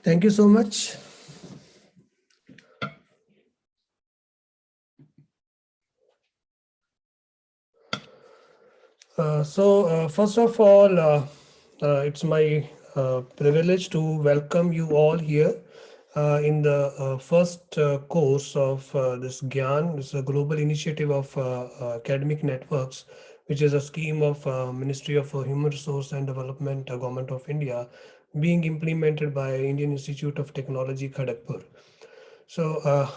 Thank you so much. First of all, it's my privilege to welcome you all here in the first course of this GIAN. This is a global initiative of academic networks, which is a scheme of Ministry of Human Resource and Development, Government of India, being implemented by Indian Institute of Technology, Kharagpur.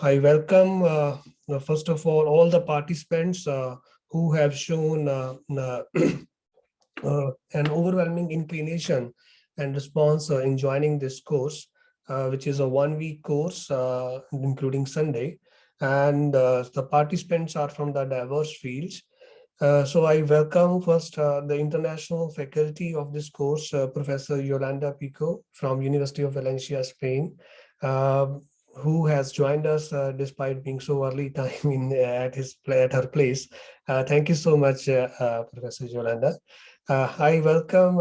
I welcome, first of all the participants who have shown an overwhelming inclination and response in joining this course, which is a 1 week course, including Sunday. And the participants are from the diverse fields. So I welcome first the international faculty of this course, Professor Yolanda Pico from University of Valencia, Spain, who has joined us despite being so early time at her place. Thank you so much, Professor Yolanda. I welcome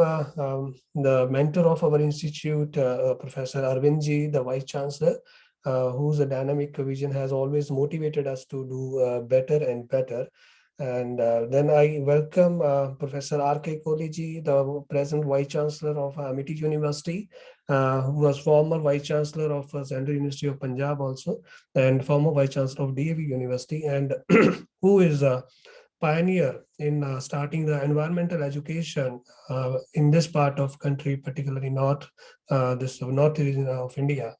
the mentor of our institute, Professor Arvindji, the Vice Chancellor, whose dynamic vision has always motivated us to do better and better. And then I welcome Professor R.K. Kohli, the present Vice Chancellor of Amity University, who was former Vice Chancellor of Central University of Punjab also, and former Vice Chancellor of DAV University, and who is a pioneer in starting the environmental education in this part of country, particularly this north region of India,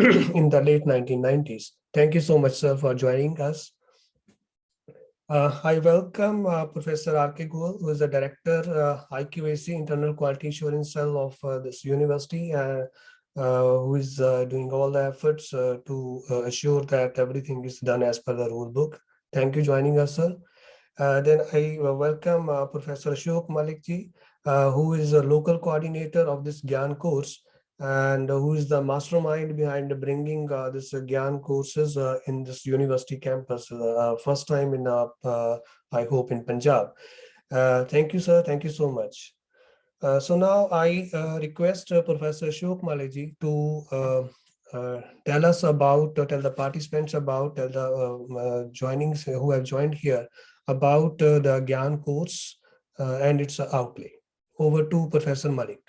in the late 1990s. Thank you so much, sir, for joining us. I welcome Professor R.K. Goel, who is the Director, IQAC, Internal Quality Assurance Cell of this university, who is doing all the efforts to assure that everything is done as per the rule book. Thank you for joining us, sir. Then I welcome Professor Ashok Malikji, who is a local coordinator of this GIAN course, and who is the mastermind behind bringing this GIAN courses in this university campus, first time in, I hope, in Punjab. Thank you, sir. Thank you so much. So now I request Professor Ashok Malikji to tell us about, tell the participants about, tell the joinings who have joined here about the GIAN course and its outlay. Over to Professor Malik.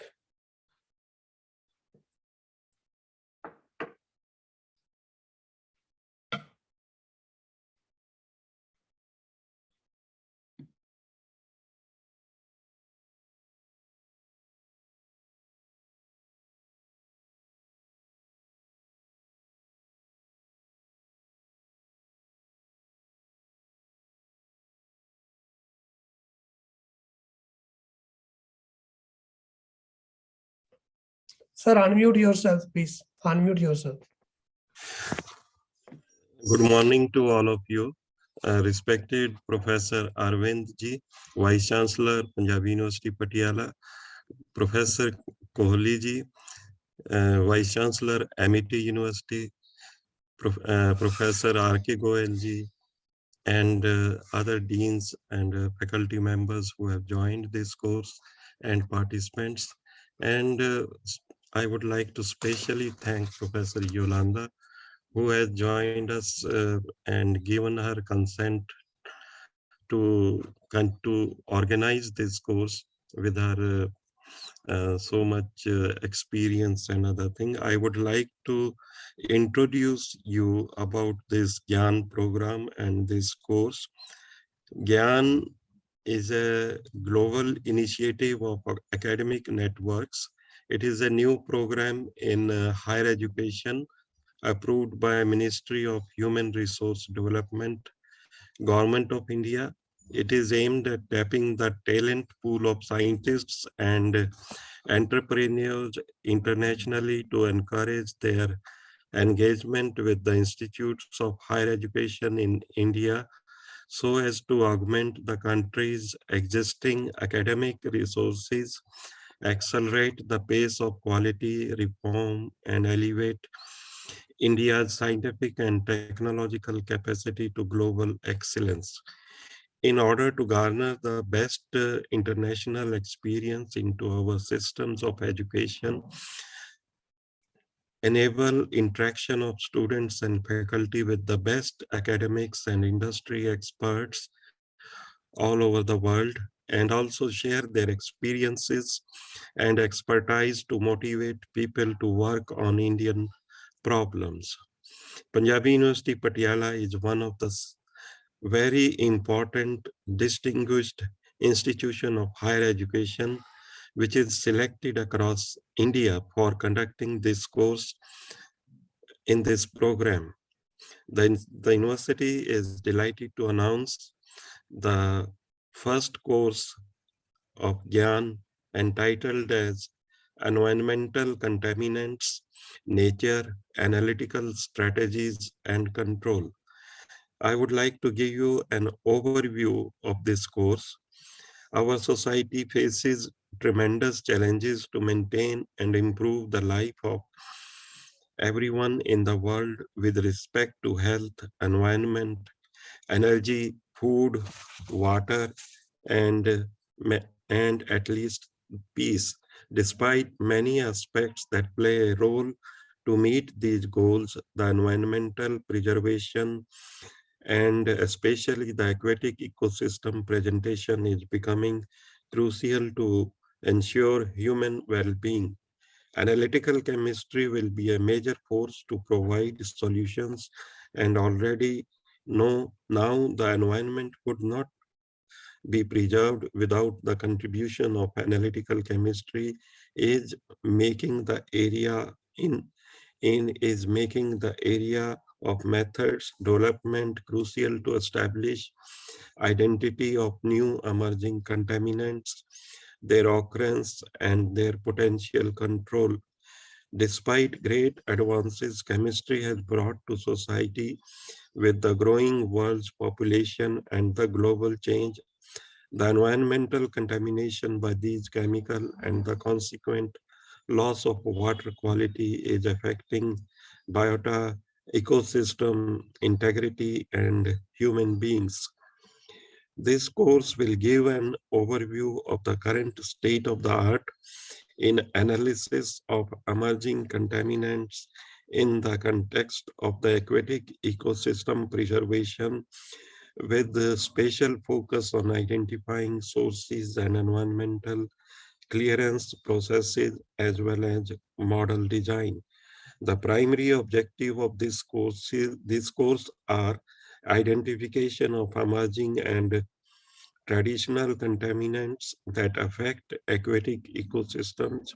Sir, unmute yourself, please. Unmute yourself. Good morning to all of you. Respected Professor Arvind Ji, Vice Chancellor, Punjab University, Patiala, Professor Kohli Ji, Vice Chancellor, Amity University, Professor R.K. Goel Ji, and other deans and faculty members who have joined this course and participants. And I would like to specially thank Professor Yolanda, who has joined us and given her consent to organize this course with her so much experience and other thing. I would like to introduce you about this GIAN program and this course. GIAN is a global initiative of academic networks. It is a new program in higher education approved by Ministry of Human Resource Development, Government of India. It is aimed at tapping the talent pool of scientists and entrepreneurs internationally to encourage their engagement with the institutes of higher education in India so as to augment the country's existing academic resources, accelerate the pace of quality reform, and elevate India's scientific and technological capacity to global excellence. In order to garner the best international experience into our systems of education, enable interaction of students and faculty with the best academics and industry experts all over the world, and also share their experiences and expertise to motivate people to work on Indian problems. Punjabi University Patiala is one of the very important distinguished institution of higher education which is selected across India for conducting this course in this program. The university is delighted to announce the first course of GIAN entitled as Environmental Contaminants, Nature, Analytical Strategies and Control. I would like to give you an overview of this course. Our society faces tremendous challenges to maintain and improve the life of everyone in the world with respect to health, environment, energy, food, water, and, and at least peace, despite many aspects that play a role to meet these goals, the environmental preservation and especially the aquatic ecosystem presentation is becoming crucial to ensure human well-being. Analytical chemistry will be a major force to provide solutions and already know now the environment could not be preserved without the contribution of analytical chemistry is making the area in is making the area of methods development crucial to establish identity of new emerging contaminants, their occurrence and their potential control. Despite great advances chemistry has brought to society with the growing world's population and the global change, the environmental contamination by these chemicals and the consequent loss of water quality is affecting biota, ecosystem integrity, and human beings. This course will give an overview of the current state of the art in analysis of emerging contaminants in the context of the aquatic ecosystem preservation with the special focus on identifying sources and environmental clearance processes as well as model design. The primary objective of this course are identification of emerging and traditional contaminants that affect aquatic ecosystems,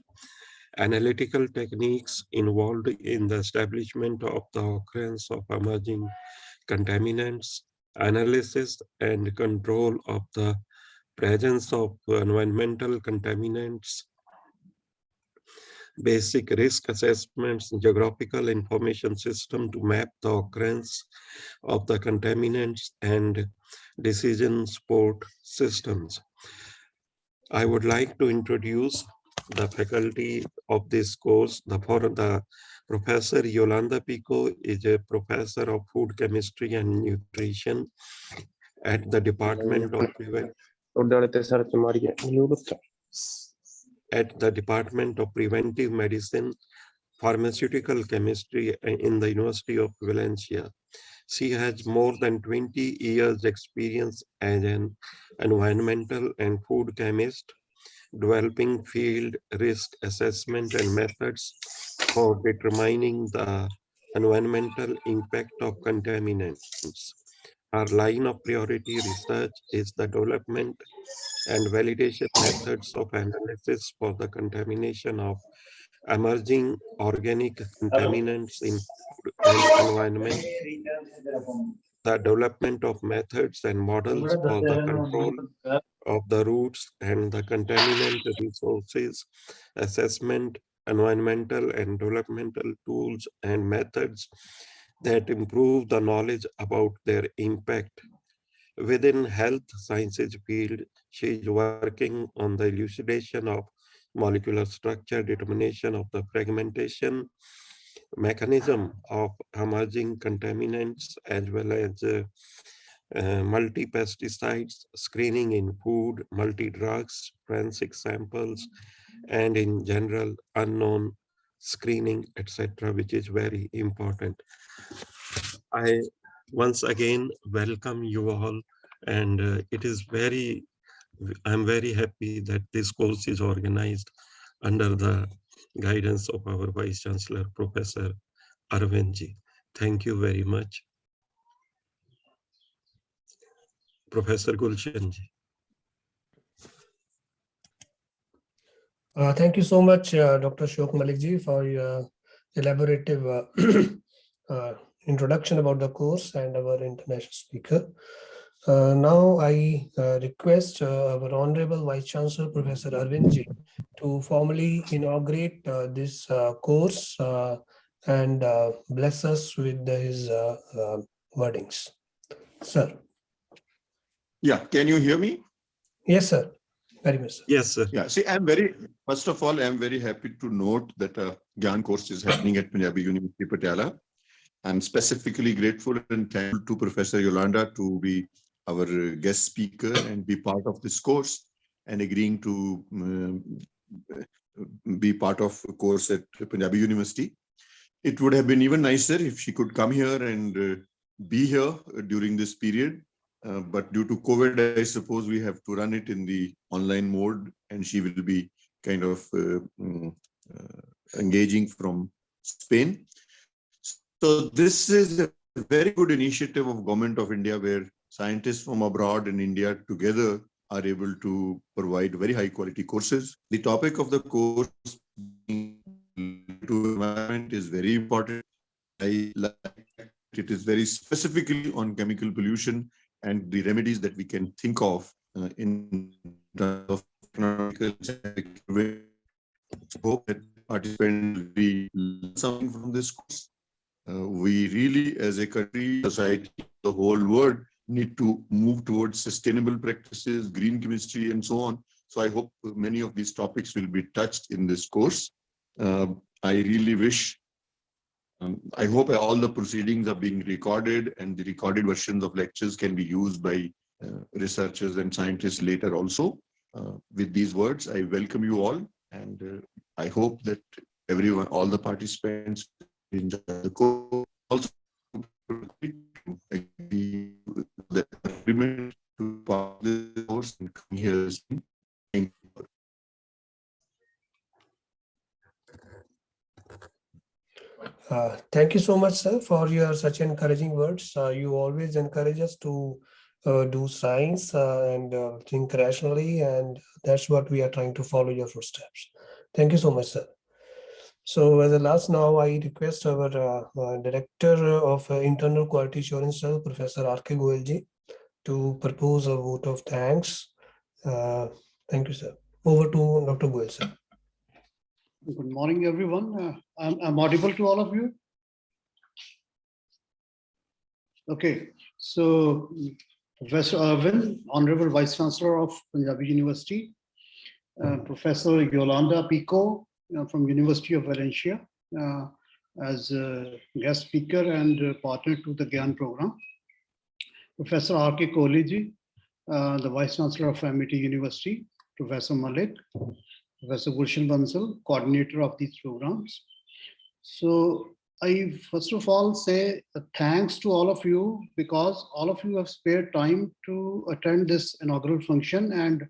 analytical techniques involved in the establishment of the occurrence of emerging contaminants, analysis and control of the presence of environmental contaminants, basic risk assessments, geographical information system to map the occurrence of the contaminants and decision support systems. I would like to introduce the faculty of this course. The Professor Yolanda Pico is a professor of food chemistry and nutrition at the Department of Preventive Medicine, Pharmaceutical Chemistry in the University of Valencia. She has more than 20 years experience as an environmental and food chemist, developing field risk assessment and methods for determining the environmental impact of contaminants. Our line of priority research is the development and validation methods of analysis for the contamination of emerging organic contaminants in food and environment, the development of methods and models for the control of the roots and the contaminant resources, assessment, environmental and developmental tools and methods that improve the knowledge about their impact. Within health sciences field, she is working on the elucidation of molecular structure, determination of the fragmentation mechanism of emerging contaminants, as well as multi-pesticides, screening in food, multi-drugs, forensic samples, and in general unknown screening, etc., which is very important. I once again welcome you all, and I'm very happy that this course is organized under the guidance of our Vice Chancellor, Professor Arvindji. Thank you very much, Professor Gulshanji. Thank you so much, Dr. Shok Malikji, for your elaborative introduction about the course and our international speaker. Now I request our Honorable Vice Chancellor, Professor Arvindji, to formally inaugurate this course and bless us with his wordings. Sir. Yeah, can you hear me? Yes, sir. Very much, sir. Yes, sir. Yeah, see, first of all, I'm very happy to note that a GIAN course is happening at Punjabi University, Patiala. I'm specifically grateful and thankful to Professor Yolanda to be our guest speaker and be part of this course and agreeing to be part of a course at Punjabi University. It would have been even nicer if she could come here and be here during this period. But due to COVID, I suppose we have to run it in the online mode, and she will be kind of engaging from Spain. So this is a very good initiative of Government of India, where scientists from abroad and India together are able to provide very high quality courses. The topic of the course to environment is very important. I like it is very specifically on chemical pollution and the remedies that we can think of in terms of hope that participants will be something from this course. We really, as a country, society, the whole world, need to move towards sustainable practices, green chemistry, and so on. So I hope many of these topics will be touched in this course. I really wish I hope all the proceedings are being recorded, and the recorded versions of lectures can be used by researchers and scientists later also. With these words, I welcome you all, and I hope that everyone, all the participants, enjoy the course. Also, agree the agreement to part the course and come here. Thank you. Thank you so much, sir, for your such encouraging words. You always encourage us to do science and think rationally, and that's what we are trying to follow your footsteps. Thank you so much, sir. So as a last now, I request our Director of Internal Quality Assurance, Cell, Professor R.K. Goelji, to propose a vote of thanks. Thank you, sir. Over to Dr. Goel, sir. Good morning, everyone. I'm audible to all of you? Okay, so Professor Arvind, Honorable Vice Chancellor of Punjabi University, Professor Yolanda Pico from University of Valencia as a guest speaker and partner to the GIAN program, Professor R.K. Kohli, the Vice Chancellor of MIT University, Professor Malik, Professor Gulshan Bansal, coordinator of these programs. So I first of all say thanks to all of you, because all of you have spared time to attend this inaugural function, and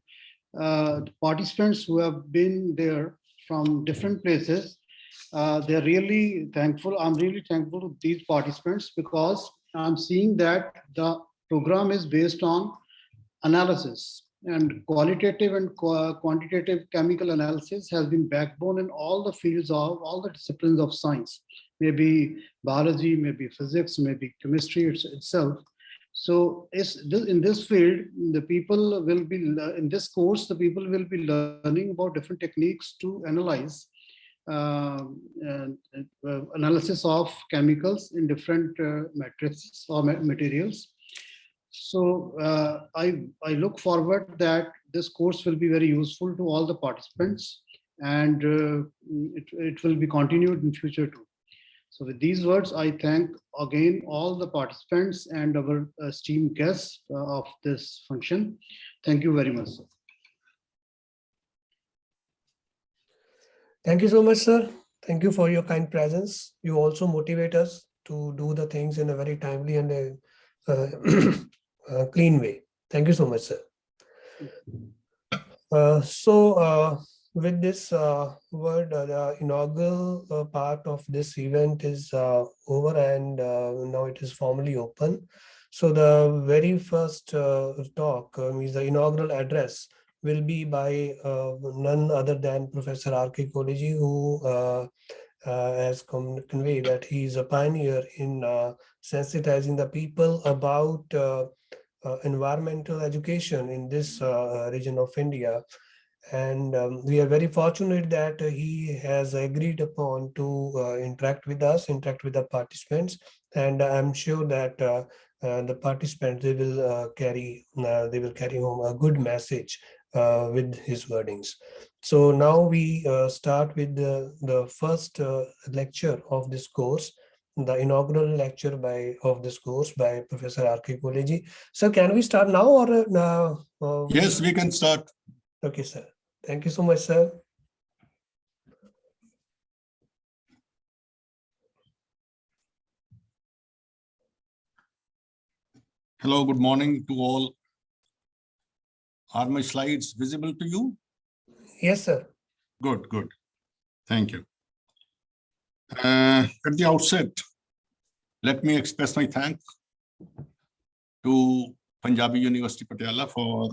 the participants who have been there from different places, they're really thankful. I'm really thankful to these participants, because I'm seeing that the program is based on analysis, and qualitative and quantitative chemical analysis has been backbone in all the fields of all the disciplines of science, maybe biology, maybe physics, maybe chemistry itself. So in this field, the people will be, in this course, the people will be learning about different techniques to analyze analysis of chemicals in different matrices or materials. So I look forward that this course will be very useful to all the participants, and it will be continued in future too. So with these words, I thank again all the participants and our esteemed guests of this function. Thank you very much, sir. Thank you so much, sir. Thank you for your kind presence. You also motivate us to do the things in a very timely and clean way. Thank you so much, sir. With this word, the inaugural part of this event is over, and now it is formally open. So the very first talk is the inaugural address will be by none other than Professor R.K. Koleji, who has conveyed that he is a pioneer in sensitizing the people about environmental education in this region of India. And we are very fortunate that he has agreed upon to interact with us, interact with the participants. And I'm sure that the participants, they will carry home a good message with his wordings. So now we start with the first lecture of this course, the inaugural lecture of this course by Professor R.K. Koleji. So can we start now or? Yes, we can start. Okay, sir. Thank you so much, sir. Hello, good morning to all. Are my slides visible to you? Yes, sir. Good, good. Thank you. At the outset, let me express my thanks to Punjabi University Patiala for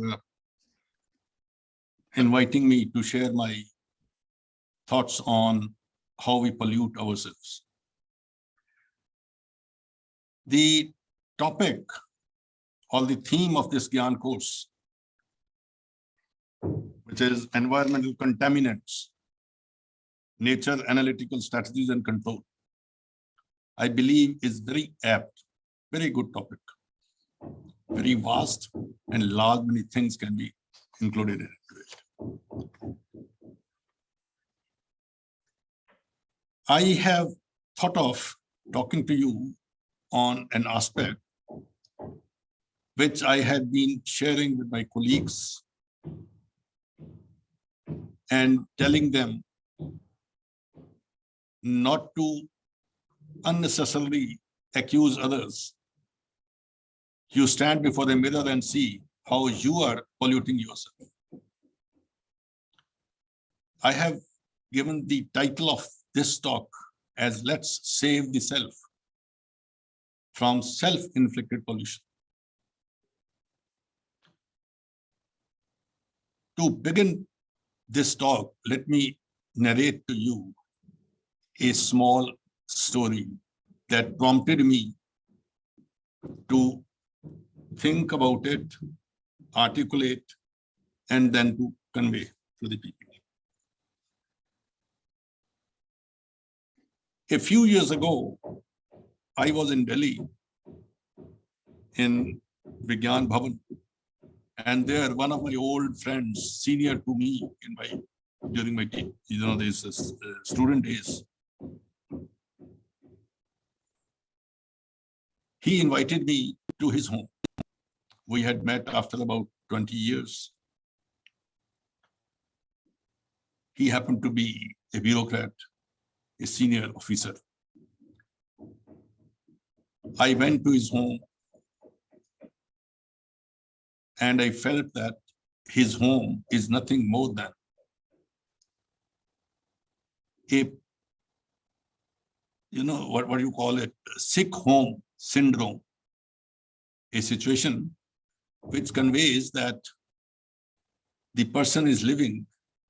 inviting me to share my thoughts on how we pollute ourselves. The topic or the theme of this GIAN course, which is environmental contaminants, nature analytical strategies and control, I believe is very apt, very good topic, very vast and large, many things can be included into it. I have thought of talking to you on an aspect which I had been sharing with my colleagues and telling them not to unnecessarily accuse others. You stand before the mirror and see how you are polluting yourself. I have given the title of this talk as Let's Save the Self from Self-Inflicted Pollution. To begin this talk, let me narrate to you a small story that prompted me to think about it, articulate, and then to convey to the people. A few years ago, I was in Delhi in Vigyan Bhavan, and there one of my old friends, senior to me during my student days, he invited me to his home. We had met after about 20 years. He happened to be a bureaucrat, a senior officer. I went to his home and I felt that his home is nothing more than a, what do you call it, sick home syndrome, a situation which conveys that the person is living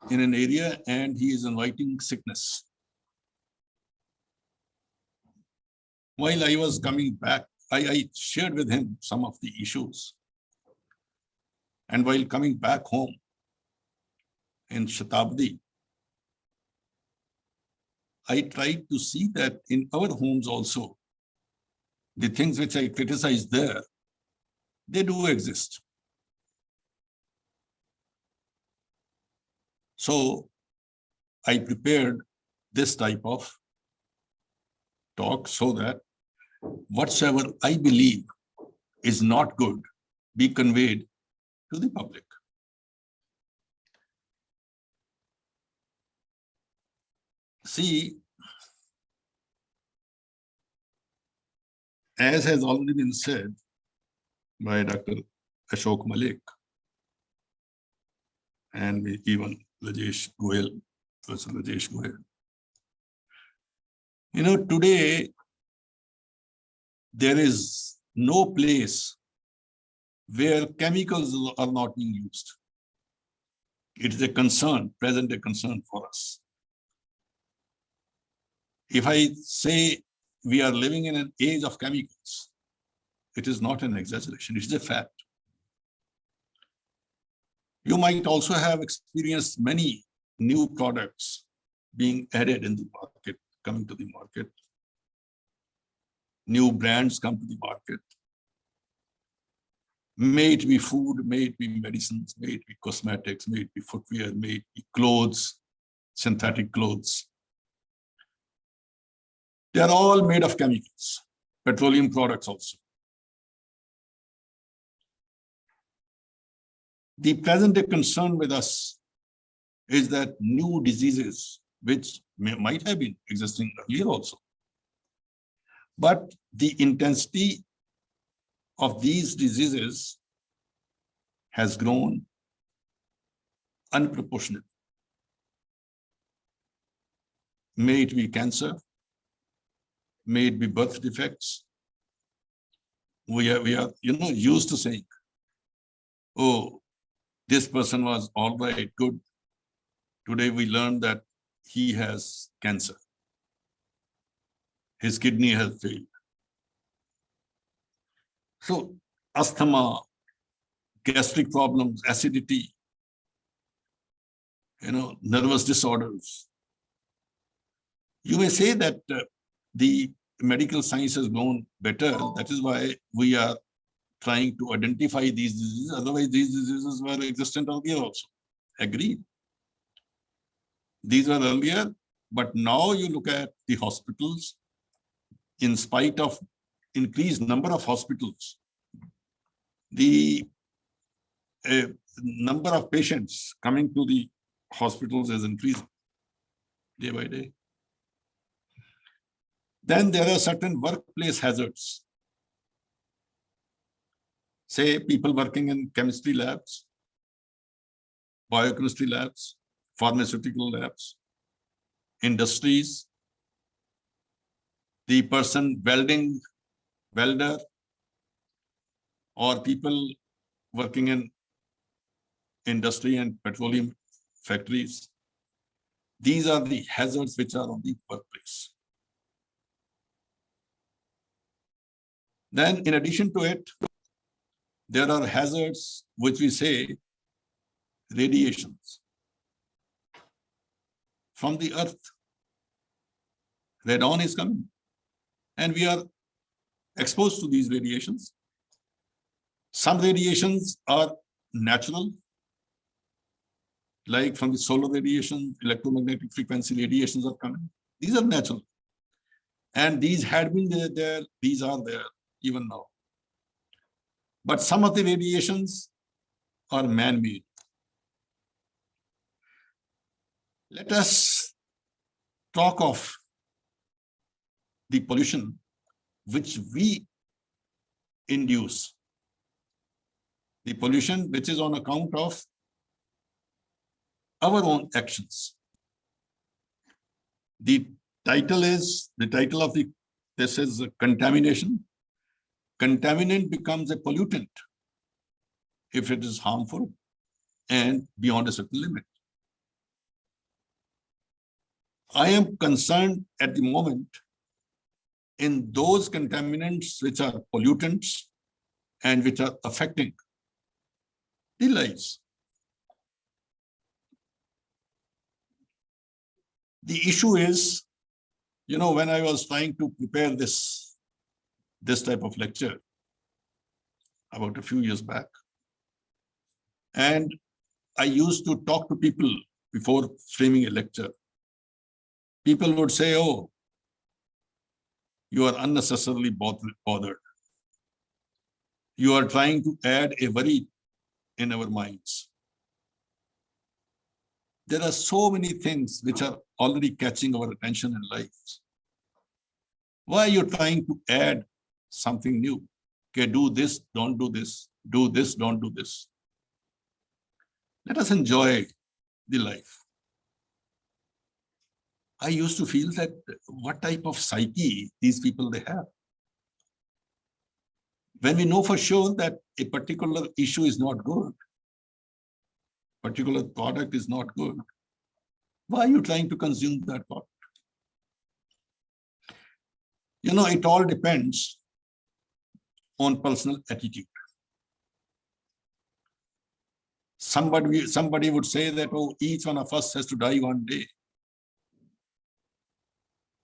in an area and he is inviting sickness. While I was coming back, I shared with him some of the issues. And while coming back home in Shatabdi, I tried to see that in our homes also, the things which I criticized there, they do exist. So I prepared this type of talk so that whatsoever I believe is not good be conveyed to the public. See, as has already been said by Dr. Ashok Malik and even Rajesh Goyal, Professor Rajesh Goyal. You know, today there is no place where chemicals are not being used. It is a concern, present-day concern for us. If I say we are living in an age of chemicals, it is not an exaggeration, it is a fact. You might also have experienced many new products being added in the market, coming to the market. New brands come to the market. May it be food, may it be medicines, may it be cosmetics, may it be footwear, may it be clothes, synthetic clothes. They are all made of chemicals, petroleum products also. The present-day concern with us is that new diseases, which might have been existing earlier also, but the intensity of these diseases has grown unproportionate. May it be cancer, may it be birth defects. We are used to saying, oh, this person was all right, good. Today we learned that he has cancer. His kidney has failed. So asthma, gastric problems, acidity, nervous disorders. You may say that the medical science has grown better. That is why we are trying to identify these diseases. Otherwise, these diseases were existent earlier also. Agreed. These were earlier, but now you look at the hospitals, in spite of increased number of hospitals, the number of patients coming to the hospitals is increasing day by day. Then there are certain workplace hazards. Say people working in chemistry labs, biochemistry labs, pharmaceutical labs, industries, the person welder, or people working in industry and petroleum factories. These are the hazards which are on the workplace. Then in addition to it, there are hazards which we say radiations from the earth. Radon is coming and we are exposed to these radiations. Some radiations are natural, like from the solar radiation, electromagnetic frequency radiations are coming. These are natural. And these had been there, these are there even now. But some of the radiations are man-made. Let us talk of the pollution which we induce. The pollution which is on account of our own actions. The title of this is contamination. Contaminant becomes a pollutant if it is harmful and beyond a certain limit. I am concerned at the moment in those contaminants which are pollutants and which are affecting the lives. The issue is, when I was trying to prepare this type of lecture about a few years back, and I used to talk to people before framing a lecture. People would say, oh, you are unnecessarily bothered. You are trying to add a worry in our minds. There are so many things which are already catching our attention in life. Why are you trying to add something new. Okay, do this, don't do this. Do this, don't do this. Let us enjoy the life. I used to feel that what type of psyche these people they have. When we know for sure that a particular issue is not good, particular product is not good, why are you trying to consume that product? You know, it all depends on personal attitude. Somebody would say that, oh, each one of us has to die one day.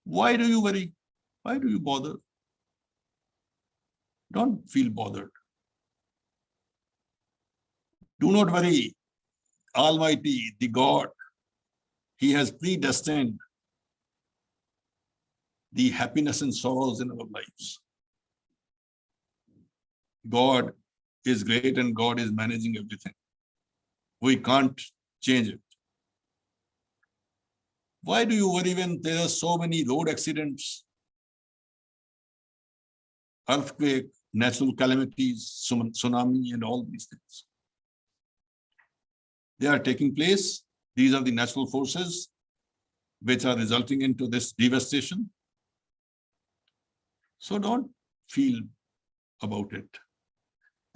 Why do you worry? Why do you bother? Don't feel bothered. Do not worry. Almighty, the God, He has predestined the happiness and sorrows in our lives. God is great and God is managing everything. We can't change it. Why do you worry when there are so many road accidents, earthquake, natural calamities, tsunami, and all these things? They are taking place. These are the natural forces which are resulting into this devastation. So don't feel about it.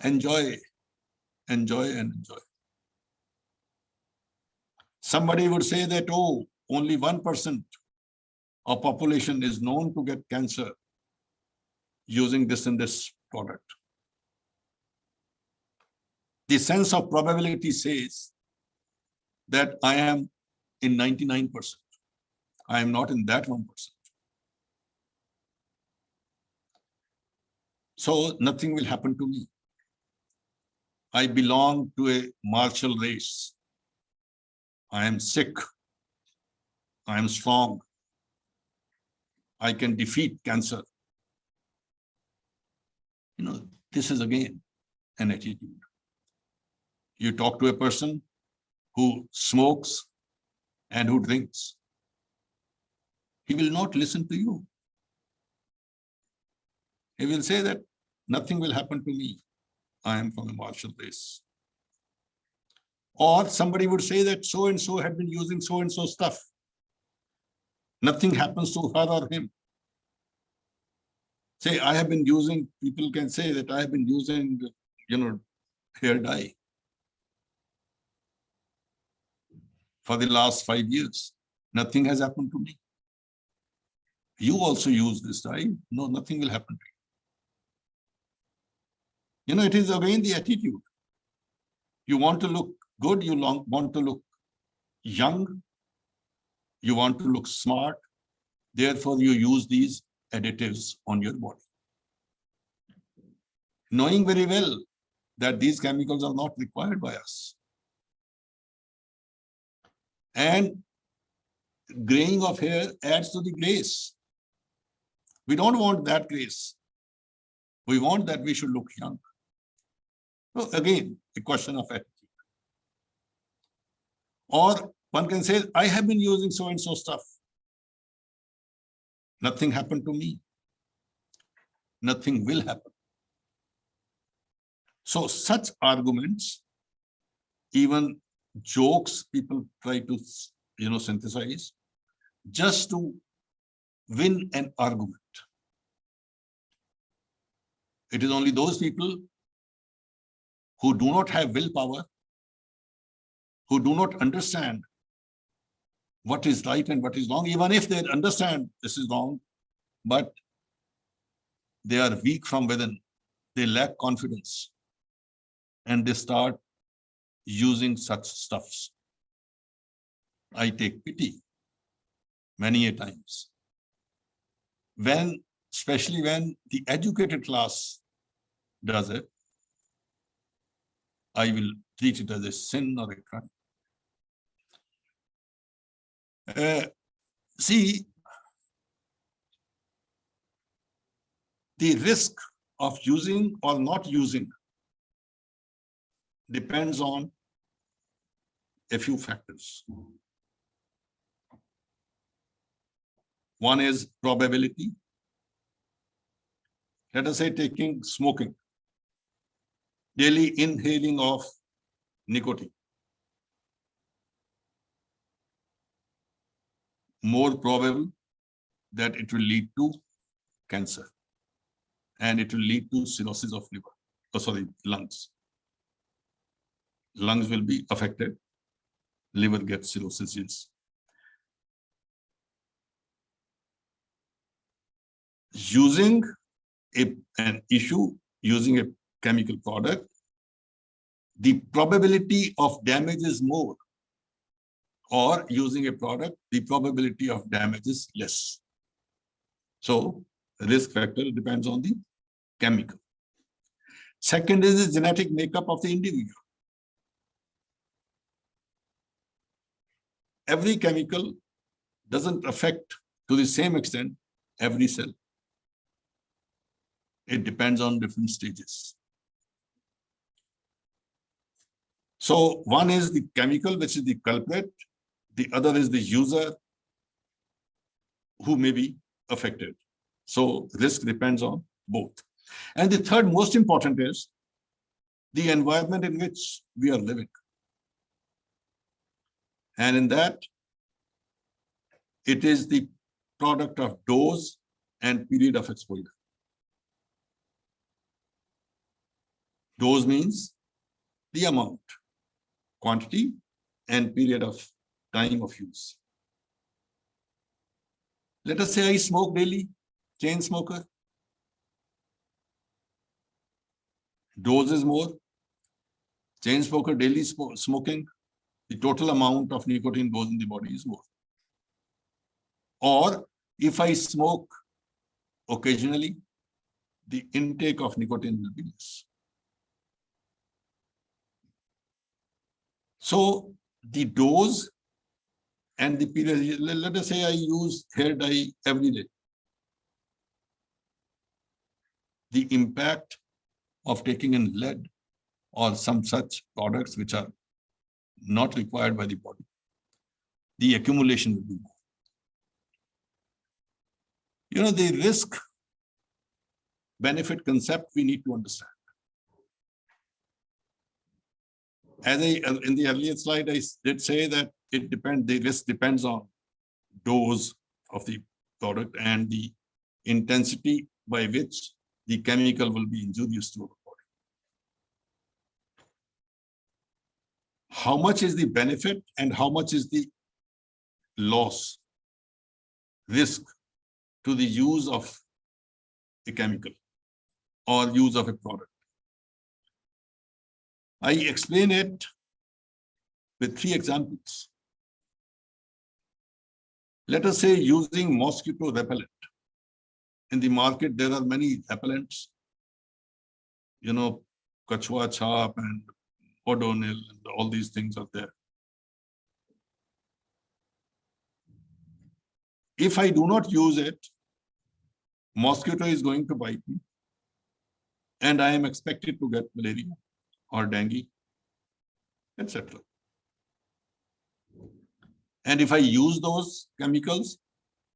Enjoy, enjoy, and enjoy. Somebody would say that, oh, only 1% of population is known to get cancer using this and this product. The sense of probability says that I am in 99%. I am not in that 1%. So nothing will happen to me. I belong to a martial race. I am sick. I am strong. I can defeat cancer. You know, this is again an attitude. You talk to a person who smokes and who drinks. He will not listen to you. He will say that nothing will happen to me. I am from a martial race. Or somebody would say that so-and-so had been using so-and-so stuff. Nothing happens to her or him. Say, I have been using, people can say that I have been using, hair dye for the last 5 years. Nothing has happened to me. You also use this dye. No, nothing will happen to you. It is again the attitude. You want to look good, you want to look young, you want to look smart, therefore you use these additives on your body. Knowing very well that these chemicals are not required by us. And graying of hair adds to the grace. We don't want that grace. We want that we should look young. So again, a question of attitude. Or one can say, I have been using so-and-so stuff. Nothing happened to me. Nothing will happen. So such arguments, even jokes, people try to, synthesize just to win an argument. It is only those people who do not have willpower, who do not understand what is right and what is wrong, even if they understand this is wrong, but they are weak from within, they lack confidence, and they start using such stuffs. I take pity many a times. Especially when the educated class does it, I will treat it as a sin or a crime. See, the risk of using or not using depends on a few factors. One is probability. Let us say taking smoking, daily inhaling of nicotine. More probable that it will lead to cancer and it will lead to cirrhosis of liver, lungs. Lungs will be affected, liver gets cirrhosis. Yes. Using an issue, using a chemical product, the probability of damage is more, or using a product, the probability of damage is less. So risk factor depends on the chemical. Second is the genetic makeup of the individual. Every chemical doesn't affect to the same extent every cell. It depends on different stages. So one is the chemical, which is the culprit. The other is the user who may be affected. So risk depends on both. And the third most important is the environment in which we are living. And in that, it is the product of dose and period of exposure. Dose means the amount, quantity, and period of time of use. Let us say I smoke daily, chain smoker. Dose is more. Chain smoker daily smoking, the total amount of nicotine goes in the body is more. Or if I smoke occasionally, the intake of nicotine will be less. So the dose and the period, let us say I use hair dye every day. The impact of taking in lead or some such products which are not required by the body, the accumulation will be more. You know, the risk benefit concept we need to understand. As in the earlier slide, I did say that the risk depends on dose of the product and the intensity by which the chemical will be injurious to our body. How much is the benefit and how much is the loss, risk to the use of a chemical or use of a product? I explain it with 3 examples. Let us say using mosquito repellent. In the market, there are many repellents, you know, Kachua Chap and O'Donnell, and all these things are there. If I do not use it, mosquito is going to bite me, and I am expected to get malaria or dengue, etc. And if I use those chemicals,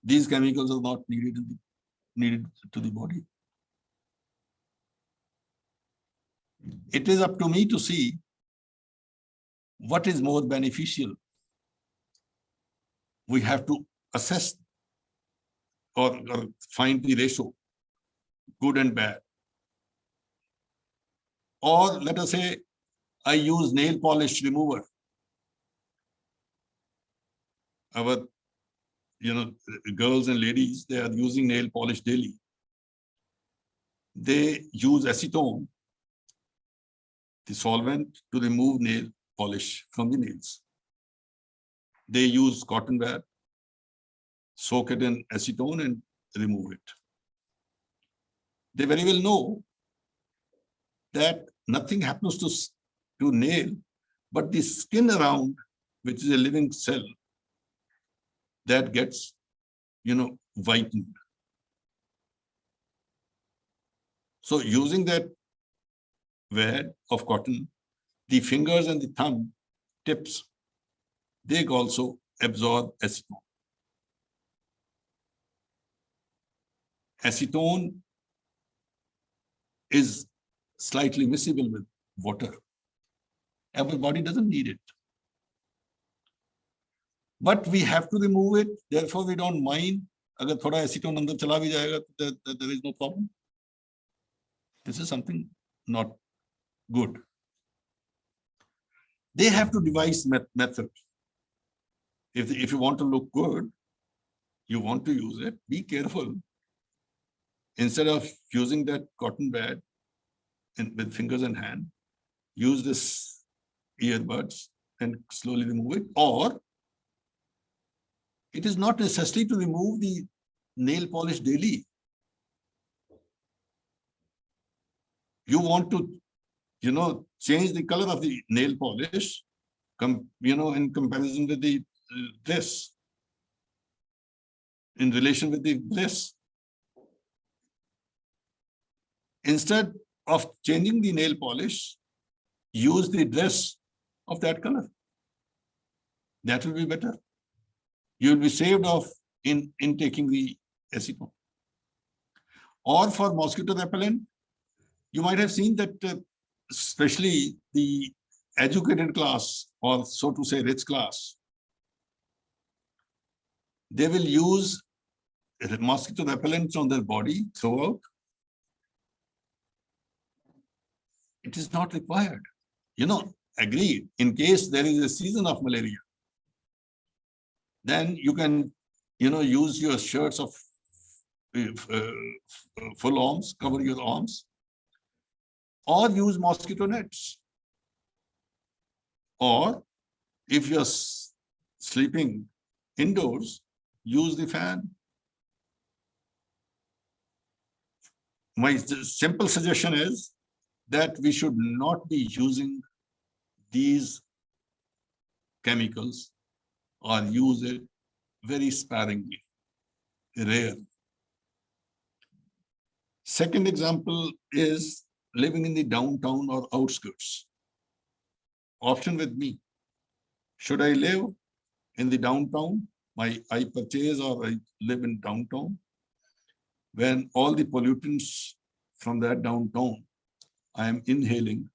these chemicals are not needed to the body. It is up to me to see what is more beneficial. We have to assess or find the ratio, good and bad. Or let us say I use nail polish remover. Our, girls and ladies, they are using nail polish daily. They use acetone, the solvent, to remove nail polish from the nails. They use cotton web, soak it in acetone and remove it. They very well know that nothing happens to nail, but the skin around, which is a living cell, that gets, whitened. So using that wad of cotton, the fingers and the thumb tips, they also absorb acetone. Acetone is slightly miscible with water. Our body doesn't need it. But we have to remove it. Therefore, we don't mind. Agar thoda acetone andar chala bhi jayega, there is no problem. This is something not good. They have to devise method. If you want to look good, you want to use it, be careful. Instead of using that cotton pad with fingers and hand, use this earbuds and slowly remove it. Or it is not necessary to remove the nail polish daily. You want to, change the color of the nail polish, in comparison with the dress, in relation with the dress. Instead of changing the nail polish, use the dress of that color. That will be better. You will be saved off in taking the acetone. Or for mosquito repellent, you might have seen that especially the educated class, or so to say rich class, they will use mosquito repellents on their body throughout. It is not required. Agreed. In case there is a season of malaria, then you can, use your shirts of full arms, cover your arms, or use mosquito nets. Or if you're sleeping indoors, use the fan. My simple suggestion is that we should not be using these chemicals, or use it very sparingly, rare. Second example is living in the downtown or outskirts. Option with me. Should I live in the downtown? I purchase or I live in downtown, when all the pollutants from that downtown I am inhaling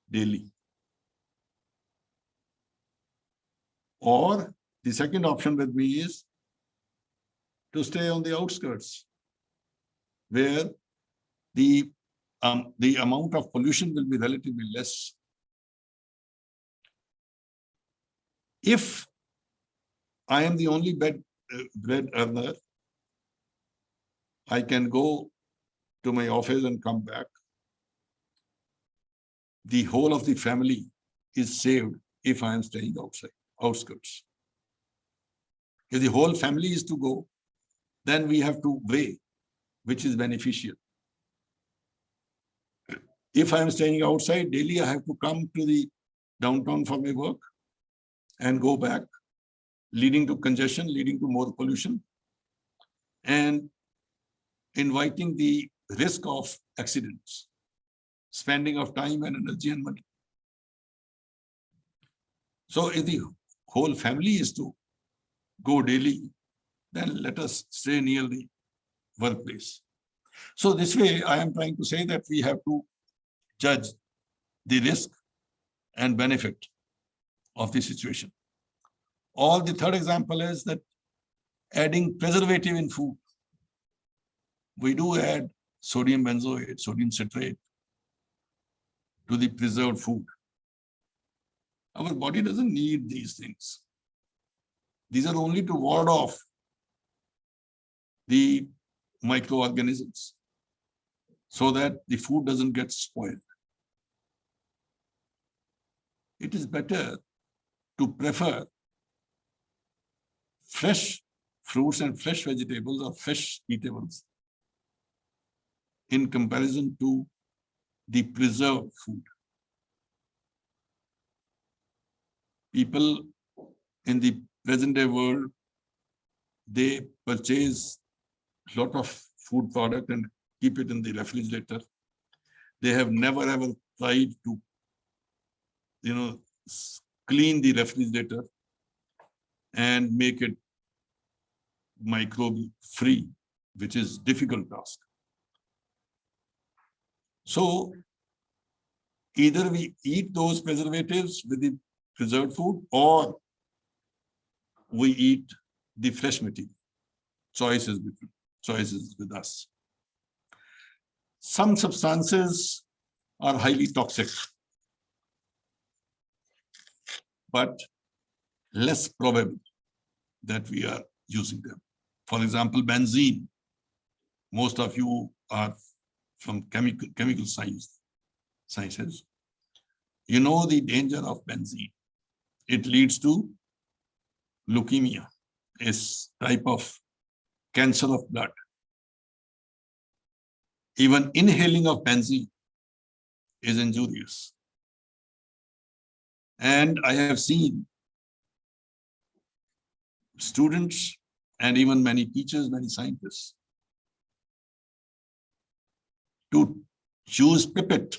daily. Or the second option with me is to stay on the outskirts, where the amount of pollution will be relatively less. If I am the only bread earner, I can go to my office and come back. The whole of the family is saved if I am staying outside, outskirts. If the whole family is to go, then we have to weigh which is beneficial. If I am staying outside daily, I have to come to the downtown for my work and go back, leading to congestion, leading to more pollution, and inviting the risk of accidents, spending of time and energy and money. So if the whole family is to go daily, then let us stay near the workplace. So this way, I am trying to say that we have to judge the risk and benefit of the situation. Or the third example is that adding preservative in food. We do add sodium benzoate, sodium citrate to the preserved food. Our body doesn't need these things. These are only to ward off the microorganisms so that the food doesn't get spoiled. It is better to prefer fresh fruits and fresh vegetables or fresh eatables in comparison to the preserved food. People in the present day world, they purchase a lot of food product and keep it in the refrigerator. They have never ever tried to, clean the refrigerator and make it microbe free, which is difficult task. So either we eat those preservatives with the preserved food, or we eat the fresh material. Choices with us. Some substances are highly toxic, but less probable that we are using them. For example, benzene. Most of you are from chemical sciences. You know the danger of benzene. It leads to leukemia, a type of cancer of blood. Even inhaling of benzene is injurious. And I have seen students and even many teachers, many scientists, to use pipette,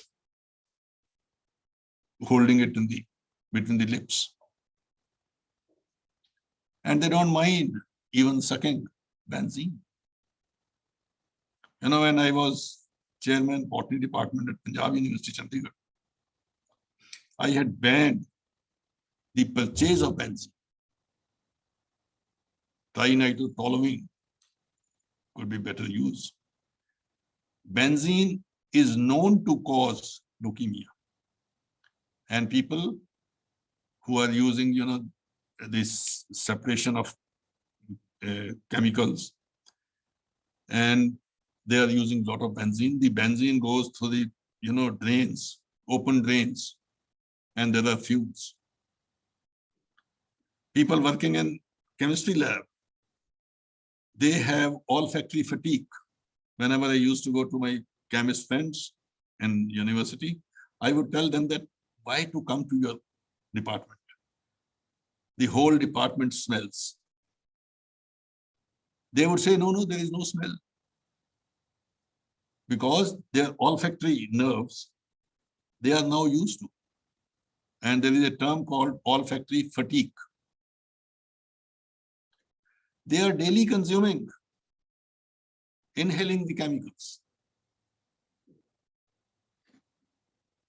holding it in between the lips. And they don't mind even sucking benzene. You know, when I was chairman botany department at Punjab University, Chandigarh, I had banned the purchase of benzene. Trinitotoluene could be better used. Benzene is known to cause leukemia. And people who are using, you know, this separation of chemicals, and they are using a lot of benzene. The benzene goes through the, you know, drains, open drains, and there are fumes. People working in chemistry lab, they have olfactory fatigue. Whenever I used to go to my chemist friends in university, I would tell them that why to come to your department? The whole department smells. They would say, no, there is no smell. Because their olfactory nerves, they are now used to. And there is a term called olfactory fatigue. They are daily consuming, inhaling the chemicals.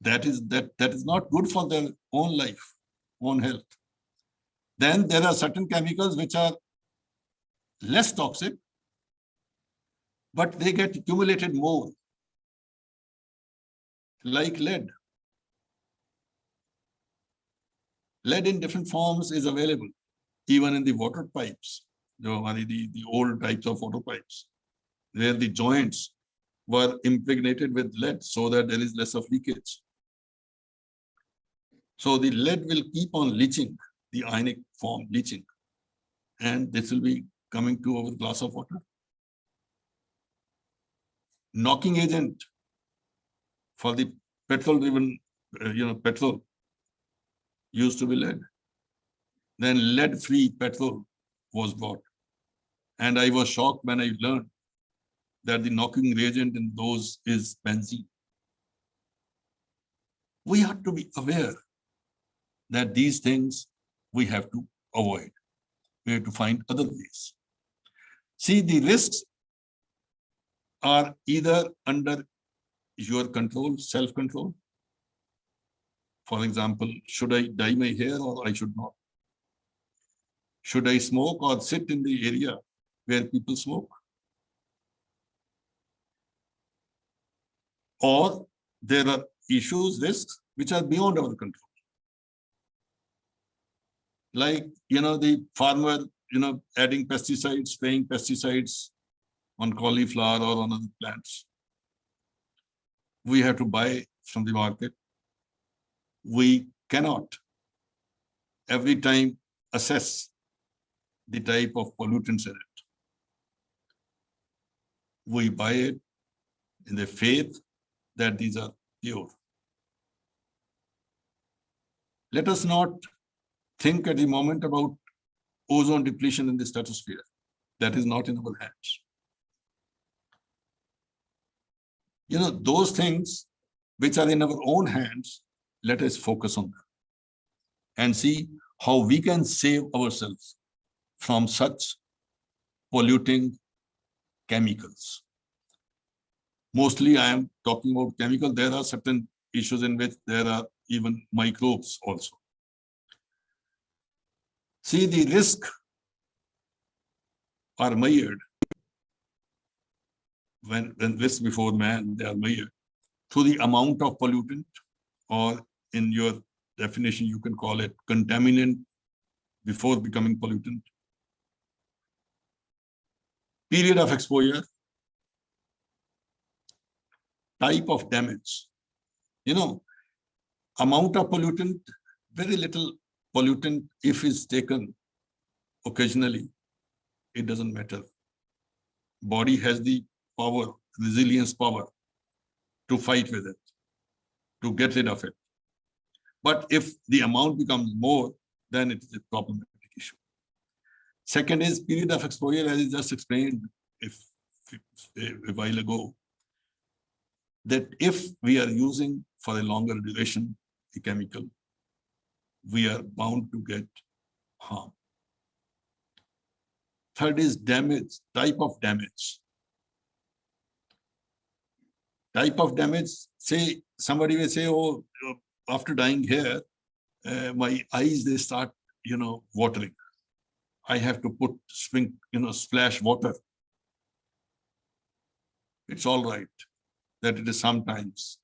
That is not good for their own life, own health. Then there are certain chemicals which are less toxic, but they get accumulated more, like lead. Lead in different forms is available, even in the water pipes, the old types of water pipes, where the joints were impregnated with lead so that there is less of leakage. So the lead will keep on leaching, the ionic form leaching, and this will be coming to our glass of water. Knocking agent for the petrol-driven, petrol used to be lead. Then lead-free petrol was bought. And I was shocked when I learned that the knocking reagent in those is benzene. We have to be aware that these things we have to avoid. We have to find other ways. See, the risks are either under your control, self-control. For example, should I dye my hair or I should not? Should I smoke or sit in the area where people smoke? Or there are issues, risks, which are beyond our control. Like, the farmer, adding pesticides, spraying pesticides on cauliflower or on other plants. We have to buy from the market. We cannot every time assess the type of pollutants in it. We buy it in the faith that these are pure. Let us not think at the moment about ozone depletion in the stratosphere. That is not in our hands. Those things which are in our own hands, let us focus on them and see how we can save ourselves from such polluting chemicals. Mostly I am talking about chemical. There are certain issues in which there are even microbes also. See, the risk are measured when risk before man, they are measured through the amount of pollutant, or in your definition, you can call it contaminant before becoming pollutant, period of exposure, type of damage, amount of pollutant, very little pollutant, if is taken occasionally, it doesn't matter. Body has the power, resilience power to fight with it, to get rid of it. But if the amount becomes more, then it is a problematic issue. Second is period of exposure, as I just explained a while ago, that if we are using for a longer duration a chemical, we are bound to get harm. Third is damage, type of damage. Type of damage, say somebody will say, oh, after dyeing hair, my eyes, they start, watering. I have to put splash water. It's all right that it is sometimes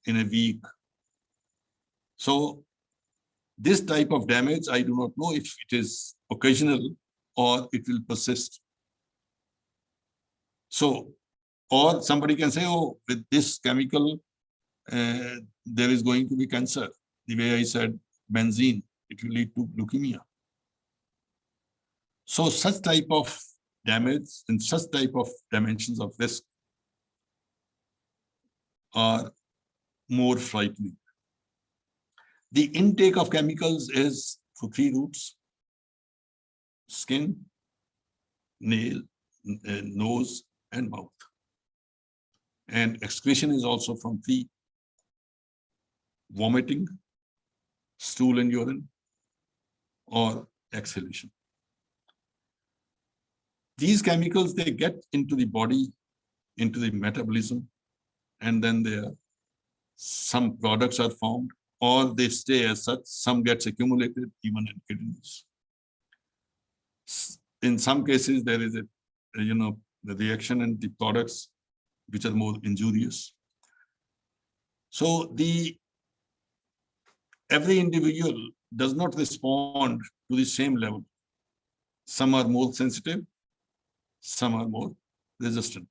in a week. So this type of damage, I do not know if it is occasional or it will persist. So, or somebody can say, oh, with this chemical, there is going to be cancer. The way I said, benzene, it will lead to leukemia. So such type of damage and such type of dimensions of risk are more frightening. The intake of chemicals is for 3 routes: skin, nail, nose, and mouth. And excretion is also from 3: vomiting, stool and urine, or exhalation. These chemicals, they get into the body, into the metabolism, and then some products are formed, or they stay as such. Some gets accumulated even in kidneys. In some cases, there is the reaction in the products which are more injurious. So every individual does not respond to the same level. Some are more sensitive, some are more resistant.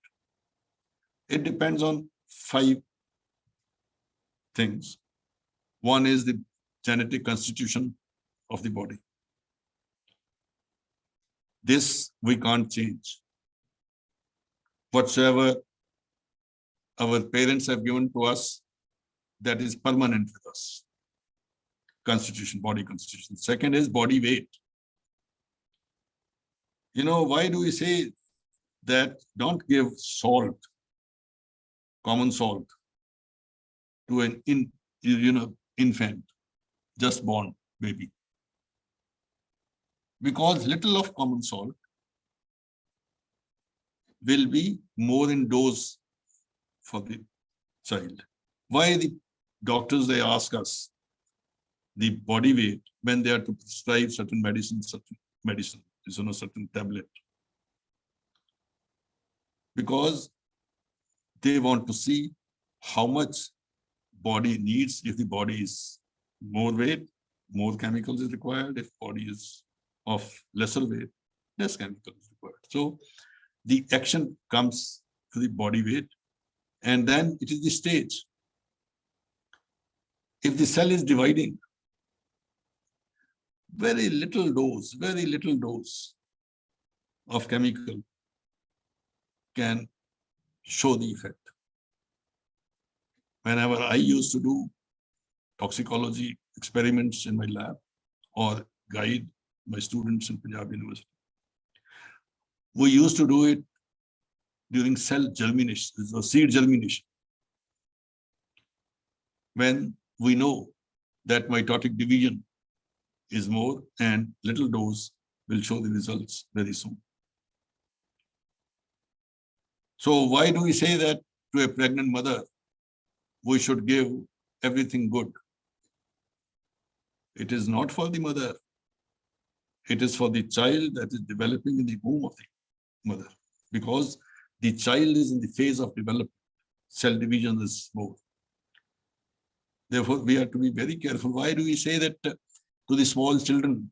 It depends on 5 things. One is the genetic constitution of the body. This we can't change. Whatsoever our parents have given to us, that is permanent with us. Constitution, body constitution. Second is body weight. Why do we say that don't give salt, common salt, to an infant, just born baby? Because little of common salt will be more in dose for the child. Why the doctors, they ask us the body weight when they are to prescribe certain medicine, certain tablet? Because they want to see how much body needs. If the body is more weight, more chemicals is required. If body is of lesser weight, less chemicals is required. So the action comes to the body weight, and then it is the stage. If the cell is dividing, very little dose of chemical can show the effect. Whenever I used to do toxicology experiments in my lab or guide my students in Punjab University, we used to do it during cell germination, or seed germination, when we know that mitotic division is more and little dose will show the results very soon. So why do we say that to a pregnant mother, we should give everything good. It is not for the mother. It is for the child that is developing in the womb of the mother, because the child is in the phase of development. Cell division is more. Therefore, we have to be very careful. Why do we say that to the small children,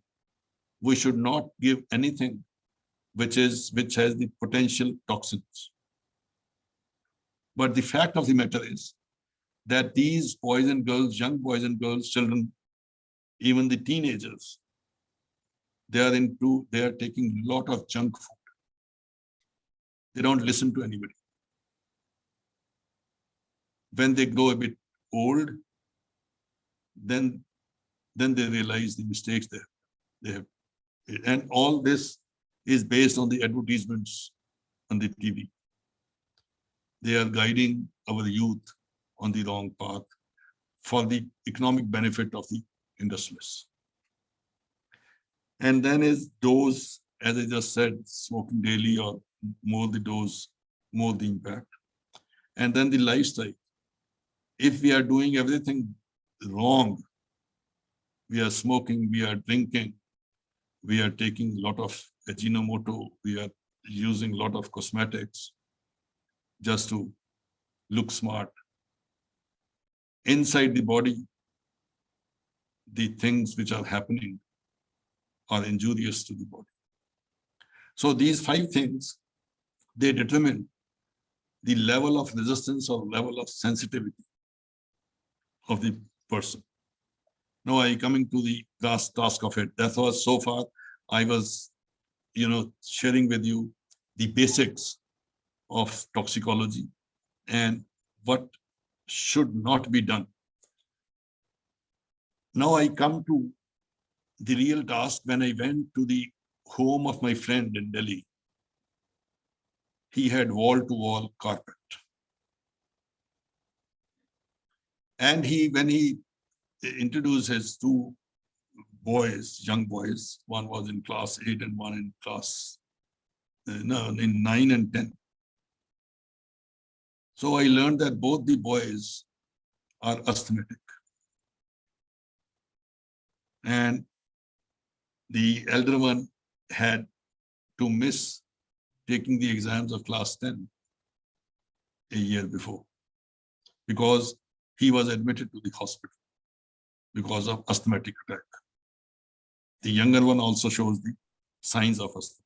we should not give anything which has the potential toxins? But the fact of the matter is that these boys and girls, young boys and girls, children, even the teenagers, they are taking a lot of junk food. They don't listen to anybody. When they grow a bit old, then they realize the mistakes they have. And all this is based on the advertisements on the TV. They are guiding our youth on the wrong path for the economic benefit of the industrialists. And then is dose, as I just said, smoking daily, or more the dose, more the impact. And then the lifestyle. If we are doing everything wrong, we are smoking, we are drinking, we are taking a lot of Ajinomoto, we are using a lot of cosmetics just to look smart. Inside the body, the things which are happening are injurious to the body. So these 5 things, they determine the level of resistance or level of sensitivity of the person. Now I coming to the last task of it. That was so far, I was, sharing with you the basics of toxicology and what should not be done. Now I come to the real task. When I went to the home of my friend in Delhi, he had wall-to-wall carpet. And when he introduced his 2 boys, young boys, one was in class 8 and one in class, in 9 and 10. So I learned that both the boys are asthmatic. And the elder one had to miss taking the exams of class 10 a year before, because he was admitted to the hospital because of asthmatic attack. The younger one also shows the signs of asthma.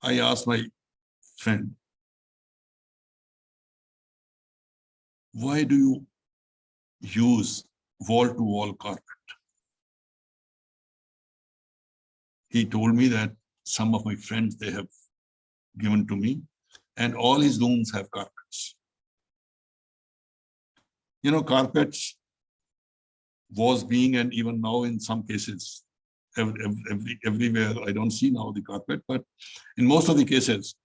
I asked my friend, why do you use wall-to-wall carpet? He told me that some of my friends, they have given to me, and all his rooms have carpets. Carpets was being, and even now in some cases, everywhere, I don't see now the carpet, but in most of the cases,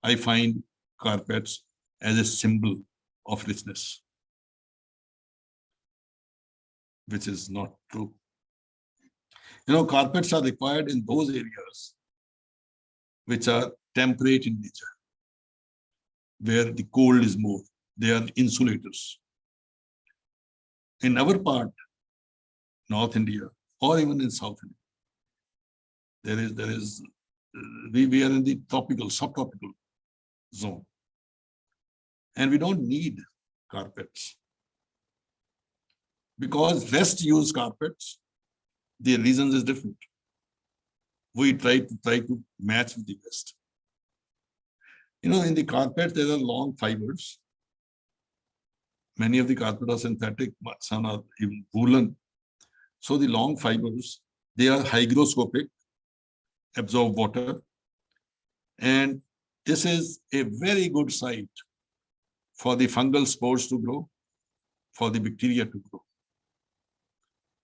I find carpets as a symbol of richness, which is not true. Carpets are required in those areas which are temperate in nature, where the cold is more. They are insulators. In our part, North India, or even in South India, we are in the tropical, subtropical zone. And we don't need carpets. Because West use carpets, the reasons is different. We try to match with the West. In the carpet, there are long fibers. Many of the carpets are synthetic, but some are even woolen. So the long fibers, they are hygroscopic, absorb water. And this is a very good site for the fungal spores to grow, for the bacteria to grow.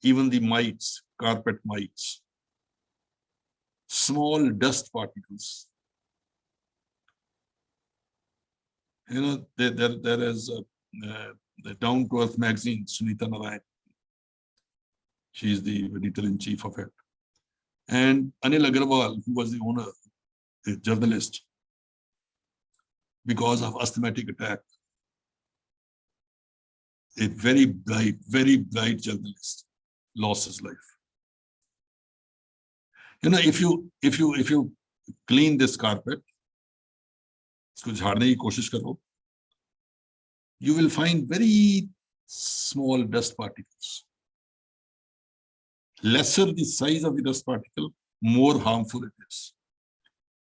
Even the mites, carpet mites, small dust particles. There is the Down to Earth magazine, Sunita Narayan. She is the editor-in-chief of it. And Anil Agarwal, who was the owner, the journalist, because of asthmatic attack. A very bright journalist lost his life. You know, if you clean this carpet, इसको झाड़ने की कोशिश करो, you will find very small dust particles. Lesser the size of the dust particle, more harmful it is,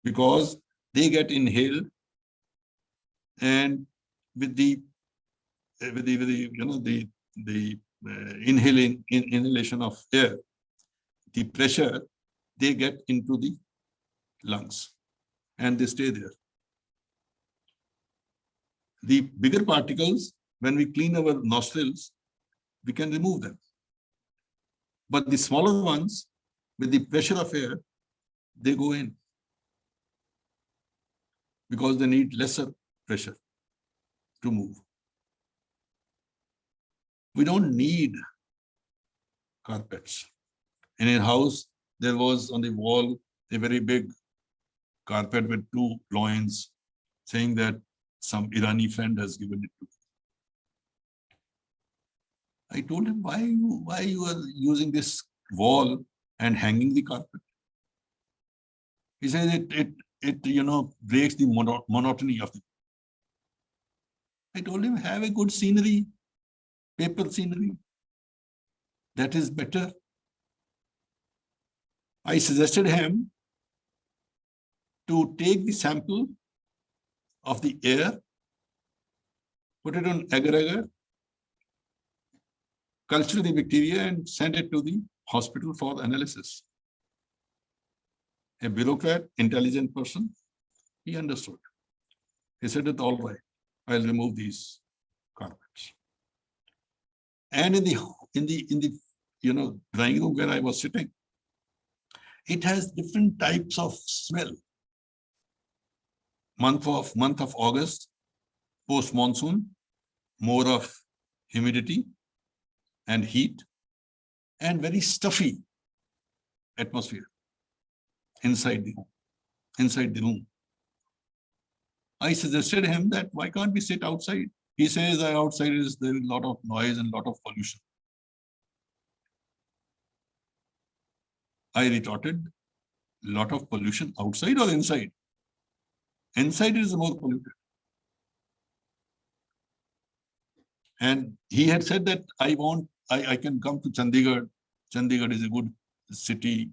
because they get inhaled, and with the inhalation of air, the pressure, they get into the lungs and they stay there. The bigger particles, when we clean our nostrils, we can remove them. But the smaller ones, with the pressure of air, they go in because they need lesser pressure to move. We don't need carpets. In a house, there was on the wall a very big carpet with 2 loins, saying that some Irani friend has given it to me. I told him, why you are using this wall and hanging the carpet? He says it breaks the monotony of it. I told him, have a good scenery, paper scenery. That is better. I suggested him to take the sample of the air, put it on agar-agar, culture the bacteria and send it to the hospital for analysis. A bureaucrat, intelligent person, he understood. He said, "It's all right. I'll remove these carpets." And in the drawing room where I was sitting, it has different types of smell. Month of August, post monsoon, more of humidity and heat, and very stuffy atmosphere inside the room. I suggested him that why can't we sit outside? He says that outside there is a lot of noise and a lot of pollution. I retorted, lot of pollution outside or inside? Inside is more polluted. And he had said that I can come to Chandigarh. Chandigarh is a good city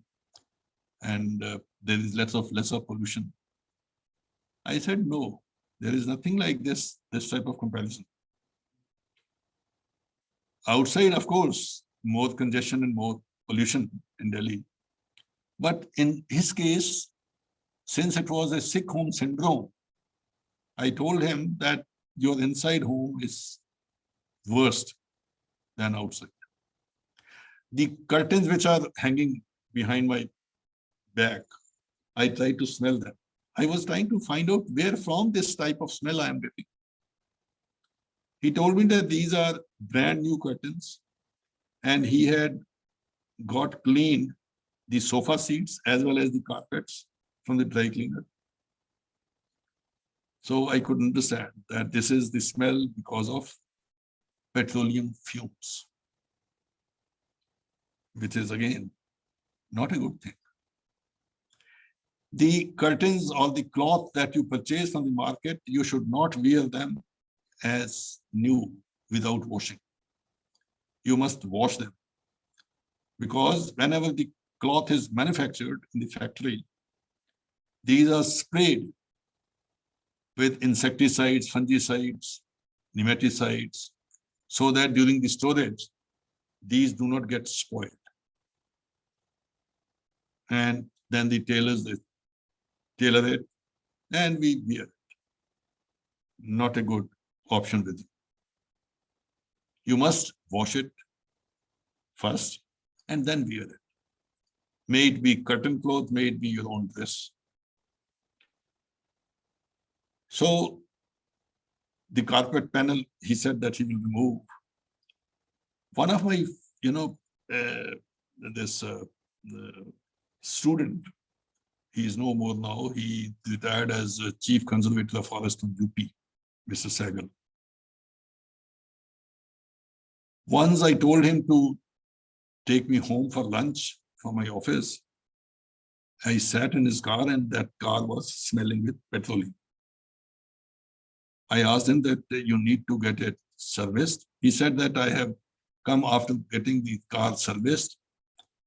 and there is lesser pollution. I said, no, there is nothing like this type of comparison. Outside, of course, more congestion and more pollution in Delhi. But in his case, since it was a sick home syndrome, I told him that your inside home is worse than outside. The curtains which are hanging behind my back, I tried to smell them. I was trying to find out where from this type of smell I am getting. He told me that these are brand new curtains and he had got cleaned the sofa seats as well as the carpets from the dry cleaner. So I could understand that this is the smell because of petroleum fumes, which is again not a good thing. The curtains or the cloth that you purchase from the market, you should not wear them as new without washing. You must wash them, because whenever the cloth is manufactured in the factory, these are sprayed with insecticides, fungicides, nematicides, so that during the storage, these do not get spoiled. And then the tailors, they tailor it and we wear it. Not a good option with you. You must wash it first and then wear it. May it be curtain cloth, may it be your own dress. So the carpet panel, he said that he will remove. One of my, student, He is no more now. He retired as Chief Conservator of Forest of UP, Mr. Sehgal. Once I told him to take me home for lunch from my office. I sat in his car and that car was smelling with petroleum. I asked him that you need to get it serviced. He said that I have come after getting the car serviced.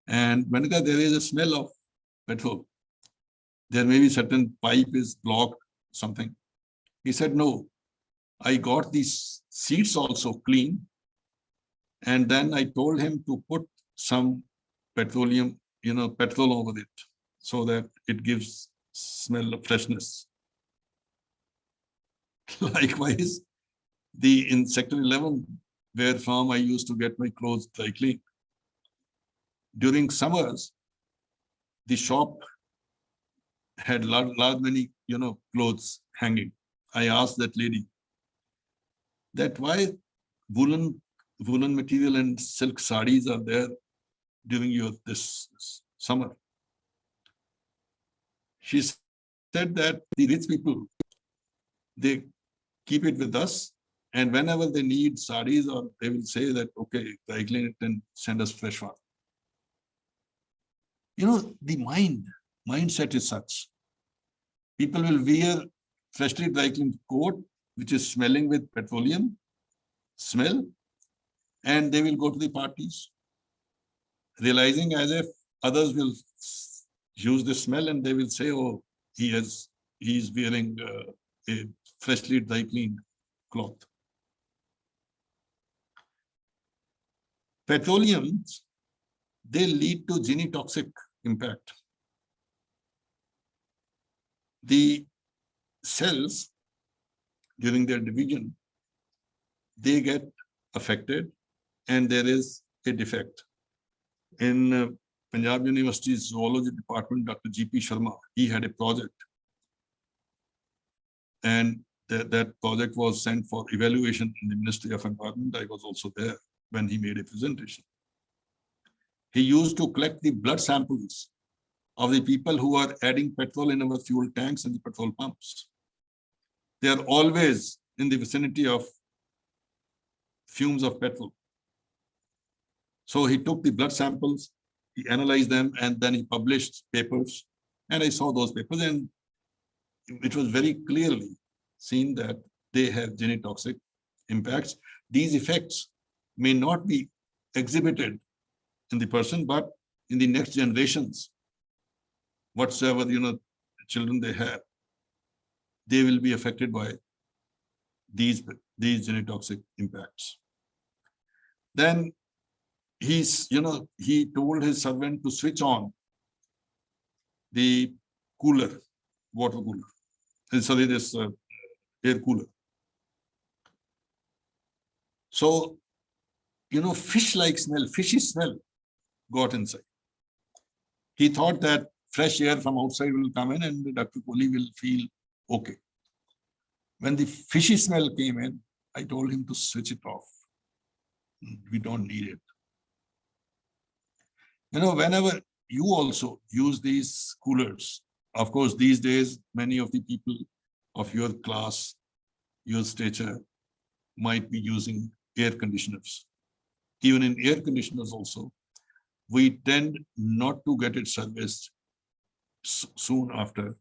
And whenever there is a smell of petrol, there may be certain pipe is blocked, something. He said, no, I got these seats also clean. And then I told him to put some petroleum, petrol over it so that it gives smell of freshness. Likewise, in Sector 11, where from I used to get my clothes dry cleaned. During summers, the shop had large many, clothes hanging. I asked that lady that why woolen material and silk sarees are there during this summer. She said that the rich people, they keep it with us, and whenever they need sarees, or they will say that, okay, dry clean it and send us fresh one. The mindset is such. People will wear freshly dry cleaned coat, which is smelling with petroleum smell, and they will go to the parties, realizing as if others will use the smell and they will say, oh, he is wearing a freshly dry cleaned cloth. Petroleums, they lead to genotoxic impact. The cells during their division, they get affected and there is a defect. In Punjab University's zoology department, Dr. G.P. Sharma, he had a project. And that project was sent for evaluation in the Ministry of Environment. I was also there when he made a presentation. He used to collect the blood samples of the people who are adding petrol in our fuel tanks and the petrol pumps. They are always in the vicinity of fumes of petrol. So he took the blood samples, he analyzed them, and then he published papers. And I saw those papers, and it was very clearly seen that they have genotoxic impacts. These effects may not be exhibited in the person, but in the next generations, whatsoever children they have, they will be affected by these genotoxic impacts. Then he told his servant to switch on the cooler, water cooler, sorry, this air cooler. So, fish-like smell, fishy smell got inside. He thought that fresh air from outside will come in and Dr. Kohli will feel okay. When the fishy smell came in, I told him to switch it off. We don't need it. Whenever you also use these coolers, of course, these days, many of the people of your class, your stature, might be using air conditioners. Even in air conditioners also, we tend not to get it serviced soon after,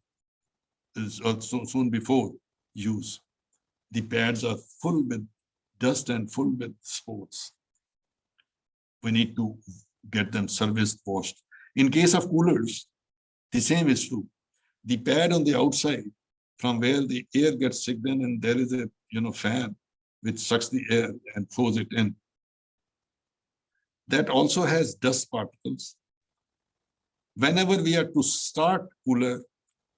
or soon before use. The pads are full with dust and full with spores. We need to get them serviced, washed. In case of coolers, the same is true. The pad on the outside, from where the air gets sucked in, and there is a fan which sucks the air and throws it in. That also has dust particles. Whenever we are to start cooler,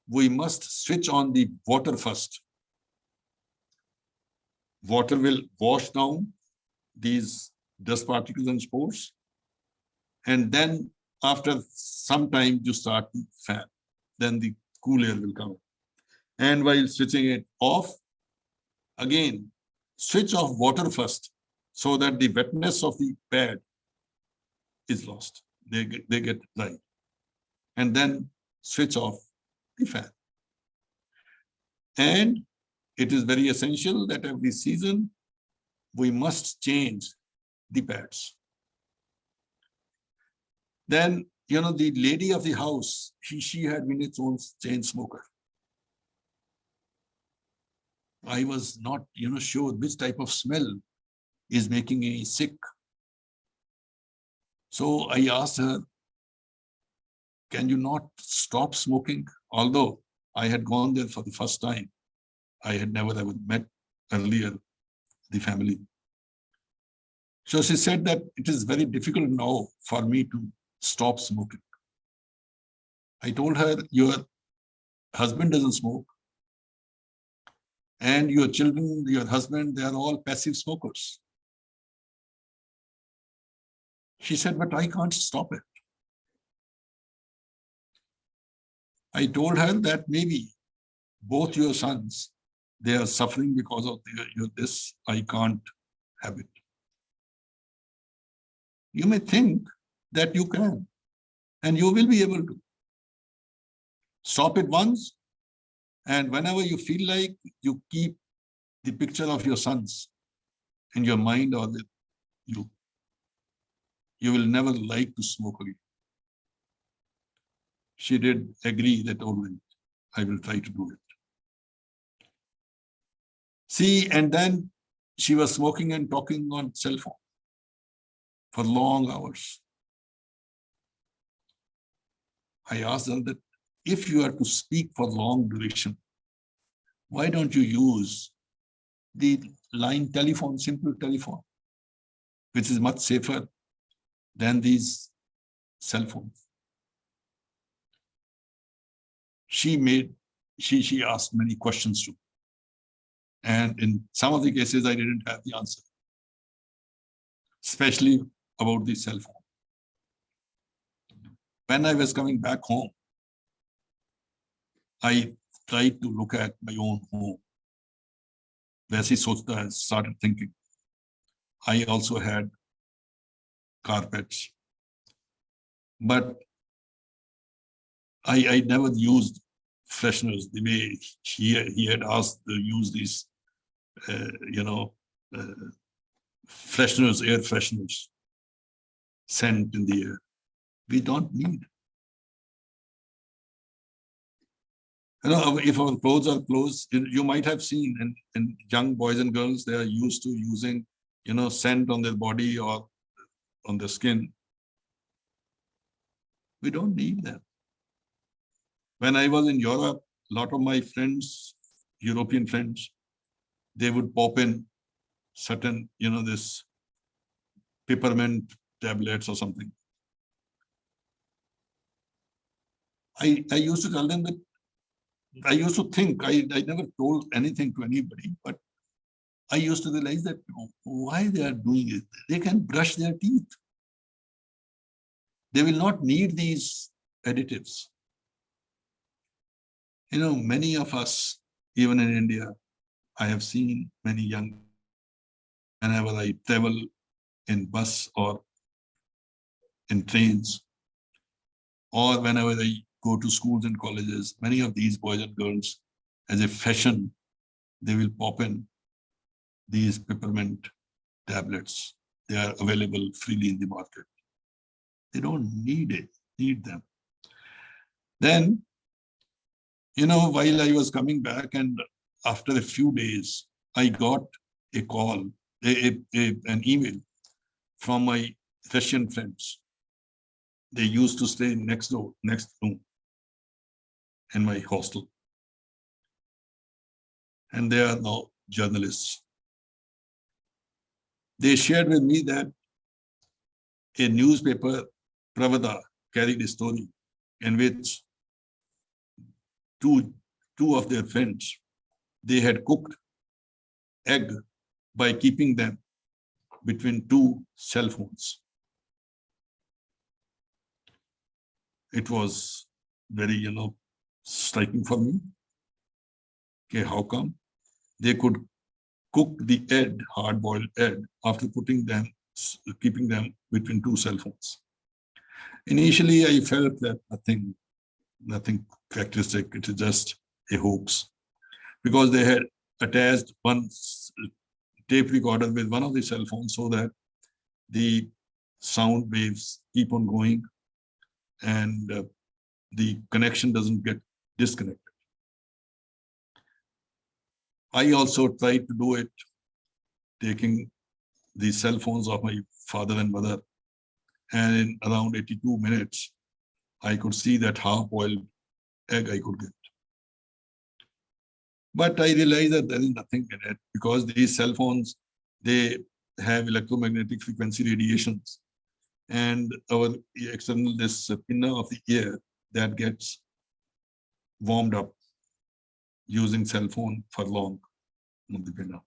we must switch on the water first. Water will wash down these dust particles and spores. And then after some time, you start the fan. Then the cool air will come. And while switching it off, again, switch off water first so that the wetness of the pad is lost. They get dry. And then switch off the fan. And it is very essential that every season we must change the pads. Then, the lady of the house, she had been its own chain smoker. I was not, sure which type of smell is making me sick. So I asked her, can you not stop smoking? Although I had gone there for the first time, I had never ever met earlier the family. So she said that it is very difficult now for me to stop smoking. I told her, your husband doesn't smoke, and your children, your husband, they are all passive smokers. She said, but I can't stop it. I told her that maybe both your sons, they are suffering because of this. I can't have it. You may think that you can, and you will be able to. Stop it once, and whenever you feel like, you keep the picture of your sons in your mind or with you. You will never like to smoke again. She did agree that, all right, I will try to do it. See, and then she was smoking and talking on cell phone for long hours. I asked her that if you are to speak for long duration, why don't you use the line telephone, simple telephone, which is much safer than these cell phones? She asked many questions too. And in some of the cases, I didn't have the answer, especially about the cell phone. When I was coming back home, I tried to look at my own home. Vaisi sochta, I started thinking. I also had carpets, but I never used fresheners the way he had asked to use these, fresheners, air fresheners, scent in the air. We don't need. If our clothes are closed, you might have seen, and young boys and girls, they are used to using, scent on their body or on their skin. We don't need them. When I was in Europe, a lot of my friends, European friends, they would pop in certain, this peppermint tablets or something. I used to tell them that, I used to think, I never told anything to anybody, but I used to realize that why they are doing it. They can brush their teeth. They will not need these additives. Many of us, even in India, I have seen many young, whenever I travel in bus or in trains, or whenever I go to schools and colleges, many of these boys and girls, as a fashion, they will pop in these peppermint tablets. They are available freely in the market. They don't need them. Then, while I was coming back, and after a few days, I got a call, an email from my Russian friends. They used to stay next room in my hostel. And they are now journalists. They shared with me that a newspaper, Pravada, carried a story in which two of their friends, they had cooked egg by keeping them between two cell phones. It was very, striking for me. Okay, how come they could cook the egg, hard-boiled egg, after keeping them between two cell phones? Initially, I felt that nothing characteristic. It is just a hoax, because they had attached one tape recorder with one of the cell phones so that the sound waves keep on going and the connection doesn't get disconnected. I also tried to do it, taking the cell phones of my father and mother, and in around 82 minutes, I could see that half-boiled egg I could get. But I realized that there is nothing in it, because these cell phones, they have electromagnetic frequency radiations, and our external, this pinna of the ear, that gets warmed up using cell phone for long on the pinna.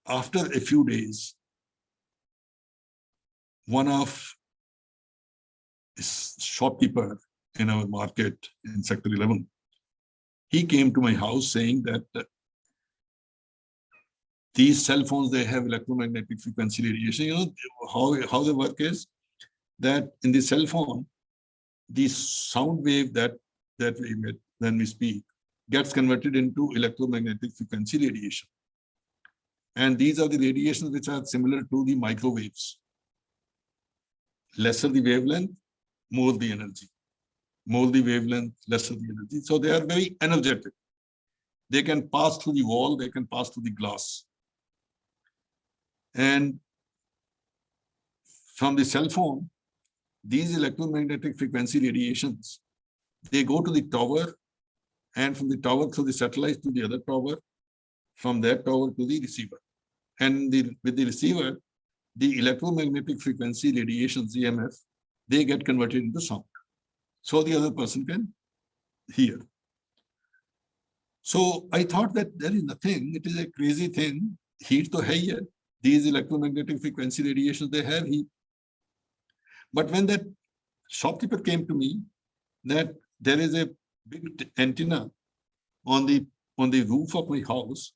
After a few days, one of shopkeeper in our market in Sector 11, he came to my house saying that these cell phones, they have electromagnetic frequency radiation. You know how the work is, that in the cell phone, the sound wave that we emit when we speak gets converted into electromagnetic frequency radiation. And these are the radiations which are similar to the microwaves. Lesser the wavelength, more the energy. More the wavelength, lesser the energy. So they are very energetic. They can pass through the wall, they can pass through the glass. And from the cell phone, these electromagnetic frequency radiations, they go to the tower, and from the tower through the satellite to the other tower, from that tower to the receiver. And with the receiver, the electromagnetic frequency radiations, EMF, they get converted into sound, so the other person can hear. So I thought that there is nothing, it is a crazy thing. Heat to hai hai. These electromagnetic frequency radiations, they have heat. But when that shopkeeper came to me that there is a big antenna on the roof of my house,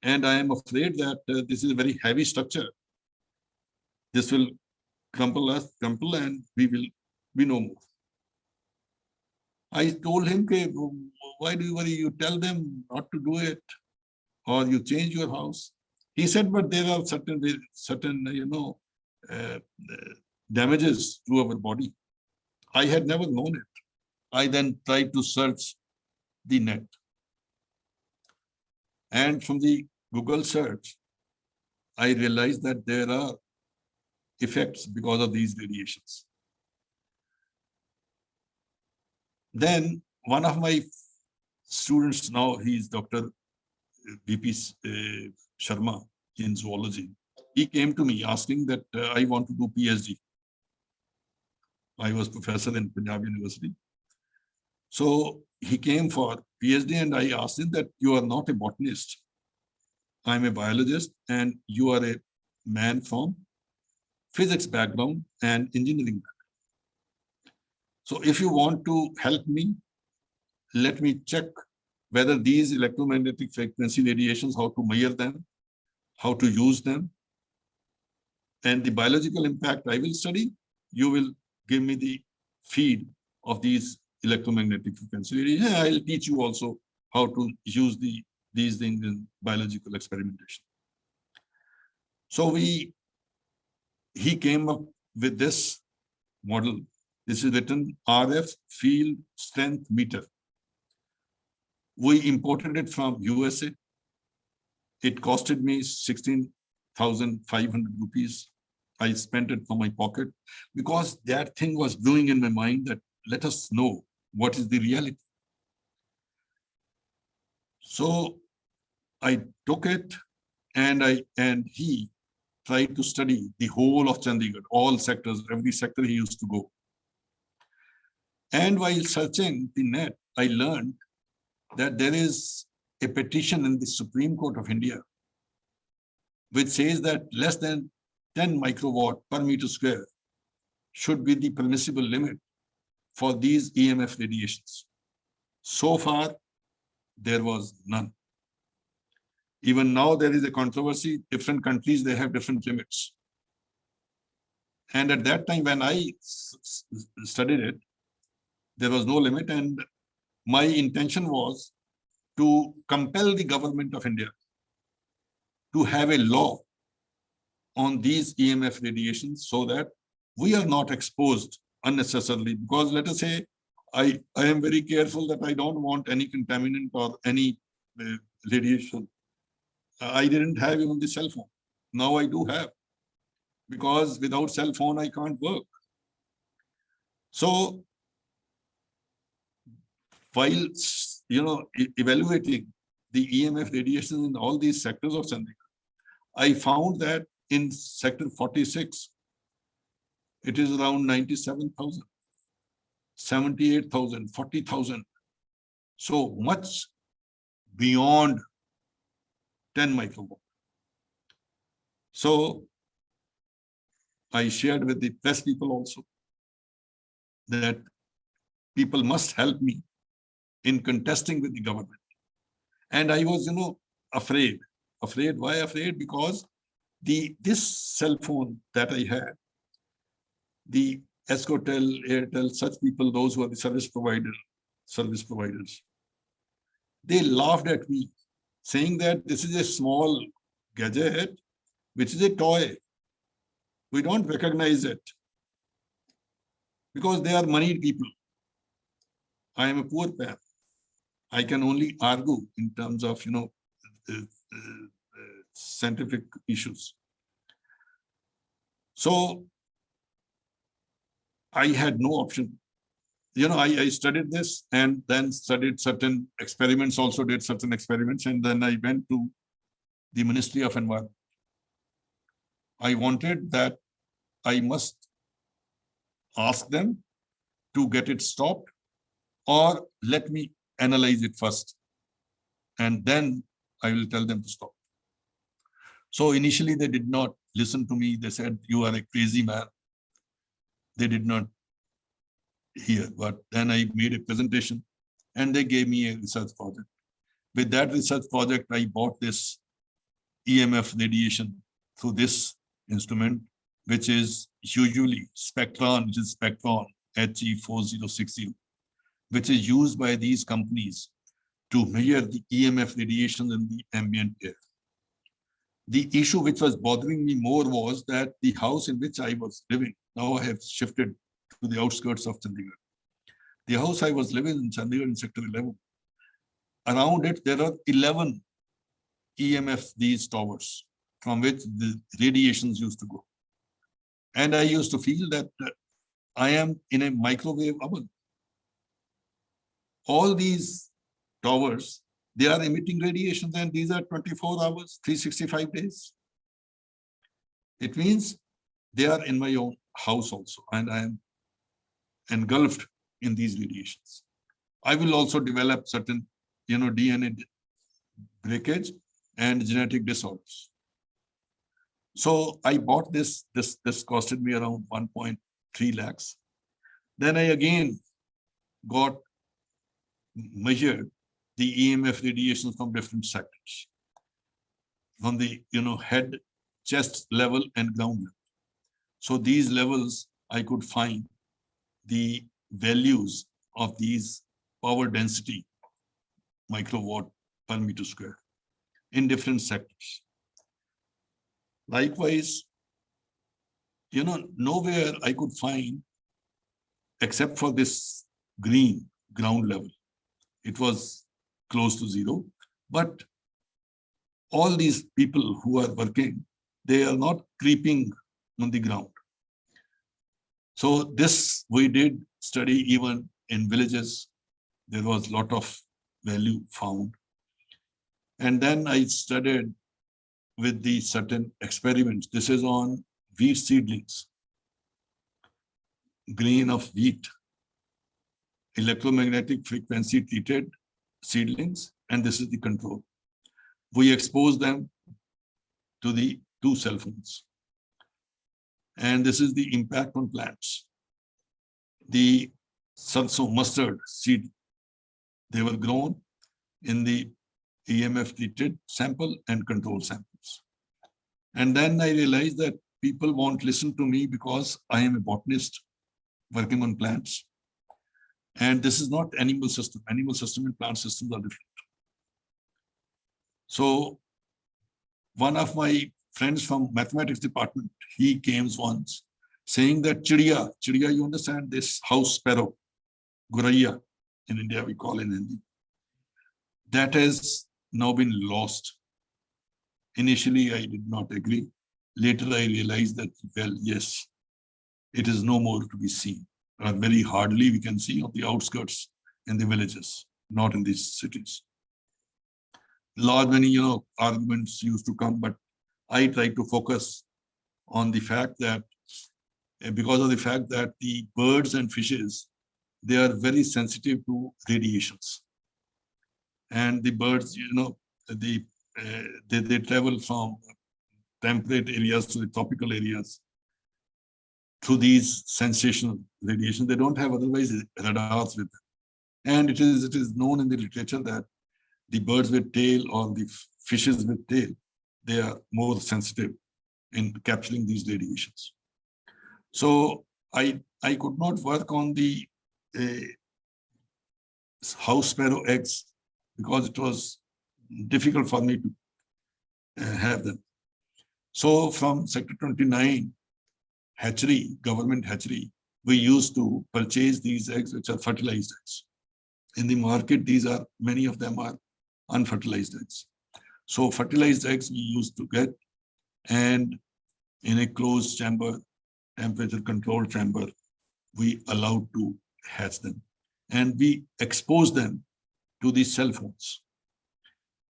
and I am afraid that this is a very heavy structure. This will crumple and we will be no more. I told him, why do you worry? You tell them not to do it, or you change your house. He said, but there are certain damages to our body. I had never known it. I then tried to search the net. And from the Google search, I realized that there are effects because of these radiations. Then one of my students, now he's Dr. BP Sharma in zoology, he came to me asking that I want to do PhD. I was professor in Punjab University. So he came for PhD, and I asked him that you are not a botanist. I'm a biologist, and you are a man from physics background and engineering background. So if you want to help me, let me check whether these electromagnetic frequency radiations, how to measure them, how to use them, and the biological impact I will study. You will give me the feed of these electromagnetic frequency radiations. I'll teach you also how to use these things in biological experimentation. So he came up with this model. This is written RF field strength meter. We imported it from USA. It costed me 16,500 rupees. I spent it from my pocket because that thing was brewing in my mind that let us know what is the reality. So I took it, and he tried to study the whole of Chandigarh, all sectors, every sector he used to go. And while searching the net, I learned that there is a petition in the Supreme Court of India which says that less than 10 microwatt per meter square should be the permissible limit for these EMF radiations. So far, there was none. Even now, there is a controversy. Different countries, they have different limits. And at that time, when I studied it, There was no limit. And my intention was to compel the government of India to have a law on these EMF radiations so that we are not exposed unnecessarily. Because let us say, I am very careful that I don't want any contaminant or any radiation. I didn't have even the cell phone. Now I do have, because without cell phone, I can't work. So while, evaluating the EMF radiation in all these sectors of Chandigarh, I found that in sector 46, it is around 97,000, 78,000, 40,000. So much beyond 10 microwatt. So I shared with the press people also that people must help me in contesting with the government. And I was, afraid. Afraid. Why afraid? Because this cell phone that I had, the Escotel, Airtel, such people, those who are the service providers, they laughed at me, saying that this is a small gadget, which is a toy. We don't recognize it because they are moneyed people. I am a poor man. I can only argue in terms of, scientific issues. So I had no option. I studied this and then studied certain experiments, also did certain experiments. And then I went to the Ministry of Environment. I wanted that I must ask them to get it stopped, or let me analyze it first, and then I will tell them to stop. So initially they did not listen to me. They said, you are a crazy man. They did not hear, but then I made a presentation and they gave me a research project. With that research project, I bought this EMF radiation through this instrument, which is usually Spectron, which is Spectron HE4060, which is used by these companies to measure the EMF radiation in the ambient air. The issue which was bothering me more was that the house in which I was living, now I have shifted to the outskirts of Chandigarh. The house I was living in Chandigarh in Sector 11, around it there are 11 EMF, these towers, from which the radiations used to go. And I used to feel that I am in a microwave oven. All these towers, they are emitting radiations, and these are 24 hours, 365 days. It means they are in my own house also, and I am engulfed in these radiations. I will also develop certain, DNA breakage and genetic disorders. So I bought this costed me around 1.3 lakhs. Then I again got measured the EMF radiations from different sectors, from the head, chest level and ground level. So these levels I could find the values of these power density microwatt per meter square in different sectors. Likewise, nowhere I could find, except for this green ground level, it was close to zero. But all these people who are working, they are not creeping on the ground. So this we did study even in villages. There was a lot of value found. And then I studied with the certain experiments. This is on wheat seedlings, grain of wheat, electromagnetic frequency treated seedlings, and this is the control. We expose them to the 2 cell phones. And this is the impact on plants. The sarso mustard seed, they were grown in the EMF treated sample and control samples. And then I realized that people won't listen to me because I am a botanist working on plants. And this is not animal system. Animal system and plant systems are different. So one of my friends from mathematics department, he came once saying that chidiya, you understand this house sparrow, guraiya, in India we call in Hindi, that has now been lost. Initially, I did not agree. Later, I realized that, well, yes, it is no more to be seen. Or very hardly we can see on the outskirts in the villages, not in these cities. Many, arguments used to come, but I try to focus on the fact that, because of the fact that the birds and fishes, they are very sensitive to radiations. And the birds, they travel from temperate areas to the tropical areas through these sensational radiation. They don't have otherwise radars with them. And it is known in the literature that the birds with tail or the fishes with tail, they are more sensitive in capturing these radiations. So I could not work on the house sparrow eggs because it was difficult for me to have them. So from Sector 29 hatchery, government hatchery, we used to purchase these eggs, which are fertilized eggs. In the market, many of them are unfertilized eggs. So fertilized eggs we used to get, and in a closed chamber, temperature controlled chamber, we allowed to hatch them. And we exposed them to the cell phones.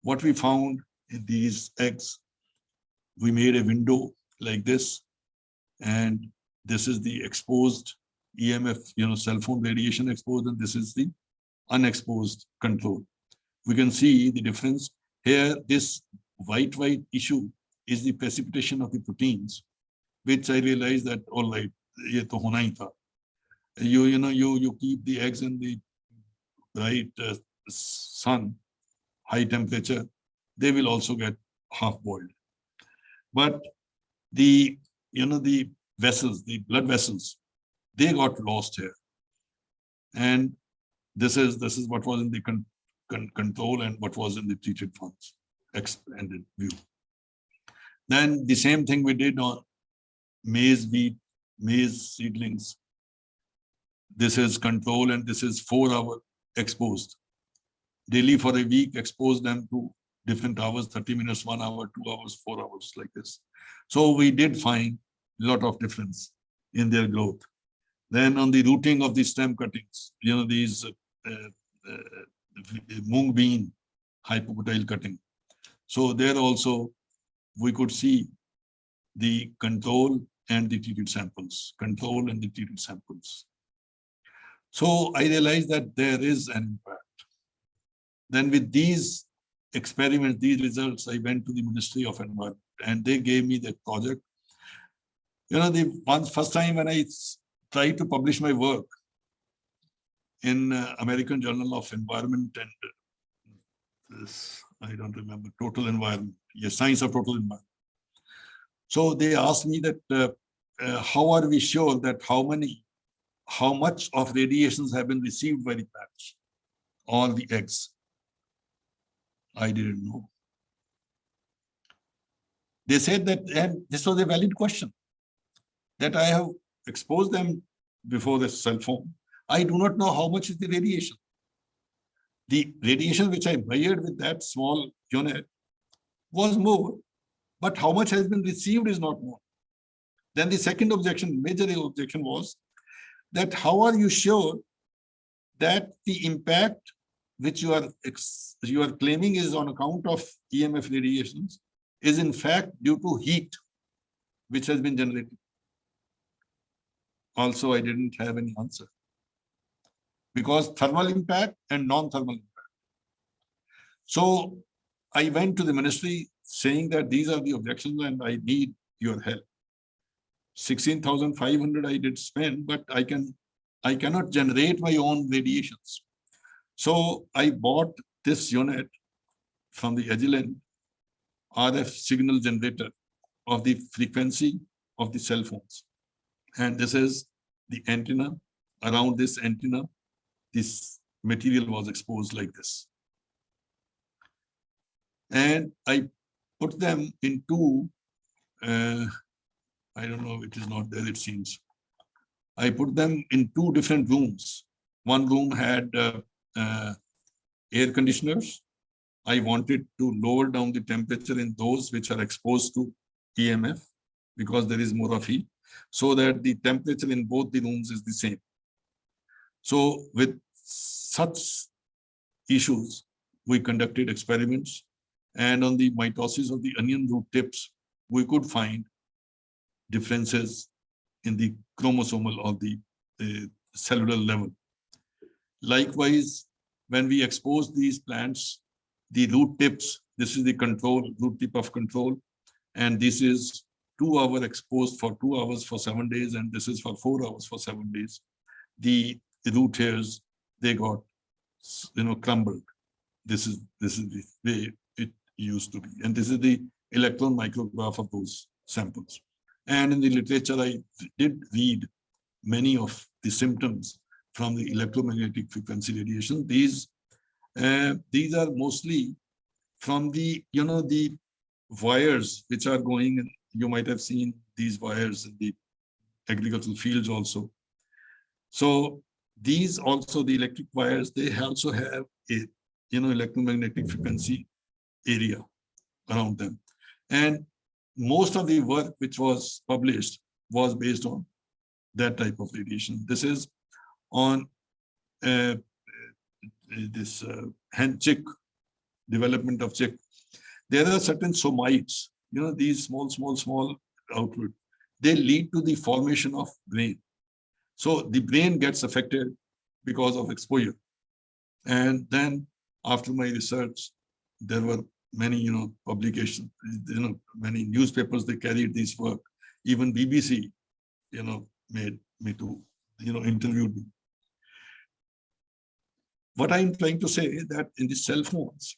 What we found in these eggs, we made a window like this, and this is the exposed EMF, cell phone radiation exposed, and this is the unexposed control. We can see the difference here. This white issue is the precipitation of the proteins, which I realized that all right, ye to hona hi tha. You keep the eggs in the bright sun, high temperature, they will also get half boiled. But the vessels, the blood vessels, they got lost here. And this is what was in the control and what was in the treated funds, expanded view. Then the same thing we did on maize, wheat, maize seedlings. This is control, and this is 4 hour exposed. Daily for a week, expose them to different hours, 30 minutes, 1 hour, 2 hours, 4 hours, like this. So we did find a lot of difference in their growth. Then on the rooting of the stem cuttings, these mung bean hypocotyle cutting. So there also we could see the control and the treated samples, control and the treated samples. So I realized that there is an impact. Then with these experiments, these results, I went to the Ministry of Environment, and they gave me that project. The first time when I tried to publish my work in American Journal of Environment and this, I don't remember, Total Environment, yes, Science of Total Environment. So they asked me that how are we sure that how much of radiations have been received by the patch or the eggs? I didn't know. They said that, and this was a valid question, that I have exposed them before the cell phone. I do not know how much is the radiation. The radiation which I measured with that small unit was more, but how much has been received is not more. Then the second objection, major objection, was that how are you sure that the impact which you are claiming is on account of EMF radiations is in fact due to heat which has been generated? Also, I didn't have any answer, because thermal impact and non-thermal impact. So I went to the ministry saying that these are the objections and I need your help. 16,500 I did spend, but I cannot generate my own radiations. So I bought this unit from the Agilent RF signal generator of the frequency of the cell phones. And this is the antenna. Around this antenna, this material was exposed like this. And I put them into, I don't know, it is not there, it seems. I put them in two different rooms. One room had air conditioners. I wanted to lower down the temperature in those which are exposed to EMF because there is more of heat, so that the temperature in both the rooms is the same. So with such issues, we conducted experiments, and on the mitosis of the onion root tips, we could find differences in the chromosomal or the cellular level. Likewise, when we expose these plants, the root tips, this is the control, root tip of control, and this is 2 hours exposed for 2 hours for 7 days, and this is for 4 hours for 7 days. The root hairs, they got, crumbled. This is the way it used to be, and this is the electron micrograph of those samples. And in the literature, I did read many of the symptoms from the electromagnetic frequency radiation. These are mostly from the, the wires which are going, and you might have seen these wires in the agricultural fields also. So these also, the electric wires, they also have a, electromagnetic frequency area around them. And most of the work which was published was based on that type of radiation. This is on this hen chick, development of chick. There are certain somites, these small outlet, they lead to the formation of brain. So the brain gets affected because of exposure. And then after my research, there were many, publications, many newspapers, they carried this work. Even BBC, made me to, interviewed me. What I'm trying to say is that in the cell phones,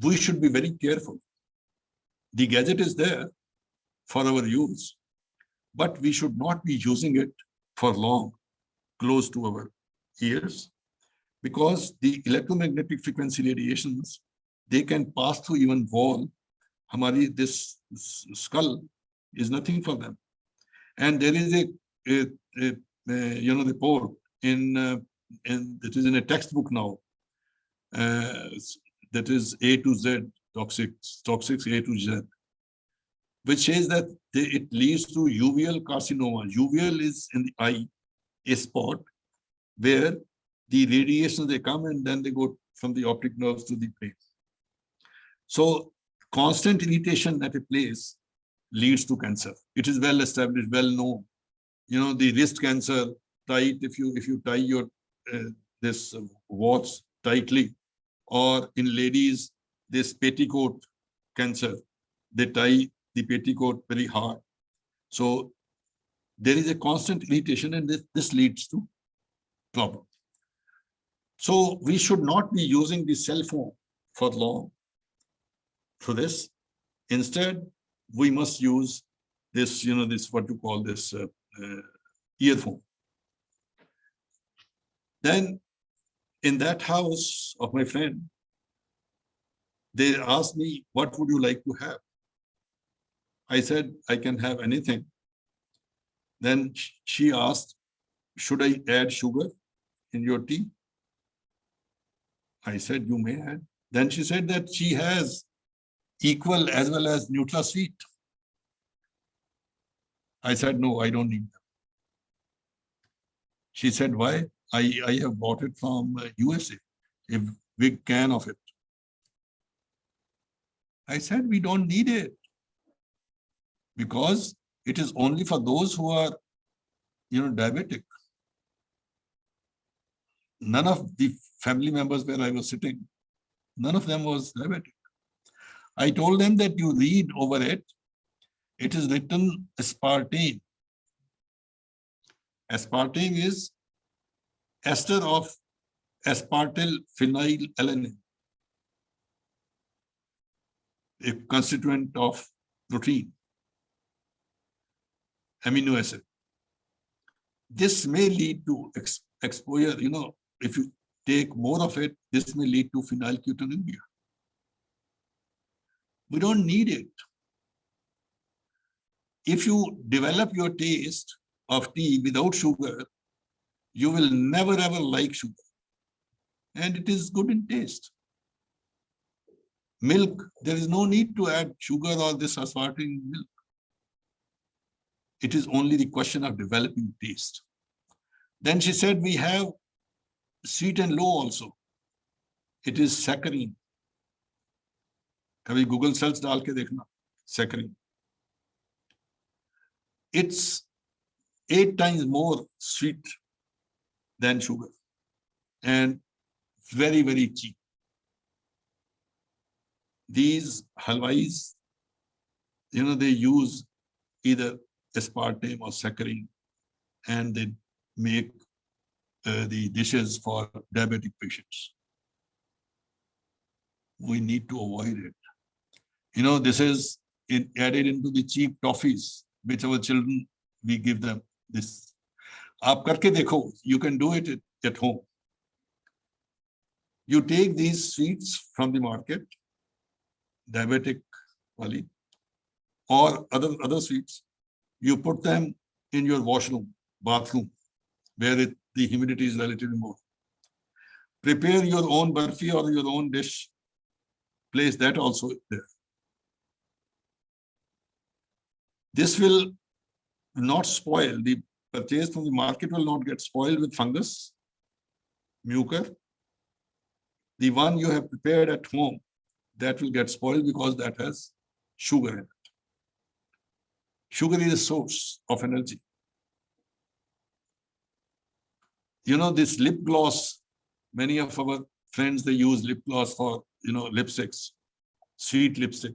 we should be very careful. The gadget is there for our use, but we should not be using it for long, close to our ears, because the electromagnetic frequency radiations, they can pass through even wall. This skull is nothing for them. And there is a report in that is in a textbook now, that is A to Z, toxics A to Z, which says that it leads to uveal carcinoma. Uveal is in the eye, a spot where the radiations, they come and then they go from the optic nerves to the brain. So constant irritation at a place leads to cancer. It is well established, well known. The wrist cancer, tight, if you tie your this watch tightly, or in ladies, this petticoat cancer, they tie the petticoat very hard. So there is a constant irritation, and this leads to problem. So we should not be using the cell phone for long for this. Instead, we must use this, this, what you call this, earphone. Then in that house of my friend, they asked me, what would you like to have? I said, I can have anything. Then she asked, should I add sugar in your tea? I said, you may add. Then she said that she has equal as well as NutraSweet. I said, no, I don't need them. She said, why? I have bought it from USA, a big can of it. I said, we don't need it, because it is only for those who are, diabetic. None of the family members where I was sitting, none of them was diabetic. I told them that you read over it, it is written aspartame. Aspartame is ester of aspartyl phenylalanine, a constituent of protein, amino acid. This may lead to exposure, if you take more of it, this may lead to phenylketonuria. We don't need it. If you develop your taste of tea without sugar, you will never ever like sugar. And it is good in taste. Milk, there is no need to add sugar or this aspartame in milk. It is only the question of developing taste. Then she said, we have sweet and low also. It is saccharine. Kabhi Google search डाल के देखना, saccharine. It's 8 times more sweet than sugar and very, very cheap. These halwais, they use either aspartame or saccharine, and they make the dishes for diabetic patients. We need to avoid it. This is added into the cheap toffees, which our children, we give them this. Aap karke dekho, you can do it at home. You take these sweets from the market, diabetic wali, or other sweets, you put them in your washroom, bathroom, where the humidity is relatively more. Prepare your own barfi or your own dish, place that also there. This will not spoil. The purchase from the market will not get spoiled with fungus, mucor. The one you have prepared at home, that will get spoiled because that has sugar in it. Sugar is a source of energy. This lip gloss, many of our friends, they use lip gloss for, lipsticks, sweet lipstick.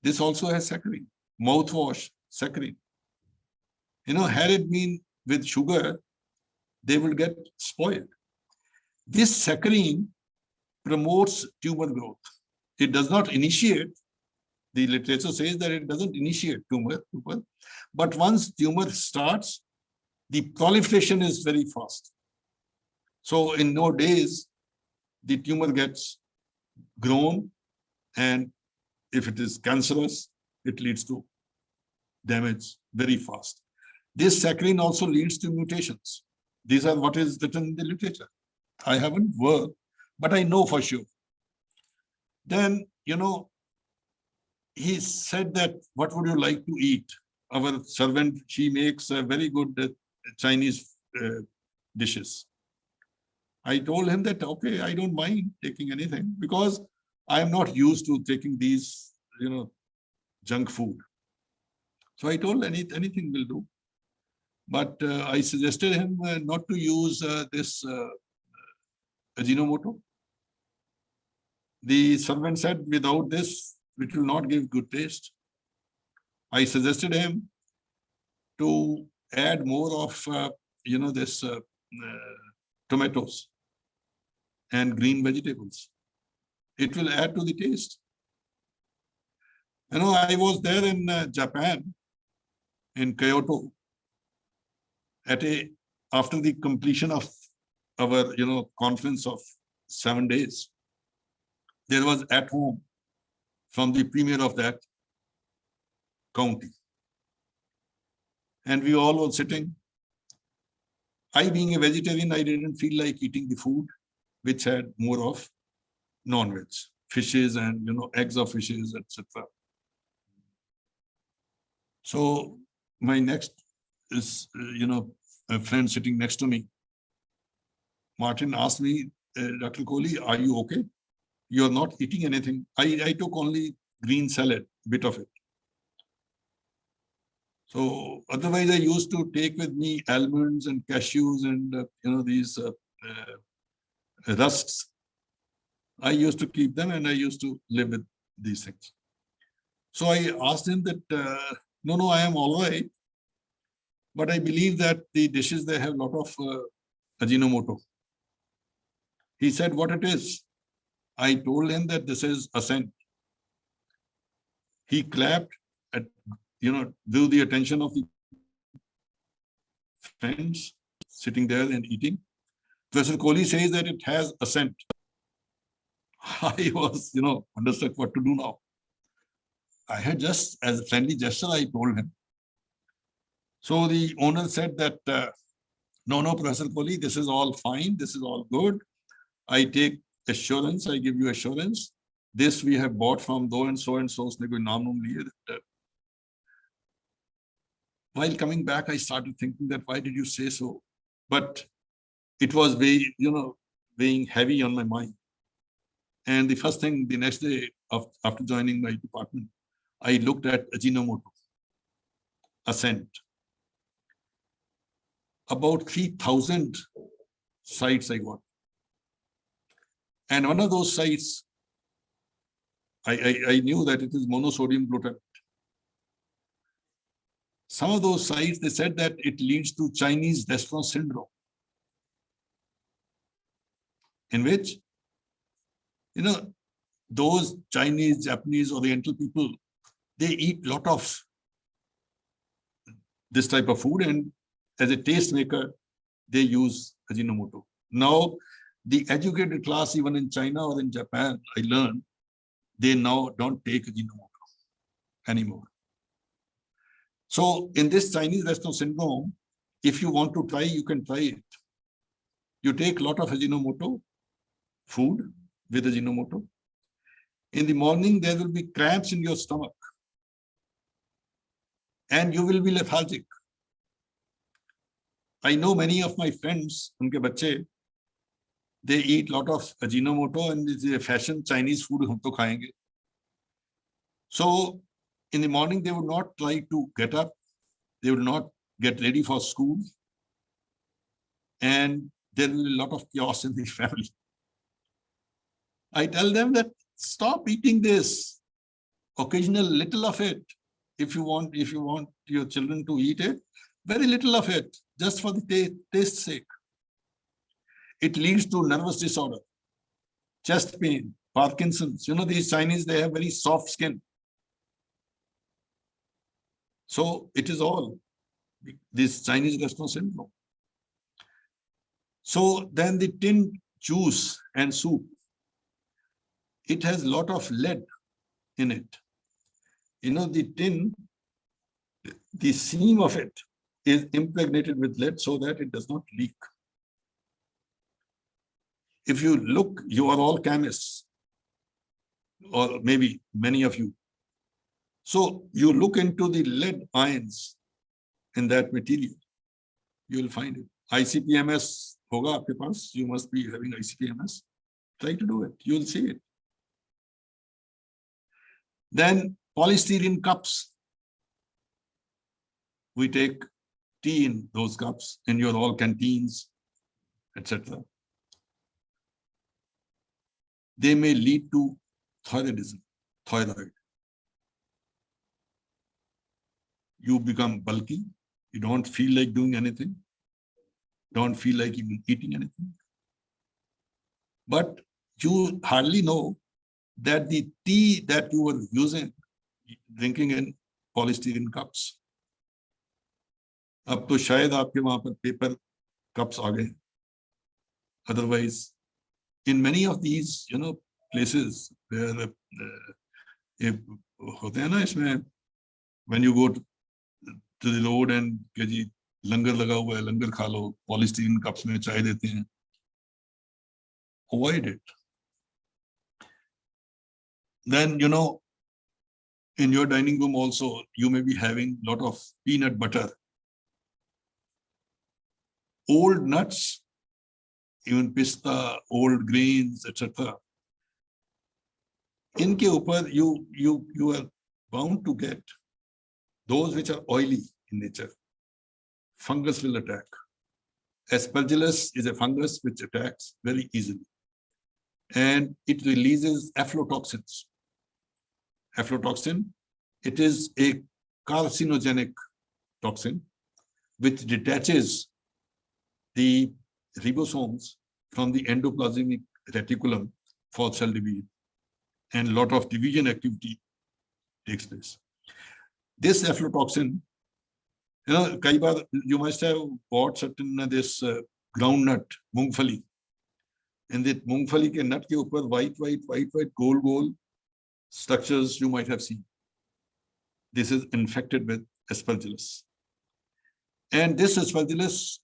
This also has saccharine. Mouthwash, saccharine. Had it been with sugar, they will get spoiled. This saccharine promotes tumor growth. It does not initiate. The literature says that it doesn't initiate tumor, but once tumor starts, the proliferation is very fast. So in no days, the tumor gets grown, and if it is cancerous, it leads to damage very fast. This saccharine also leads to mutations. These are what is written in the literature. I haven't worked, but I know for sure. Then, he said that, what would you like to eat? Our servant, she makes a very good Chinese dishes. I told him that, okay, I don't mind taking anything because I am not used to taking these, junk food. So I told anything will do. But I suggested him not to use this Ajinomoto. The servant said, without this, it will not give good taste. I suggested him to add more of, this tomatoes and green vegetables. It will add to the taste. I was there in Japan, in Kyoto, after the completion of our, conference of 7 days. There was at home from the premier of that county. And we all were sitting. I, being a vegetarian, I didn't feel like eating the food which had more of non-veg, fishes and, eggs of fishes, etc. So my next is, a friend sitting next to me. Martin asked me, Dr. Kohli, are you okay? You're not eating anything. I took only green salad, bit of it. So otherwise I used to take with me almonds and cashews and, these rusks. I used to keep them and I used to live with these things. So I asked him that, no, I am all right. But I believe that the dishes, they have a lot of Ajinomoto. He said, what it is? I told him that this is ascent. He clapped, drew the attention of the friends, sitting there and eating. Professor Kohli says that it has a scent. I was, understood what to do now. I had just, as a friendly gesture, I told him. So the owner said that, no, Professor Kohli, this is all fine. This is all good. I take assurance. I give you assurance. This we have bought from though and so and so. While coming back, I started thinking that why did you say so? But it was weighing heavy on my mind. And the first thing, the next day after joining my department, I looked at Ajinomoto, a scent. About 3,000 sites I got. And one of those sites, I knew that it is monosodium glutamate. Some of those sites, they said that it leads to Chinese restaurant syndrome, in which, those Chinese, Japanese, Oriental people, they eat a lot of this type of food, and as a tastemaker, they use Ajinomoto. Now, the educated class, even in China or in Japan, I learned, they now don't take Ajinomoto anymore. So in this Chinese restaurant syndrome, if you want to try, you can try it. You take a lot of Ajinomoto, food with Ajinomoto. In the morning, there will be cramps in your stomach. And you will be lethargic. I know many of my friends, unke bache, they eat a lot of Ajinomoto and it's a fashion Chinese food hum to khayenge. So in the morning, they would not try to get up. They would not get ready for school. And there will be a lot of chaos in the family. I tell them that stop eating this. Occasional little of it. If you want your children to eat it, very little of it, just for the taste's sake. It leads to nervous disorder, chest pain, Parkinson's. These Chinese, they have very soft skin. So it is all this Chinese restaurant syndrome. So then the tinned juice and soup, it has a lot of lead in it. The tin, the seam of it is impregnated with lead so that it does not leak. If you look, you are all chemists, or maybe many of you. So you look into the lead ions in that material, you will find it. ICP-MS hoga aapke paas, you must be having ICP-MS. Try to do it, you will see it. Then polystyrene cups. We take tea in those cups in your all canteens, etc. They may lead to thyroidism, thyroid. You become bulky. You don't feel like doing anything. Don't feel like even eating anything. But you hardly know that the tea that you were using, drinking in polystyrene cups, अब तो शायद आपके वहां पर paper cups आ गए. Otherwise, in many of these, places where होते हैं ना इसमें, when you go to the road and के जी लंगर लगा हुआ है, लंगर खा लो, polystyrene cups में चाय देते हैं. Avoid it. Then, in your dining room also, you may be having a lot of peanut butter. Old nuts, even pista, old grains, etc. Inke upar you are bound to get those which are oily in nature. Fungus will attack. Aspergillus is a fungus which attacks very easily. And it releases aflatoxins. Aflatoxin, it is a carcinogenic toxin which detaches the ribosomes from the endoplasmic reticulum for cell division, and a lot of division activity takes place. This aflatoxin You know, kai baar you must have bought certain this groundnut, mungfali. And the mungfali ke nut ke upar white gold structures you might have seen. This is infected with aspergillus. And this aspergillus,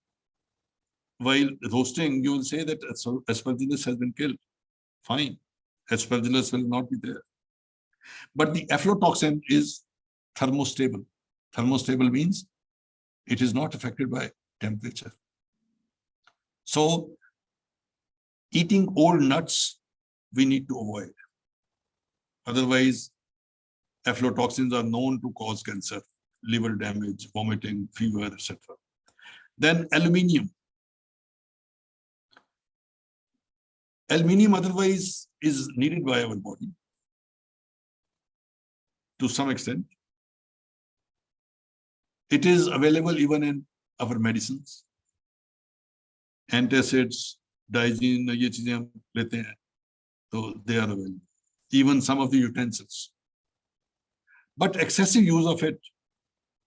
while roasting, you will say that aspergillus has been killed. Fine, aspergillus will not be there. But the aflatoxin is thermostable. Thermostable means it is not affected by temperature. So eating old nuts, we need to avoid. Otherwise, aflatoxins are known to cause cancer, liver damage, vomiting, fever, etc. Then aluminium. Aluminium otherwise is needed by our body to some extent. It is available even in our medicines. Antacids, diazine, ये चीजें हम लेते हैं, तो they are available. Even some of the utensils. But excessive use of it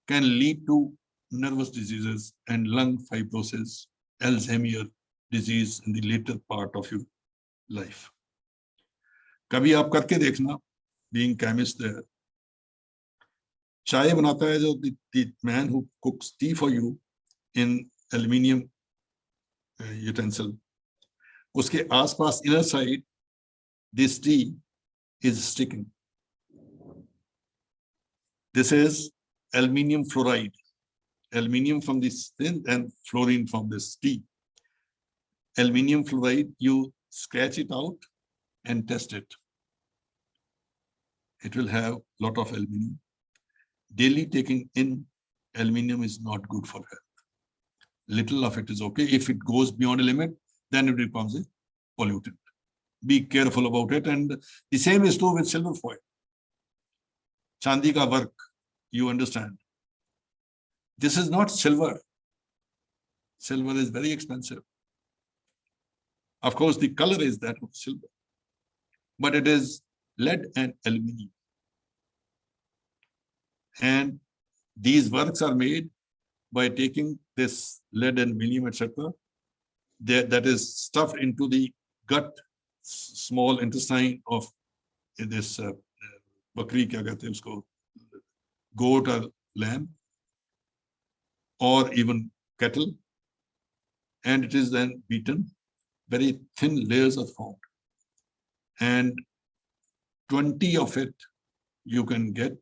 can lead to nervous diseases and lung fibrosis, Alzheimer's disease in the later part of your life. कभी आप करके देखना, being chemist there. चाय बनाता है जो the man who cooks tea for you in aluminium utensil. उसके आसपास inner side, this tea is sticking. This is aluminium fluoride. Aluminium from this tin and fluorine from this tea. Aluminium fluoride, you scratch it out and test it. It will have a lot of aluminium. Daily taking in aluminium is not good for health. Little of it is okay. If it goes beyond a limit, then it becomes a pollutant. Be careful about it. And the same is true with silver foil. Chandi ka work, you understand. This is not silver. Silver is very expensive. Of course, the color is that of silver, but it is lead and aluminium. And these works are made by taking this lead and aluminium, etc. That is stuffed into the gut, small intestine of this bakri, kya kehte hain usko, goat or lamb, or even cattle, and it is then beaten. Very thin layers are formed, and 20 of it you can get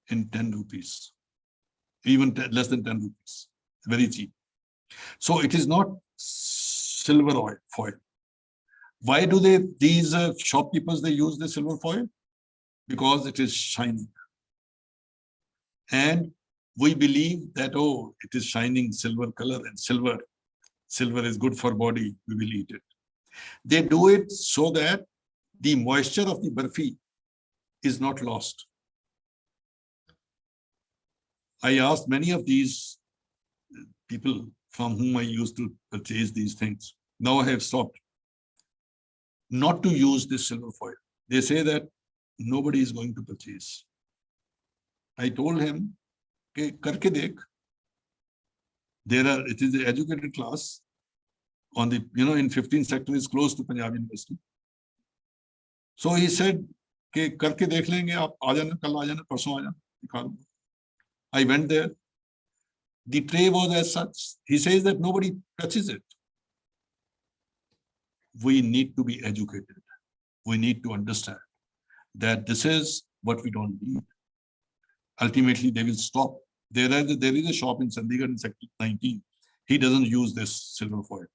in 10 rupees, even less than 10 rupees, very cheap. So it is not silver foil. Why do these shopkeepers, they use the silver foil? Because it is shining. And we believe that, oh, it is shining silver color, and silver is good for body, we will eat it. They do it so that the moisture of the barfi is not lost. I asked many of these people from whom I used to purchase these things. Now I have stopped not to use this silver foil. They say that nobody is going to purchase. I told him, okay, karke dekh. It is the educated class on the, in 15th sector is close to Punjab University. So he said, okay, karke dekh lenge, aap aa jana, kal aa jana, parson aa jana, dikha dunga. I went there. The tray was as such. He says that nobody touches it. We need to be educated. We need to understand that this is what we don't need. Ultimately, they will stop. There is a shop in Chandigarh in Sector 19. He doesn't use this silver foil.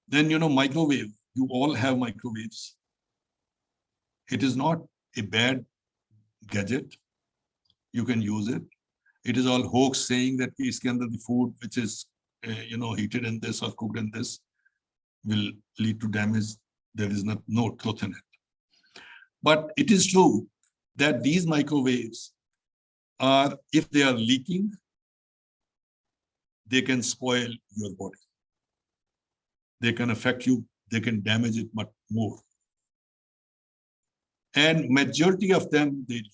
Then, microwave. You all have microwaves. It is not a bad gadget. You can use it. It is all hoax saying that the food which is heated in this or cooked in this will lead to damage. There is no truth in it. But it is true that these microwaves are, if they are leaking, they can spoil your body. They can affect you. They can damage it much more. And majority of them, they leak.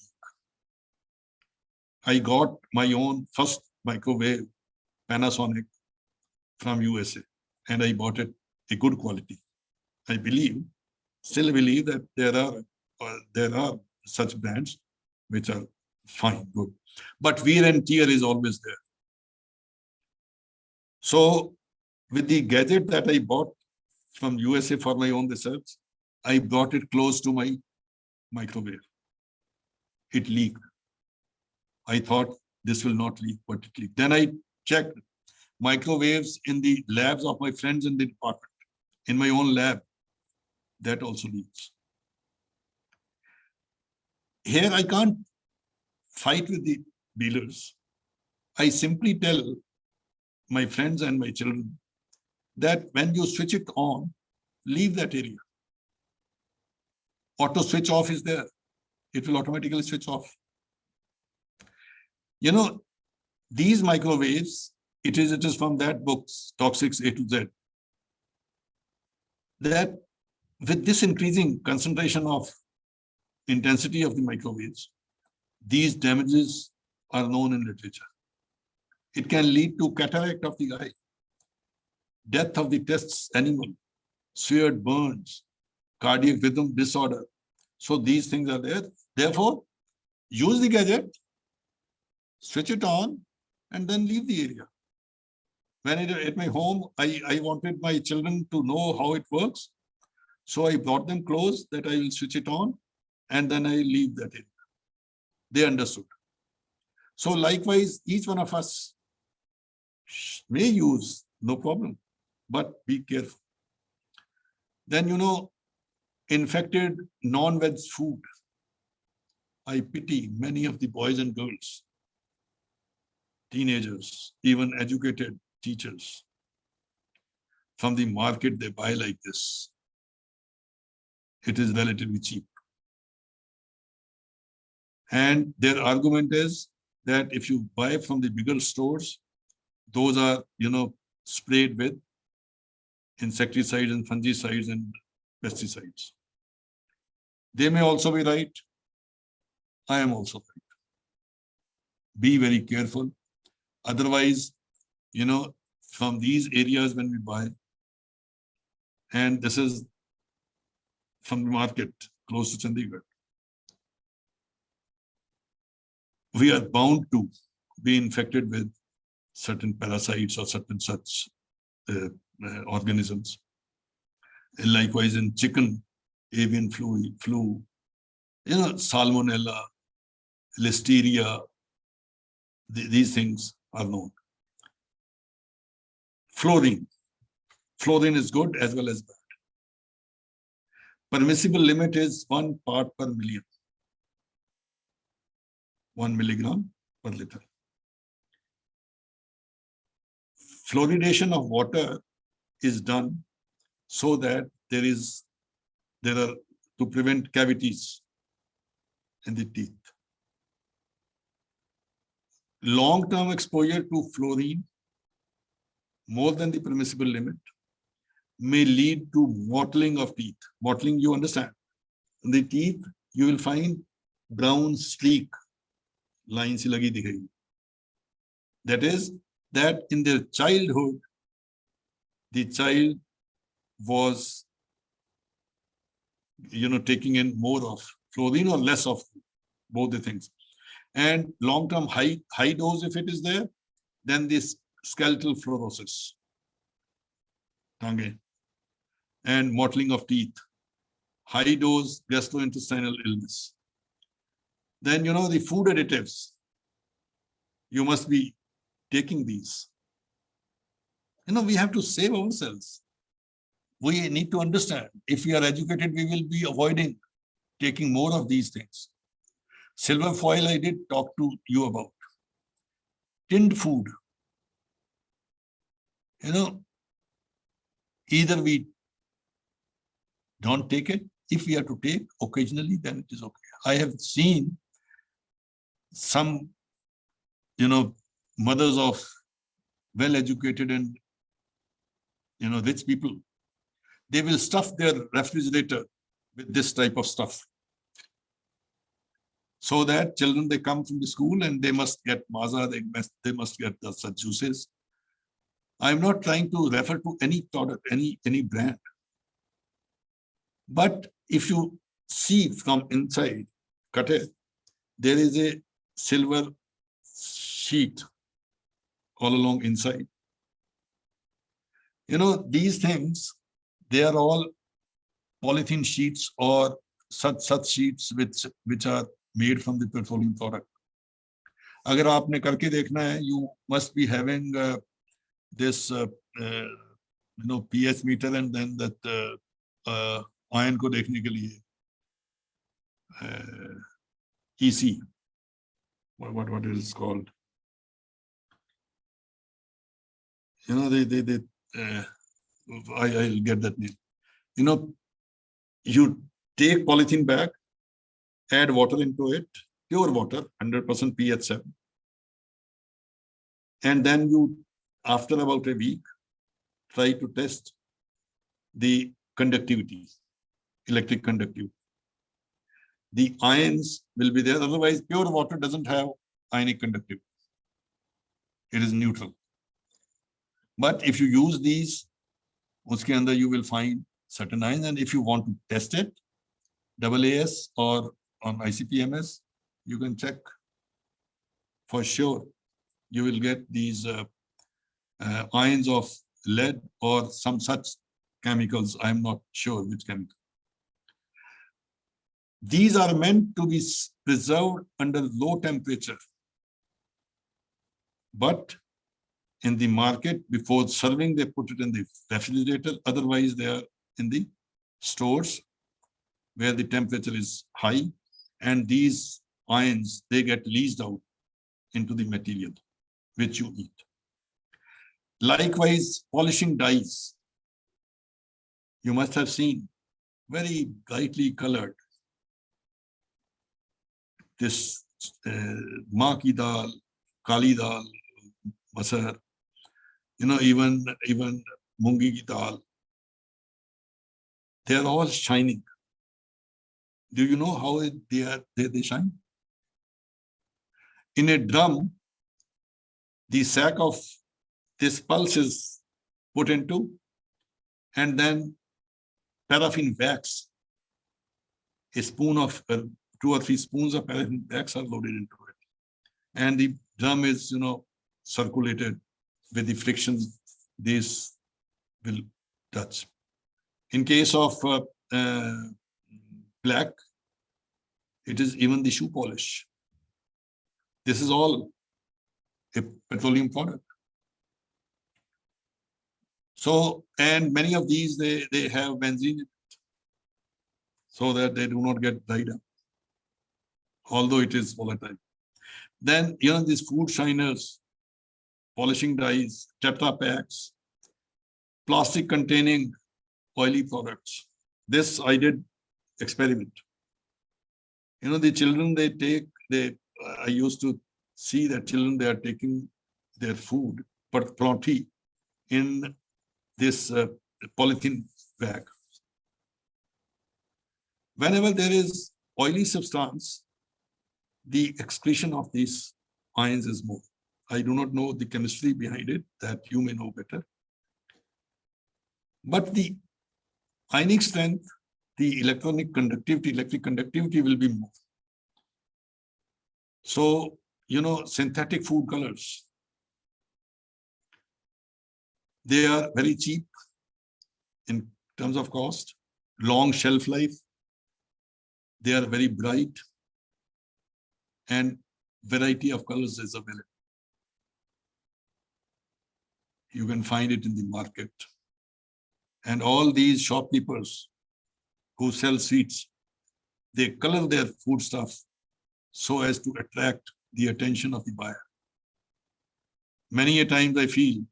I got my own first microwave Panasonic from USA, and I bought it a good quality. I still believe that there are such brands which are fine, good, but wear and tear is always there. So with the gadget that I bought from USA for my own research, I brought it close to my microwave. It leaked. I thought this will not leak, but it leaked. Then I checked microwaves in the labs of my friends in the department. In my own lab, that also leaks. Here I can't fight with the dealers. I simply tell my friends and my children that when you switch it on, leave that area. Auto switch off is there. It will automatically switch off. You know, these microwaves, it is from that book, Toxics A to Z, that with this increasing concentration of intensity of the microwaves, these damages are known in literature. It can lead to cataract of the eye, death of the test animal, seared burns, cardiac rhythm disorder. So these things are there. Therefore, use the gadget, switch it on, and then leave the area. When at my home, I wanted my children to know how it works. So I brought them close that I will switch it on, and then I leave that area. They understood. So likewise, each one of us may use, no problem, but be careful. Then, you know, infected non-veg food. I pity many of the boys and girls, teenagers, even educated teachers. From the market, they buy like this. It is relatively cheap. And their argument is that if you buy from the bigger stores, those are, you know, sprayed with insecticides and fungicides and pesticides. They may also be right. I am also right. Be very careful. Otherwise, you know, from these areas when we buy, and this is from the market close to Chandigarh, we are bound to be infected with certain parasites or certain such organisms. And likewise in chicken, avian flu, you know, salmonella, listeria, these things are known. Fluorine. Fluorine is good as well as bad. Permissible limit is 1 part per million. 1 milligram per liter. Fluoridation of water is done so that there are to prevent cavities in the teeth. Long-term exposure to fluorine more than the permissible limit may lead to mottling of teeth. Mottling, you understand. In the teeth, you will find brown streak line si lagi dikhegi. That is, that in their childhood, the child was, you know, taking in more of fluorine or less of both the things. And long-term high dose, if it is there, then this skeletal fluorosis, and mottling of teeth, high dose gastrointestinal illness. Then, you know, the food additives, you must be taking these. You know, we have to save ourselves. We need to understand, if we are educated, we will be avoiding taking more of these things. Silver foil, I did talk to you about. Tinned food. You know, either we don't take it. If we have to take occasionally, then it is okay. I have seen some, you know, mothers of well-educated and, you know, rich people. They will stuff their refrigerator with this type of stuff. so that children, they come from the school and they must get maza, they must get the such juices. I'm not trying to refer to any product, any brand. But if you see from inside, cut it, there is a silver sheet all along inside. You know, these things, they are all polythene sheets or such sheets which are made from the petroleum product. अगर आपने करके देखना है, you must be having this pH meter and then that iron को देखने के लिए EC, what is it called? You know, I'll get that name. You know, you take polythene bag, add water into it, pure water, 100% pH 7. And then you, after about a week, try to test the conductivity, electric conductivity. The ions will be there. Otherwise, pure water doesn't have ionic conductivity. It is neutral. But if you use these, uske andar you will find certain ions. And if you want to test it, AAS or on ICP-MS, you can check for sure. You will get these ions of lead or some such chemicals. I'm not sure which chemical. These are meant to be preserved under low temperature. But in the market, before serving, they put it in the refrigerator. Otherwise, they are in the stores where the temperature is high. And these ions, they get leached out into the material which you eat. Likewise, polishing dyes. You must have seen very brightly colored. This maa ki dal, kali dal, masar, you know, even mungi ki dal. They are all shining. Do you know how they shine? In a drum, the sack of this pulse is put into, and then paraffin wax, a spoon of 2 or 3 spoons of paraffin wax are loaded into it. And the drum is, you know, circulated with the frictions, this will touch. In case of black, it is even the shoe polish. This is all a petroleum product. So, and many of these, they have benzene in it so that they do not get dried up, although it is volatile. Then, you know, these food shiners, polishing dyes, Tetra packs, plastic containing oily products. This I did experiment. You know, the children, I used to see that children, they are taking their food, but pronti in this polythene bag. Whenever there is oily substance, the excretion of these ions is more. I do not know the chemistry behind it, that you may know better. But the ionic strength, the electric conductivity will be more. So, you know, synthetic food colors, they are very cheap in terms of cost, long shelf life. They are very bright, and variety of colors is available. You can find it in the market. And all these shopkeepers who sell sweets, they color their food stuff so as to attract the attention of the buyer. Many a times I feel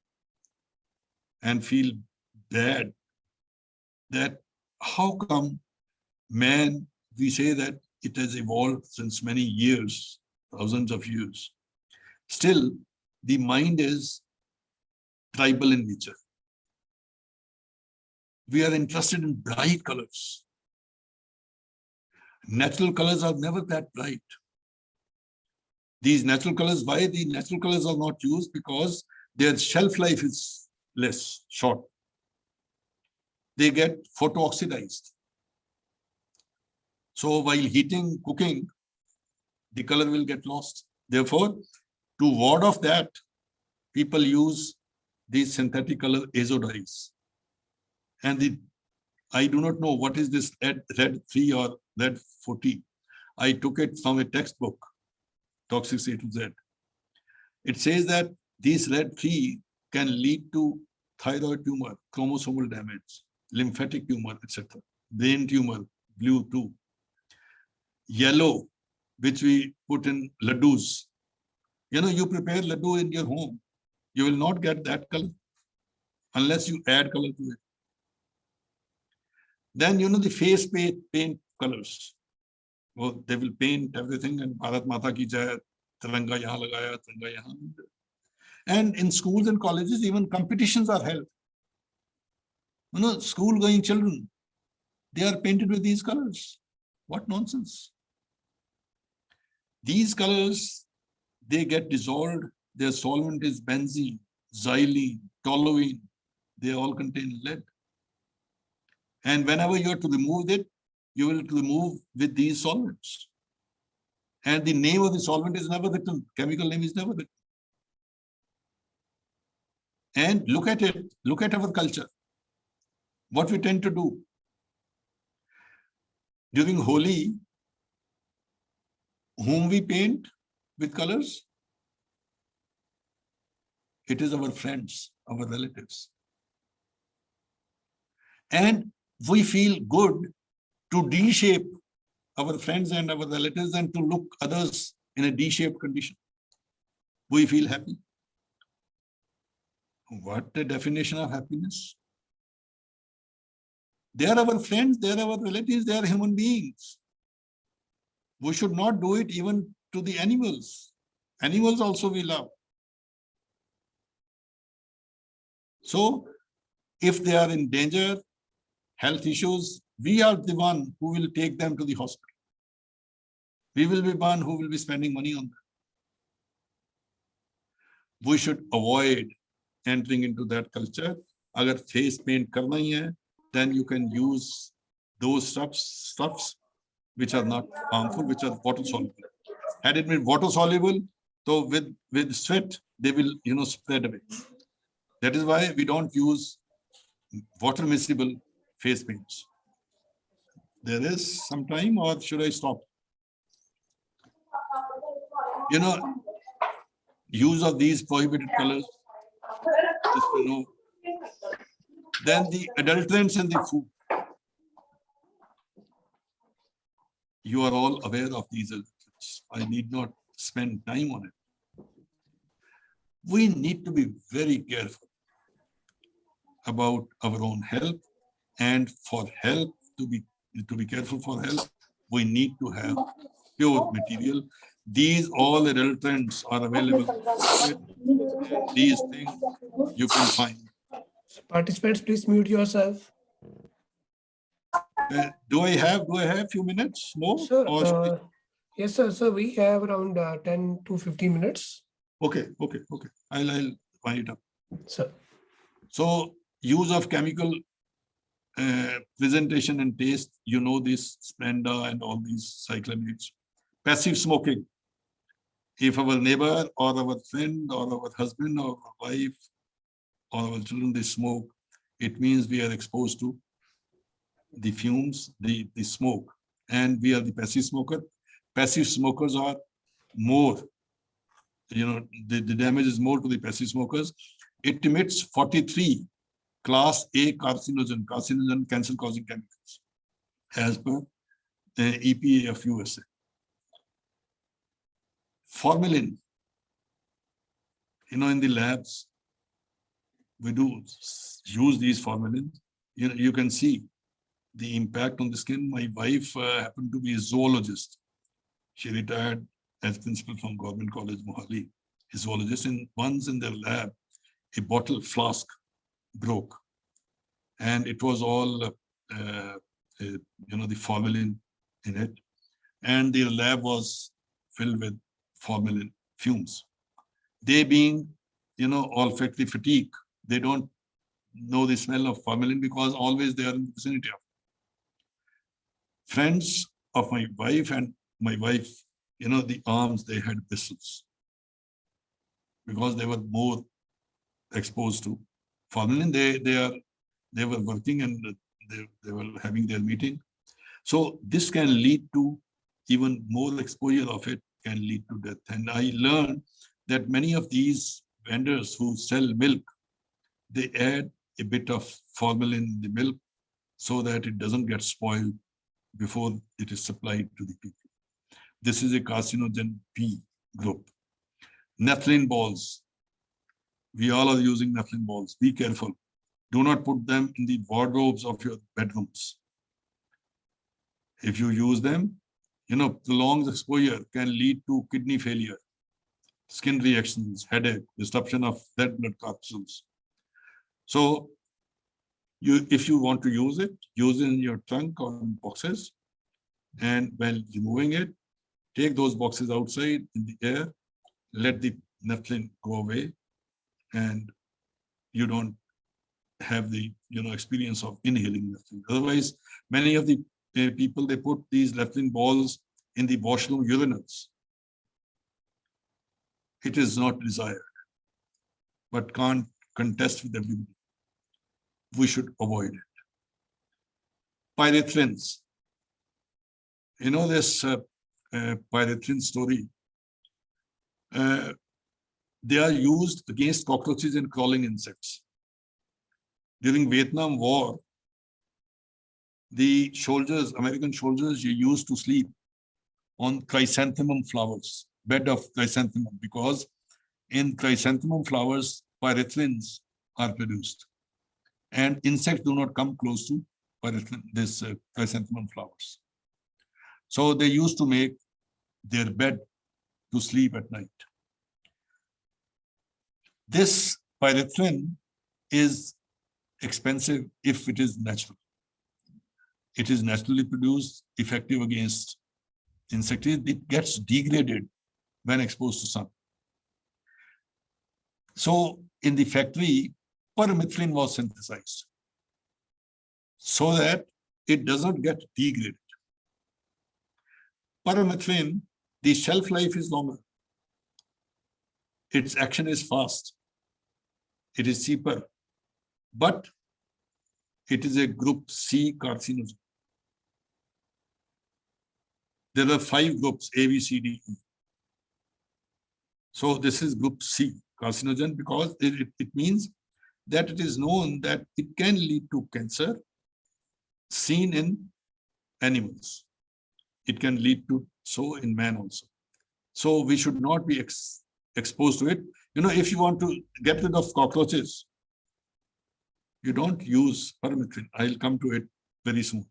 bad that how come man, we say that it has evolved since many years, thousands of years. Still, the mind is tribal in nature. We are interested in bright colors. Natural colors are never that bright. These natural colors, why the natural colors are not used? Because their shelf life is less, short. They get photo-oxidized. So while heating, cooking, the color will get lost. Therefore, to ward off that, people use these synthetic color azo dyes. And I do not know what is this red 3 or red 40. I took it from a textbook, Toxic A to Z. It says that these red 3 can lead to thyroid tumor, chromosomal damage, lymphatic tumor, etc. Brain tumor, blue 2. Yellow, which we put in laddus. You know, you prepare laddu in your home, you will not get that color unless you add color to it. Then, you know, the face paint colors. Well, they will paint everything and Bharat Mata ki jai, Tiranga yahan lagaya, Tiranga yahan. And in schools and colleges, even competitions are held. You know, school-going children, they are painted with these colors. What nonsense. These colors, they get dissolved. Their solvent is benzene, xylene, toluene. They all contain lead. And whenever you are to remove it, you will remove with these solvents. And the name of the solvent is never written. Chemical name is never written. And look at it. Look at our culture. What we tend to do. During Holi, whom we paint with colors? It is our friends, our relatives. And we feel good to D-shape our friends and our relatives and to look others in a D-shaped condition. We feel happy. What the definition of happiness? They are our friends, they are our relatives, they are human beings. We should not do it even to the animals. Animals also we love. So, if they are in danger, health issues, we are the one who will take them to the hospital. We will be one who will be spending money on them. We should avoid entering into that culture. Agar face paint karna hi hai, then you can use those stuffs which are not harmful, which are water soluble. Had it been water soluble, so with sweat, they will, you know, spread away. That is why we don't use water miscible face paints. There is some time, or should I stop? You know, use of these prohibited colors, just, you know. Then the adulterants in the food. You are all aware of these adulterants. I need not spend time on it. We need to be very careful about our own health, and for health to be careful for health, we need to have pure material. These all adulterants are available in the market, and these things you can find. Participants, please mute yourself. Do I have a few minutes more? Sir, Or should I... yes, sir. So we have around 10 to 15 minutes. Okay. I'll wind it up. Sir. So, use of chemical presentation and taste, you know, this Splenda and all these cyclamates. Passive smoking. If our neighbor or our friend or our husband or our wife or our children, they smoke, it means we are exposed to the fumes, the smoke, and we are the passive smoker. Passive smokers are more, you know, the damage is more to the passive smokers. It emits 43 class A carcinogen, cancer-causing chemicals, as per the EPA of USA. Formalin, you know, in the labs, we do use these formalin. You know, you can see the impact on the skin. My wife happened to be a zoologist. She retired as principal from Government College, Mohali, a zoologist. And once in their lab, a bottle flask broke. And it was all, you know, the formalin in it. And their lab was filled with formalin fumes. They being, olfactory fatigue, they don't know the smell of formalin because always they are in the vicinity of friends of my wife and my wife, the arms, they had bristles because they were more exposed to formalin. They were working and they were having their meeting. So this can lead to even more exposure of it can lead to death. And I learned that many of these vendors who sell milk, they add a bit of formalin in the milk so that it doesn't get spoiled before it is supplied to the people. This is a carcinogen B group. Naphthalene balls. We all are using naphthalene balls. Be careful. Do not put them in the wardrobes of your bedrooms. If you use them, prolonged exposure can lead to kidney failure, skin reactions, headache, disruption of red blood corpuscles. So if you want to use it in your trunk or in boxes. And while removing it, take those boxes outside in the air, let the naphthalene go away, and you don't have the experience of inhaling naphthalene. Otherwise, many of the people, they put these naphthalene balls in the washroom urinals. It is not desired, but can't contest with everybody. We should avoid it. Pyrethrins. This pyrethrin story. They are used against cockroaches and crawling insects. During Vietnam War, the soldiers, American soldiers, used to sleep on chrysanthemum flowers, bed of chrysanthemum, because in chrysanthemum flowers, pyrethrins are produced. And insects do not come close to chrysanthemum flowers. So they used to make their bed to sleep at night. This pyrethrin is expensive if it is natural. It is naturally produced, effective against insects. It gets degraded when exposed to sun. So in the factory, permethrin was synthesized so that it does not get degraded. Permethrin, the shelf life is longer. Its action is fast. It is cheaper, but it is a group C carcinogen. There are 5 groups, A, B, C, D, E. So this is group C carcinogen because it means that it is known that it can lead to cancer seen in animals. It can lead to so in man also. So we should not be exposed to it. If you want to get rid of cockroaches, you don't use permethrin. I'll come to it very soon.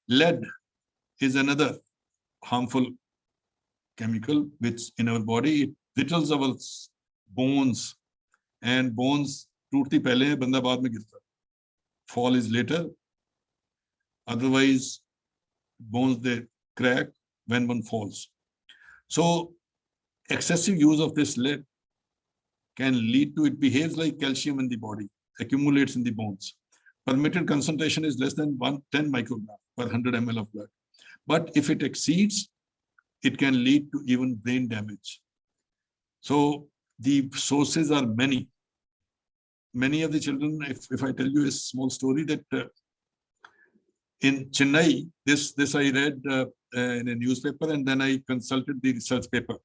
Lead is another harmful chemical which in our body, it whittles our bones, and bones टूटती पहले है, बंदा बाद में गिरता. Fall is later. Otherwise, bones, they crack when one falls. So excessive use of this lead can lead to, it behaves like calcium in the body, accumulates in the bones. Permitted concentration is less than 10 microgram per 100 ml of blood. But if it exceeds, it can lead to even brain damage. So the sources are many. Many of the children, if I tell you a small story that in Chennai, this I read in a newspaper, and then I consulted the research paper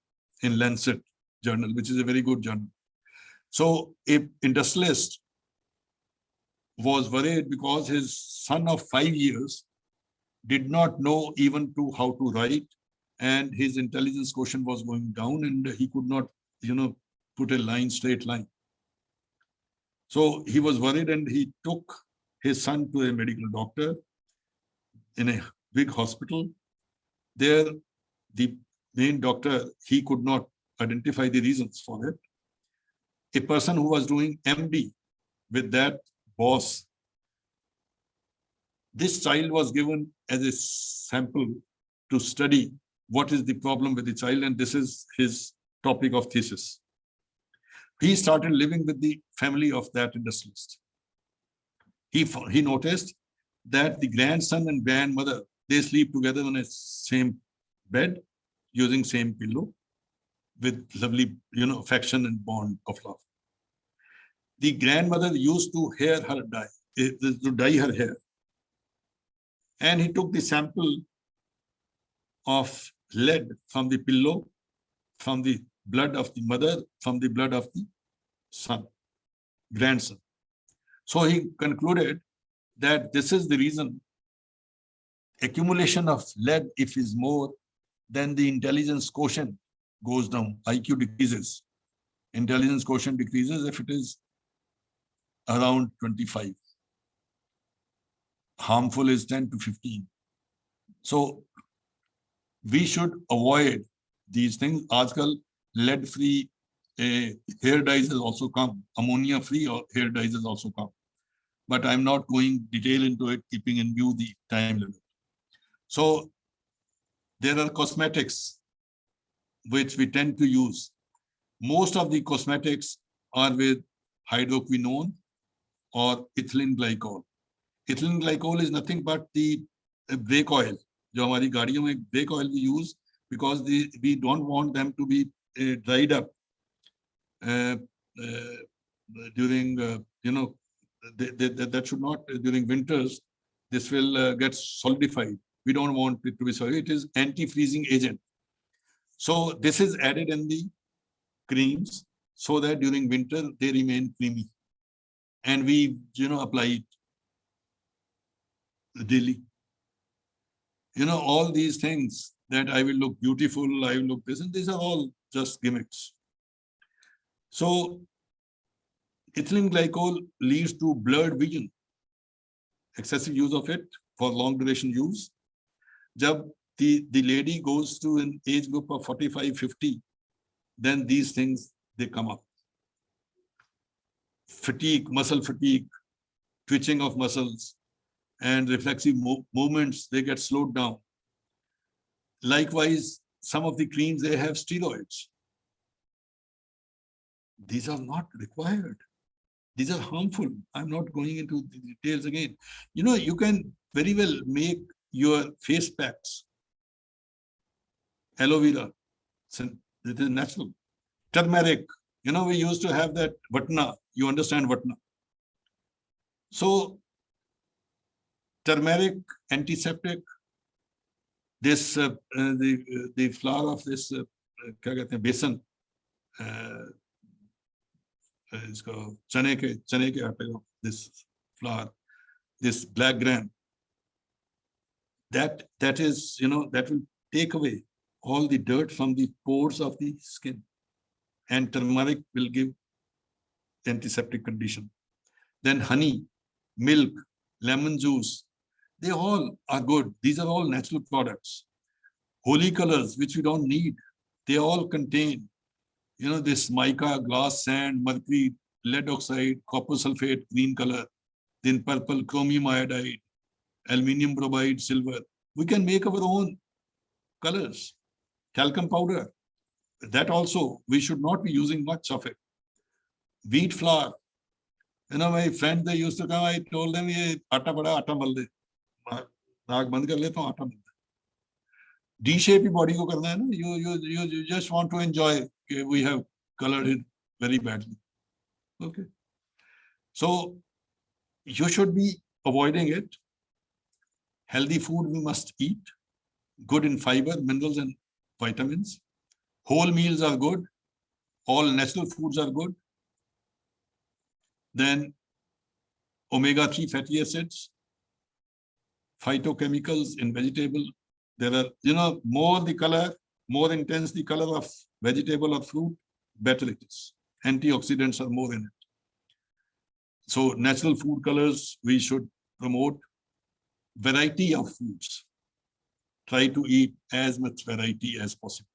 in Lancet journal, which is a very good journal. So an industrialist was worried because his son of 5 years did not know even how to write, and his intelligence quotient was going down, and he could not, put a straight line. So he was worried, and he took his son to a medical doctor in a big hospital. There, the main doctor, he could not identify the reasons for it. A person who was doing MD with that boss, this child was given as a sample to study what is the problem with the child, and this is his topic of thesis. He started living with the family of that industrialist. He noticed that the grandson and grandmother, they sleep together on a same bed using same pillow with lovely, affection and bond of love. The grandmother used to dye her hair. And he took the sample of lead from the pillow, from the blood of the mother, from the blood of the grandson. So he concluded that this is the reason accumulation of lead, if is more, then the intelligence quotient goes down, IQ decreases. Intelligence quotient decreases if it is around 25. Harmful is 10 to 15. So we should avoid these things. આજકાલ lead-free hair dyes has also come. Ammonia-free hair dyes has also come. But I'm not going detail into it, keeping in view the time limit. So there are cosmetics which we tend to use. Most of the cosmetics are with hydroquinone or ethylene glycol. Ethylene glycol is nothing but the brake oil. जो हमारी गाड़ियों में brake oil we use because we don't want them to be dried up during that should not during winters. This will get solidified. We don't want it to be solid. It is anti-freezing agent. So this is added in the creams so that during winter they remain creamy, and we apply it daily. All these things that I will look beautiful, I will look this, and these are all just gimmicks. So ethylene glycol leads to blurred vision, excessive use of it for long duration use. Jab the lady goes to an age group of 45-50, then these things, they come up. Fatigue, muscle fatigue, twitching of muscles, and reflexive movements, they get slowed down. Likewise, some of the creams, they have steroids. These are not required. These are harmful. I'm not going into the details again. You can very well make your face packs. Aloe vera, it is natural. Turmeric, we used to have that vatna. You understand vatna. So turmeric, antiseptic, this the flower of this besan, chane ke aate, this flour, this black gram, that is that will take away all the dirt from the pores of the skin, and turmeric will give antiseptic condition. Then honey, milk, lemon juice, they all are good. These are all natural products. Holy colors, which we don't need, they all contain, this mica, glass, sand, mercury, lead oxide, copper sulfate, green color, then purple, chromium iodide, aluminium bromide, silver. We can make our own colors. Talcum powder, that also, we should not be using much of it. Wheat flour. My friend, they used to come, I told them, ye atta bada atta mal de. Naak band kar leta hu, atta mal de. D-shape body ko karna hai na. You just want to enjoy. We have colored it very badly. Okay. So you should be avoiding it. Healthy food we must eat. Good in fiber, minerals, and vitamins. Whole meals are good. All natural foods are good. Then omega-3 fatty acids, phytochemicals in vegetable. There are, more the color, more intense the color of vegetable or fruit, better it is. Antioxidants are more in it. So natural food colors, we should promote. Variety of foods. Try to eat as much variety as possible.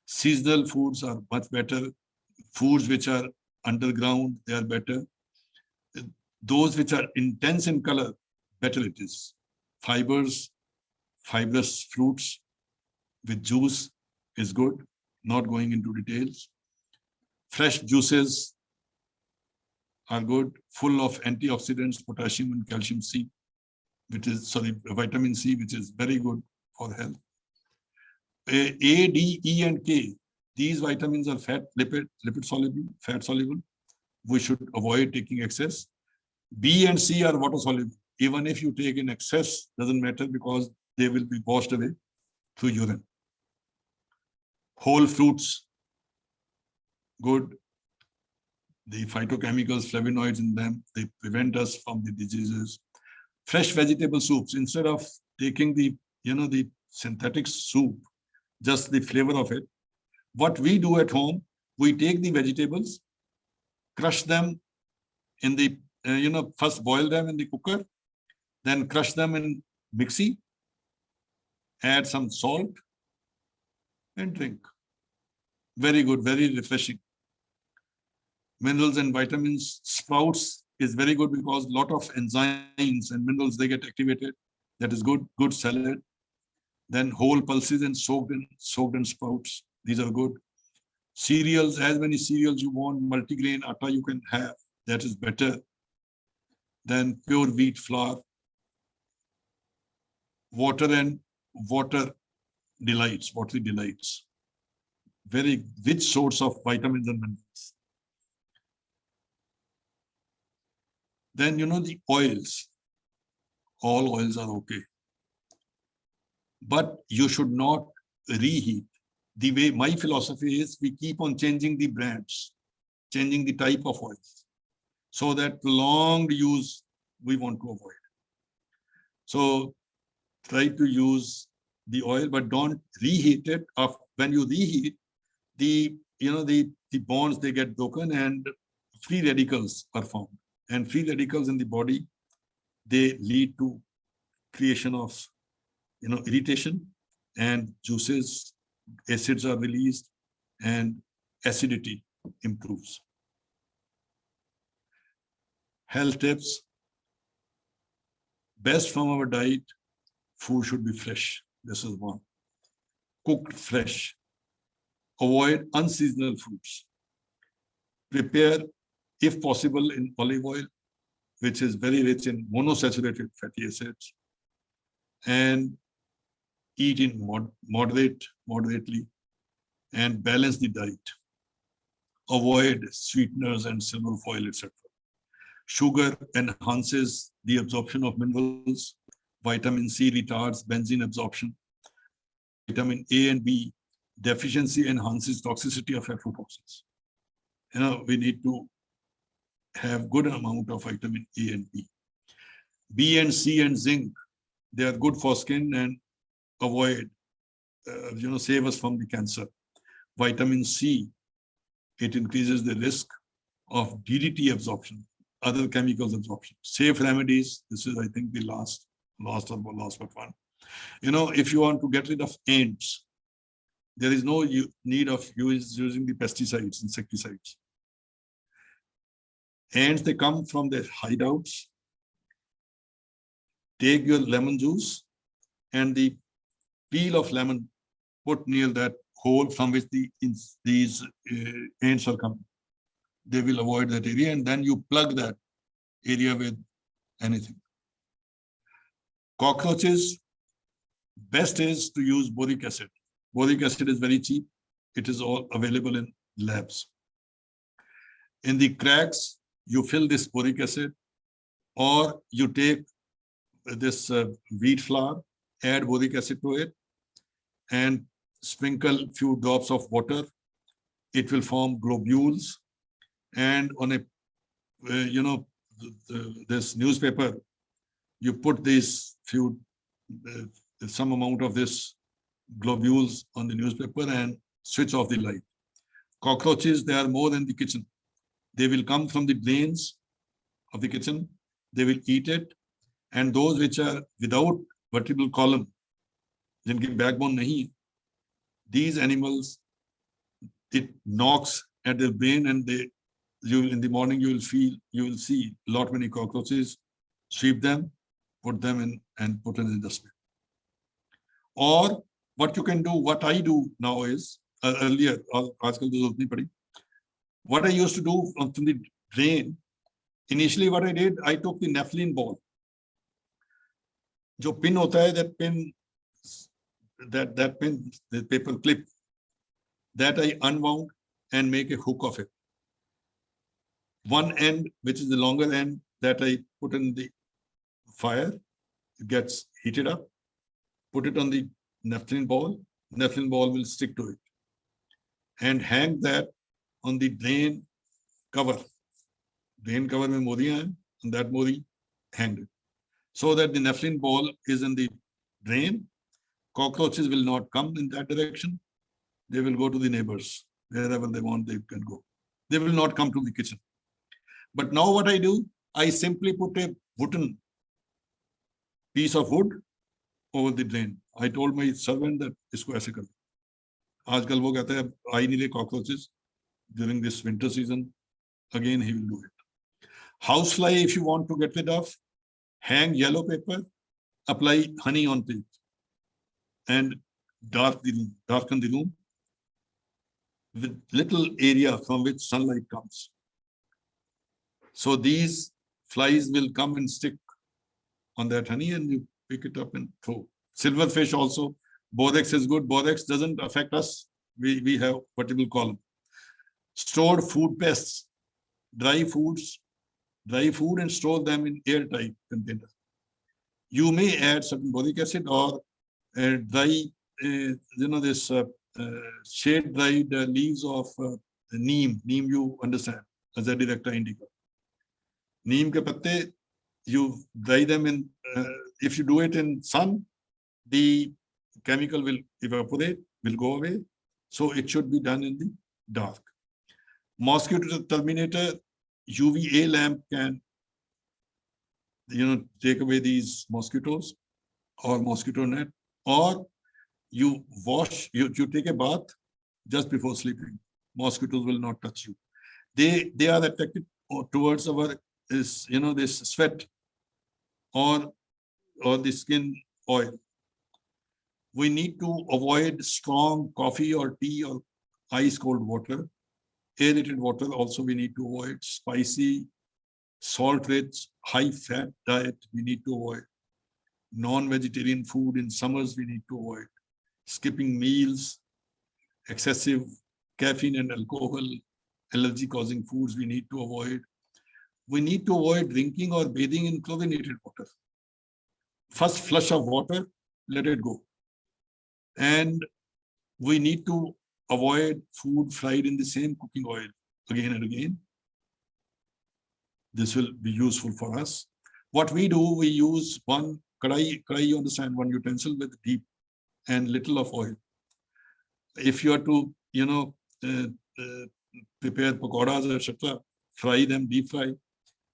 Seasonal foods are much better. Foods which are underground, they are better. Those which are intense in color, better it is. Fibers, fibrous fruits, with juice is good, not going into details. Fresh juices are good, full of antioxidants, potassium and calcium C, which is, sorry, vitamin C, which is very good for health. A, D, E, and K, these vitamins are lipid soluble, fat soluble. We should avoid taking excess. B and C are water soluble. Even if you take in excess, doesn't matter because they will be washed away through urine. Whole fruits, good. The phytochemicals, flavonoids in them, they prevent us from the diseases. Fresh vegetable soups, instead of taking the, the synthetic soup, just the flavor of it, what we do at home, we take the vegetables, crush them in the, first boil them in the cooker, then crush them in mixie, add some salt and drink. Very good, very refreshing. Minerals and vitamins, sprouts is very good because a lot of enzymes and minerals, they get activated. That is good, good salad. Then whole pulses and soaked in sprouts. These are good. Cereals, as many cereals you want, multigrain atta you can have. That is better than pure wheat flour. Water delights, watery delights. Very rich source of vitamins and minerals. Then, the oils. All oils are okay. But you should not reheat. The way my philosophy is, we keep on changing the brands, changing the type of oils, so that prolonged use we want to avoid. So try to use the oil, but don't reheat it. When you reheat, the bonds, they get broken and free radicals are formed. And free radicals in the body, they lead to creation of irritation, and juices, acids are released, and acidity improves. Health tips. Best from our diet, food should be fresh. This is one. Cooked fresh. Avoid unseasonal foods. Prepare, if possible, in olive oil, which is very rich in monosaturated fatty acids, and eat in moderately, and balance the diet. Avoid sweeteners and silver foil, etc. Sugar enhances the absorption of minerals. Vitamin C retards benzene absorption. Vitamin A and B deficiency enhances toxicity of aflatoxins. We need to have good amount of vitamin A and B. B and C and zinc, they are good for skin and avoid, save us from the cancer. Vitamin C, it increases the risk of DDT absorption, other chemicals absorption. Safe remedies, this is, I think, the last but one. If you want to get rid of ants, there is no need of using the pesticides, insecticides. Ants, they come from their hideouts. Take your lemon juice and the peel of lemon, put near that hole from which these ants are coming. They will avoid that area, and then you plug that area with anything. Cockroaches, best is to use boric acid. Boric acid is very cheap. It is all available in labs. In the cracks, you fill this boric acid, or you take this wheat flour, add boric acid to it, and sprinkle few drops of water. It will form globules, and on a this newspaper, you put this some amount of this globules on the newspaper and switch off the light. Cockroaches, they are more than the kitchen. They will come from the drains of the kitchen. They will eat it, and those which are without vertebral column, जिनकी backbone नहीं, these animals, it knocks at their brain, and in the morning you will see lot many cockroaches. Sweep them, put them in, and put in the dustbin. Or what you can do, what I do now is, earlier, what I used to do from the drain, initially what I did, I took the naphthalene ball. जो pin होता है, that pin, the paper clip, that I unwound and make a hook of it. One end, which is the longer end, that I put in the fire, it gets heated up, put it on the naphthalene ball will stick to it, and hang that on the drain cover. Drain cover mein modiyan hai, and that modi hanged it, so that the naphthalene ball is in the drain. Cockroaches will not come in that direction. They will go to the neighbors. Wherever they want, they can go. They will not come to the kitchen. But now what I do, I simply put a wooden piece of wood over the drain. I told my servant that isko aise kar. Aajkal wo kehta hai, I need cockroaches during this winter season. Again, he will do it. Housefly, if you want to get rid of, hang yellow paper, apply honey on it, and darken the room with little area from which sunlight comes. So these flies will come and stick on that honey, and you pick it up and throw. Silverfish also, borax is good. Borax doesn't affect us. We have what you will call stored food pests, dry food and store them in airtight container. You may add certain boric acid or dry, this shade dried leaves of neem. Neem, you understand, as a director indica. Neem ke patte, you dry them in, if you do it in sun, the chemical will evaporate, will go away. So it should be done in the dark. Mosquito terminator, UVA lamp can, take away these mosquitoes, or mosquito net, or you wash, you take a bath just before sleeping. Mosquitoes will not touch you. They are attracted towards our this sweat or the skin oil. We need to avoid strong coffee or tea or ice cold water. Aerated water also we need to avoid. Spicy, salt-rich, high-fat diet we need to avoid. Non-vegetarian food in summers we need to avoid. Skipping meals, excessive caffeine and alcohol, allergy-causing foods we need to avoid. We need to avoid drinking or bathing in chlorinated water. First flush of water, let it go. And we need to avoid food fried in the same cooking oil again and again. This will be useful for us. What we do, we use one kadai, you understand, one utensil with deep and little of oil. If you are to, prepare pakoras, etc., fry them, deep fry,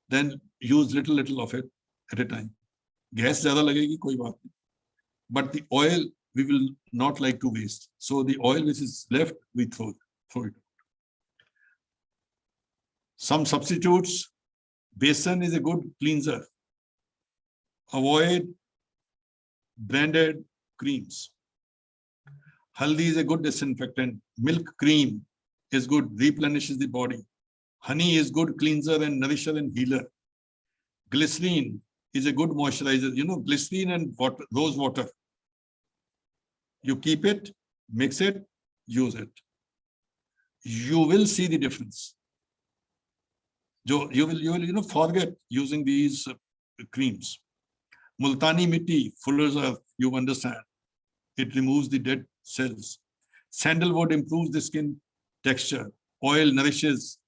then use little of it at a time. Gas zyada lagegi, koi baat nahi. But the oil we will not like to waste. So the oil which is left, we throw it. Some substitutes. Besan is a good cleanser. Avoid branded creams. Haldi is a good disinfectant. Milk cream is good, replenishes the body. Honey is good cleanser and nourisher and healer. Glycerine is a good moisturizer. Glycerine and water, rose water. You keep it, mix it, use it. You will see the difference. You will forget using these creams. Multani mitti, fuller's earth, you understand. It removes the dead cells. Sandalwood improves the skin texture. Oil nourishes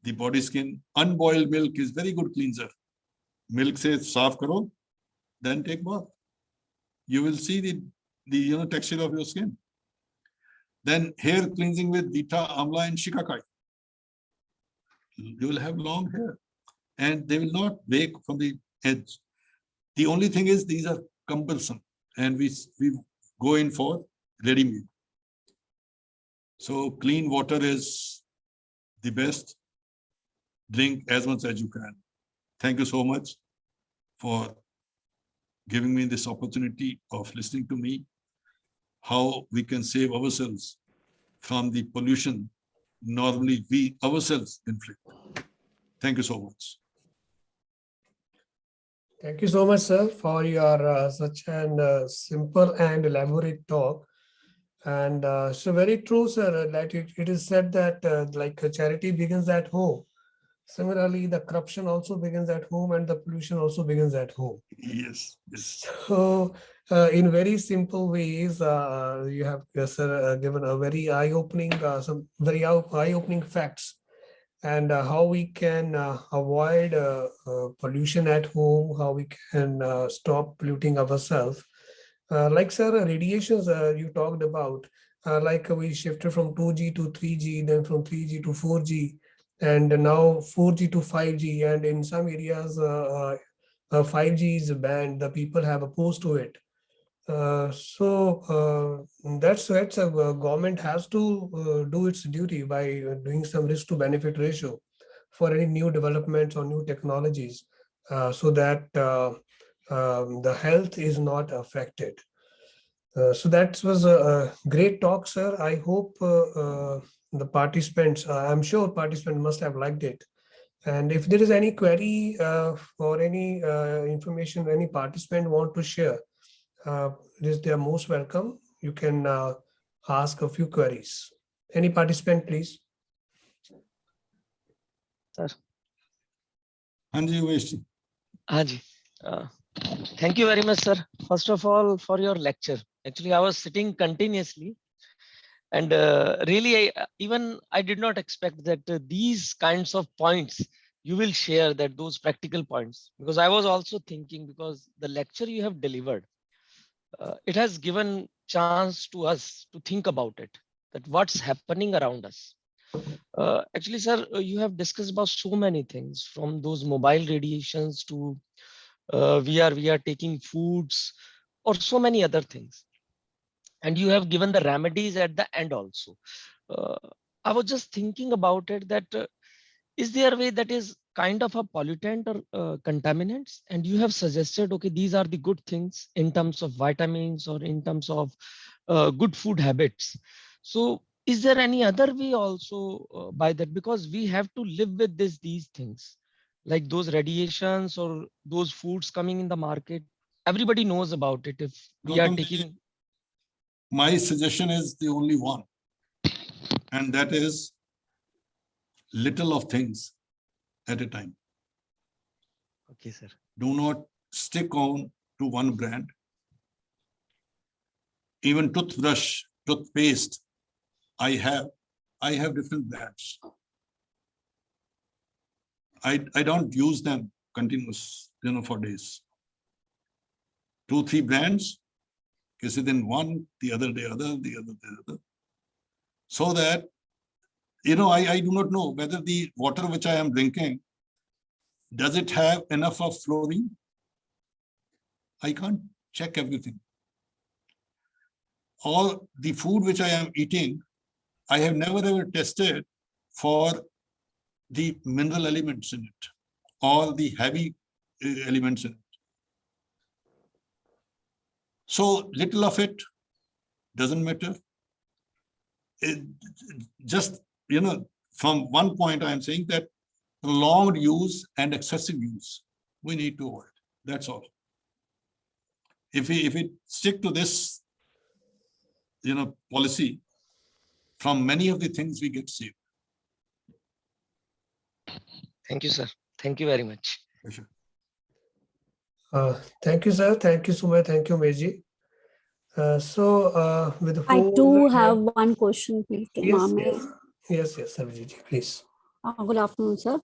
the body skin. Unboiled milk is very good cleanser. Milk says saaf karo, then take bath. You will see the texture of your skin. Then hair cleansing with Dita, Amla, and Shikakai. You will have long hair and they will not break from the edge. The only thing is these are cumbersome and we go in for ready-made. So clean water is the best. Drink as much as you can. Thank you so much for giving me this opportunity of listening to me, how we can save ourselves from the pollution normally we ourselves inflict. Thank you so much. Thank you so much, sir, for your such an simple and elaborate talk. And so very true, sir, that it is said that like charity begins at home. Similarly, the corruption also begins at home and the pollution also begins at home. Yes, yes. So in very simple ways, you have, sir, given a very eye-opening, some very eye-opening facts and how we can avoid pollution at home, how we can stop polluting ourselves. Like, sir, radiations you talked about, like we shifted from 2G to 3G, then from 3G to 4G, and now 4G to 5G, and in some areas 5G is banned. The people have opposed to it. That's government has to do its duty by doing some risk to benefit ratio for any new developments or new technologies, so that the health is not affected. So that was a great talk, sir. I hope the participants, I'm sure participants must have liked it. And if there is any query or any information any participant want to share, they are most welcome. You can ask a few queries. Any participant, please. Sir. Anji Umesh. Haji. Thank you very much, sir. First of all, for your lecture. Actually, I was sitting continuously, and really, even I did not expect that these kinds of points you will share, that those practical points, because I was also thinking, because the lecture you have delivered, it has given chance to us to think about it, that what's happening around us. Actually, sir, you have discussed about so many things, from those mobile radiations to we are taking foods or so many other things, and you have given the remedies at the end also. uh, I was just thinking about it, that is there a way that is kind of a pollutant or contaminants, and you have suggested, okay, these are the good things in terms of vitamins or in terms of good food habits. So is there any other way also by that, because we have to live with these things, like those radiations or those foods coming in the market, everybody knows about it. If we are Gautam ji, taking, my suggestion is the only one, and that is little of things at a time. okay, sir. Do not stick on to one brand. Even toothbrush, toothpaste, I have different brands. I don't use them continuous, for days. 2-3 brands, kisi din one, the other day other, the other day other. So that, I do not know whether the water which I am drinking, does it have enough of fluorine? I can't check everything. Or the food which I am eating, I have never ever tested for the mineral elements in it, or the heavy elements in it. So little of it doesn't matter. It just, from one point I am saying that prolonged use and excessive use, we need to avoid. That's all. If we stick to this, policy, from many of the things we get saved. Thank you, sir. Thank you very much. Sure. Thank you, sir. Thank you so much. Thank you, Meji. With the I whole do have one question, please. Yes, yes, Sarvajit, please. Good afternoon, sir.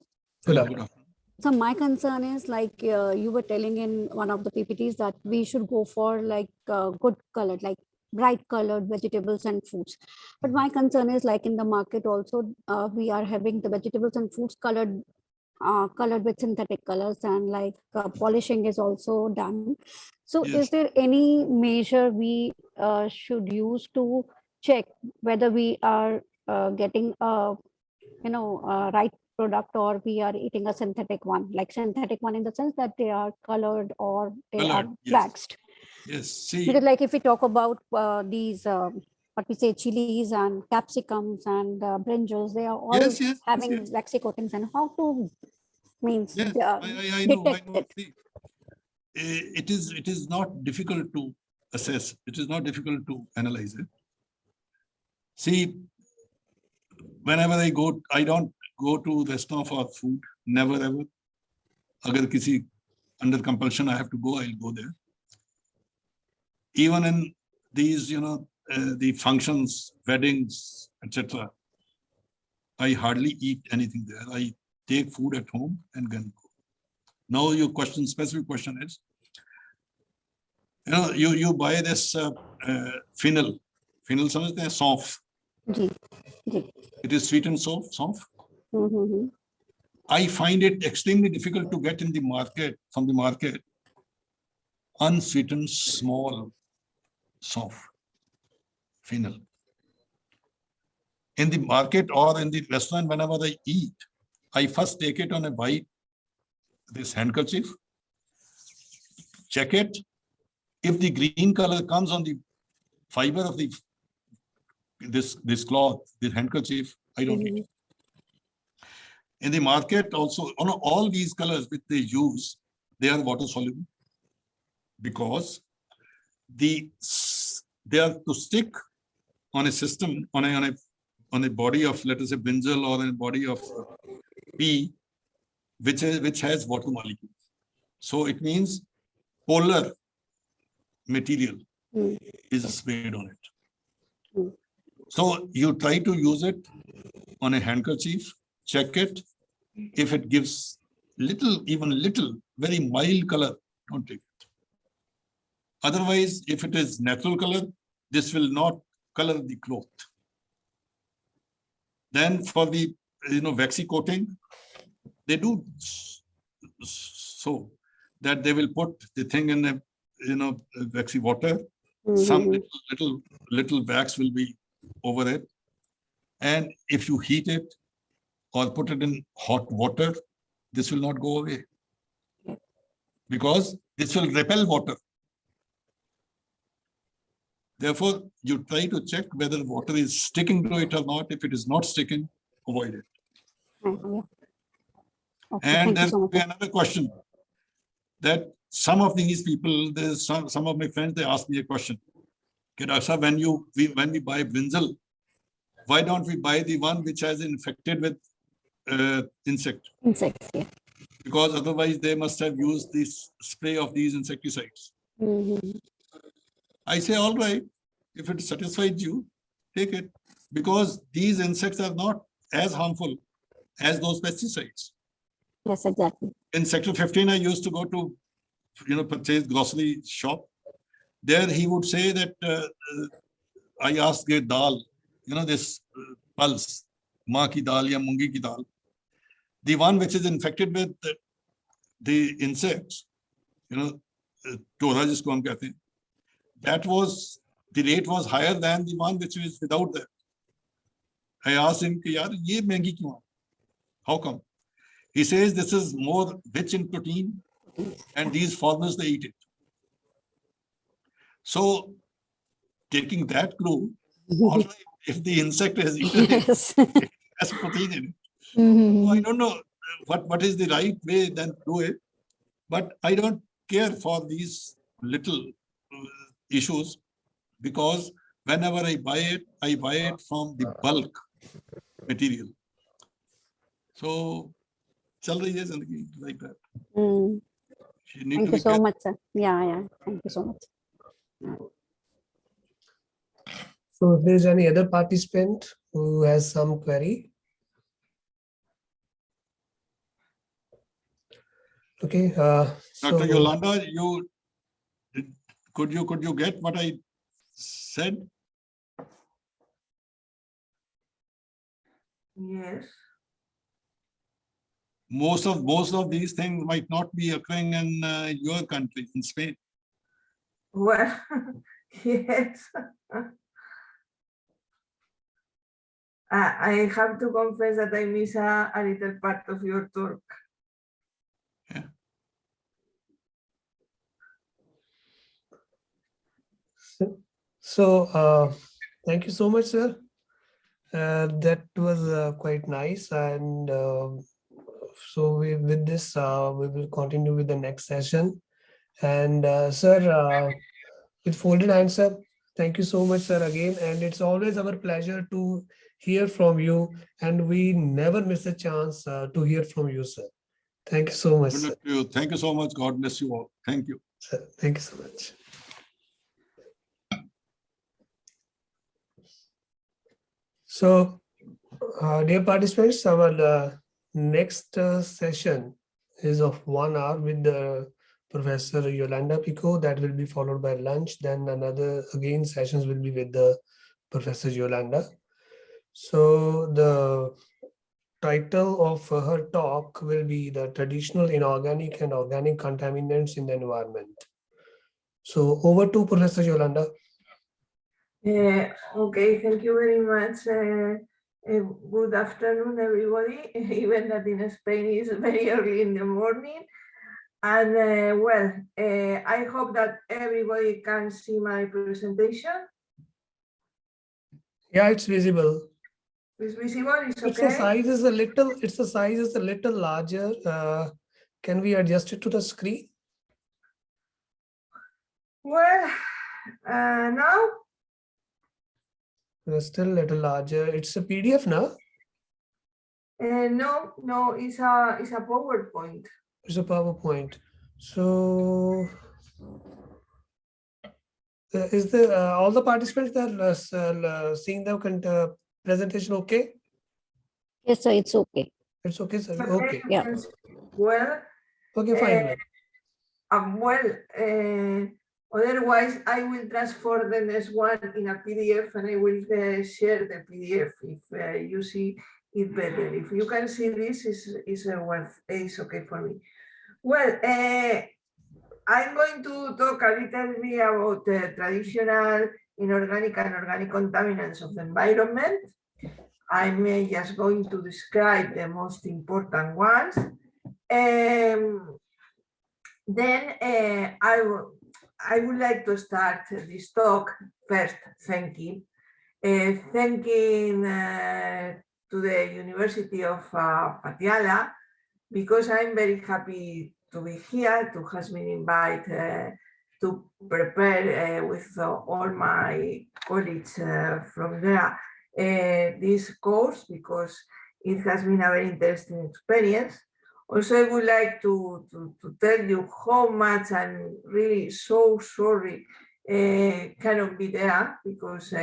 Good Good afternoon. afternoon. So my concern is, like you were telling in one of the PPTs, that we should go for like good colored, like bright colored vegetables and fruits. But my concern is, like in the market also, we are having the vegetables and fruits colored with synthetic colors, and like polishing is also done. So Yes. is there any measure we should use to check whether we are getting right product, or we are eating a synthetic one, like synthetic one in the sense that they are colored or they are Colored, yes. waxed. Yes, see, Because like if we talk about these, what we say, chilies and capsicums and brinjals, they are all yes, having yes. waxy coatings, and how to means Yes, uh, I know, detect it. See, it is not difficult to assess. It is not difficult to analyze it. See, whenever I go, I don't go to restaurant for food. Never ever. Agar kisi under compulsion I have to go, I'll go there. Even in these, the functions, weddings, etc., I hardly eat anything there. I take food at home and then go. Now your question, specific question is, you buy this fennel समझते हैं, सौंफ. जी, जी. It is sweet and सौंफ. Mm-hmm. I find it extremely difficult to get in the market, from the market, unsweetened small सौंफ, fennel. In the market or in the restaurant, whenever I eat, I first take it on a white, this handkerchief, check it. If the green color comes on the fiber of the this cloth, this handkerchief, I don't eat. In the market also, on all these colors which they use, they are water soluble, because they are to stick on a system, on a body of, let us say, brinjal, or a body of pea, which has water molecules. So it means polar material is sprayed on it. So you try to use it on a handkerchief, check it. If it gives little, very mild color, don't take it. Otherwise, if it is natural color, this will not color the cloth. Then for the waxy coating, they do so that they will put the thing in a waxy water. Some little wax will be over it, and if you heat it or put it in hot water, this will not go away, because this will repel water. Therefore, you try to check whether water is sticking to it or not. If it is not sticking, avoid it. Okay, and there will be another question, that some of these people, there's some of my friends, they asked me a question. When we buy brinjal, why don't we buy the one which has infected with insect? Insects, yeah. Because otherwise they must have used this spray of these insecticides. I say, all right, if it satisfies you, take it, because these insects are not as harmful as those pesticides. Yes, exactly. In Sector 15, I used to go to, purchase grocery shop. There he would say that, I asked the dal, this pulse, maa ki dal ya mungi ki dal, the one which is infected with the insects, tora jisko hum kehte hain, that was, the rate was higher than the one which is without that. I asked him, yaar, ye mehengi kyun hai? How come? He says this is more rich in protein, and these farmers, they eat it. So, taking that clue, all right, if the insect has eaten it, it has protein in it. So I don't know what is the right way then to do it, but I don't care for these little issues, because whenever I buy it from the bulk material. So, chal rahi hai zindagi like that. Thank you so much, sir. Yeah. Thank you so much. So if there's any other participant who has some query. Okay. Dr. Yolanda, could you get what I said? Yes. Most of these things might not be occurring in your country, in Spain. Well, yes. I have to confess that I miss a little part of your talk. So thank you so much, sir. That was quite nice. And so with this, we will continue with the next session. And sir, with folded hands, sir, thank you so much, sir, again. And it's always our pleasure to hear from you. And we never miss a chance to hear from you, sir. Thank you so much, Good sir. luck to you. Thank you so much. God bless you all. Thank you. Sir, thank you so much. So, dear participants, our next session is of 1 hour with the Professor Yolanda Pico. That will be followed by lunch. Then another again sessions will be with the Professor Yolanda. So the title of her talk will be the traditional inorganic and organic contaminants in the environment. So over to Professor Yolanda. Okay, thank you very much. Good afternoon, everybody, even that in Spain is very early in the morning. And I hope that everybody can see my presentation. Yeah, it's visible. It's visible, it's It's the okay. size is a little, it's the size is a little larger. Can we adjust it to the screen? Well, now It's still a little larger. It's a PDF now. no, it's a PowerPoint. It's a PowerPoint. So is the all the participants that are seeing the presentation okay? Yes, sir, it's okay. It's okay, sir. Okay, Okay. Yeah. well, Okay, fine. Otherwise, I will transfer the next one in a PDF and I will share the PDF if you see it better. If you can see this, is okay for me. Well, I'm going to talk a little bit about the traditional inorganic and organic contaminants of the environment. I'm just going to describe the most important ones. Then I would like to start this talk first thanking to the University of Patiala, because I'm very happy to be here, to have been invited to prepare with all my colleagues from there this course, because it has been a very interesting experience. Also, I would like to tell you how much I'm really so sorry cannot be there, because,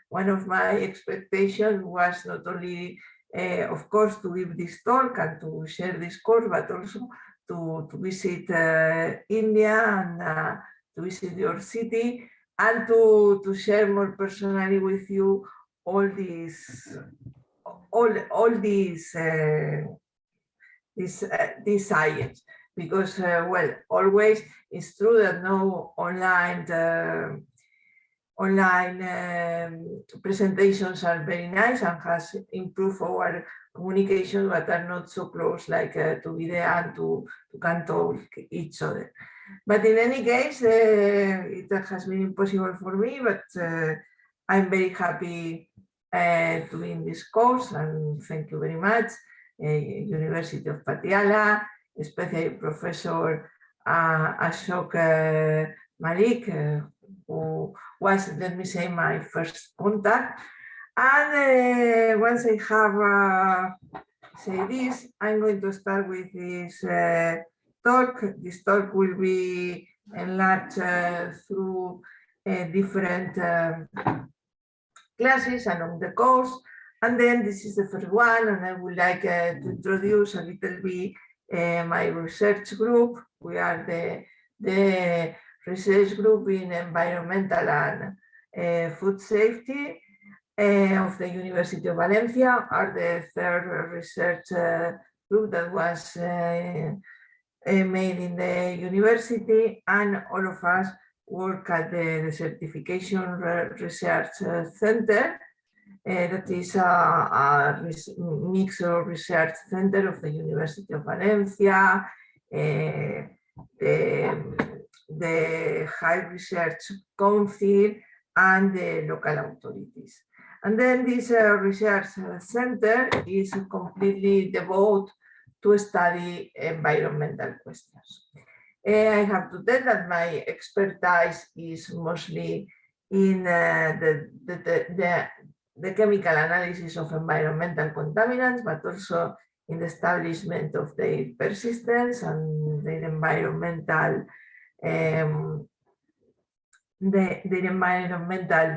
one of my expectations was not only, of course, to give this talk and to share this course, but also to visit India and to visit your city and to share more personally with you all these this science, because always it's true that no online presentations are very nice and has improved our communication, but are not so close like to be there and to can talk each other. But in any case, it has been impossible for me, but I'm very happy to be in this course, and thank you very much. University of Patiala, especially Professor Ashok Malik, who was, let me say, my first contact. And once I have say this, I'm going to start with this talk. This talk will be enlarged through different classes along the course. And then this is the first one, and I would like to introduce a little bit my research group. We are the research group in environmental and food safety of the University of Valencia, are the third research group that was made in the university, and all of us work at the Certification Research Center. that is a mixed research center of the University of Valencia, the High Research Council, and the local authorities. And then this research center is completely devoted to study environmental questions. I have to tell that my expertise is mostly in the chemical analysis of environmental contaminants, but also in the establishment of their persistence and their environmental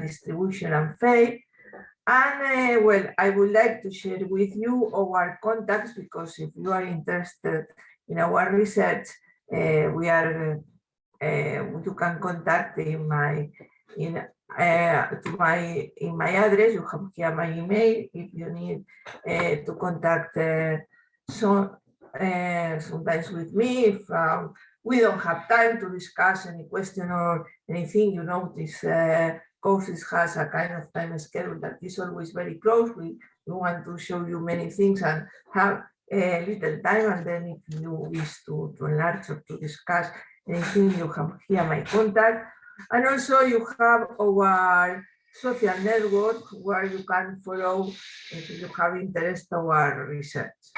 distribution and fate. And well, I would like to share with you our contacts, because if you are interested in our research, you can contact in my address. You have here my email if you need to contact sometimes with me. If we don't have time to discuss any question or anything, you know, this courses has a kind of time schedule that is always very close. We want to show you many things and have a little time, and then if you wish to enlarge or to discuss anything, you have here my contact. And also you have our social network where you can follow if you have interest in our research.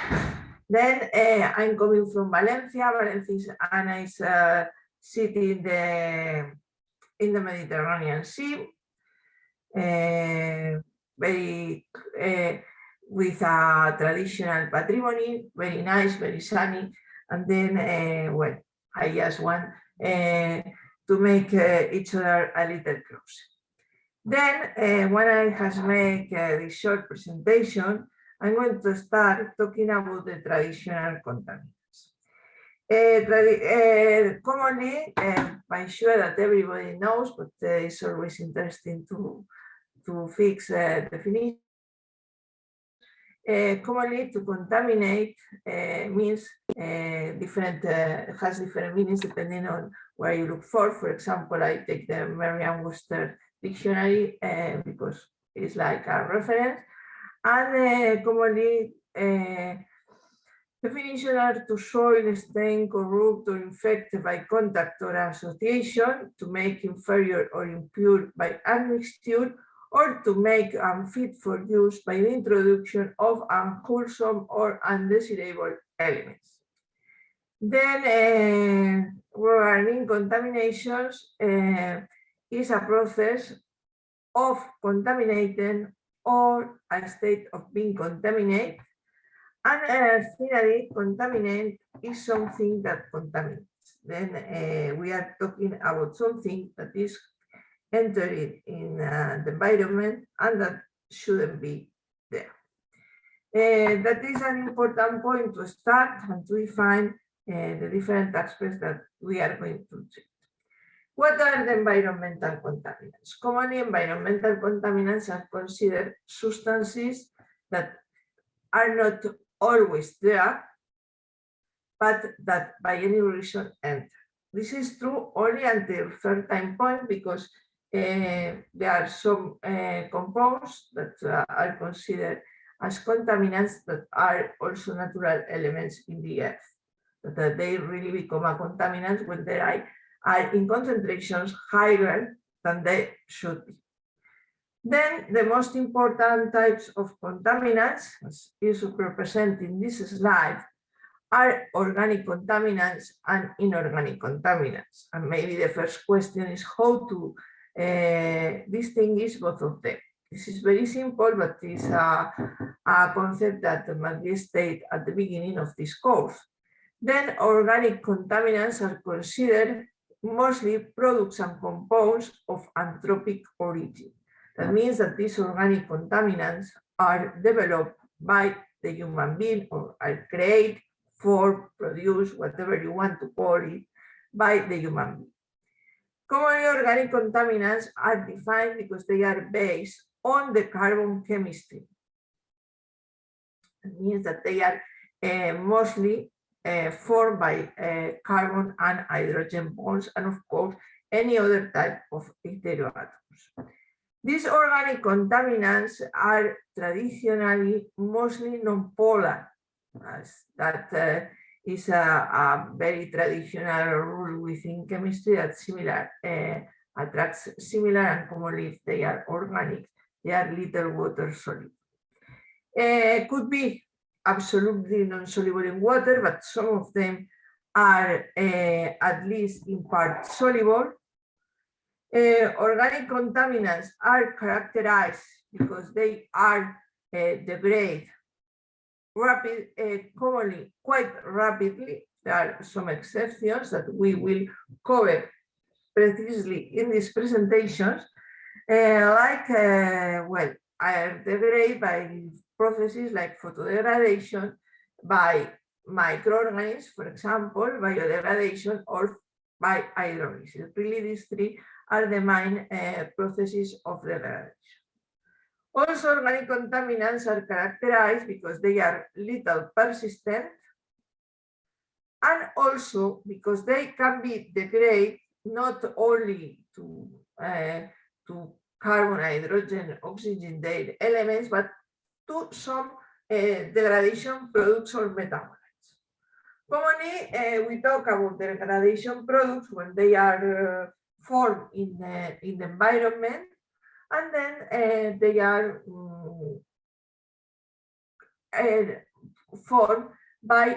Then I'm coming from Valencia. Valencia is a nice city in the Mediterranean Sea, very with a traditional patrimony, very nice, very sunny. And then, well, I just want to make each other a little closer. Then, when I have made this short presentation, I'm going to start talking about the traditional contaminants. Commonly, I'm sure that everybody knows, but it's always interesting to fix definition. Commonly, to contaminate means has different meanings depending on where you look for. For example, I take the Merriam-Webster dictionary because it's like a reference. And commonly, definitions are to soil, stain, corrupt, or infected by contact or association, to make inferior or impure by admixture, or to make unfit for use by the introduction of unwholesome or undesirable elements. Then regarding contaminations is a process of contaminating or a state of being contaminated. And finally, contaminant is something that contaminates. Then we are talking about something that is entered in the environment and that shouldn't be there. That is an important point to start and to define the different aspects that we are going to treat. What are the environmental contaminants? Commonly, environmental contaminants are considered substances that are not always there, but that by any reason enter. This is true only until a certain point, because there are some compounds that are considered as contaminants that are also natural elements in the earth. That they really become a contaminant when they are in concentrations higher than they should be. Then the most important types of contaminants, as is represented in this slide, are organic contaminants and inorganic contaminants. And maybe the first question is how to distinguish both of them. This is very simple, but it's a concept that must be stated at the beginning of this course. Then organic contaminants are considered mostly products and compounds of anthropic origin. That means that these organic contaminants are developed by the human being or are created for, produce, whatever you want to call it, by the human being. Commonly, organic contaminants are defined because they are based on the carbon chemistry. It means that they are mostly formed by carbon and hydrogen bonds, and of course, any other type of heteroatoms. These organic contaminants are traditionally mostly non-polar, as that is a very traditional rule within chemistry that similar attracts similar, and commonly if they are organic, they are little water soluble. Could be absolutely non-soluble in water, but some of them are at least in part soluble. Organic contaminants are characterized because they are degrade commonly quite rapidly. There are some exceptions that we will cover precisely in these presentations, well, are degraded by processes like photodegradation, by microorganisms, for example, biodegradation, or by hydrolysis. Really, these three are the main processes of degradation. Also, organic contaminants are characterized because they are little persistent, and also because they can be degraded not only to carbon, hydrogen, oxygen, their elements, but to some degradation products or metabolites. Commonly, we talk about degradation products when they are formed in the environment, and then they are formed by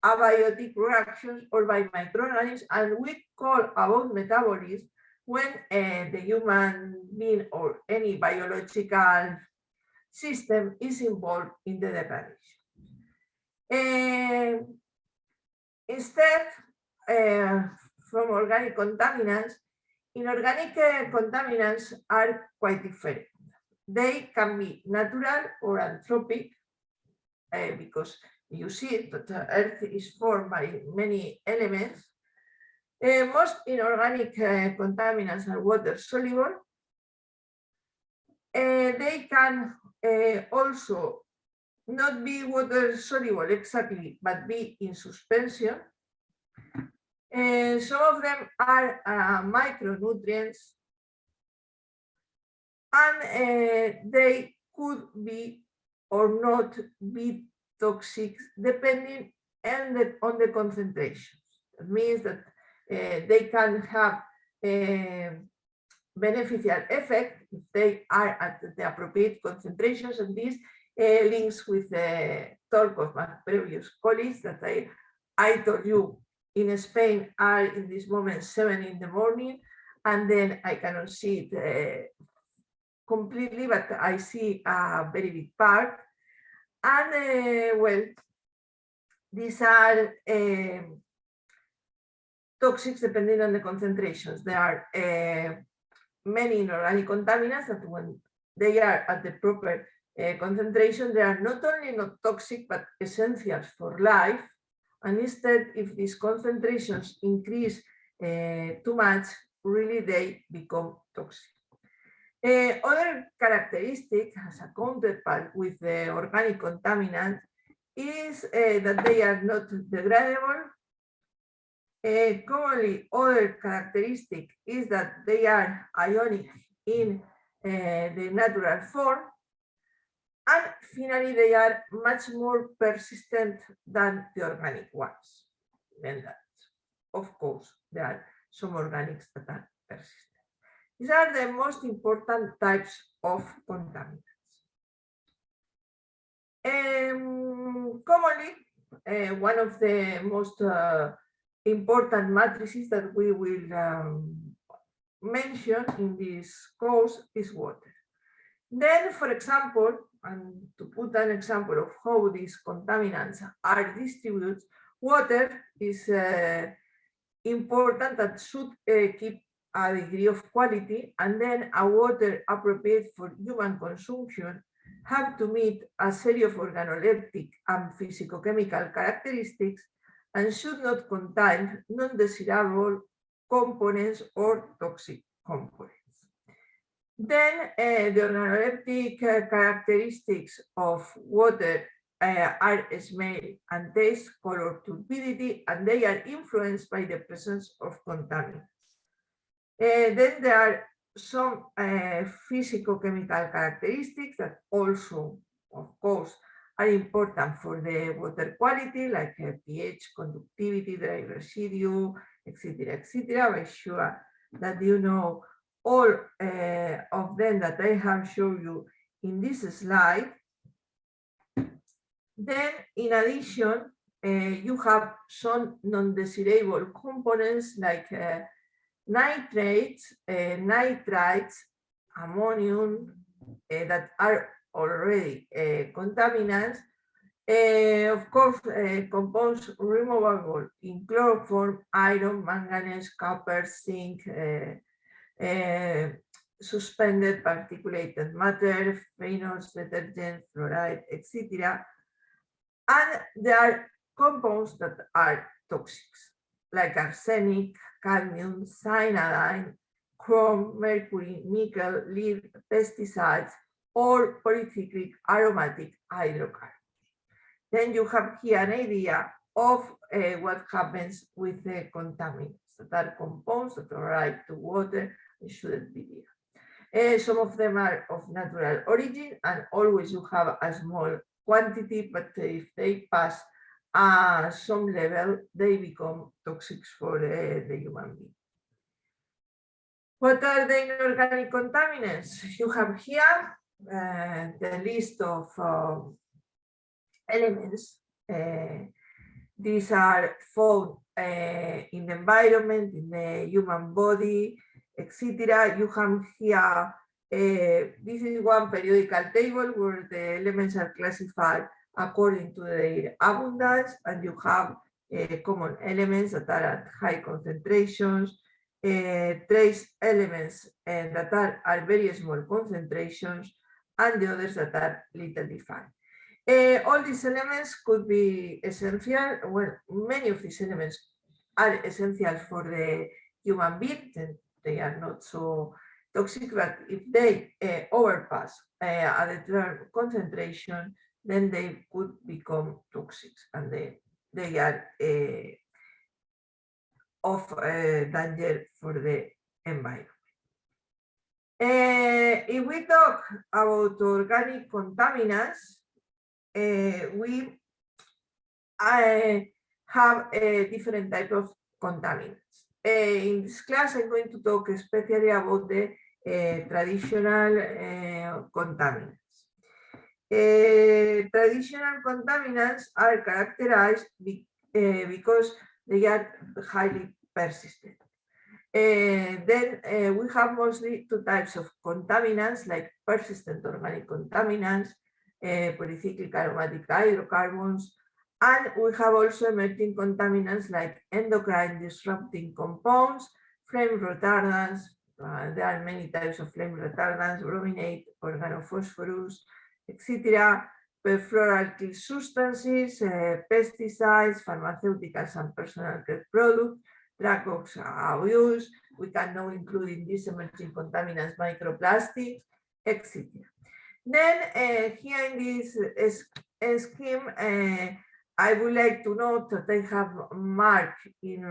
abiotic reactions or by microorganisms, and we call about metabolism when the human being or any biological system is involved in the degradation. Instead, from organic contaminants, inorganic contaminants are quite different. They can be natural or anthropic, because you see that the Earth is formed by many elements. Most inorganic contaminants are water soluble. They can also not be water soluble exactly, but be in suspension. Some of them are micronutrients, and they could be or not be toxic depending on the concentrations. It means that they can have beneficial effect if they are at the appropriate concentrations, and this links with the talk of my previous colleagues that I told you in Spain are in this moment 7 in the morning, and then I cannot see it completely, but I see a very big part. And well, these are toxics depending on the concentrations. There are many inorganic contaminants that when they are at the proper concentration, they are not only not toxic, but essentials for life. And instead, if these concentrations increase too much, really they become toxic. Other characteristic as a counterpart with the organic contaminant is that they are not degradable. Commonly, other characteristic is that they are ionic in the natural form. And finally, they are much more persistent than the organic ones. And that, of course, there are some organics that are persistent. These are the most important types of contaminants. Commonly, one of the most important matrices that we will mention in this course is water. Then, for example, and to put an example of how these contaminants are distributed, water is important and should keep a degree of quality, and then a water appropriate for human consumption have to meet a series of organoleptic and physicochemical characteristics and should not contain non-desirable components or toxic components. Then the organoleptic characteristics of water are smell and taste, color, turbidity, and they are influenced by the presence of contaminants. Then there are some physicochemical characteristics that also, of course, are important for the water quality, like pH, conductivity, dry residue, etc., etc. I'm sure that you know all of them that I have shown you in this slide. Then, in addition, you have some non-desirable components like nitrates, nitrites, ammonium that are already contaminants. Of course, compounds removable in chloroform, iron, manganese, copper, zinc, suspended particulated matter, phenols, detergents, fluoride, etc. And there are compounds that are toxic, like arsenic, cadmium, cyanide, chrome, mercury, nickel, lead, pesticides, or polycyclic aromatic hydrocarbons. Then you have here an idea of what happens with the contaminants that are compounds that arrive to water and shouldn't be there. Some of them are of natural origin, and always you have a small quantity, but if they pass some level, they become toxic for the human being. What are the inorganic contaminants? You have here the list of elements. These are found in the environment, in the human body, etc. You have here, this is one periodical table where the elements are classified according to their abundance, and you have common elements that are at high concentrations, trace elements that are at very small concentrations, and the others that are little defined. All these elements could be essential. Well, many of these elements are essential for the human being, and they are not so toxic, but if they overpass a determined concentration, then they could become toxic, and they are of danger for the environment. If we talk about organic contaminants, we have a different type of contaminants. In this class, I'm going to talk especially about the traditional contaminants. Traditional contaminants are characterized because they are highly persistent. Then we have mostly two types of contaminants, like persistent organic contaminants, polycyclic aromatic hydrocarbons, and we have also emerging contaminants like endocrine disrupting compounds, flame retardants. There are many types of flame retardants, brominate, organophosphorus, etc. Perfluoroalkyl substances, pesticides, pharmaceuticals and personal care products, drugs abuse. We can now include in these emerging contaminants microplastics, etc. Then here in this scheme, I would like to note that I have marked in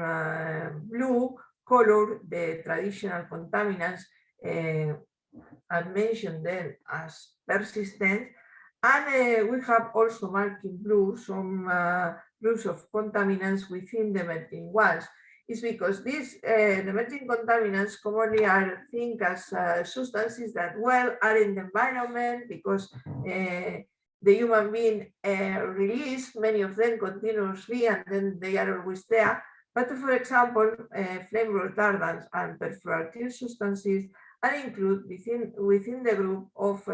blue color the traditional contaminants and mentioned them as persistent. And we have also marked in blue some groups of contaminants within the emerging ones. It's because these emerging contaminants commonly are think as substances that are in the environment because the human being release many of them continuously, and then they are always there. But for example, flame retardants and perfluoroalkyl substances are included within the group of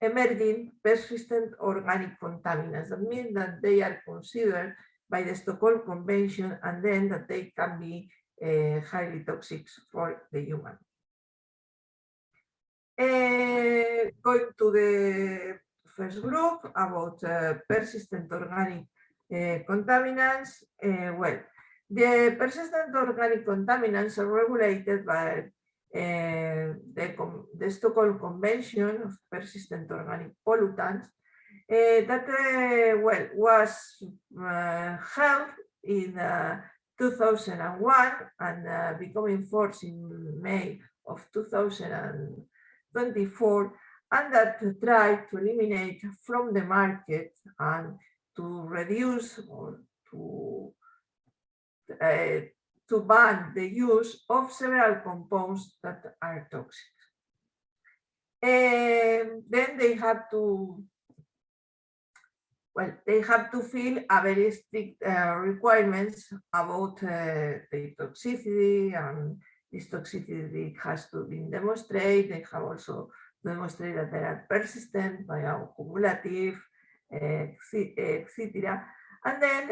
emerging persistent organic contaminants. That means that they are considered by the Stockholm Convention, and then that they can be highly toxic for the human. Going to the first group about persistent organic contaminants. Well, the persistent organic contaminants are regulated by the Stockholm Convention of Persistent Organic Pollutants that was held in 2001 and became enforced in May of 2024, and that tried to eliminate from the market and to reduce or to ban the use of several compounds that are toxic. Then they have to, well, they have to fill a very strict requirements about the toxicity, and this toxicity has to be demonstrated. They have also demonstrated that they are persistent, bioaccumulative, etc. And then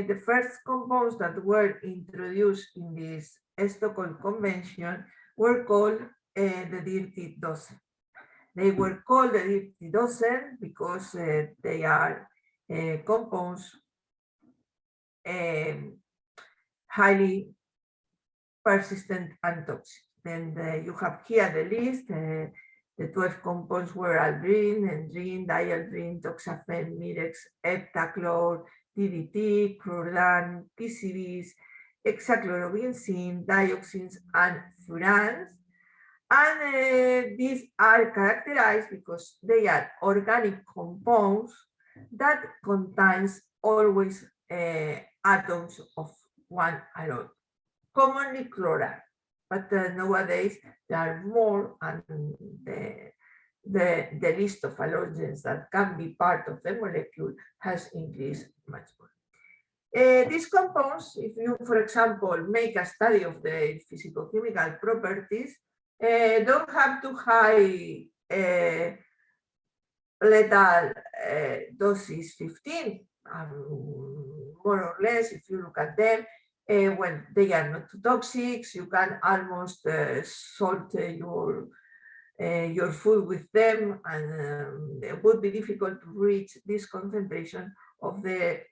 the first compounds that were introduced in this Stockholm Convention were called the dirty dozen. They were called the dirty dozen because they are compounds highly persistent and toxic. Then you have here the list. The 12 compounds were aldrin, endrin, dialdrin, toxafen, mirex, heptachlor, DDT, chlordan, PCBs, hexachlorobenzene, dioxins, and furans. And these are characterized because they are organic compounds that contains always atoms of one alone, commonly chloride. But nowadays there are more, and the list of halogens that can be part of the molecule has increased much more. These compounds, if you, for example, make a study of the physicochemical properties, don't have too high lethal doses 15, more or less. If you look at them, when they are not too toxic, you can almost salt your food with them, and it would be difficult to reach this concentration of the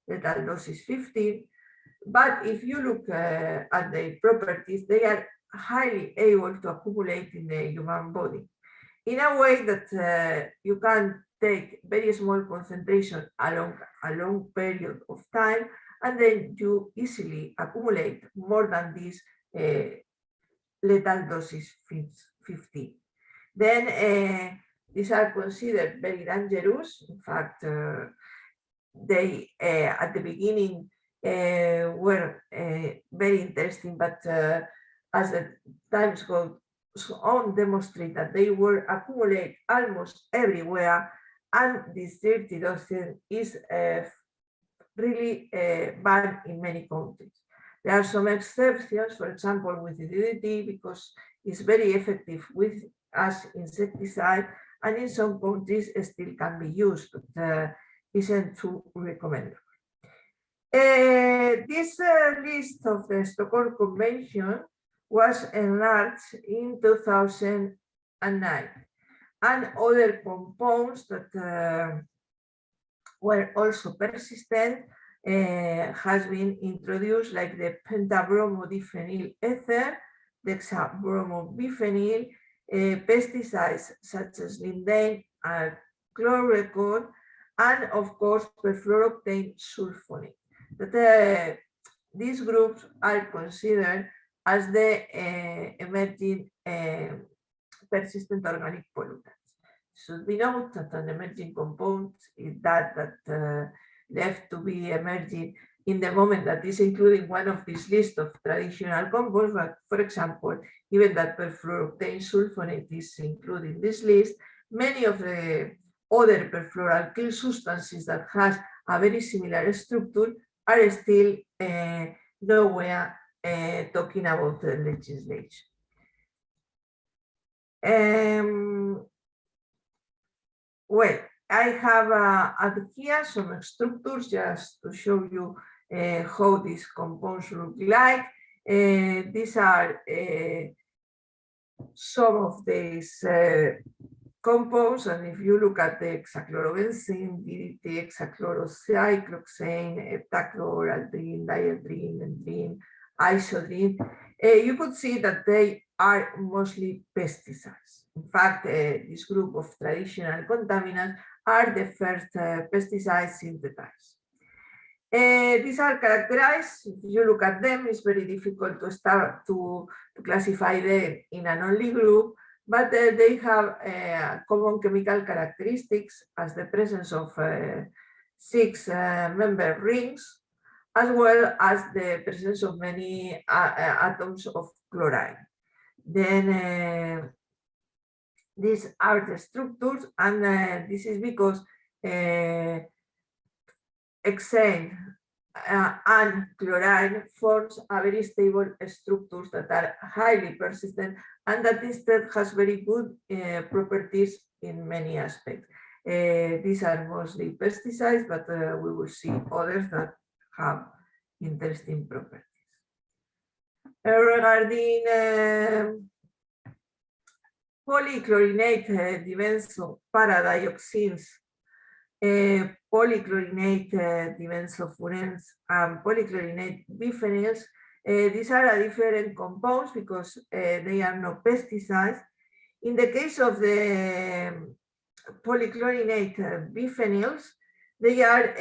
lethal doses 15. But if you look at the properties, they are highly able to accumulate in the human body in a way that you can take very small concentration along a long period of time, and then you easily accumulate more than this lethal doses 50. Then these are considered very dangerous. In fact, they at the beginning were very interesting, but as the times go on, demonstrate that they were accumulate almost everywhere, and this dirty dosing is really banned in many countries. There are some exceptions, for example, with the DDT, because it's very effective with as insecticide, and in some countries it still can be used, but isn't too recommendable. This list of the Stockholm Convention was enlarged in 2009, and other compounds that were also persistent has been introduced, like the pentabromodiphenyl ether, dexabromobiphenyl, pesticides such as lindane and chlorrecord, and of course perfluoroctane sulfonate. That these groups are considered as the emerging persistent organic pollutants. Should be noted that an emerging compound is that left to be emerging in the moment that is including one of this list of traditional compounds. But for example, even that perfluoroctane sulfonate is included in this list, many of the other perfluoroalkyl substances that has a very similar structure are still nowhere talking about the legislation. Well, I have added here some structures just to show you how these compounds look like. These are some of these compounds, and if you look at the hexachlorobenzene, DDT, hexachlorocycloxane, heptachlor, aldrin, dialdrin, endrin, isodrin, you could see that they are mostly pesticides. In fact, this group of traditional contaminants are the first pesticides synthesized. These are characterized. If you look at them, it's very difficult to start to to classify them in an only group, but they have common chemical characteristics as the presence of 6 member rings, as well as the presence of many atoms of chlorine. Then these are the structures, and this is because hexane and chlorine forms a very stable structures that are highly persistent, and that instead has very good properties in many aspects. These are mostly pesticides, but we will see others that have interesting properties. Regarding polychlorinate dibenzo paradioxins, polychlorinate dimensofurans, and polychlorinate biphenyls, these are different compounds because they are not pesticides. In the case of the polychlorinate biphenyls, they are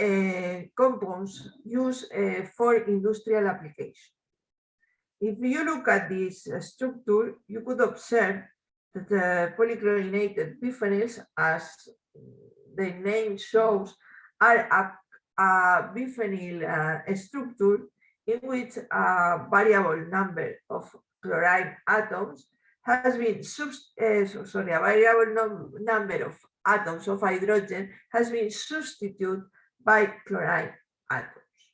compounds used for industrial application. If you look at this structure, you could observe that the polychlorinated biphenyls, as the name shows, are a biphenyl structure in which a variable number of chlorine atoms has been a variable number of atoms of hydrogen has been substituted by chlorine atoms.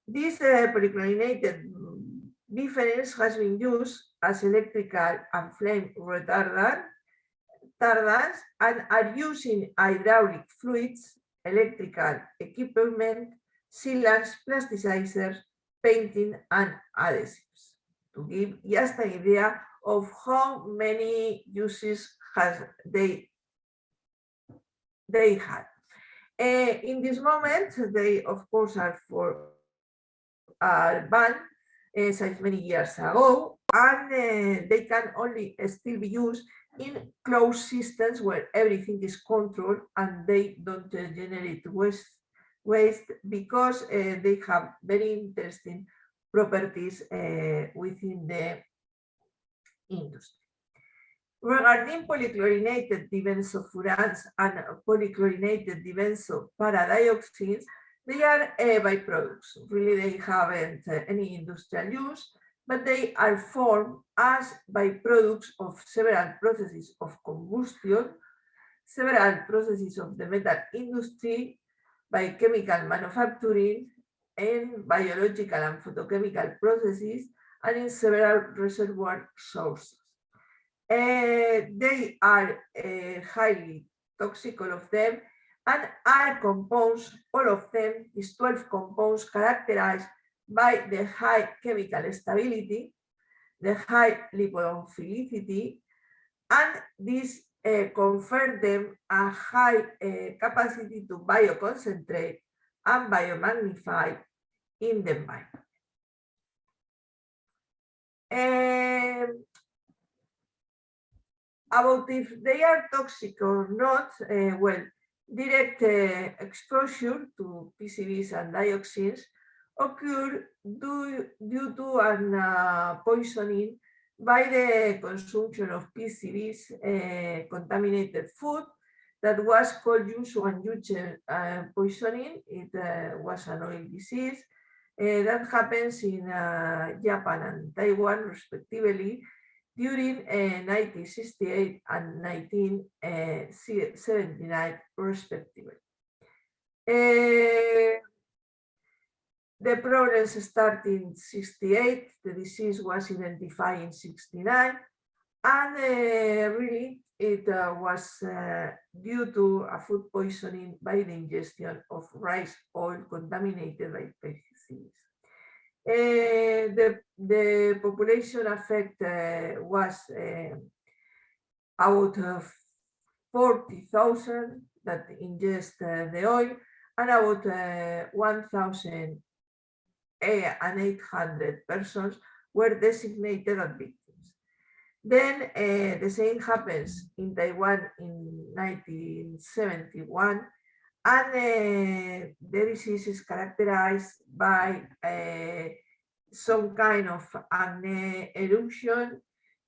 This polychlorinated biphenyls has been used as electrical and flame retardants and are used in hydraulic fluids, electrical equipment, sealants, plasticizers, painting, and adhesives. To give just an idea of how many uses they had. In this moment, they of course are banned since many years ago, and they can only still be used in closed systems where everything is controlled and they don't generate waste because they have very interesting properties within the industry. Regarding polychlorinated dibenzofurans and polychlorinated dibenzoparadioxins, they are byproducts. Really, they haven't any industrial use, but they are formed as byproducts of several processes of combustion, several processes of the metal industry, by chemical manufacturing, and biological and photochemical processes, and in several reservoir sources. They are highly toxic, all of them, and are compounds, all of them, these 12 compounds characterized by the high chemical stability, the high lipophilicity, and this confer them a high capacity to bioconcentrate and biomagnify in the environment. About if they are toxic or not, well, direct exposure to PCBs and dioxins occur due to an poisoning by the consumption of PCBs, contaminated food that was called Yuan poisoning. It was an oil disease that happens in Japan and Taiwan, respectively, during 1968 and 1979, respectively. The problems started in 68, the disease was identified in 69, and really it was due to a food poisoning by the ingestion of rice oil contaminated by pesticides. The population affected was about 40,000 that ingest the oil, and about 1,800 persons were designated as victims. Then the same happens in Taiwan in 1971, and the disease is characterized by some kind of acne eruption,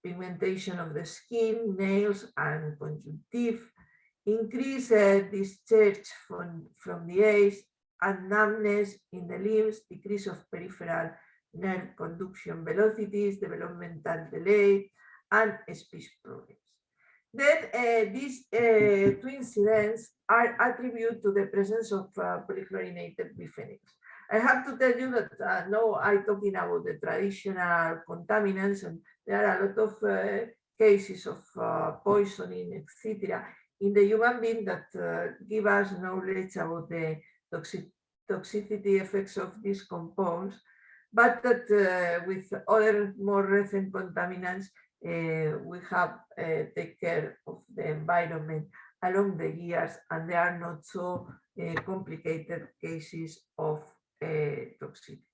pigmentation of the skin, nails, and conjunctive, increase discharge from the eyes, and numbness in the limbs, decrease of peripheral nerve conduction velocities, developmental delay, and speech problems. Then these two incidents are attributed to the presence of polychlorinated biphenyls. I have to tell you that now I'm talking about the traditional contaminants, and there are a lot of cases of poisoning, etc., in the human being that give us knowledge about the toxicity effects of these compounds, but that with other more recent contaminants, we have take care of the environment along the years, and there are not so complicated cases of toxicity.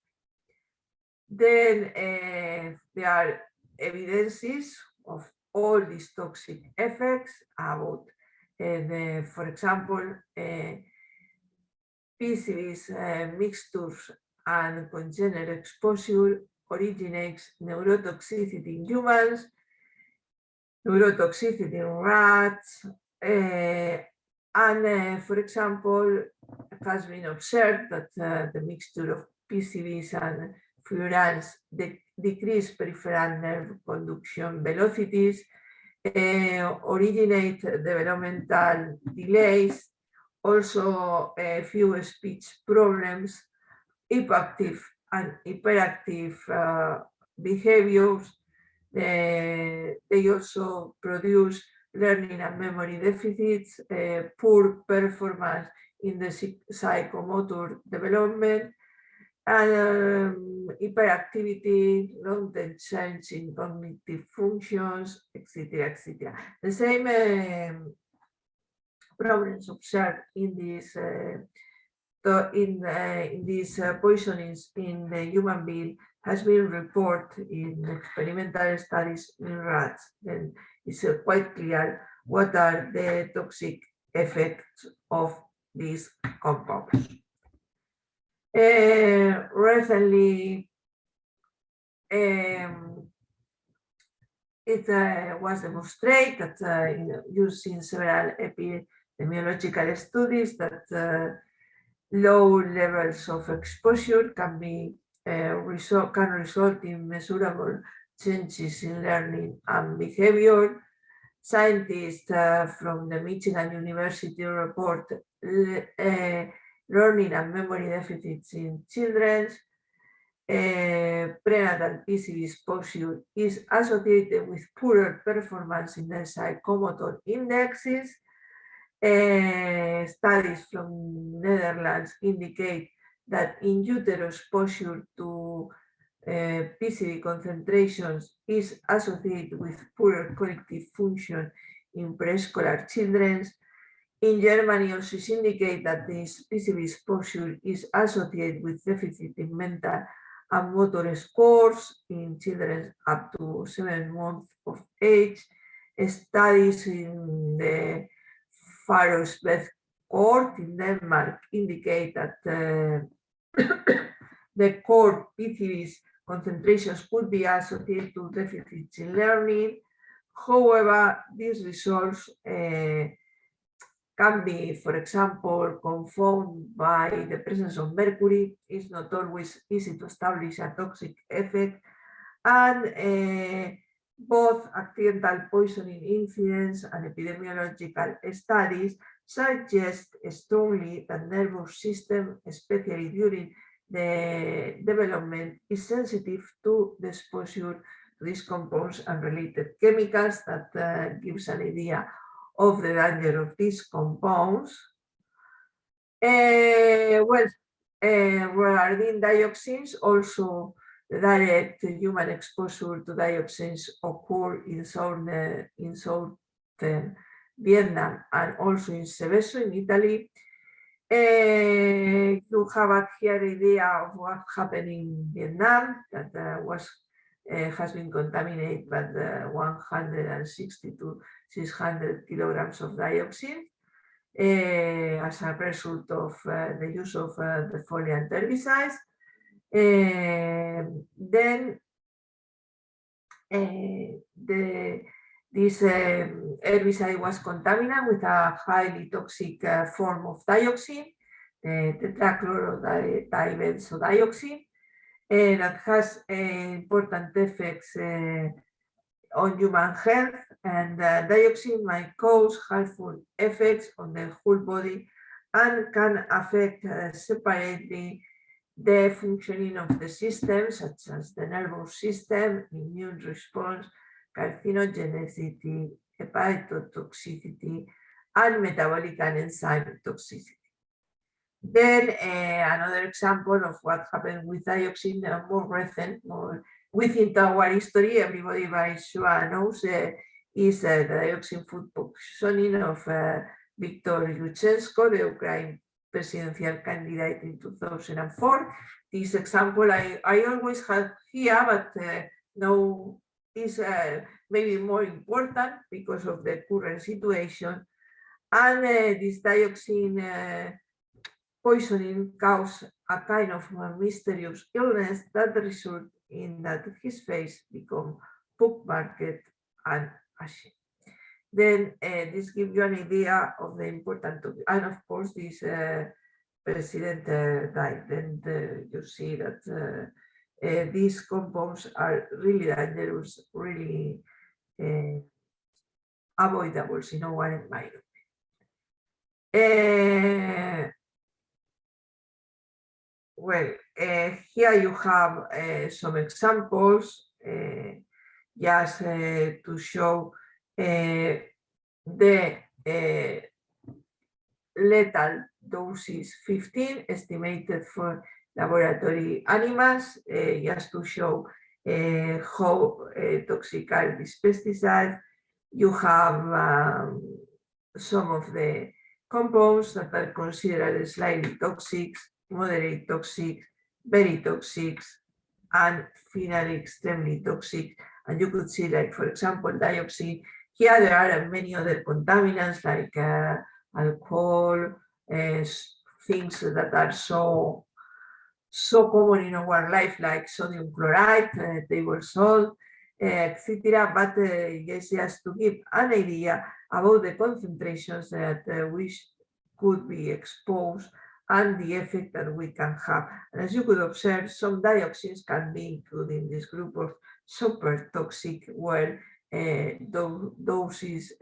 Then there are evidences of all these toxic effects about, for example, PCBs mixtures and congenital exposure originates neurotoxicity in humans, neurotoxicity in rats, and for example, it has been observed that the mixture of PCBs and furans decrease peripheral nerve conduction velocities, originate developmental delays, also a few speech problems, hypoactive and hyperactive behaviors. They also produce learning and memory deficits, poor performance in the psychomotor development, and hyperactivity, long-term change in cognitive functions, etc., etc. The same problems observed in these poisonings in the human being has been reported in experimental studies in rats. Then it's quite clear what are the toxic effects of these compounds. Recently, it was demonstrated that using several epidemiological studies that low levels of exposure can result in measurable changes in learning and behavior. Scientists from the Michigan University report learning and memory deficits in children. Prenatal PCB exposure is associated with poorer performance in the psychomotor indexes. Studies from Netherlands indicate that in utero exposure to PCB concentrations is associated with poorer cognitive function in preschooler children. In Germany, also indicate that this PCB exposure is associated with deficit in mental and motor scores in children up to 7 months of age. Studies in the Farosbeth cohort in Denmark indicate that the core PCBs concentrations could be associated to deficits in learning. However, these results can be, for example, confounded by the presence of mercury. It's not always easy to establish a toxic effect, and both accidental poisoning incidents and epidemiological studies suggest strongly that nervous system, especially during the development, is sensitive to the exposure to these compounds and related chemicals. That gives an idea of the danger of these compounds. Regarding dioxins, also the direct human exposure to dioxins occur in southern Vietnam and also in Seveso in Italy. You have a clear idea of what happened in Vietnam, that has been contaminated by 160 to 600 kilograms of dioxin as a result of the use of defoliant herbicides. Then this herbicide was contaminated with a highly toxic form of dioxin, tetrachlorobenzodioxin, that has important effects on human health, and dioxin might cause harmful effects on the whole body and can affect separately the functioning of the system, such as the nervous system, immune response, carcinogenicity, hepatotoxicity, and metabolic and enzyme toxicity. Then another example of what happened with dioxin, more recent, more within our history, everybody by sure knows, is the dioxin food poisoning of Viktor Yushchenko, the Ukraine presidential candidate in 2004. This example I always have here, but now is maybe more important because of the current situation. And this dioxin poisoning caused a kind of mysterious illness that result in that his face become pockmarked and ashy. Then this gives you an idea of the importance of, and of course this president died. Then you see that these compounds are really dangerous, really avoidable in our environment. Well, here you have some examples just to show the lethal doses 15 estimated for laboratory animals, just to show how toxic are these pesticides. You have some of the compounds that are considered slightly toxic, moderate toxic, very toxic, and finally extremely toxic. And you could see, like, for example, dioxin. Here there are many other contaminants like alcohol, things that are so common in our life, like sodium chloride, table salt, etc. But yes, just to give an idea about the concentrations that we could be exposed and the effect that we can have. And as you could observe, some dioxins can be included in this group of super toxic, where doses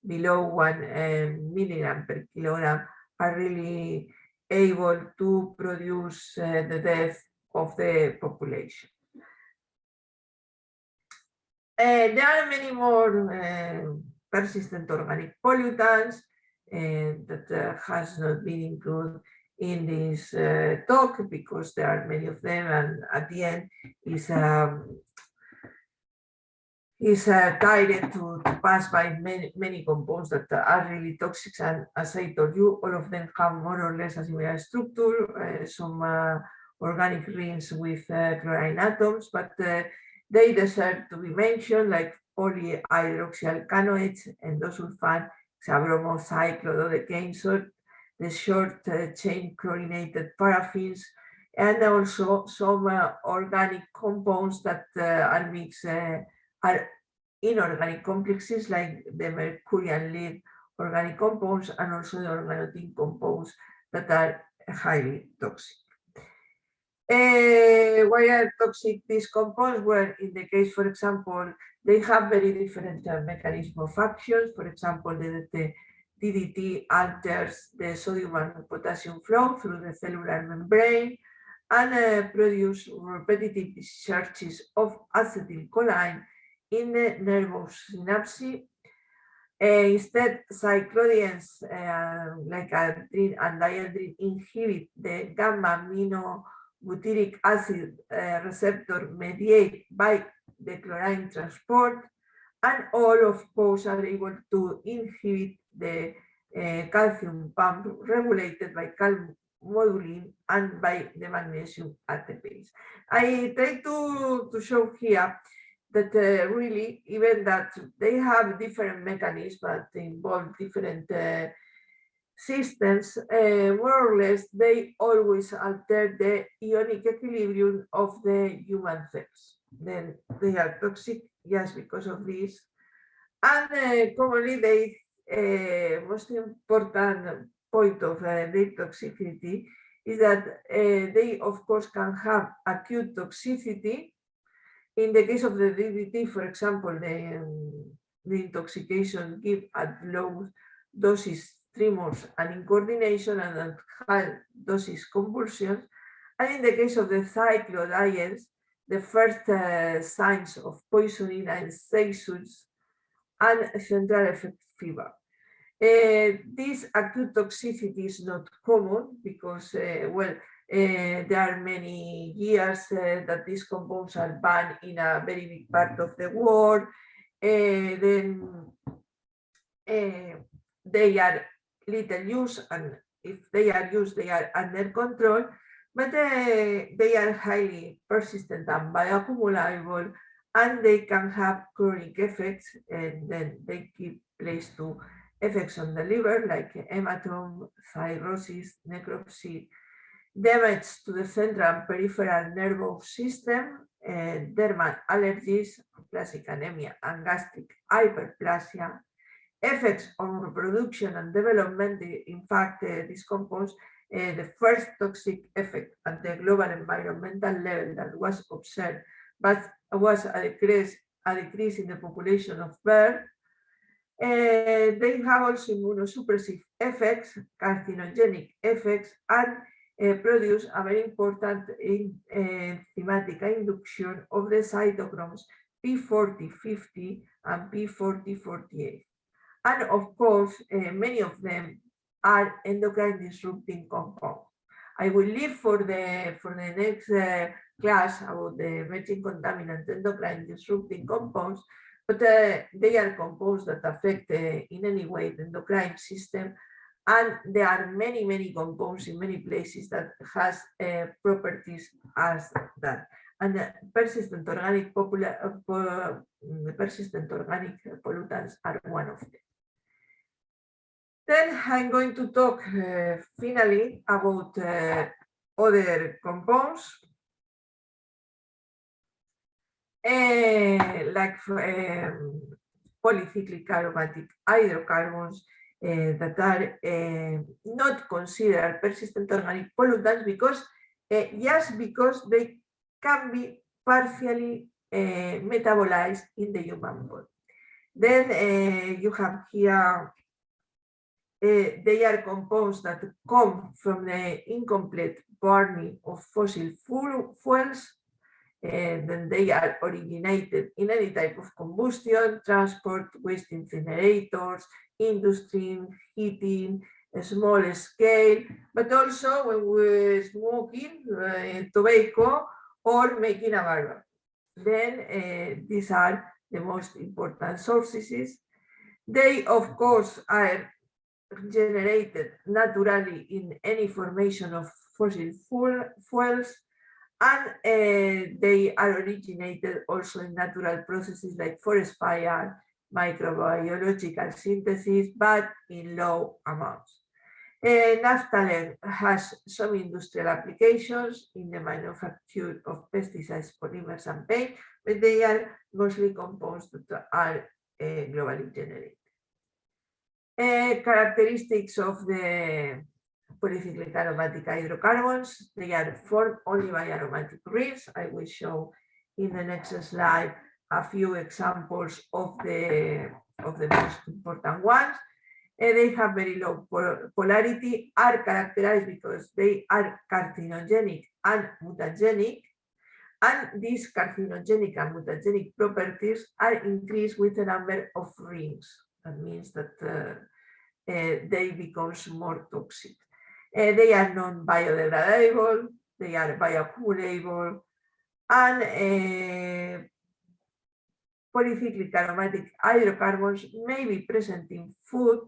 below 1 milligram per kilogram are really able to produce the death of the population. There are many more persistent organic pollutants that has not been included in this talk because there are many of them, and at the end is guided to pass by many compounds that are really toxic, and as I told you, all of them have more or less a similar structure, some organic rings with chlorine atoms, but they deserve to be mentioned, like polyhydroxyalkanoates, endosulfan, hexabromocyclododecanes, the short chain chlorinated paraffins, and also some organic compounds that are mixed, are inorganic complexes like the mercury and lead organic compounds, and also the organotin compounds that are highly toxic. Why are toxic these compounds? Well, in the case, for example, they have very different mechanism of action. For example, the DDT alters the sodium and potassium flow through the cellular membrane and produce repetitive discharges of acetylcholine in the nervous synapse. Instead, cyclodiens like adrenaline and diadrine inhibit the gamma aminobutyric acid receptor mediated by the chlorine transport, and all of those are able to inhibit the calcium pump regulated by calmodulin and by the magnesium ATPase. I try to show here that really, even that they have different mechanisms that involve different systems, more or less, they always alter the ionic equilibrium of the human cells. Then they are toxic just because of this. And commonly, the most important point of their toxicity is that they, of course, can have acute toxicity. In the case of the DDT, for example, the intoxication give at low doses tremors and incoordination, and at high doses convulsions. And in the case of the cyclodiones, the first signs of poisoning and seizures and central effect fever. This acute toxicity is not common because, there are many years that these compounds are banned in a very big part of the world. Then they are little used, and if they are used, they are under control, but they are highly persistent and bioaccumulable, and they can have chronic effects, and then they give place to effects on the liver, like hematome, cirrhosis, necropsy, damage to the central and peripheral nervous system, dermal allergies, classic anemia, and gastric hyperplasia, effects on reproduction and development. In fact, these compounds, the first toxic effect at the global environmental level that was observed, but was a decrease in the population of birds. They have also immunosuppressive effects, carcinogenic effects, and produce a very important enzymatic induction of the cytochromes P4050 and P4048. And of course, many of them are endocrine disrupting compounds. I will leave for the next class about the emerging contaminant endocrine disrupting compounds, but they are compounds that affect in any way the endocrine system, and there are many compounds in many places that has properties as that. And persistent organic pollutants are one of them. Then I'm going to talk finally about other compounds, like polycyclic aromatic hydrocarbons that are not considered persistent organic pollutants because just because they can be partially metabolized in the human body. Then you have here, they are compounds that come from the incomplete burning of fossil fuels. Then they are originated in any type of combustion, transport, waste incinerators, industry, heating, a small scale, but also when we're smoking tobacco or making a barber. Then these are the most important sources. They, of course, are generated naturally in any formation of fossil fuels, and they are originated also in natural processes like forest fire, microbiological synthesis, but in low amounts. Naphthalene has some industrial applications in the manufacture of pesticides, polymers, and paint, but they are mostly compounds that are globally generated. Characteristics of the polycyclic aromatic hydrocarbons, they are formed only by aromatic rings. I will show in the next slide a few examples of the most important ones. They have very low polarity, are characterized because they are carcinogenic and mutagenic, and these carcinogenic and mutagenic properties are increased with the number of rings. That means that they become more toxic. They are non-biodegradable, they are bioaccumulable, and polycyclic aromatic hydrocarbons may be present in food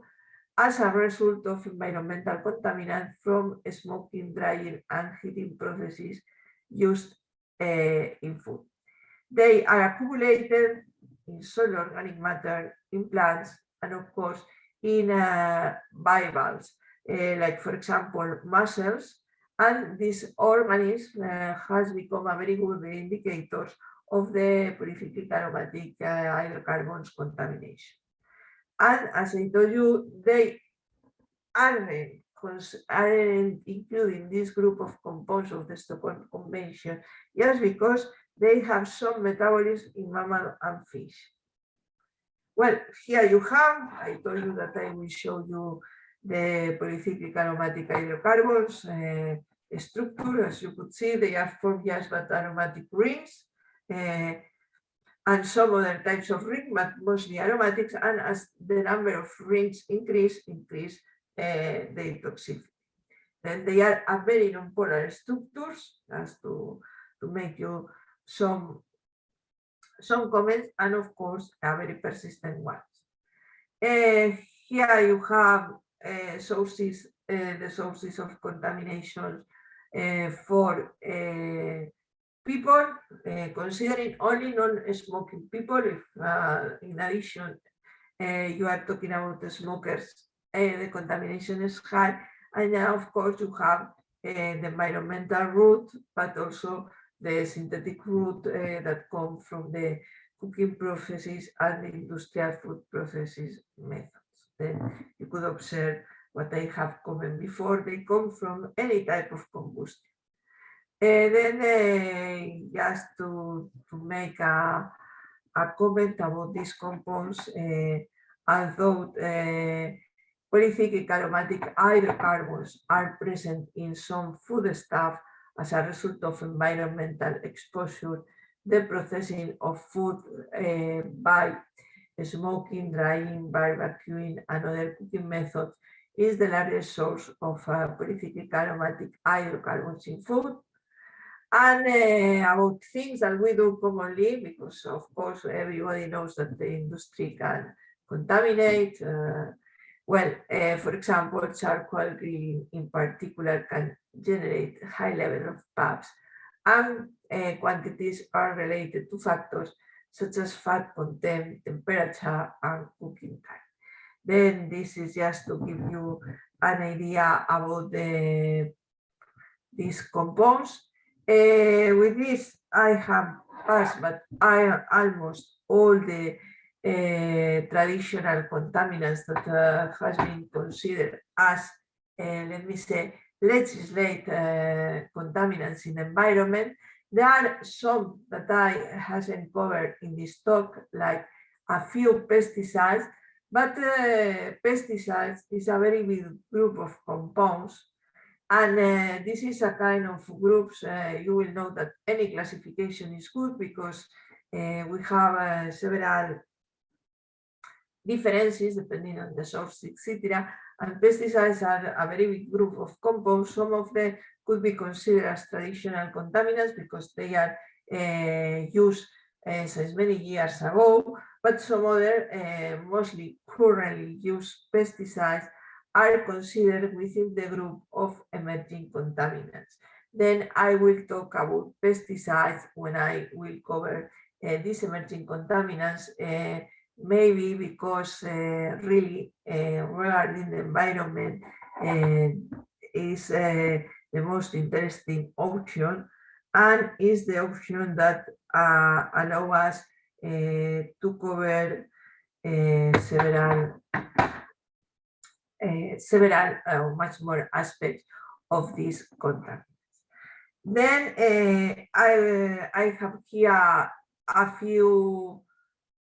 as a result of environmental contaminants from smoking, drying, and heating processes used in food. They are accumulated in soil organic matter, in plants, and of course in bivalves. like for example, mussels, and this organism has become a very good indicator of the polycyclic aromatic hydrocarbons contamination. And as I told you, they aren't including this group of compounds of the Stockholm Convention just because they have some metabolism in mammal and fish. Well, here you have, I told you that I will show you the polycyclic aromatic hydrocarbons structure. As you could see, they are formed just by aromatic rings and some other types of rings, but mostly aromatics. And as the number of rings increase the toxicity. Then they are a very non-polar structures, as to make you some comments, and of course, a very persistent ones. Here you have sources, the sources of contamination for people, considering only non-smoking people. If in addition you are talking about the smokers, the contamination is high. And now, of course, you have the environmental route, but also the synthetic route that come from the cooking processes and the industrial food processes methods. Then you could observe what I have commented before. They come from any type of combustion. Then just to make a comment about these compounds, although polycyclic aromatic hydrocarbons are present in some foodstuff as a result of environmental exposure, the processing of food by smoking, drying, barbecuing, and other cooking methods is the largest source of polycyclic aromatic hydrocarbons in food. And about things that we do commonly, because of course everybody knows that the industry can contaminate. Well, for example, charcoal grilling in particular can generate high level of PABs, and quantities are related to factors such as fat content, temperature, and cooking time. Then this is just to give you an idea about these compounds. With this, I have passed, but almost all the traditional contaminants that has been considered as, let me say, legislate contaminants in the environment. There are some that I hasn't covered in this talk, like a few pesticides, but pesticides is a very big group of compounds. And this is a kind of groups, you will know that any classification is good because we have several differences depending on the source, etc. And pesticides are a very big group of compounds. Some of them could be considered as traditional contaminants because they are used since many years ago, but some other, mostly currently used pesticides are considered within the group of emerging contaminants. Then I will talk about pesticides when I will cover these emerging contaminants, maybe because really regarding the environment is the most interesting option, and is the option that allow us to cover several much more aspects of these contaminants. Then I have here a few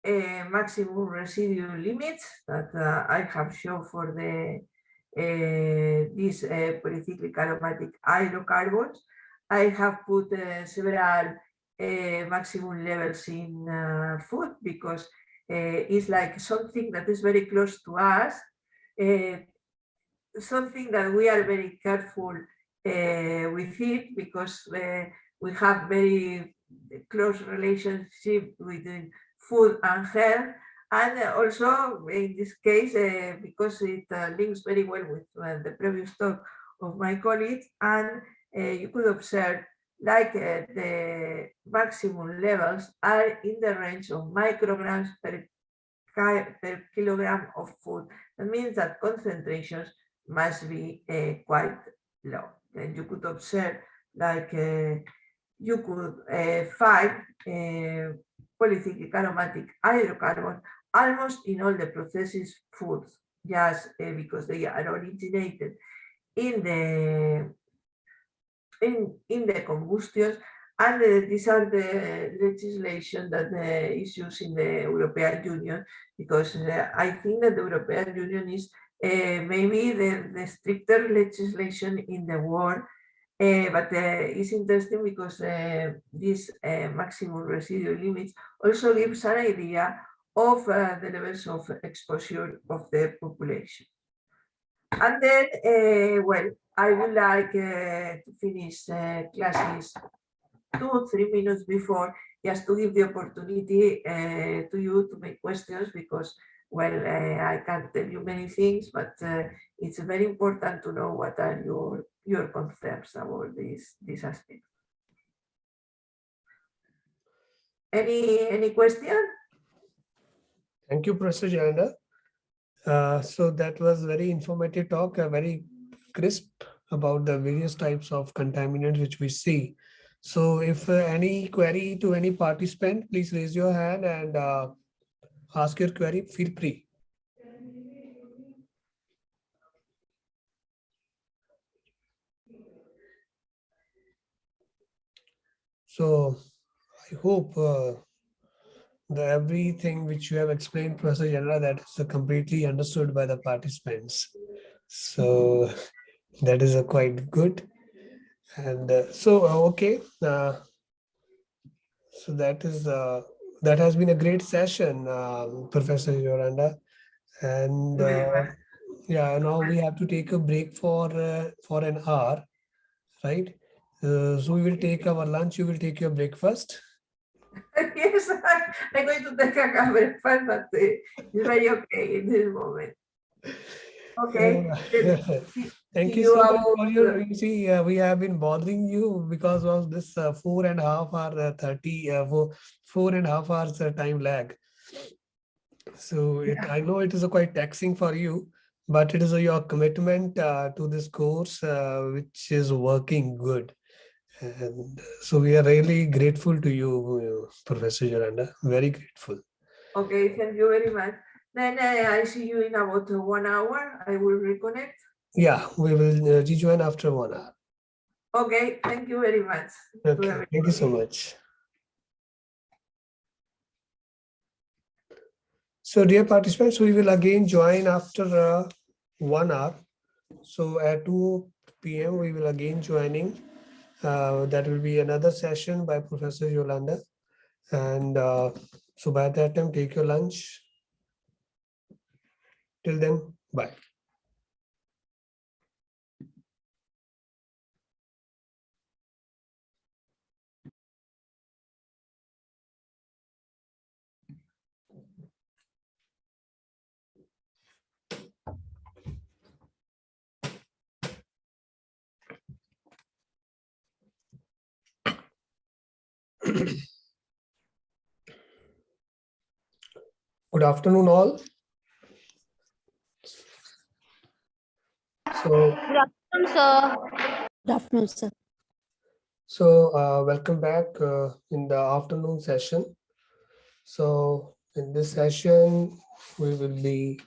maximum residual limits that I have shown for these polycyclic aromatic hydrocarbons. I have put several maximum levels in food because it's like something that is very close to us, something that we are very careful with it because we have very close relationship between food and health, and also in this case because it links very well with the previous talk of my colleagues, and you could observe like the maximum levels are in the range of micrograms per kilogram of food. That means that concentrations must be quite low. Then you could observe like you could find polycyclic aromatic hydrocarbon almost in all the processed foods, just because they are originated in the combustion, and these are the legislation that is used in the European Union, because I think that the European Union is maybe the stricter legislation in the world, but it's interesting because this maximum residual limits also gives an idea of the levels of exposure of the population. And then, well, I would like to finish classes 2-3 minutes before, just to give the opportunity to you to make questions, because, well, I can't tell you many things, but it's very important to know what are your concerns about this aspect. Any question? Thank you, Professor Yolanda. So that was very informative talk, very crisp about the various types of contaminants which we see. So if any query to any participant, please raise your hand and ask your query, feel free. So I hope everything which you have explained, Professor Yolanda, that is completely understood by the participants. So that is quite good. And okay. So that has been a great session, Professor Yolanda. And yeah, now we have to take a break for an hour, right? So we will take our lunch. You will take your breakfast. Yes, I'm going to take a breakfast, but it's very okay in this moment. Okay. Thank you so much for your. You see, we have been bothering you because of this 4.5 hour 4.5 hours time lag. So I know it is quite taxing for you, but it is your commitment to this course which is working good. And so we are really grateful to you, Professor Yolanda. Very grateful. Okay, thank you very much. Then I see you in about 1 hour. I will reconnect. Yeah, we will rejoin after 1 hour. Okay, thank you very much. Okay, thank you so much. So dear participants, we will again join after 1 hour. So at 2 p.m. we will again joining. That will be another session by Professor Yolanda. And so by that time, take your lunch. Till then, bye. Good afternoon, all. So, Good afternoon, sir. Good afternoon, sir. So welcome back in the afternoon session. So in this session, we will be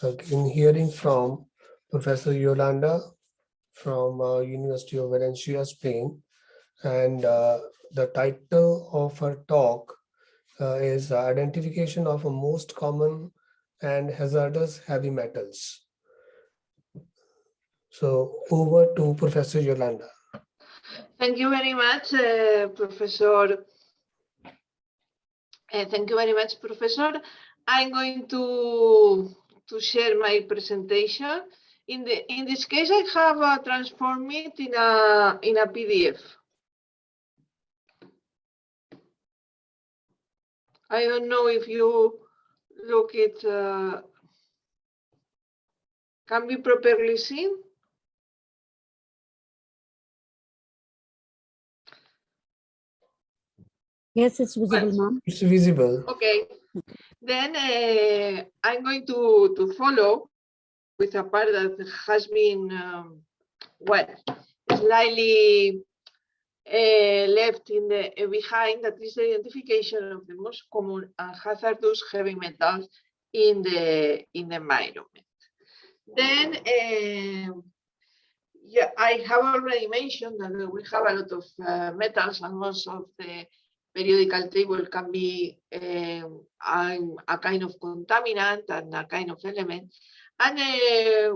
hearing from Professor Yolanda from University of Valencia, Spain. And the title of her talk is Identification of Most Common and Hazardous Heavy Metals. So over to Professor Yolanda. Thank you very much, Professor. Thank you very much, Professor. I'm going to share my presentation. In this case, I have transformed it in a PDF. I don't know if you look it can be properly seen. Yes, it's visible, ma'am. It's visible. Okay. Then I'm going to follow with a part that has been, well, slightly left in the behind, that is the identification of the most common and hazardous heavy metals in the environment. Then, yeah, I have already mentioned that we have a lot of metals, and most of the periodical table can be a kind of contaminant and a kind of element. And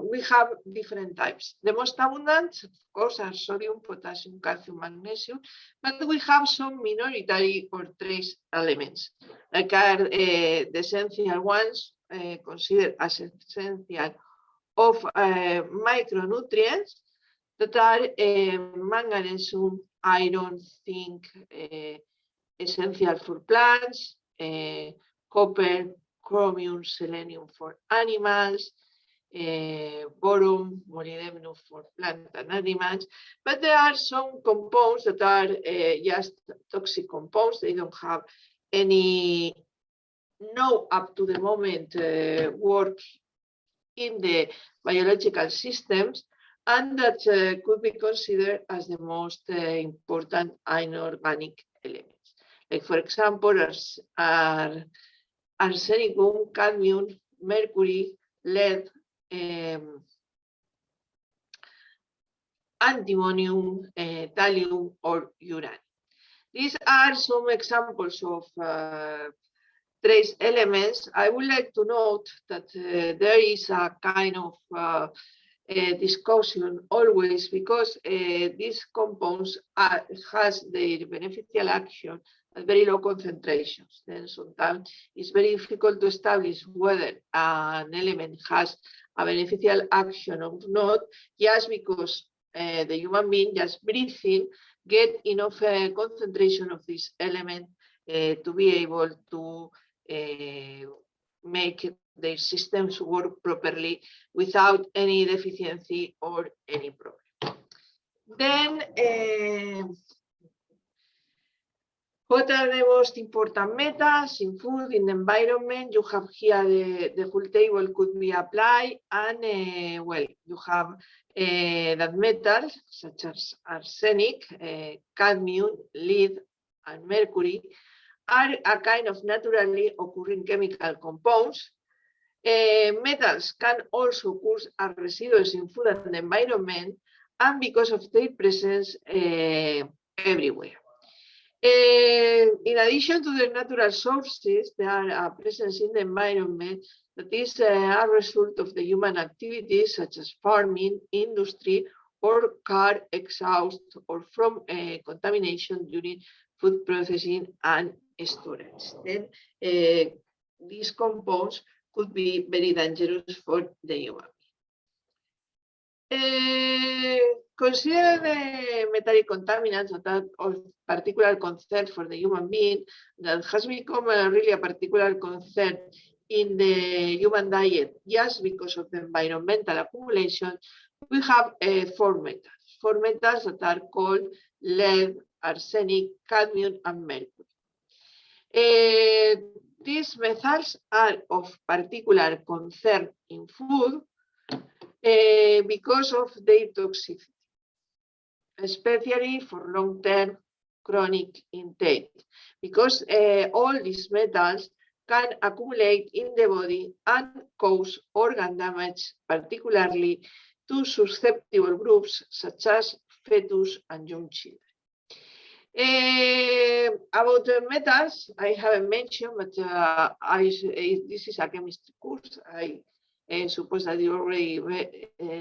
we have different types. The most abundant, of course, are sodium, potassium, calcium, magnesium, but we have some minority or trace elements, like are the essential ones considered as essential of micronutrients that are magnesium, iron, zinc, essential for plants, copper, chromium, selenium for animals, boron, molybdenum for plant and animals. But there are some compounds that are just toxic compounds. They don't have any, no, up to the moment, work in the biological systems, and that could be considered as the most important inorganic elements. Like, for example, arsenicum, cadmium, mercury, lead, antimonium, thallium, or uranium. These are some examples of trace elements. I would like to note that there is a kind of discussion always, because these compounds has their beneficial action at very low concentrations. Then sometimes it's very difficult to establish whether an element has a beneficial action or not, just because the human being just breathing get enough concentration of this element to be able to make their systems work properly without any deficiency or any problem. Then, what are the most important metals in food, in the environment? You have here the whole table could be applied, and well, you have that metals such as arsenic, cadmium, lead, and mercury are a kind of naturally occurring chemical compounds. Metals can also cause as residues in food and the environment, and because of their presence everywhere. In addition to the natural sources, there are a presence in the environment that is a result of the human activities such as farming, industry, or car exhaust, or from contamination during food processing and storage. Then these compounds could be very dangerous for the human being. Consider the metallic contaminants that are of particular concern for the human being, that has become really a particular concern in the human diet just because of the environmental accumulation. We have 4 metals that are called lead, arsenic, cadmium, and mercury. These metals are of particular concern in food because of their toxicity, especially for long-term chronic intake, because all these metals can accumulate in the body and cause organ damage, particularly to susceptible groups such as fetus and young children. About the metals, I haven't mentioned, but this is a chemistry course. I suppose that you already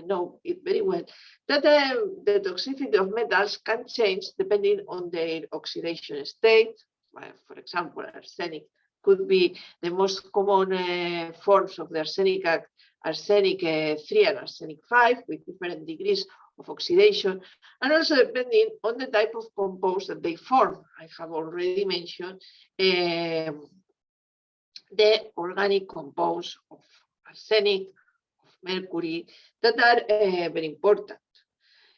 know it very well, that the toxicity of metals can change depending on their oxidation state. For example, arsenic could be the most common forms of the arsenic 3 and arsenic 5 with different degrees of oxidation, and also depending on the type of compounds that they form. I have already mentioned the organic compounds of arsenic, of mercury, that are very important.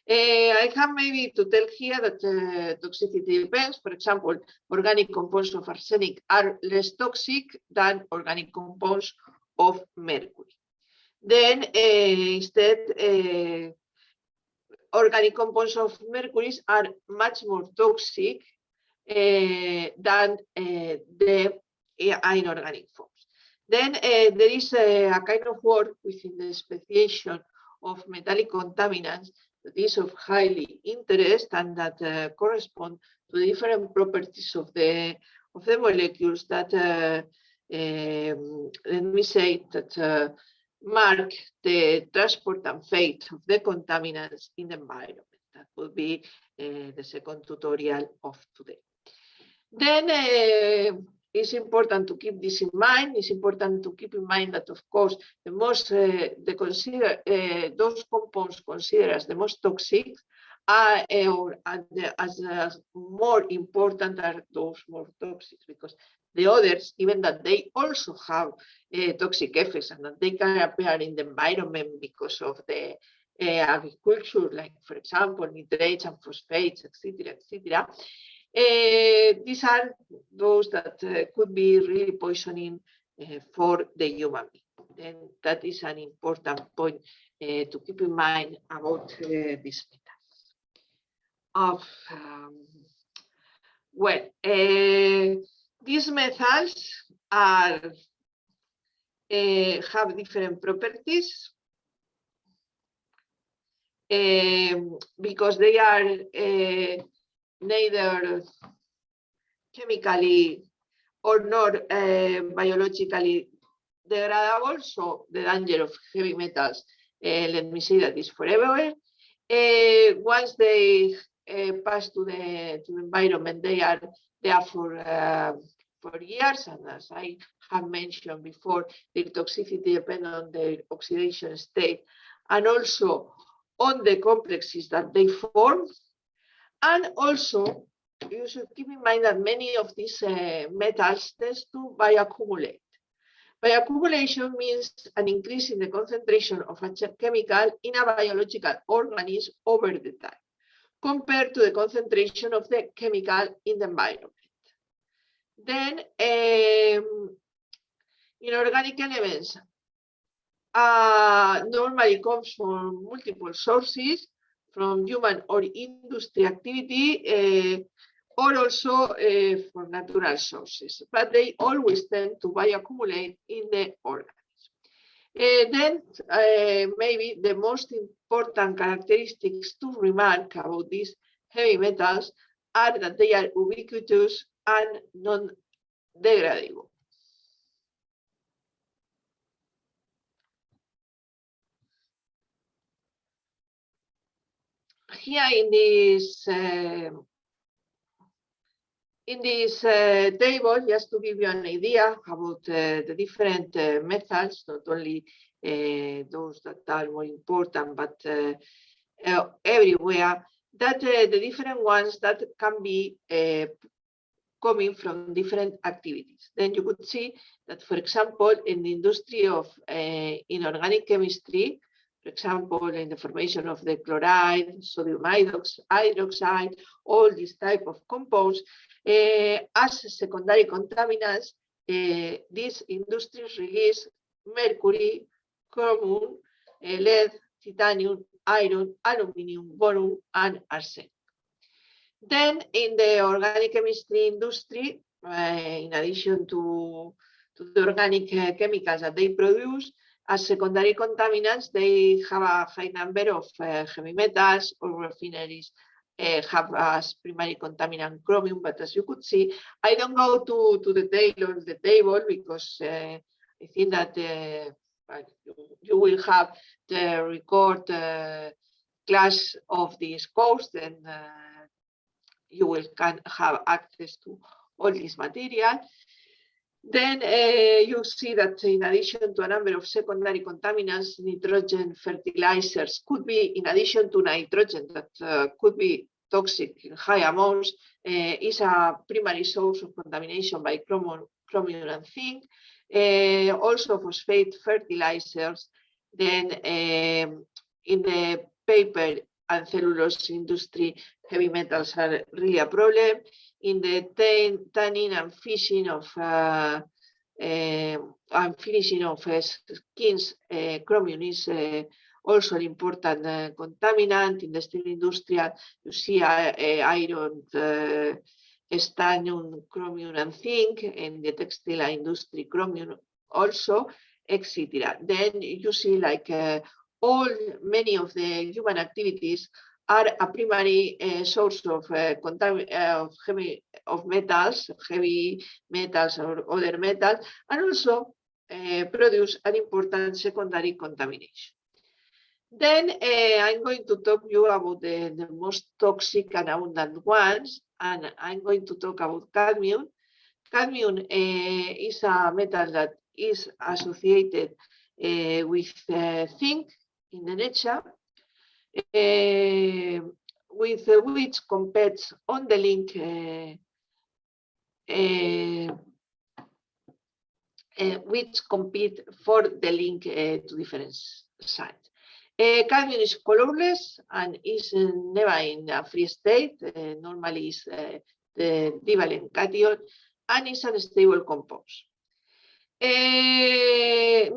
I have maybe to tell here that toxicity depends. For example, organic compounds of arsenic are less toxic than organic compounds of mercury. then instead organic compounds of mercury are much more toxic than the inorganic forms. Then there is a kind of work within the speciation of metallic contaminants that is of highly interest and that correspond to the different properties of the molecules that let me say that mark the transport and fate of the contaminants in the environment. That will be the second tutorial of today. Then it's important to keep this in mind. It's important to keep in mind that, of course, the most those compounds considered as the most toxic are as more important are those more toxic, because the others, even that they also have toxic effects and that they can appear in the environment because of the agriculture, like for example nitrates and phosphates, etc., etc. These are those that could be really poisoning for the human being. And that is an important point to keep in mind about these metals. Well, these metals are have different properties because they are neither chemically or nor biologically degradable. So the danger of heavy metals, let me say that is forever. Once they pass to the environment, they are there for years, and as I have mentioned before, their toxicity depends on their oxidation state and also on the complexes that they form. And also, you should keep in mind that many of these metals tend to bioaccumulate. Bioaccumulation means an increase in the concentration of a chemical in a biological organism over the time, compared to the concentration of the chemical in the environment. Then, inorganic elements normally comes from multiple sources, from human or industry activity, or also for natural sources, but they always tend to bioaccumulate in the organism. Then maybe the most important characteristics to remark about these heavy metals are that they are ubiquitous and non-degradable. Here in this table, just to give you an idea about the different metals, not only those that are more important, but everywhere, that the different ones that can be coming from different activities. Then you could see that, for example, in the industry of inorganic chemistry, for example, in the formation of the chloride, sodium hydroxide, all these type of compounds, as secondary contaminants, these industries release mercury, chromium, lead, titanium, iron, aluminum, boron, and arsenic. Then in the organic chemistry industry, in addition to the organic chemicals that they produce, as secondary contaminants, they have a high number of heavy metals, or refineries have as primary contaminant chromium. But as you could see, I don't go to the table because I think that you will have the record class of this course, and you can have access to all this material. Then you see that in addition to a number of secondary contaminants, nitrogen fertilizers could be, in addition to nitrogen that could be toxic in high amounts, is a primary source of contamination by chromium and zinc. Also phosphate fertilizers. Then in the paper and cellulose industry, heavy metals are really a problem. In the tanning and fishing of and finishing of skins. Chromium is also an important contaminant in the steel industry. You see iron, stannum, chromium, and zinc. In the textile industry, chromium also, etc. Then you see like many of the human activities are a primary source of metals, heavy metals or other metals, and also produce an important secondary contamination. Then I'm going to talk you about the most toxic and abundant ones, and I'm going to talk about cadmium. Cadmium is a metal that is associated with zinc in the nature, with which competes on the link which compete for the link to different sites. Cadmium is colorless and is never in a free state. Normally is the divalent cation and is unstable compound.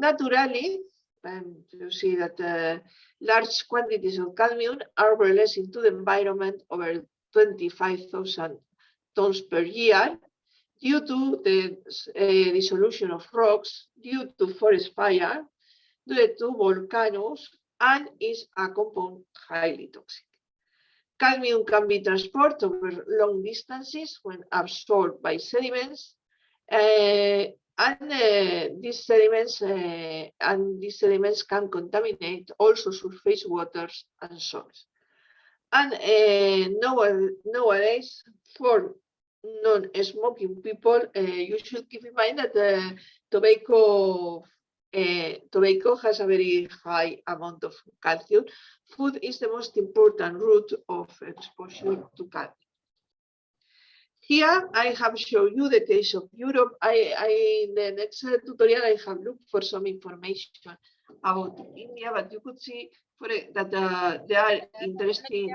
Naturally, you see that large quantities of cadmium are released into the environment, over 25,000 tons per year, due to the dissolution of rocks, due to forest fire, due to volcanoes, and is a compound highly toxic. Cadmium can be transported over long distances when absorbed by sediments, and these sediments can contaminate also surface waters and soils. And nowadays, for non-smoking people, you should keep in mind that tobacco has a very high amount of calcium. Food is the most important route of exposure to cadmium. Here I have shown you the case of Europe. In the next tutorial, I have looked for some information about India, but you could see that they are interesting.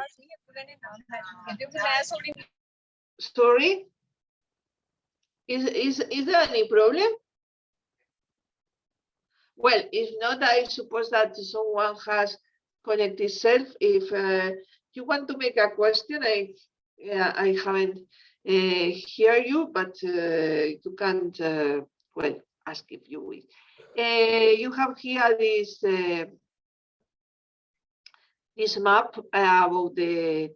Sorry? Is there any problem? Well, if not, I suppose that someone has connected itself. If you want to make a question, I haven't hear you, but you can't, well, ask if you will. You have here this map about the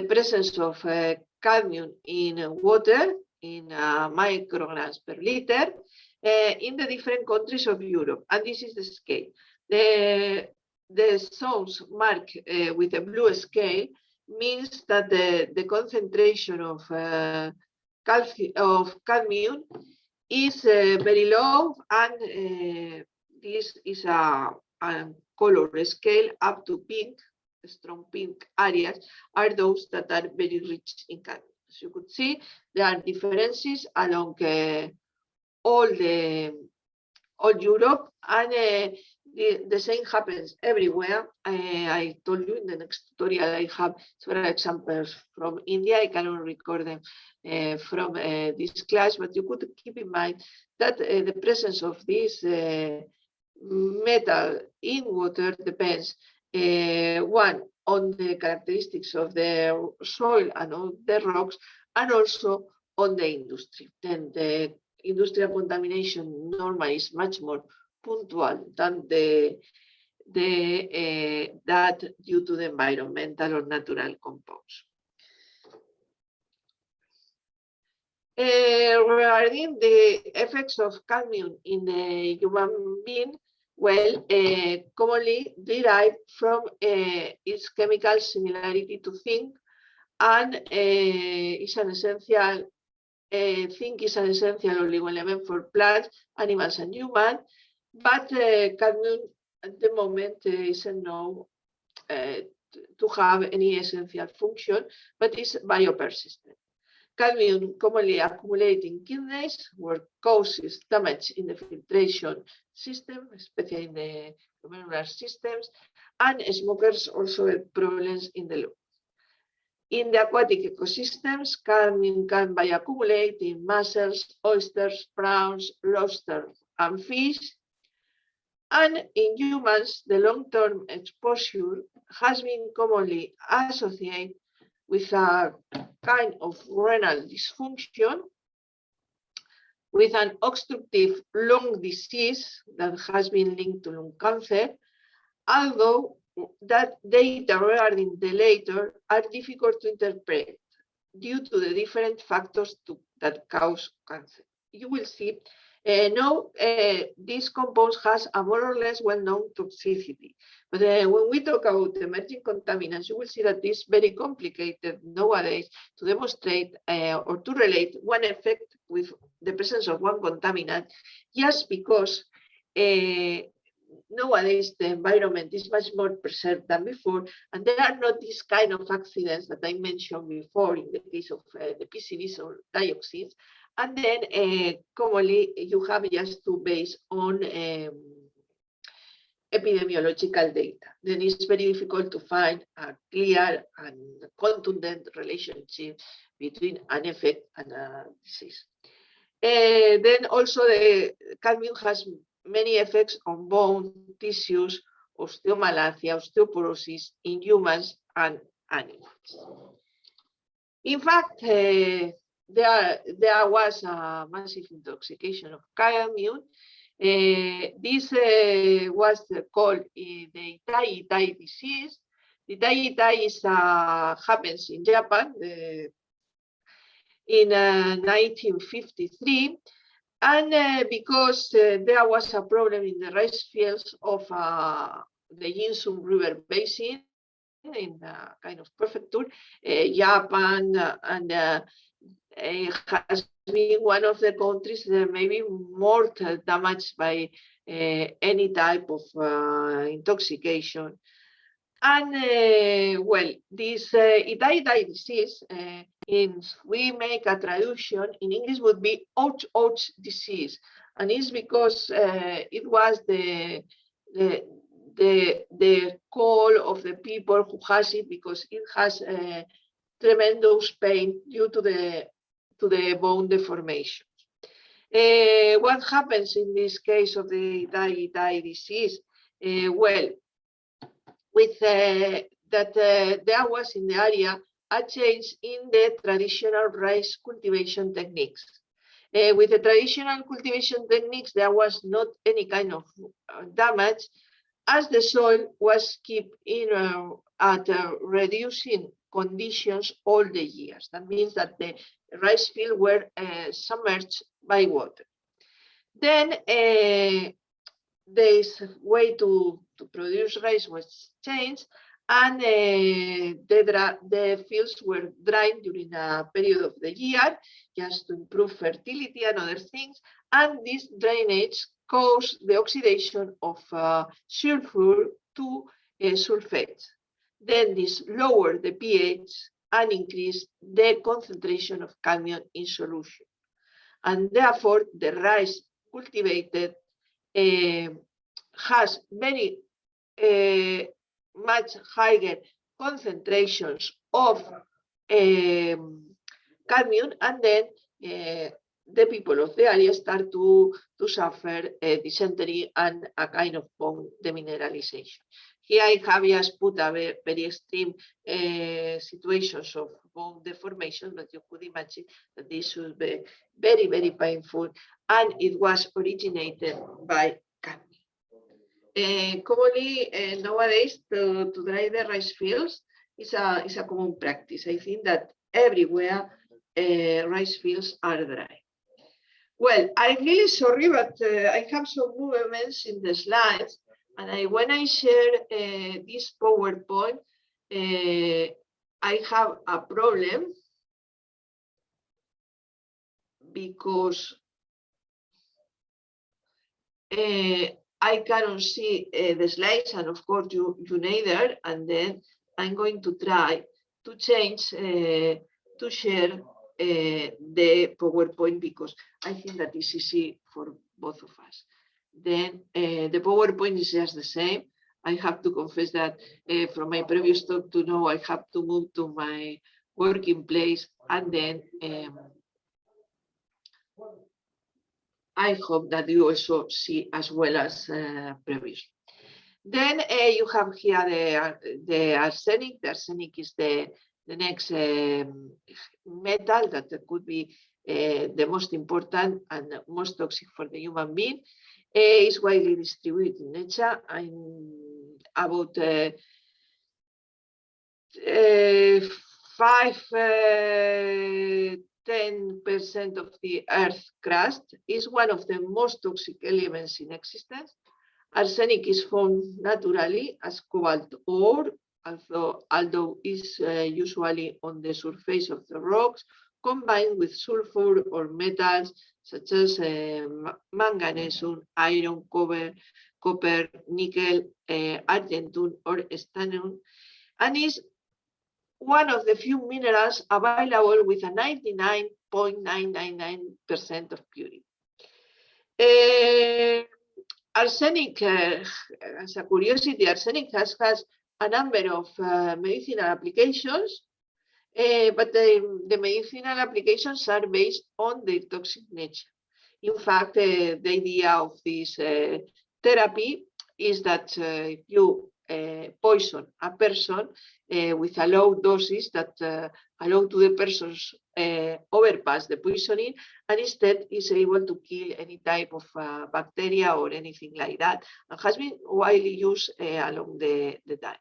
presence of cadmium in water in micrograms per liter in the different countries of Europe, and this is the scale. The zones marked with a blue scale means that the concentration of cadmium is very low, and this is a color scale up to pink. Strong pink areas are those that are very rich in cadmium. As you could see, there are differences along all Europe, and the same happens everywhere. I told you in the next tutorial I have several examples from India. I cannot record them from this class, but you could keep in mind that the presence of this metal in water depends one on the characteristics of the soil and on the rocks, and also on the industry. Then the industrial contamination normally is much more punctual than that due to the environmental or natural compounds. Regarding the effects of cadmium in the human being, well, commonly derived from its chemical similarity to zinc, and is an essential. Zinc is an essential oligoelement for plants, animals, and humans, but cadmium at the moment isn't known to have any essential function, but is biopersistent. Cadmium commonly accumulates in kidneys, where causes damage in the filtration system, especially in the glomerular systems, and smokers also have problems in the lung. In the aquatic ecosystems, cadmium can bioaccumulate in mussels, oysters, prawns, lobsters, and fish. And in humans, the long-term exposure has been commonly associated with a kind of renal dysfunction, with an obstructive lung disease that has been linked to lung cancer, although that data regarding the latter are difficult to interpret due to the different factors that cause cancer. You will see now this compound has a more or less well-known toxicity. But when we talk about emerging contaminants, you will see that it's very complicated nowadays to demonstrate or to relate one effect with the presence of one contaminant, just because nowadays the environment is much more preserved than before, and there are not these kind of accidents that I mentioned before in the case of the PCBs or dioxins. And then commonly you have just to base on epidemiological data. Then it's very difficult to find a clear and contundent relationship between an effect and a disease. Then also the cadmium has many effects on bone, tissues, osteomalacia, osteoporosis in humans and animals. In fact, there was a massive intoxication of cadmium. This was called the Day1 disease. The Day1 is happens in Japan in 1953. And because there was a problem in the rice fields of the Jinsum River Basin in a kind of prefecture, Japan and has been one of the countries that may be more damaged by any type of intoxication. And well, this Day1 disease, we make a traduction in English would be ouch disease, and it's because it was the call of the people who has it, because it has tremendous pain due to the bone deformation. What happens in this case of the Day1 disease? Well, with that there was in the area a change in the traditional rice cultivation techniques. With the traditional cultivation techniques, there was not any kind of damage, as the soil was kept at reducing conditions all the years. That means that the rice fields were submerged by water. Then this way to produce rice was changed, and the fields were dried during a period of the year just to improve fertility and other things. And this drainage caused the oxidation of sulfur to sulfates. Then this lowered the pH and increased the concentration of cadmium in solution. And therefore, the rice cultivated has very much higher concentrations of cadmium, and then the people of the area start to suffer dysentery and a kind of bone demineralization. Here I have just put a very extreme situations of bone deformation, but you could imagine that this should be very, very painful, and it was originated by cadmium. Commonly nowadays to dry the rice fields is a common practice. I think that everywhere rice fields are dry. Well, I'm really sorry, but I have some movements in the slides, and when I share this PowerPoint, I have a problem because I cannot see the slides, and of course you neither, and then I'm going to try to change to share the PowerPoint, because I think that is easy for both of us. Then the PowerPoint is just the same. I have to confess that from my previous talk to now, I have to move to my working place, and then I hope that you also see as well as previously. Then you have here the arsenic. The arsenic is the next metal that could be the most important and most toxic for the human being. It's widely distributed in nature, and about 10% of the Earth's crust is one of the most toxic elements in existence. Arsenic is found naturally as cobalt ore, although it's usually on the surface of the rocks, combined with sulfur or metals such as manganese, iron, copper, nickel, argentine, or stannum, and is one of the few minerals available with a 99.999% of purity. Arsenic, as a curiosity, arsenic has a number of medicinal applications, but the medicinal applications are based on their toxic nature. In fact, the idea of this therapy is that if you poison a person with a low dosage that allow to the persons overpass the poisoning, and instead is able to kill any type of bacteria or anything like that, and has been widely used along the time.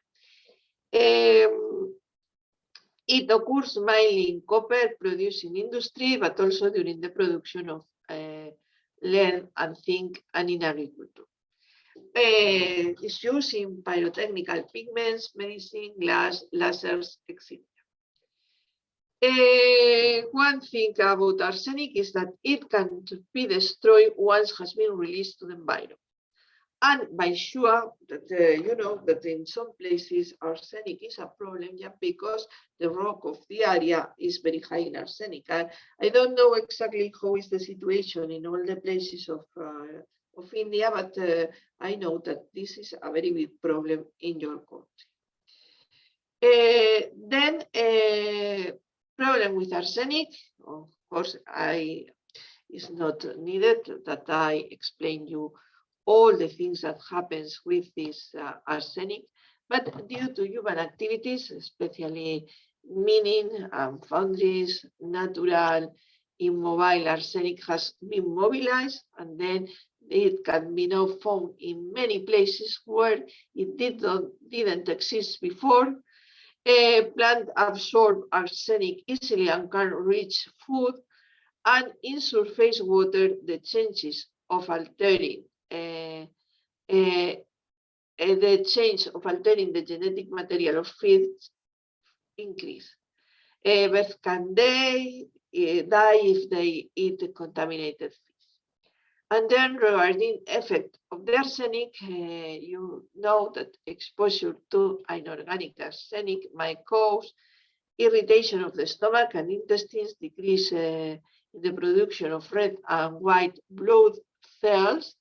It occurs mainly in copper produced in industry, but also during the production of lead and zinc and in agriculture. It's used in pyrotechnical pigments, medicine, glass, lasers, etc. One thing about arsenic is that it can be destroyed once it has been released to the environment. And by sure that you know that in some places arsenic is a problem, yeah, because the rock of the area is very high in arsenic. And I don't know exactly how is the situation in all the places of India, but I know that this is a very big problem in your country. Then problem with arsenic, of course, it's not needed that I explain you all the things that happens with this arsenic, but due to human activities, especially mining, foundries, natural, immobile arsenic has been mobilized, and then it can be now found in many places where it didn't exist before. Plant absorb arsenic easily and can reach food, and in surface water, the chances of altering the genetic material of fish increase. Birds can die if they eat contaminated fish. And then regarding effect of the arsenic, you know that exposure to inorganic arsenic might cause irritation of the stomach and intestines, decrease in the production of red and white blood cells,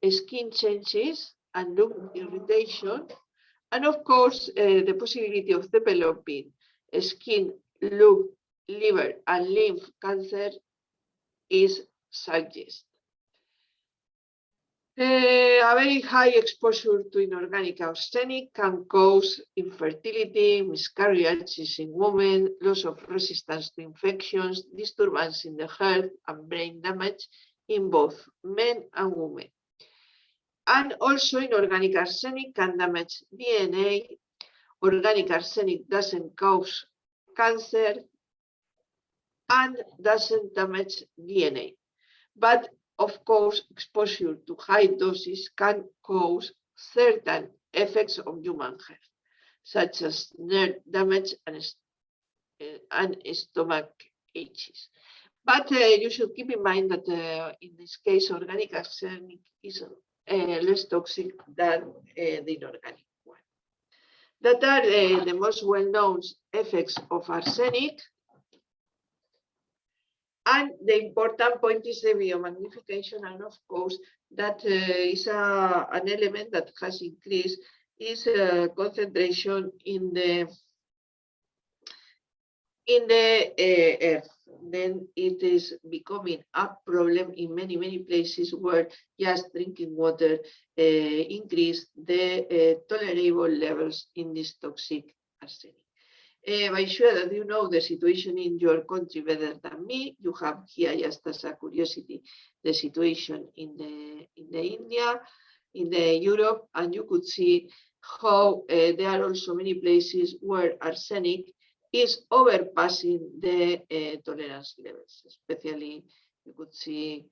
skin changes and lung irritation, and of course the possibility of developing skin, lung, liver and lymph cancer is suggested. A very high exposure to inorganic arsenic can cause infertility, miscarriages in women, loss of resistance to infections, disturbance in the heart, and brain damage in both men and women. And also inorganic arsenic can damage DNA. Organic arsenic doesn't cause cancer and doesn't damage DNA. But of course, exposure to high doses can cause certain effects on human health, such as nerve damage and stomach aches. But you should keep in mind that in this case, organic arsenic is less toxic than the inorganic one. That are the most well-known effects of arsenic. And the important point is the biomagnification, and of course, that is an element that has increased is concentration in in the earth. Then it is becoming a problem in many places where just drinking water increase the tolerable levels in this toxic arsenic. I'm sure that you know the situation in your country better than me. You have here, just as a curiosity, the situation in the India, in the Europe, and you could see how there are also many places where arsenic is overpassing the tolerance levels. Especially, you could see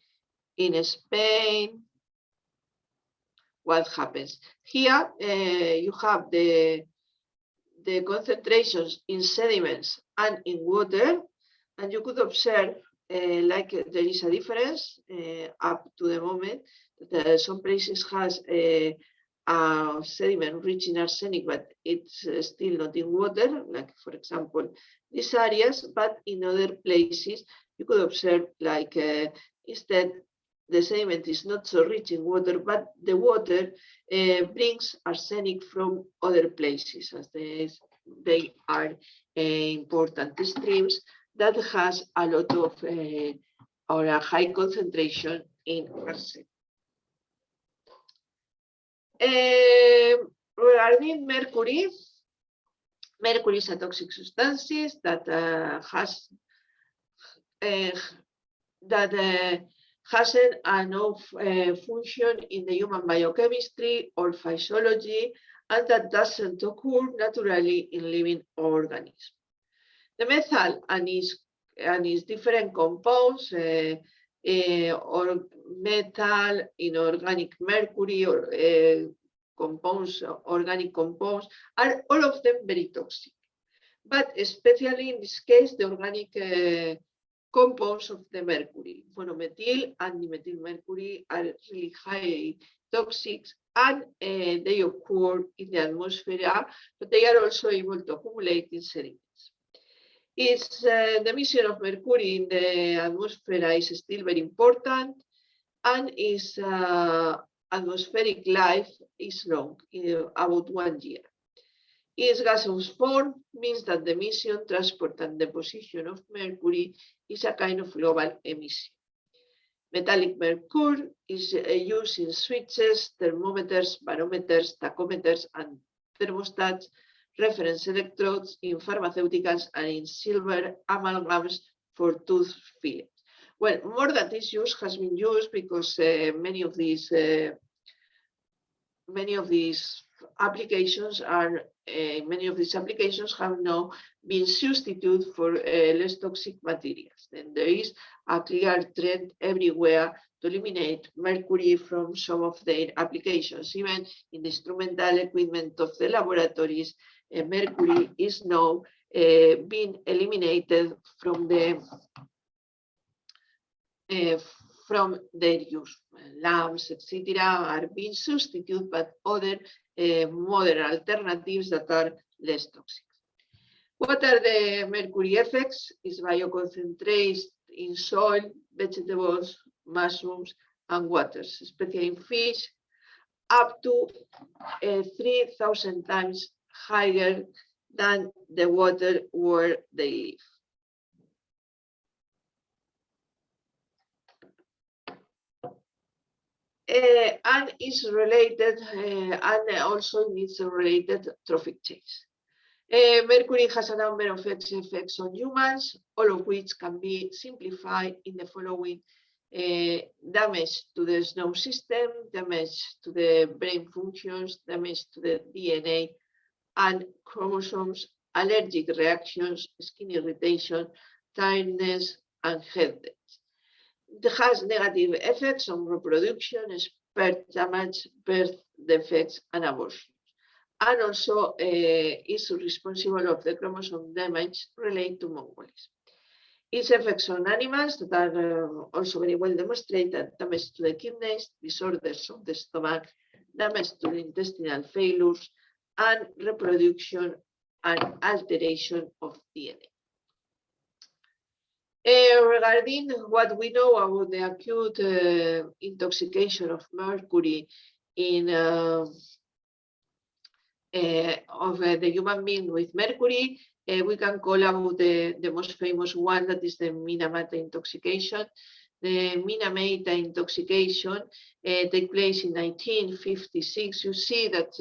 in Spain what happens. Here you have the concentrations in sediments and in water, and you could observe like there is a difference up to the moment that some places has a sediment rich in arsenic, but it's still not in water, like for example these areas, but in other places you could observe like instead the sediment is not so rich in water, but the water brings arsenic from other places, as they are important streams that has a lot of or a high concentration in arsenic. Regarding mercury, mercury is a toxic substance that hasn't enough function in the human biochemistry or physiology, and that doesn't occur naturally in living organisms. The methyl and its different compounds, or metal, inorganic mercury, or compounds, organic compounds, are all of them very toxic. But especially in this case, the organic compounds of the mercury, monomethyl and dimethyl mercury, are really high toxic, and they occur in the atmosphere, but they are also able to accumulate in sediments. The emission of mercury in the atmosphere is still very important, and its atmospheric life is long, about 1 year. Its gaseous form means that the emission, transport, and deposition of mercury is a kind of global emission. Metallic mercury is used in switches, thermometers, barometers, tachometers, and thermostats, reference electrodes, in pharmaceuticals, and in silver amalgams for tooth fillings. Well, more than this use has been used because many of these applications are have now been substituted for less toxic materials. Then there is a clear trend everywhere to eliminate mercury from some of their applications. Even in the instrumental equipment of the laboratories, mercury is now being eliminated from their use. Lamps, etc., are being substituted by other modern alternatives that are less toxic. What are the mercury effects? Is bioconcentrates in soil, vegetables, mushrooms, and waters, especially in fish, up to 3,000 times higher than the water where they live. And is related, and also needs related trophic chains. Mercury has a number of effects on humans, all of which can be simplified in the following: damage to the nervous system, damage to the brain functions, damage to the DNA and chromosomes, allergic reactions, skin irritation, tiredness, and headaches. It has negative effects on reproduction, sperm damage, birth defects, and abortions. And also is responsible of the chromosome damage related to mongolism. Its effects on animals that are also very well demonstrated: damage to the kidneys, disorders of the stomach, damage to the intestinal failures, and reproduction and alteration of DNA. Regarding what we know about the acute intoxication of mercury in of the human being with mercury. We can call about the most famous one, that is the Minamata intoxication. The Minamata intoxication took place in 1956. You see that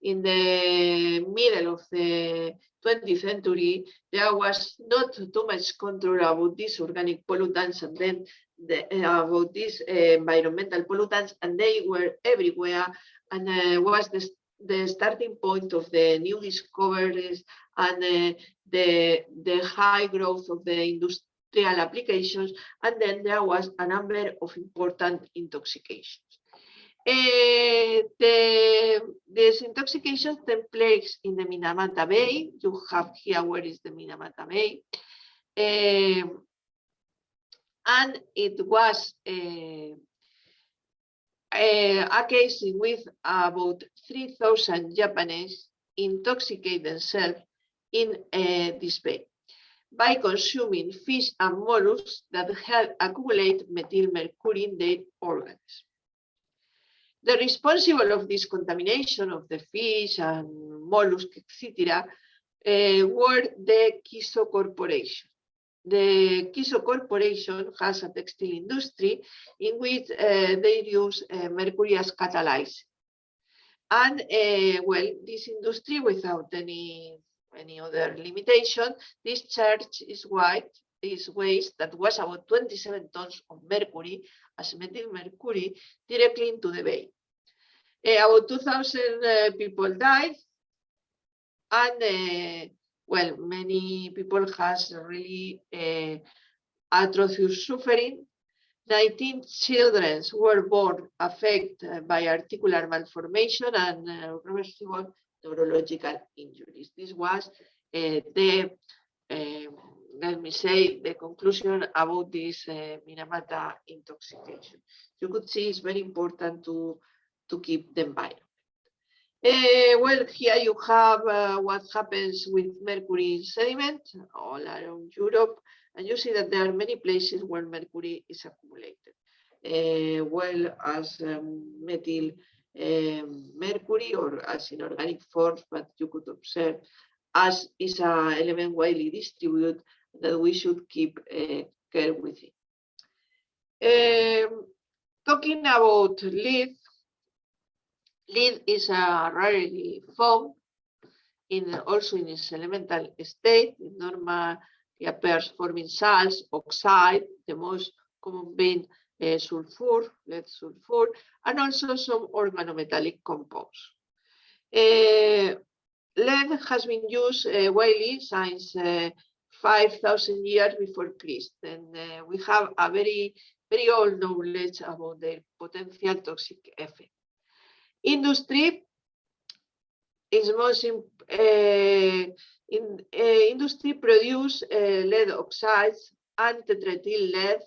in the middle of the 20th century, there was not too much control about these organic pollutants and then about these environmental pollutants, and they were everywhere, and was the starting point of the new discoveries and the high growth of the industrial applications, and then there was a number of important intoxications. These intoxications take place in the Minamata Bay. You have here where is the Minamata Bay. And it was a case in which about 3,000 Japanese intoxicate themselves in this bay by consuming fish and mollusks that had accumulated methyl mercury in their organisms. The responsible of this contamination of the fish and mollusks, etc., were the Kiso Corporation. The Kiso Corporation has a textile industry in which they use mercury as catalyst. And well, this industry, without any other limitation, discharge is waste that was about 27 tons of mercury as methyl mercury directly into the bay. About 2,000 people died, and well, many people has really atrocious suffering. 19 children were born affected by articular malformation and reversible neurological injuries. This was let me say, the conclusion about this Minamata intoxication. You could see it's very important to keep the environment. Well, here you have what happens with mercury sediment all around Europe, and you see that there are many places where mercury is accumulated, well as methyl mercury or as inorganic forms, but you could observe as is an element widely distributed that we should keep care with it. Talking about lead, lead is a rarely found also in its elemental state. It normally appears forming salts, oxide, the most common being sulfur, lead sulfur, and also some organometallic compounds. Lead has been used widely since 5,000 years before Christ, and we have a very old knowledge about their potential toxic effect. Industry is most industry produce lead oxides and tetraethyl lead,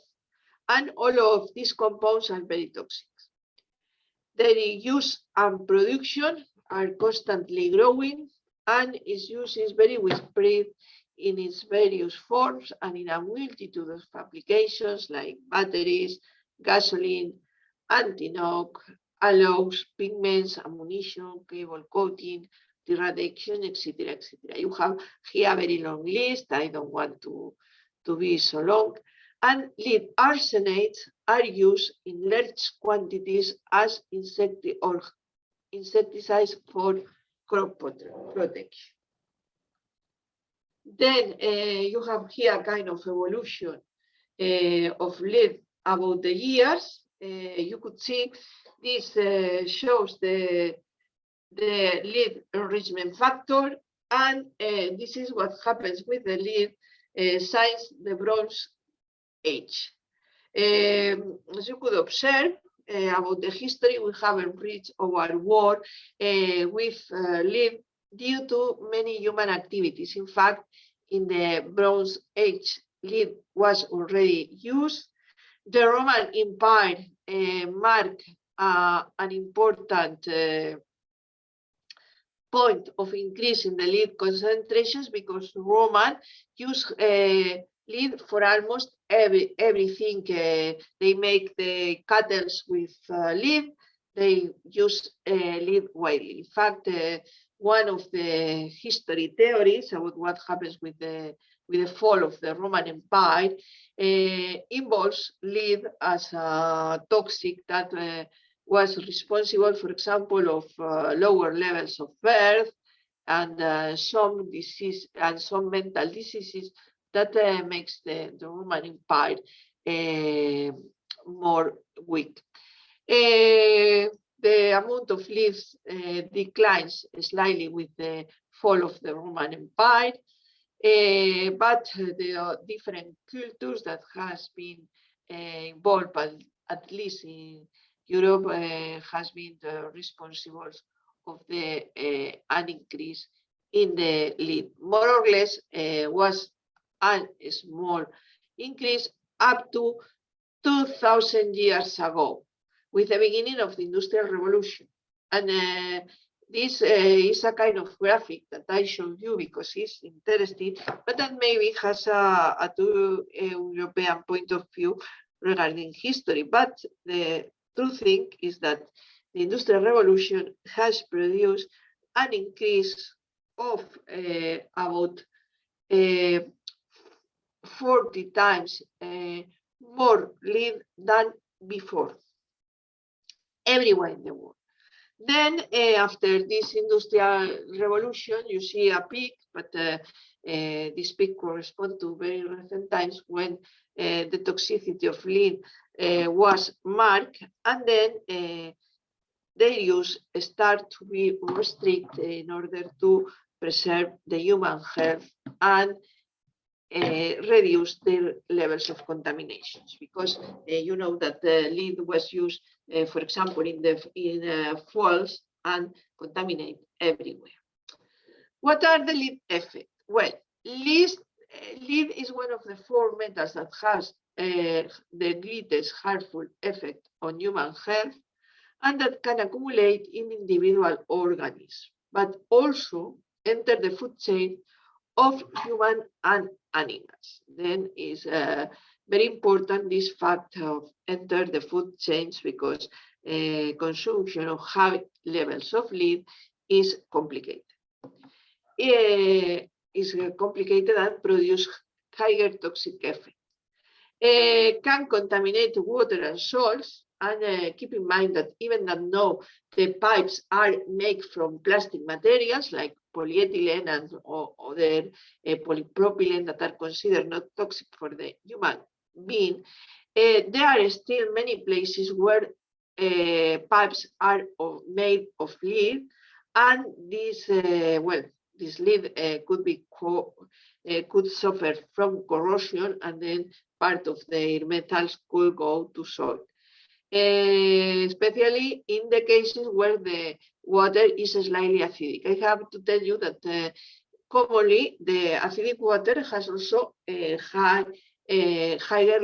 and all of these compounds are very toxic. Their use and production are constantly growing, and its use is very widespread in its various forms and in a multitude of applications like batteries, gasoline, anti-knock, alloys, pigments, ammunition, cable coating, reduction, etc., etc. You have here a very long list. I don't want to be so long. And lead arsenates are used in large quantities as insecticides for crop protection. Then you have here a kind of evolution of lead about the years. You could see this shows the lead enrichment factor, and this is what happens with the lead since the Bronze Age. As you could observe about the history, we have enriched our world with lead due to many human activities. In fact, in the Bronze Age, lead was already used. The Roman Empire marked an important point of increase in the lead concentrations because Roman used lead for almost everything. They make the kettles with lead. they use lead widely. In fact, one of the history theories about what happens with the fall of the Roman Empire involves lead as a toxic that was responsible, for example, of lower levels of birth and some disease and some mental diseases that makes the Roman Empire more weak. The amount of leaves declines slightly with the fall of the Roman Empire, but the different cultures that has been involved, but at least in Europe, has been the responsible of the an increase in the lead. More or less was a small increase up to 2000 years ago, with the beginning of the Industrial Revolution. And this is a kind of graphic that I showed you because it's interesting, but that maybe has a too European point of view regarding history. But the true thing is that the Industrial Revolution has produced an increase of about 40 times more lead than before, everywhere in the world. Then after this Industrial Revolution, you see a peak, but this peak corresponds to very recent times when the toxicity of lead was marked, and then their use start to be restricted in order to preserve the human health and reduce their levels of contaminations, because you know that the lead was used, for example, in fuels and contaminate everywhere. What are the lead effects? Well, lead is one of the 4 metals that has the greatest harmful effect on human health, and that can accumulate in individual organisms, but also enter the food chain of human and animals. Then is very important this fact of enter the food chains, because consumption of high levels of lead is complicated. Is complicated and produce higher toxic effect. Can contaminate water and soils. And keep in mind that even though the pipes are made from plastic materials like polyethylene and other polypropylene that are considered not toxic for the human being, there are still many places where pipes are made of lead, and this this lead could suffer from corrosion, and then part of their metals could go to soil. Especially in the cases where the water is slightly acidic. I have to tell you that commonly the acidic water has also higher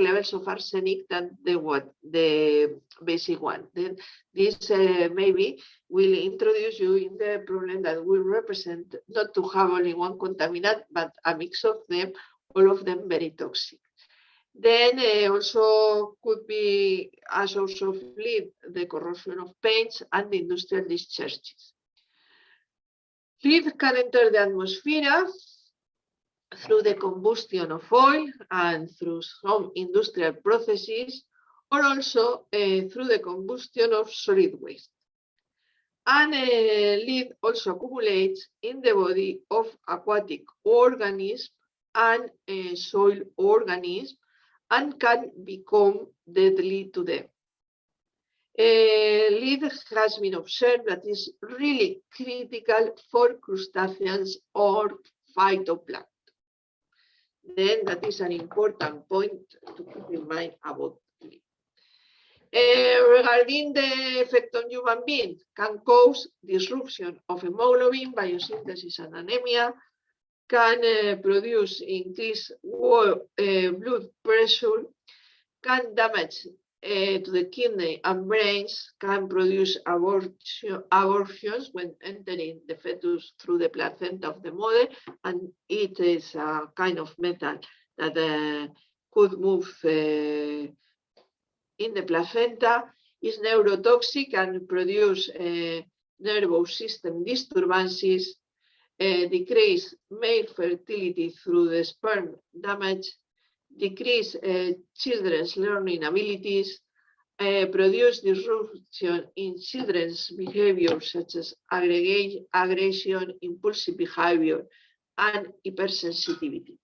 levels of arsenic than the basic one. Then this maybe will introduce you in the problem that will represent not to have only one contaminant, but a mix of them, all of them very toxic. Then also could be a source of lead, the corrosion of paints and the industrial discharges. Lead can enter the atmosphere through the combustion of oil and through some industrial processes, or also through the combustion of solid waste. And lead also accumulates in the body of aquatic organisms and soil organisms, and can become deadly to them. Lead has been observed that is really critical for crustaceans or phytoplankton. Then that is an important point to keep in mind about lead. Regarding the effect on human beings, can cause disruption of hemoglobin, biosynthesis and anemia, can produce increased blood pressure, can damage to the kidney and brains, can produce abortions when entering the fetus through the placenta of the mother, and it is a kind of metal that could move in the placenta. is neurotoxic and produce nervous system disturbances, decrease male fertility through the sperm damage, decrease children's learning abilities, produce disruption in children's behavior such as aggression, impulsive behavior, and hypersensitivity.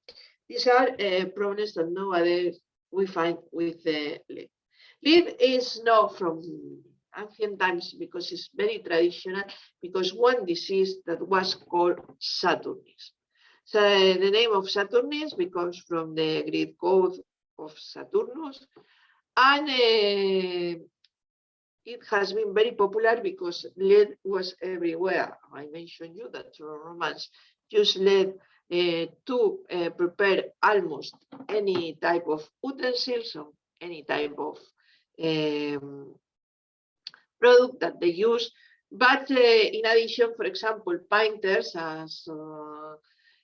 These are problems that nowadays we find with lead. Lead is known from ancient times because it's very traditional, because one disease that was called Saturnism. So the name of Saturnism becomes from the Greek god of Saturnus, and it has been very popular because lead was everywhere. I mentioned you that Romans used lead to prepare almost any type of utensils or any type of product that they use. But in addition, for example, painters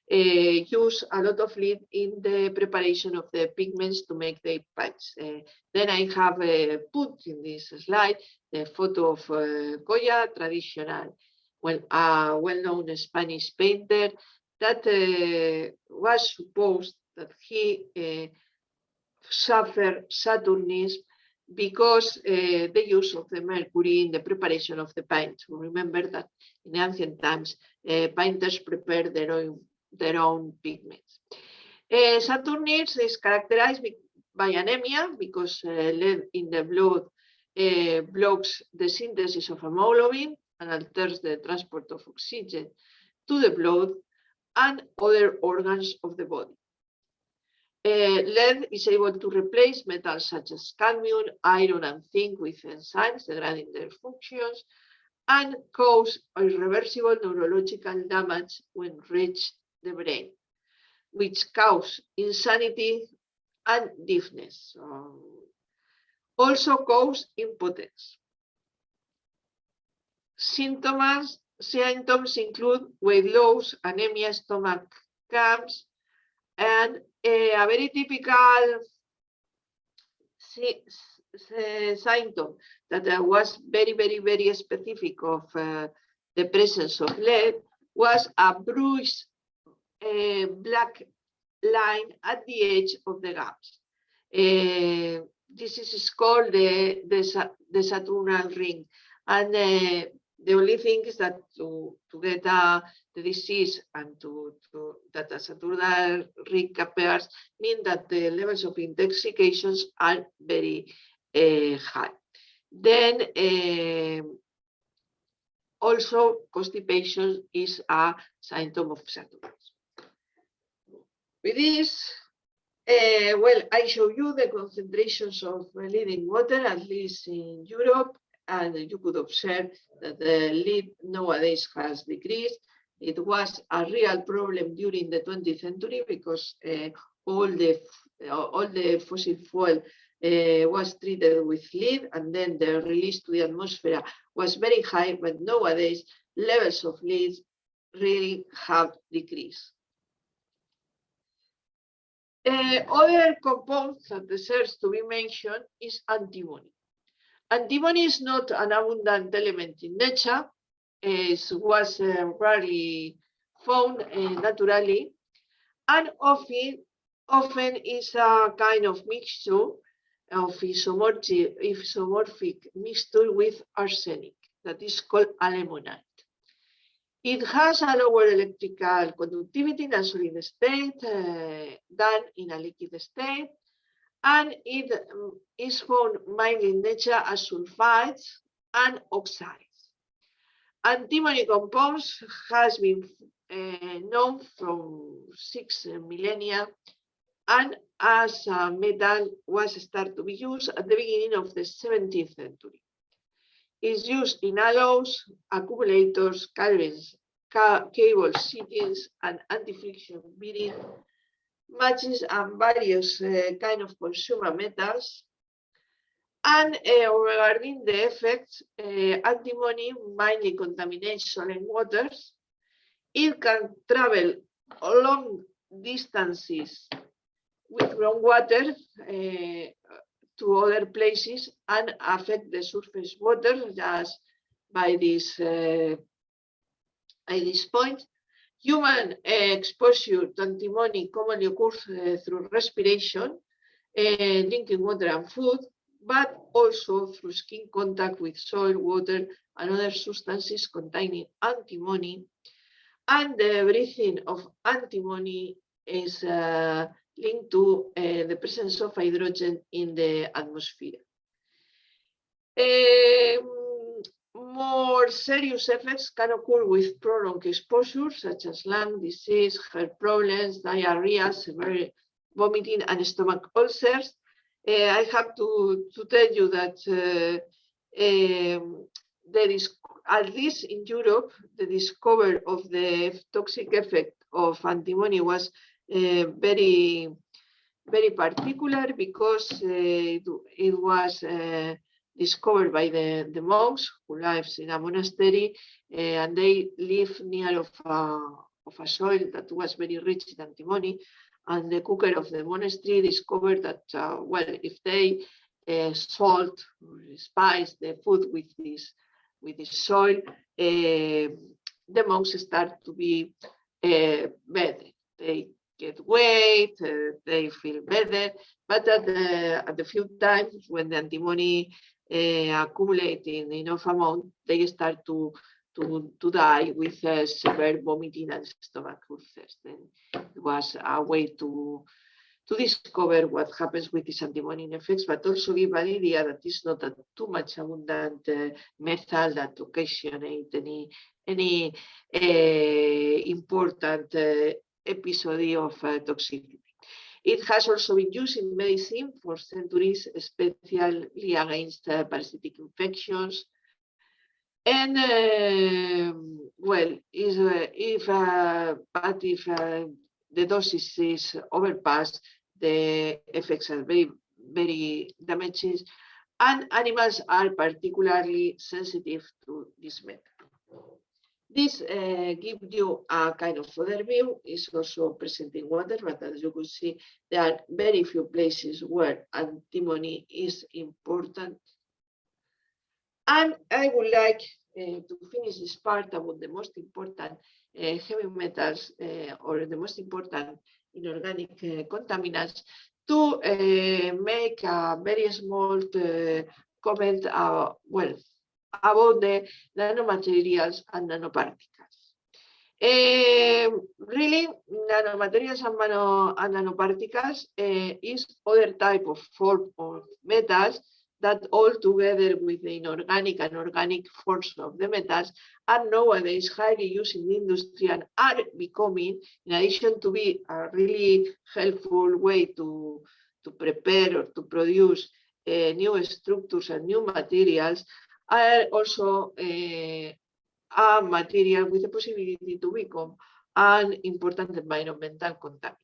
use a lot of lead in the preparation of the pigments to make their paints. Then I have put in this slide the photo of Goya, traditional, well-known Spanish painter, that was supposed that he suffered Saturnism because the use of the mercury in the preparation of the paint. Remember that in ancient times, painters prepared their own pigments. Saturnism is characterized by anemia because lead in the blood blocks the synthesis of hemoglobin and alters the transport of oxygen to the blood and other organs of the body. Lead is able to replace metals such as cadmium, iron, and zinc with enzymes degrading their functions and cause irreversible neurological damage when reach the brain, which cause insanity and deafness. Also cause impotence. Symptoms include weight loss, anemia, stomach cramps, and a very typical symptom that was very specific of the presence of lead was a bruised black line at the edge of the gums. This is called the Saturnal ring, and the only thing is that to get the disease and that a Saturnal ring appears mean that the levels of intoxications are very high. Then also constipation is a symptom of Saturnism. With this, well, I show you the concentrations of lead in water, at least in Europe, and you could observe that the lead nowadays has decreased. It was a real problem during the 20th century because all the fossil fuel was treated with lead, and then the release to the atmosphere was very high, but nowadays levels of lead really have decreased. Other compounds that deserves to be mentioned is antimony. Antimony is not an abundant element in nature. It was rarely found naturally, and often is a kind of mixture of isomorphic mixture with arsenic that is called aluminite. It has a lower electrical conductivity in a solid state than in a liquid state, and it is found mainly in nature as sulfides and oxides. Antimony compounds has been known from 6 millennia, and as a metal was started to be used at the beginning of the 17th century. It's used in alloys, accumulators, cable seatings, and anti-friction bearing, matches, and various kind of consumer metals. And regarding the effects, antimony mainly contaminates soil and waters. It can travel long distances with groundwater to other places and affect the surface water just by this point. Human exposure to antimony commonly occurs through respiration, drinking water and food, but also through skin contact with soil, water, and other substances containing antimony. And the breathing of antimony is linked to the presence of hydrogen in the atmosphere. More serious effects can occur with prolonged exposure, such as lung disease, heart problems, diarrhea, severe vomiting, and stomach ulcers. I have to tell you that there is, at least in Europe, the discovery of the toxic effect of antimony was very particular because it was discovered by the monks who lives in a monastery, and they live near of a soil that was very rich in antimony. And the cooker of the monastery discovered that, well, if they salt or spice the food with this soil, the monks start to be better. They get weight, they feel better, but at the few times when the antimony accumulate in enough amount, they start to die with severe vomiting and stomach ulcers. Then it was a way to discover what happens with these antimony effects, but also give an idea that it's not a too much abundant metal that occasionate any important episode of toxicity. It has also been used in medicine for centuries, especially against parasitic infections. And well, if the dosage is overpassed, the effects are very, very damaging, and animals are particularly sensitive to this metal. This gives you a kind of overview. It's also present in water, but as you can see, there are very few places where antimony is important. And I would like to finish this part about the most important heavy metals or the most important inorganic contaminants to make a very small comment well, about the nanomaterials and nanoparticles. Really, nanomaterials and nanoparticles is other type of form of metals that all together with the inorganic and organic forms of the metals are nowadays highly used in the industry and are becoming, in addition to be a really helpful way to prepare or to produce new structures and new materials, are also a material with the possibility to become an important environmental contaminant.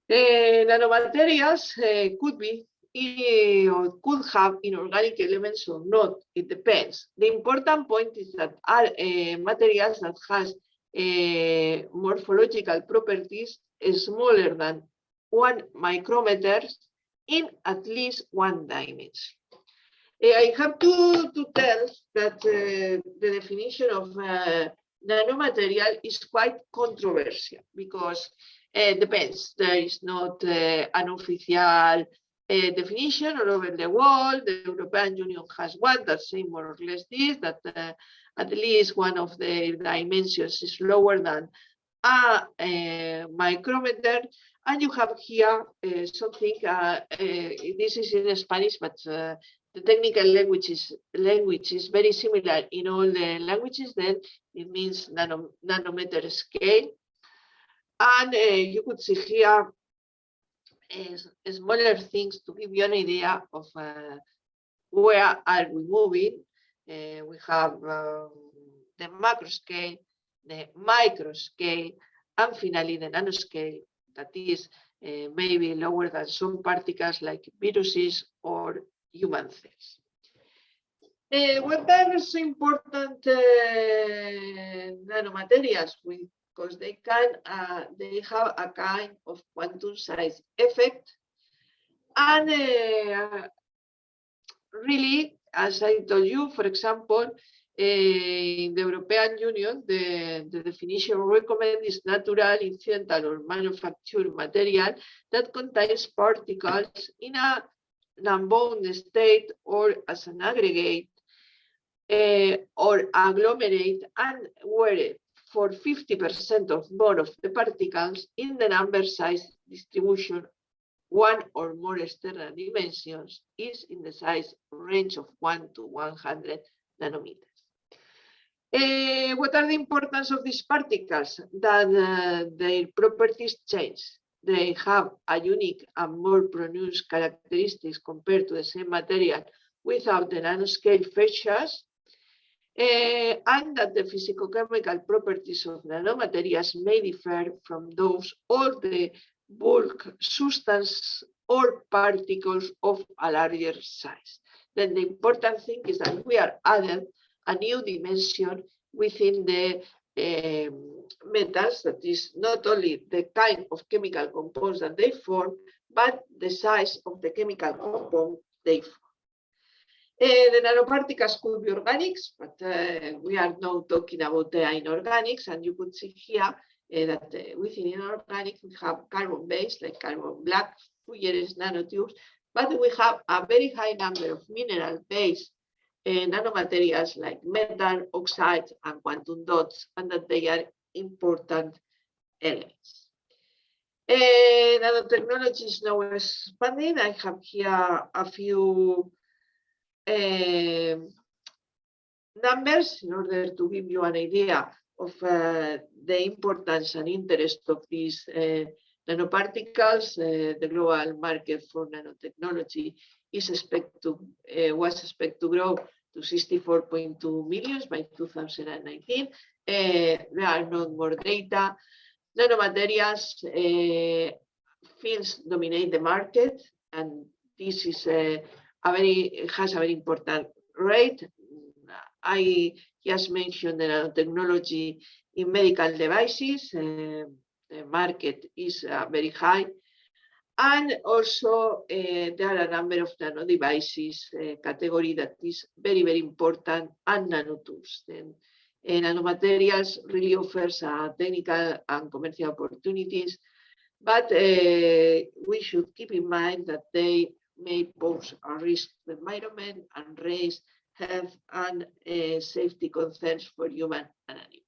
Nanomaterials could be or could have inorganic elements or not. It depends. The important point is that are materials that has morphological properties smaller than 1 micrometer in at least 1 dimension. I have to tell that the definition of nanomaterial is quite controversial because it depends. There is not an official definition all over the world. The European Union has one that says more or less this, that at least one of the dimensions is lower than a micrometer. And you have here something, this is in Spanish, but the technical language is very similar in all the languages. Then it means nanometer scale. And you could see here smaller things to give you an idea of where are we moving. We have the macro scale, the micro scale, and finally the nanoscale, that is maybe lower than some particles like viruses or human cells. What are so important nanomaterials? Because they have a kind of quantum size effect, And really, as I told you, for example, in the European Union, the definition recommended is natural, incidental, or manufactured material that contains particles in a non-bound state or as an aggregate or agglomerate, and where for 50% or more of the particles in the number size distribution, one or more external dimensions is in the size range of 1 to 100 nanometers. What are the importance of these particles? That their properties change. They have a unique and more pronounced characteristics compared to the same material without the nanoscale features, and that the physicochemical properties of nanomaterials may differ from those of the bulk substance or particles of a larger size. Then the important thing is that we are added a new dimension within the metals, that is not only the kind of chemical compounds that they form, but the size of the chemical compound they form. The nanoparticles could be organics, but we are now talking about the inorganics, and you could see here that within inorganic we have carbon-based, like carbon black, Fourier's nanotubes, but we have a very high number of mineral-based nanomaterials like metal, oxides, and quantum dots, and that they are important elements. Nanotechnology is now expanding. I have here a few numbers in order to give you an idea of the importance and interest of these nanoparticles. The global market for nanotechnology is was expected to grow to 64.2 million by 2019. There are no more data. Nanomaterials fields dominate the market, and this is has a very important rate. I just mentioned the nanotechnology in medical devices. The market is very high. And also there are a number of nano devices category that is very, very important, and nanotubes. Then nanomaterials really offers technical and commercial opportunities, but we should keep in mind that they may pose a risk to the environment and raise health and safety concerns for human and animals.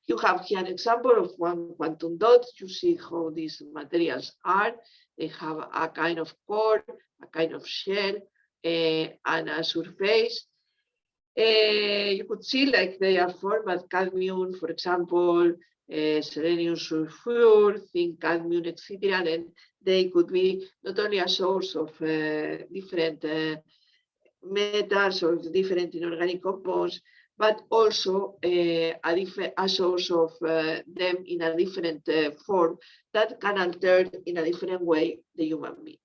You have here an example of one quantum dot. You see how these materials are. They have a kind of core, a kind of shell, and a surface. You could see like they are formed by cadmium, for example, selenium sulfur, zinc, cadmium, etc. And they could be not only a source of different metals or different inorganic compounds, but also a source of them in a different form that can alter in a different way the human being.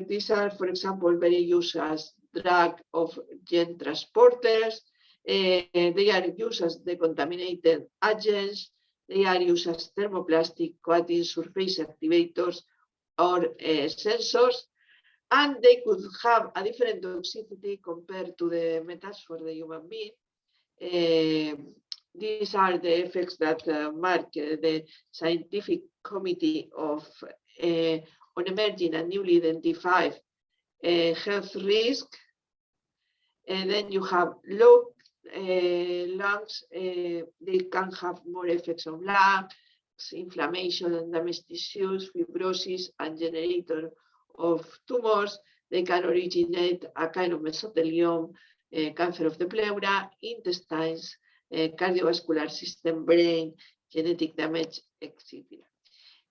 These are, for example, very used as drug of gene transporters. They are used as decontaminated agents. They are used as thermoplastic coating surface activators or sensors. And they could have a different toxicity compared to the metals for the human being. These are the effects that mark the scientific committee of on emerging and newly identified health risk. And then you have low lungs. They can have more effects on lungs, inflammation and damaged tissues, fibrosis, and generator of tumors. They can originate a kind of mesothelioma, cancer of the pleura, intestines, cardiovascular system, brain, genetic damage, etc.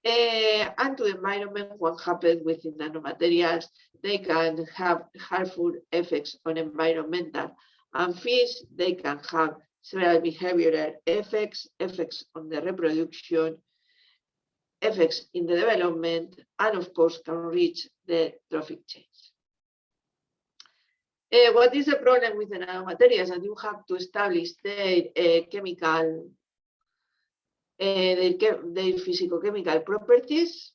And to the environment, what happens within nanomaterials, they can have harmful effects on environmental and fish. They can have several behavioral effects, effects on the reproduction, effects in the development, and of course can reach the trophic chains. What is the problem with the nanomaterials? And you have to establish their chemical, their physicochemical properties.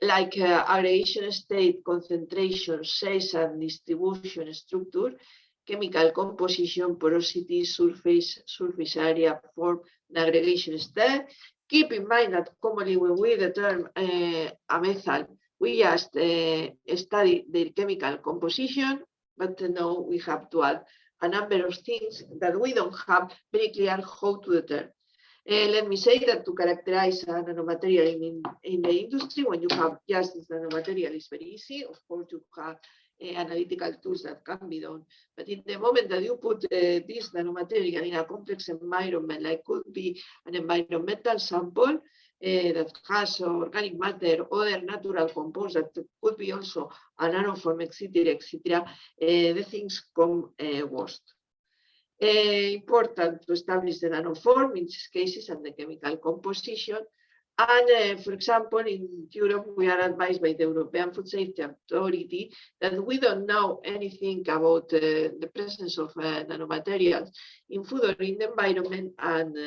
like aeration state, concentration, size and distribution structure, chemical composition, porosity, surface area, form, and aggregation state. Keep in mind that commonly when we determine a methyl, we just study their chemical composition, but now we have to add a number of things that we don't have very clear how to determine. Let me say that to characterize a nanomaterial in the industry, when you have just this nanomaterial, is very easy. Of course, you have analytical tools that can be done. But in the moment that you put this nanomaterial in a complex environment, like could be an environmental sample that has organic matter, other natural compounds that could be also a nanoform, etc., the things come worst. Important to establish the nanoform in these cases and the chemical composition. And for example, in Europe, we are advised by the European Food Safety Authority that we don't know anything about the presence of nanomaterials in food or in the environment, and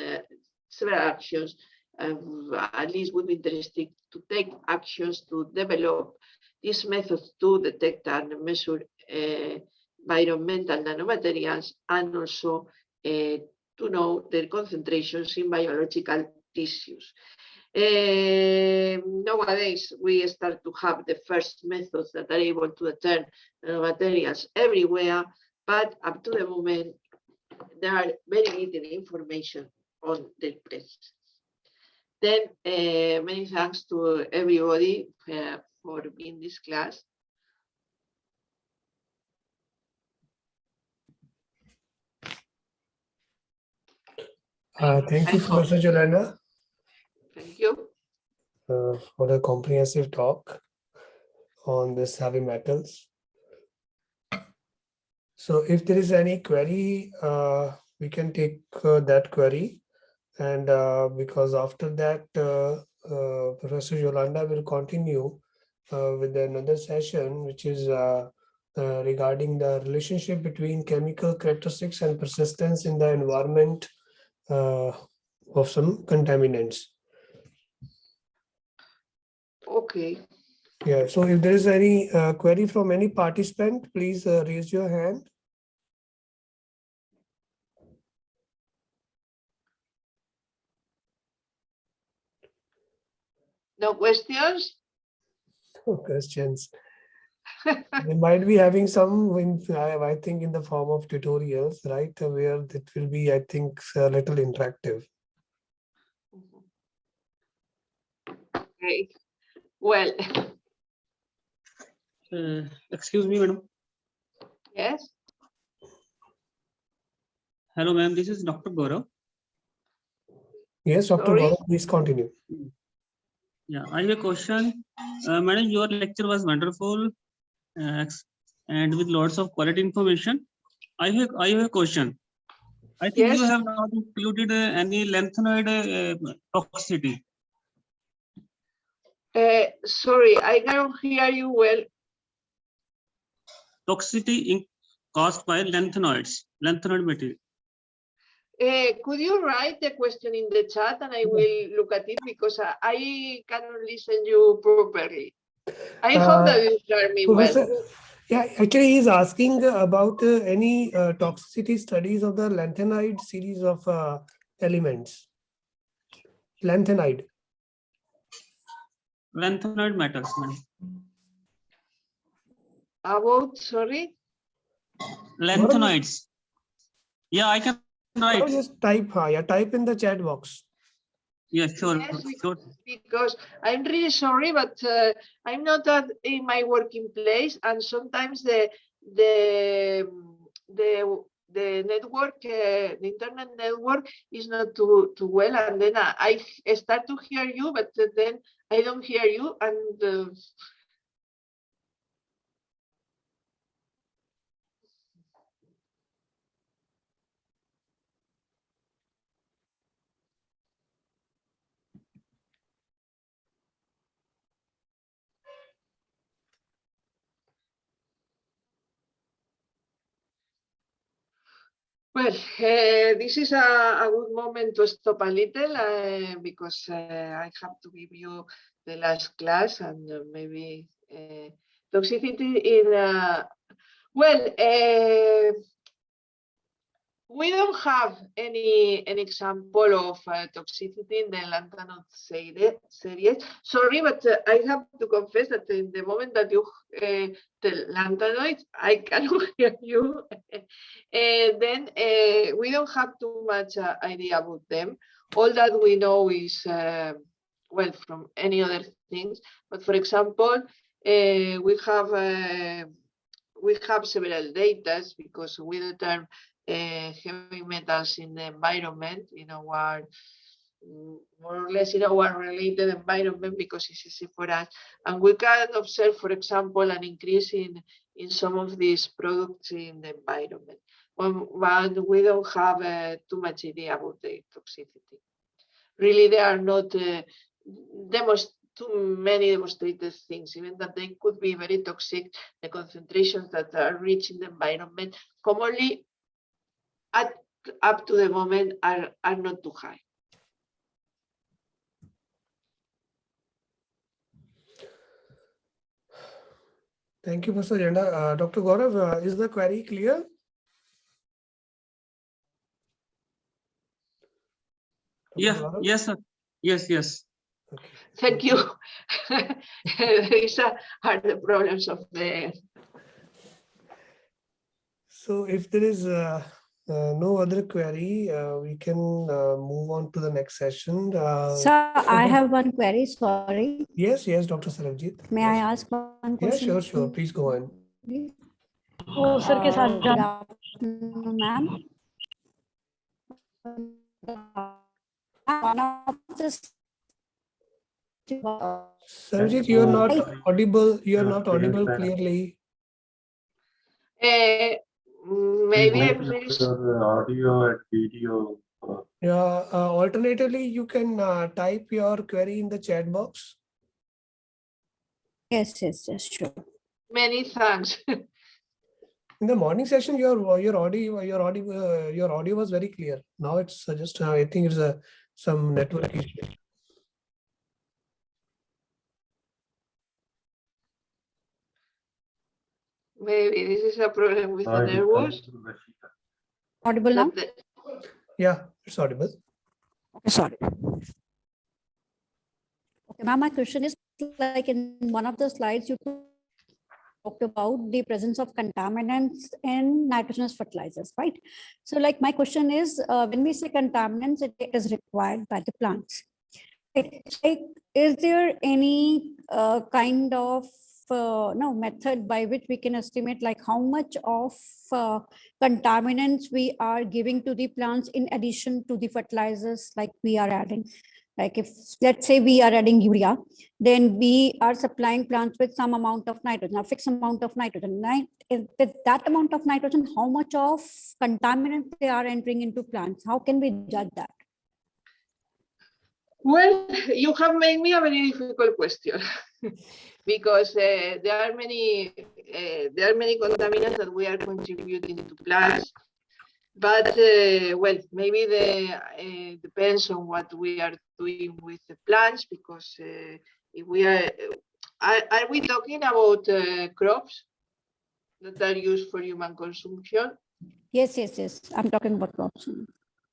several actions at least would be interesting to take actions to develop these methods to detect and measure environmental nanomaterials, and also to know their concentrations in biological tissues. Nowadays, we start to have the first methods that are able to determine nanomaterials everywhere, but up to the moment, there are very little information on their presence. Then, many thanks to everybody for being in this class. Thank you, Professor Yolanda, Thank you. for the comprehensive talk on this heavy metals. So if there is any query, we can take that query. And because after that, Professor Yolanda will continue with another session, which is regarding the relationship between chemical characteristics and persistence in the environment of some contaminants. Okay. Yeah, so if there is any query from any participant, please raise your hand. No questions? No questions. They might be having some, I think, in the form of tutorials, right? Where it will be, I think, a little interactive. Okay. Well. Excuse me, madam. Yes. Hello, ma'am. This is Dr. Gaurav. Yes, Dr. Gaurav, please continue. Yeah, I have a question. Madam, your lecture was wonderful and with lots of quality information. I have a question. I think you have not included any lanthanide toxicity. Sorry, I don't hear you well. Toxicity caused by lanthanoid material. Could you write the question in the chat and I will look at it, because I cannot listen you properly. I hope that you hear me well. Yeah, actually he's asking about any toxicity studies of the lanthanide series of elements. Lanthanide. Lanthanide metals. About, sorry? Lanthanoids. Yeah, I can write. Just type, type in the chat box. Yes, sure. Yes, Sure. because I'm really sorry, but I'm not in my working place, and sometimes the network, the internet network is not too well, and then I start to hear you, but then I don't hear you, and well, this is a good moment to stop a little, because I have to give you the last class, and maybe toxicity in we don't have any example of toxicity in the lanthanol series. Sorry, but I have to confess that in the moment that you tell lanthanoids, I cannot hear you. Then we don't have too much idea about them. All that we know is, well, from any other things. But for example, we have several data because we determine heavy metals in the environment, in our more or less in our related environment, because it's easy for us. And we can observe, for example, an increase in some of these products in the environment. But we don't have too much idea about the toxicity. Really, there are not too many demonstrated things, even that they could be very toxic. The concentrations that are reached in the environment commonly up to the moment are not too high. Thank you, Professor Janda. Dr. Gaurav, is the query clear? Yes, yes, sir. Yes. Okay. Thank you. These are the problems of the. So if there is no other query, we can move on to the next session. Sir, I have one query, sorry. Yes, Dr. Sarabjit. May I ask one question? Yeah, sure. Please go on. Oh, sir, good afternoon, ma'am. Sarabjit, you are not audible. You are not audible clearly. Maybe I'm finished. Audio and video. Yeah. Alternatively, you can type your query in the chat box. Yes, sure. Many thanks. In the morning session, your audio was very clear. Now it's just I think it's some network issue. Maybe this is a problem with the networks. Audible now? Yeah, it's audible. Okay, sorry. Okay, ma'am, my question is like in one of the slides you talked about the presence of contaminants in nitrogenous fertilizers, right? So like my question is, when we say contaminants, it is required by the plants. Like, is there any kind of method by which we can estimate like how much of contaminants we are giving to the plants in addition to the fertilizers like we are adding? Like if, let's say we are adding urea, then we are supplying plants with some amount of nitrogen, a fixed amount of nitrogen, right? With that amount of nitrogen, how much of contaminants they are entering into plants? How can we judge that? Well, you have made me a very difficult question because there are many contaminants that we are contributing to plants. But well, maybe depends on what we are doing with the plants, because if we are we talking about crops that are used for human consumption? Yes. I'm talking about crops.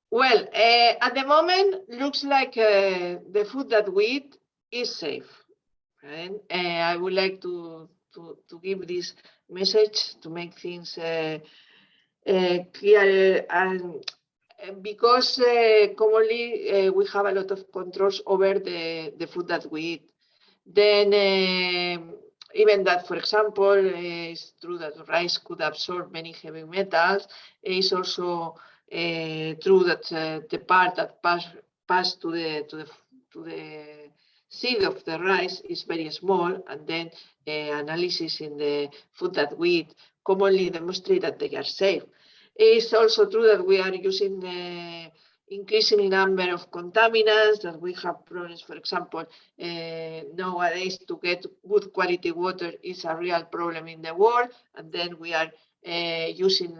Well, at the moment, looks like the food that we eat is safe. Right? I would like to give this message to make things clearer, and because commonly we have a lot of controls over the food that we eat. Then even that, for example, it's true that rice could absorb many heavy metals. It's also true that the part that pass to the seed of the rice is very small, and then analysis in the food that we eat commonly demonstrate that they are safe. It's also true that we are using increasing number of contaminants, that we have problems. For example, nowadays to get good quality water is a real problem in the world, and then we are using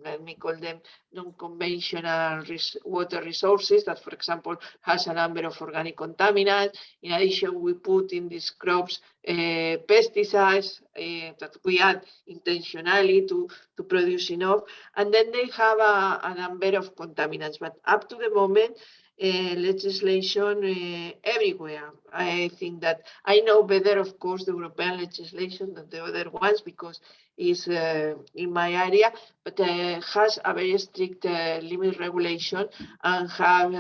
let me call them non-conventional water resources that, for example, has a number of organic contaminants. In addition, we put in these crops pesticides that we add intentionally to produce enough. And then they have a number of contaminants, but up to the moment, legislation everywhere. I think that I know better, of course, the European legislation than the other ones because it's in my area, but has a very strict limit regulation and have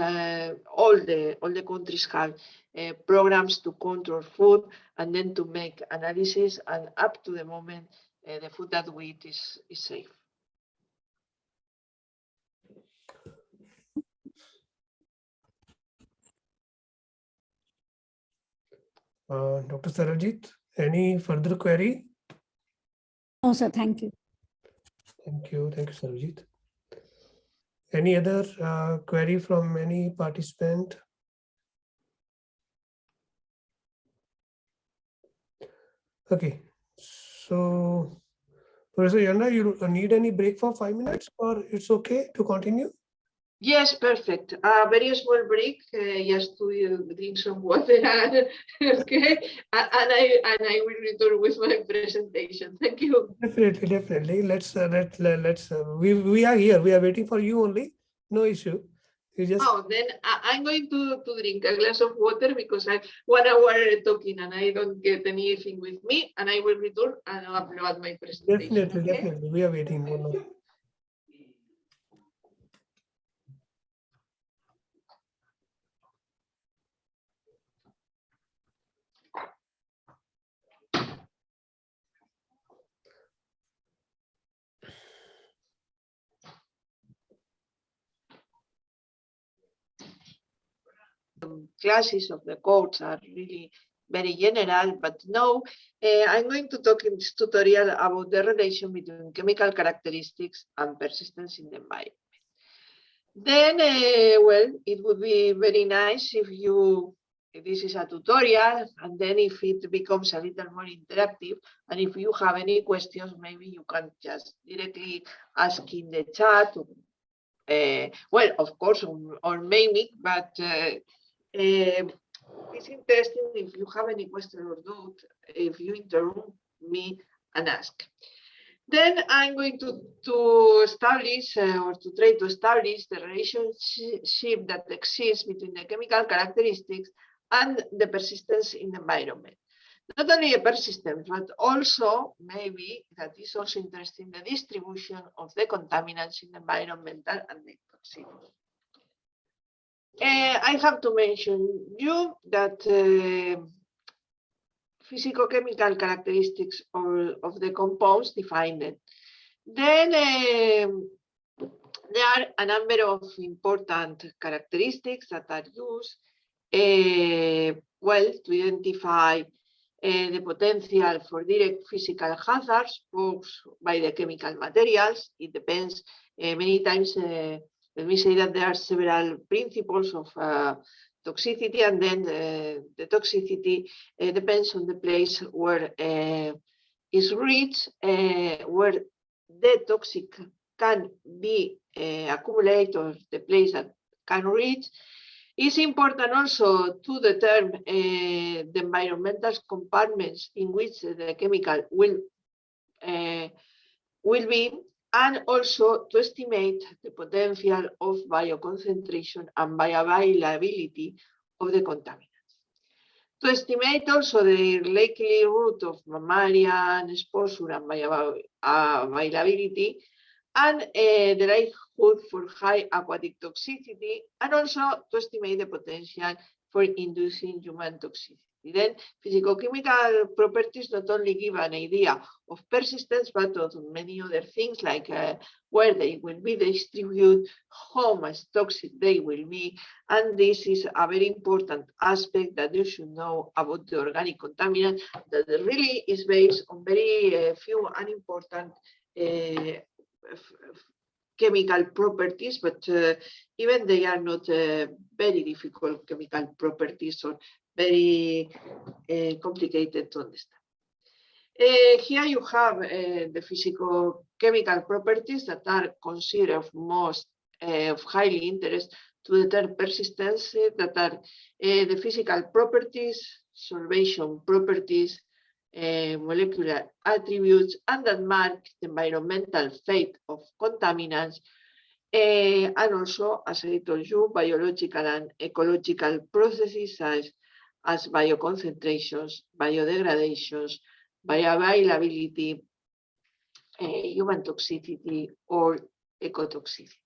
all the countries have programs to control food and then to make analysis, and up to the moment, the food that we eat is safe. Dr. Sarojit, any further query? No, sir. Thank you. Thank you. Thank you, Sarojit. Any other query from any participant? Okay. So, Professor Yanda, you need any break for 5 minutes or it's okay to continue? Yes, perfect. Very small break, just to drink some water. Okay, and I will return with my presentation. Thank you. Definitely. Let's we are here. We are waiting for you only. No issue. You just Then I'm going to drink a glass of water because I'm 1 hour talking and I don't get anything with me, and I will return and upload my presentation. definitely. We are waiting. Classes of the course are really very general, but now I'm going to talk in this tutorial about the relation between chemical characteristics and persistence in the environment. Then, well, it would be very nice if this is a tutorial, and then if it becomes a little more interactive, and if you have any questions, maybe you can just directly ask in the chat, well, of course, or maybe, but it's interesting if you have any question or doubt, if you interrupt me and ask. Then I'm going to establish or to try to establish the relationship that exists between the chemical characteristics and the persistence in the environment. Not only the persistence, but also maybe that is also interesting, the distribution of the contaminants in the environmental and the toxicity. I have to mention you that physicochemical characteristics of the compounds define it. Then there are a number of important characteristics that are used well to identify the potential for direct physical hazards posed by the chemical materials. It depends many times. Let me say that there are several principles of toxicity, and then the toxicity depends on the place where is reached, where the toxic can be accumulated, or the place that can reach. It's important also to determine the environmental compartments in which the chemical will be, and also to estimate the potential of bioconcentration and bioavailability of the contaminants. To estimate also the likelihood of mammalian exposure and bioavailability, and the likelihood for high aquatic toxicity, and also to estimate the potential for inducing human toxicity. Then physicochemical properties not only give an idea of persistence, but also many other things like where they will be distributed, how much toxic they will be. And this is a very important aspect that you should know about the organic contaminant, that really is based on very few unimportant chemical properties, but even they are not very difficult chemical properties or very complicated to understand. Here you have the chemical properties that are considered of most of highly interest to the term persistence, that are the physical properties, solvation properties, molecular attributes, and that mark the environmental fate of contaminants, and also, as I told you, biological and ecological processes as bioconcentrations, biodegradations, bioavailability, human toxicity, or ecotoxicity.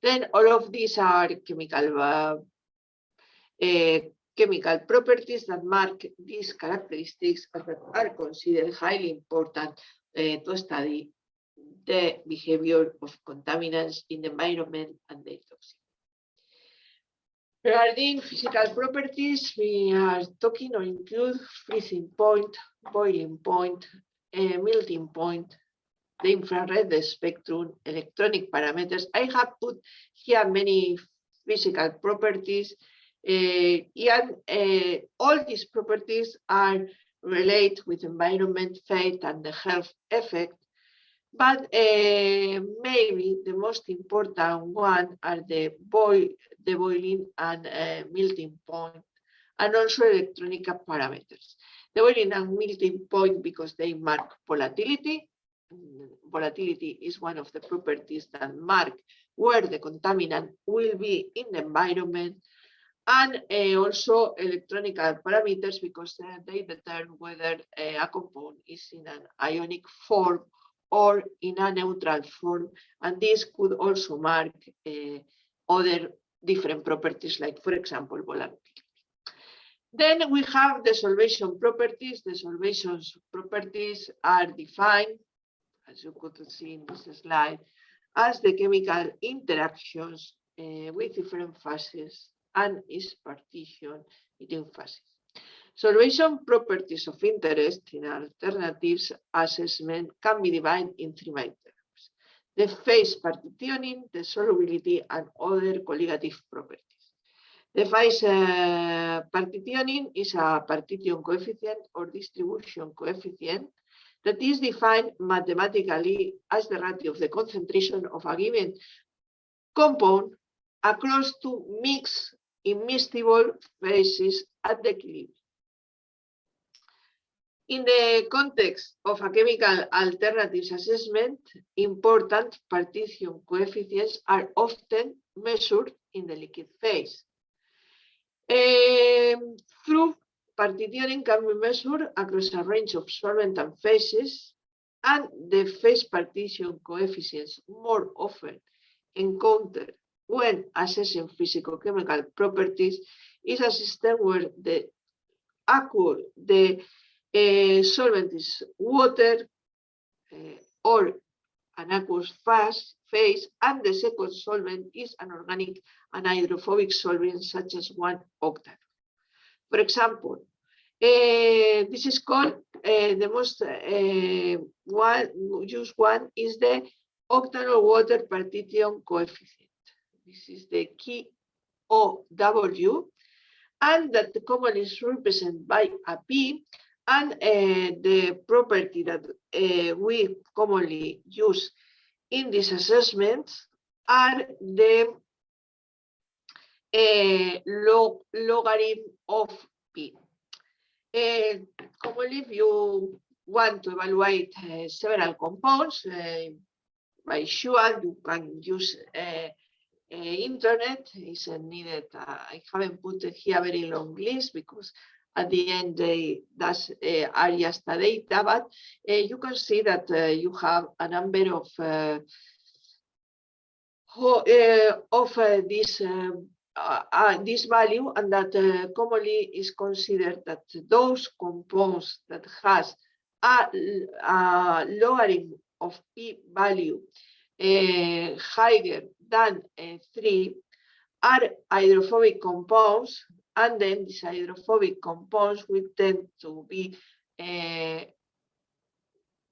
Then all of these are chemical properties that mark these characteristics that are considered highly important to study the behavior of contaminants in the environment and their toxicity. Regarding physical properties, we are talking or include freezing point, boiling point, melting point, the infrared spectrum, electronic parameters. I have put here many physical properties, and all these properties are related with environment fate and the health effect. But maybe the most important one are the boiling and melting point, and also electronic parameters. The boiling and melting point because they mark volatility. Volatility is one of the properties that mark where the contaminant will be in the environment, and also electronic parameters because they determine whether a compound is in an ionic form or in a neutral form, and this could also mark other different properties, like, for example, volatility. Then we have the solvation properties. The solvation properties are defined, as you could see in this slide, as the chemical interactions with different phases and its partition between phases. Solvation properties of interest in alternatives assessment can be divided in three main terms: the phase partitioning, the solubility, and other colligative properties. The phase partitioning is a partition coefficient or distribution coefficient that is defined mathematically as the ratio of the concentration of a given compound across two mixed immiscible phases at the equilibrium. In the context of a chemical alternatives assessment, important partition coefficients are often measured in the liquid phase. Through partitioning can be measured across a range of solvent and phases, and the phase partition coefficients more often encountered when assessing physicochemical properties is a system where the solvent is water or an aqueous phase, and the second solvent is an organic and hydrophobic solvent such as 1-octanol. For example, this is called the most used one is the octanol water partition coefficient. This is the key OW, and that commonly is represented by a P. And the property that we commonly use in these assessments are the logarithm of P. Commonly, if you want to evaluate several compounds, by sure you can use internet. It's needed. I haven't put it here very long list because at the end that's are just the data, but you can see that you have a number of this value, and that commonly is considered that those compounds that has a logarithm of P value higher than 3 are hydrophobic compounds, and then these hydrophobic compounds will tend to be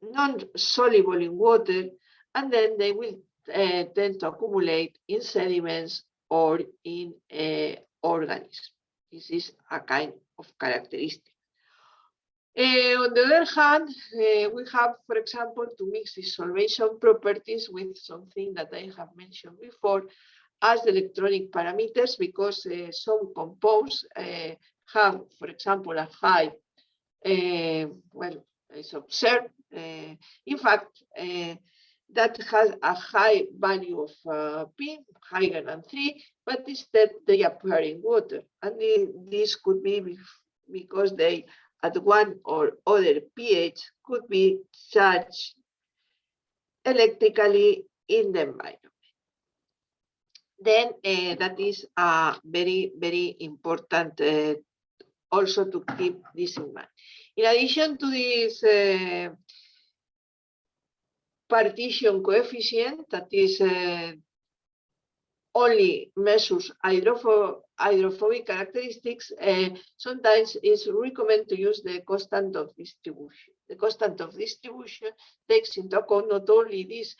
non-soluble in water, and then they will tend to accumulate in sediments or in organisms. This is a kind of characteristic. On the other hand, we have, for example, to mix dissolvation properties with something that I have mentioned before as the electronic parameters, because some compounds have, for example, a high, well, it's observed, in fact, that has a high value of P, higher than 3, but instead they appear in water. And this could be because they, at one or other pH, could be charged electrically in the environment. Then that is very, very important also to keep this in mind. In addition to this partition coefficient, that is only measures hydrophobic characteristics, sometimes it's recommended to use the constant of distribution. The constant of distribution takes into account not only this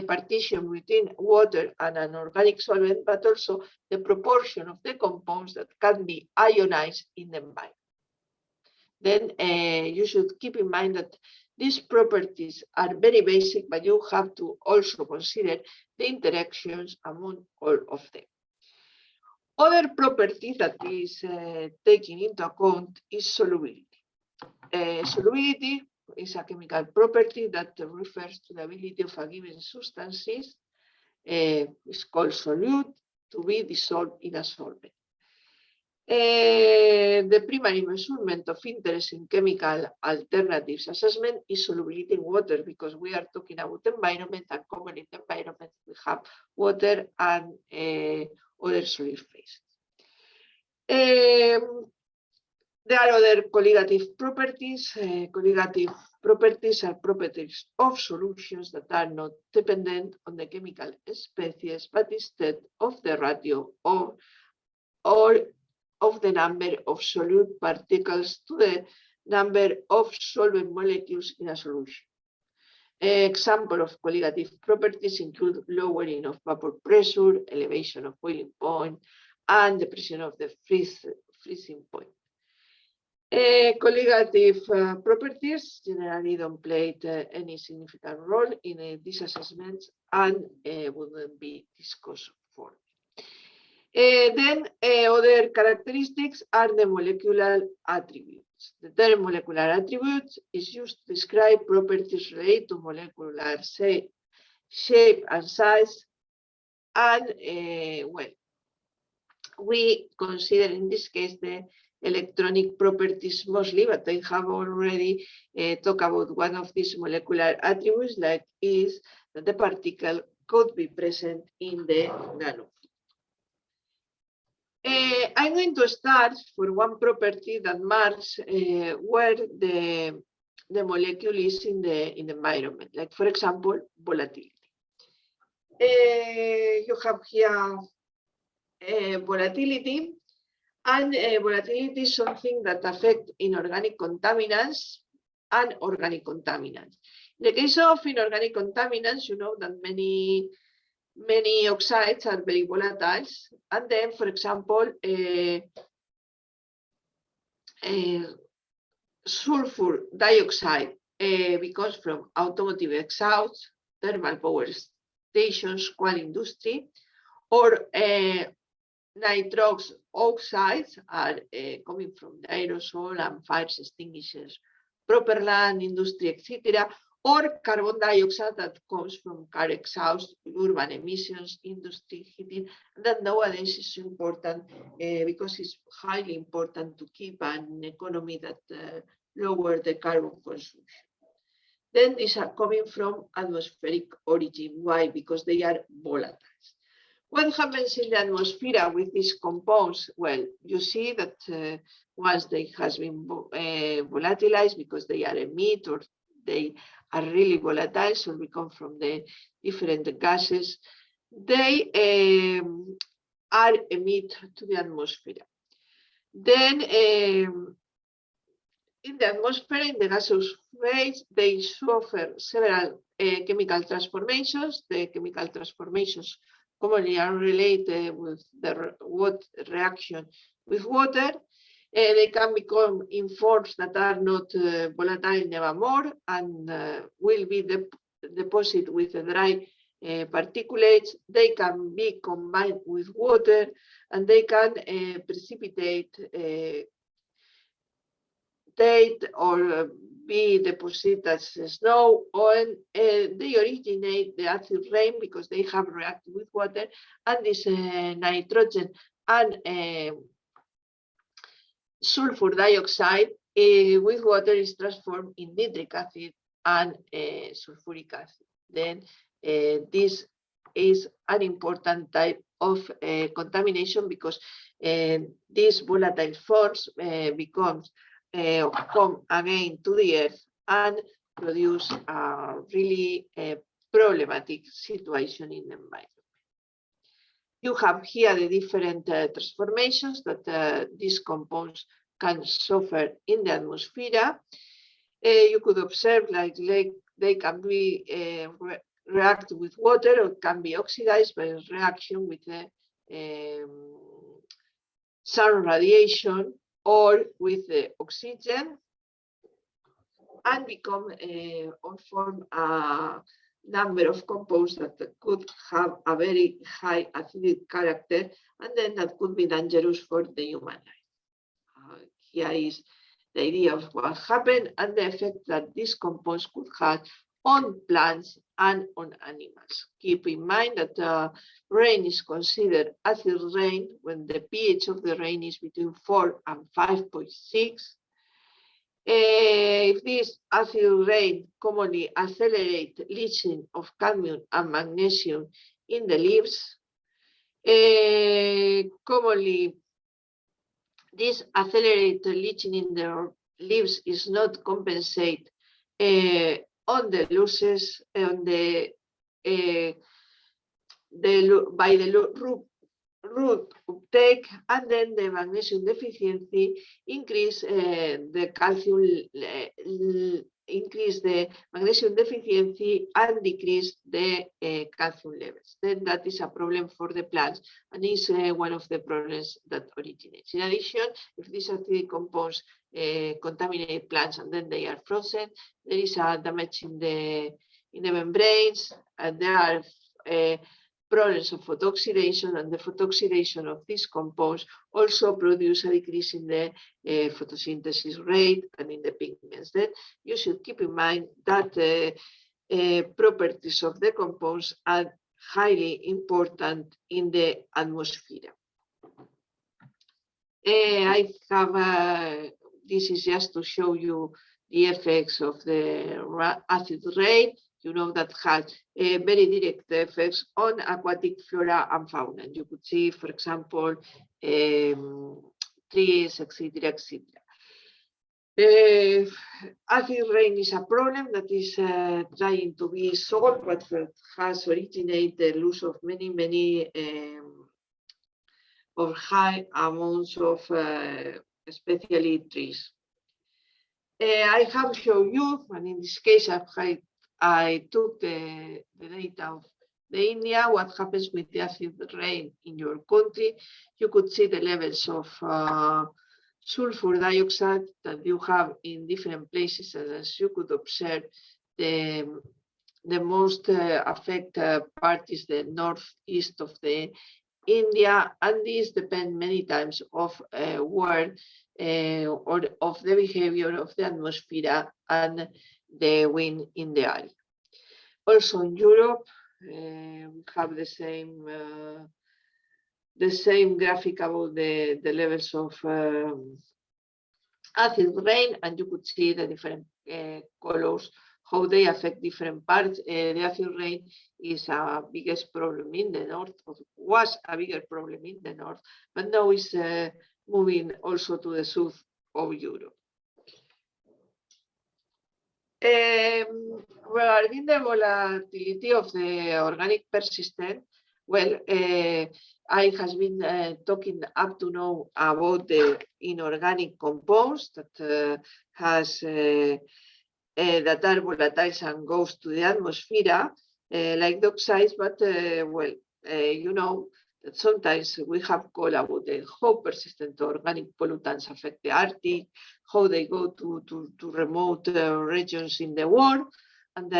partition between water and an organic solvent, but also the proportion of the compounds that can be ionized in the environment. Then you should keep in mind that these properties are very basic, but you have to also consider the interactions among all of them. Other property that is taken into account is solubility. Solubility is a chemical property that refers to the ability of a given substances, it's called solute, to be dissolved in a solvent. The primary measurement of interest in chemical alternatives assessment is solubility in water, because we are talking about environment, and common in the environment we have water and other solid phases. There are other colligative properties. Colligative properties are properties of solutions that are not dependent on the chemical species, but instead of the ratio or of the number of solute particles to the number of solvent molecules in a solution. Example of colligative properties include lowering of vapor pressure, elevation of boiling point, and depression of the freezing point. Colligative properties generally don't play any significant role in these assessments and wouldn't be discussed for. Then other characteristics are the molecular attributes. The term molecular attributes is used to describe properties related to molecular shape and size. And well, we consider in this case the electronic properties mostly, but I have already talked about one of these molecular attributes, like is that the particle could be present in the nanofield. I'm going to start for one property that marks where the molecule is in the environment, like for example, volatility. You have here volatility, and volatility is something that affects inorganic contaminants and organic contaminants. In the case of inorganic contaminants, you know that many oxides are very volatile, and then, for example, sulfur dioxide becomes from automotive exhaust, thermal power stations, coal industry, or nitrous oxides are coming from the aerosol and fire extinguishers, propellant industry, etc., or carbon dioxide that comes from car exhaust, urban emissions, industry heating. That nowadays is important because it's highly important to keep an economy that lower the carbon consumption. Then these are coming from atmospheric origin. Why? Because they are volatile. What happens in the atmosphere with these compounds? Well, you see that once they has been volatilized because they are emit or they are really volatile, so we come from the different gases, they are emit to the atmosphere. Then in the atmosphere, in the gaseous phase, they suffer several chemical transformations. The chemical transformations commonly are related with the reaction with water. They can become in forms that are not volatile nevermore and will be deposited with the dry particulates. They can be combined with water and they can precipitate or be deposited as snow, or they originate the acid rain because they have reacted with water, and this nitrogen and sulfur dioxide with water is transformed in nitric acid and sulfuric acid. Then this is an important type of contamination because these volatile forms come again to the earth and produce a really problematic situation in the environment. You have here the different transformations that these compounds can suffer in the atmosphere. You could observe like they can be react with water or can be oxidized by reaction with the sun radiation or with the oxygen, and become or form a number of compounds that could have a very high acidic character, and then that could be dangerous for the human life. Here is the idea of what happened and the effect that these compounds could have on plants and on animals. Keep in mind that rain is considered acid rain when the pH of the rain is between 4 and 5.6. If this acid rain commonly accelerates leaching of cadmium and magnesium in the leaves, commonly this accelerated leaching in the leaves is not compensated on the losses on the by the root uptake, and then the magnesium deficiency increase the calcium, increase the magnesium deficiency and decrease the calcium levels. Then that is a problem for the plants and is one of the problems that originates. In addition, if these acidic compounds contaminate plants and then they are frozen, there is a damage in the membranes, and there are problems of photooxidation, and the photooxidation of these compounds also produce a decrease in the photosynthesis rate and in the pigments. Then you should keep in mind that properties of the compounds are highly important in the atmosphere. I have this is just to show you the effects of the acid rain. You know that has very direct effects on aquatic flora and fauna. And you could see, for example, trees, etc., etc. Acid rain is a problem that is trying to be solved, but has originated the loss of many of high amounts of especially trees. I have shown you, and in this case I took the data of the India, what happens with the acid rain in your country. You could see the levels of sulfur dioxide that you have in different places, and as you could observe, the most affected part is the northeast of the India, and this depends many times of where or of the behavior of the atmosphere and the wind in the area. Also in Europe, we have the same graphic about the levels of acid rain, and you could see the different colors, how they affect different parts. The acid rain is a biggest problem in the north, or was a bigger problem in the north, but now is moving also to the south of Europe. Regarding the volatility of the organic persistent, well, I has been talking up to now about the inorganic compounds that that are volatile and goes to the atmosphere, like the oxides, but well, you know that sometimes we have called about how persistent organic pollutants affect the Arctic, how they go to remote regions in the world, and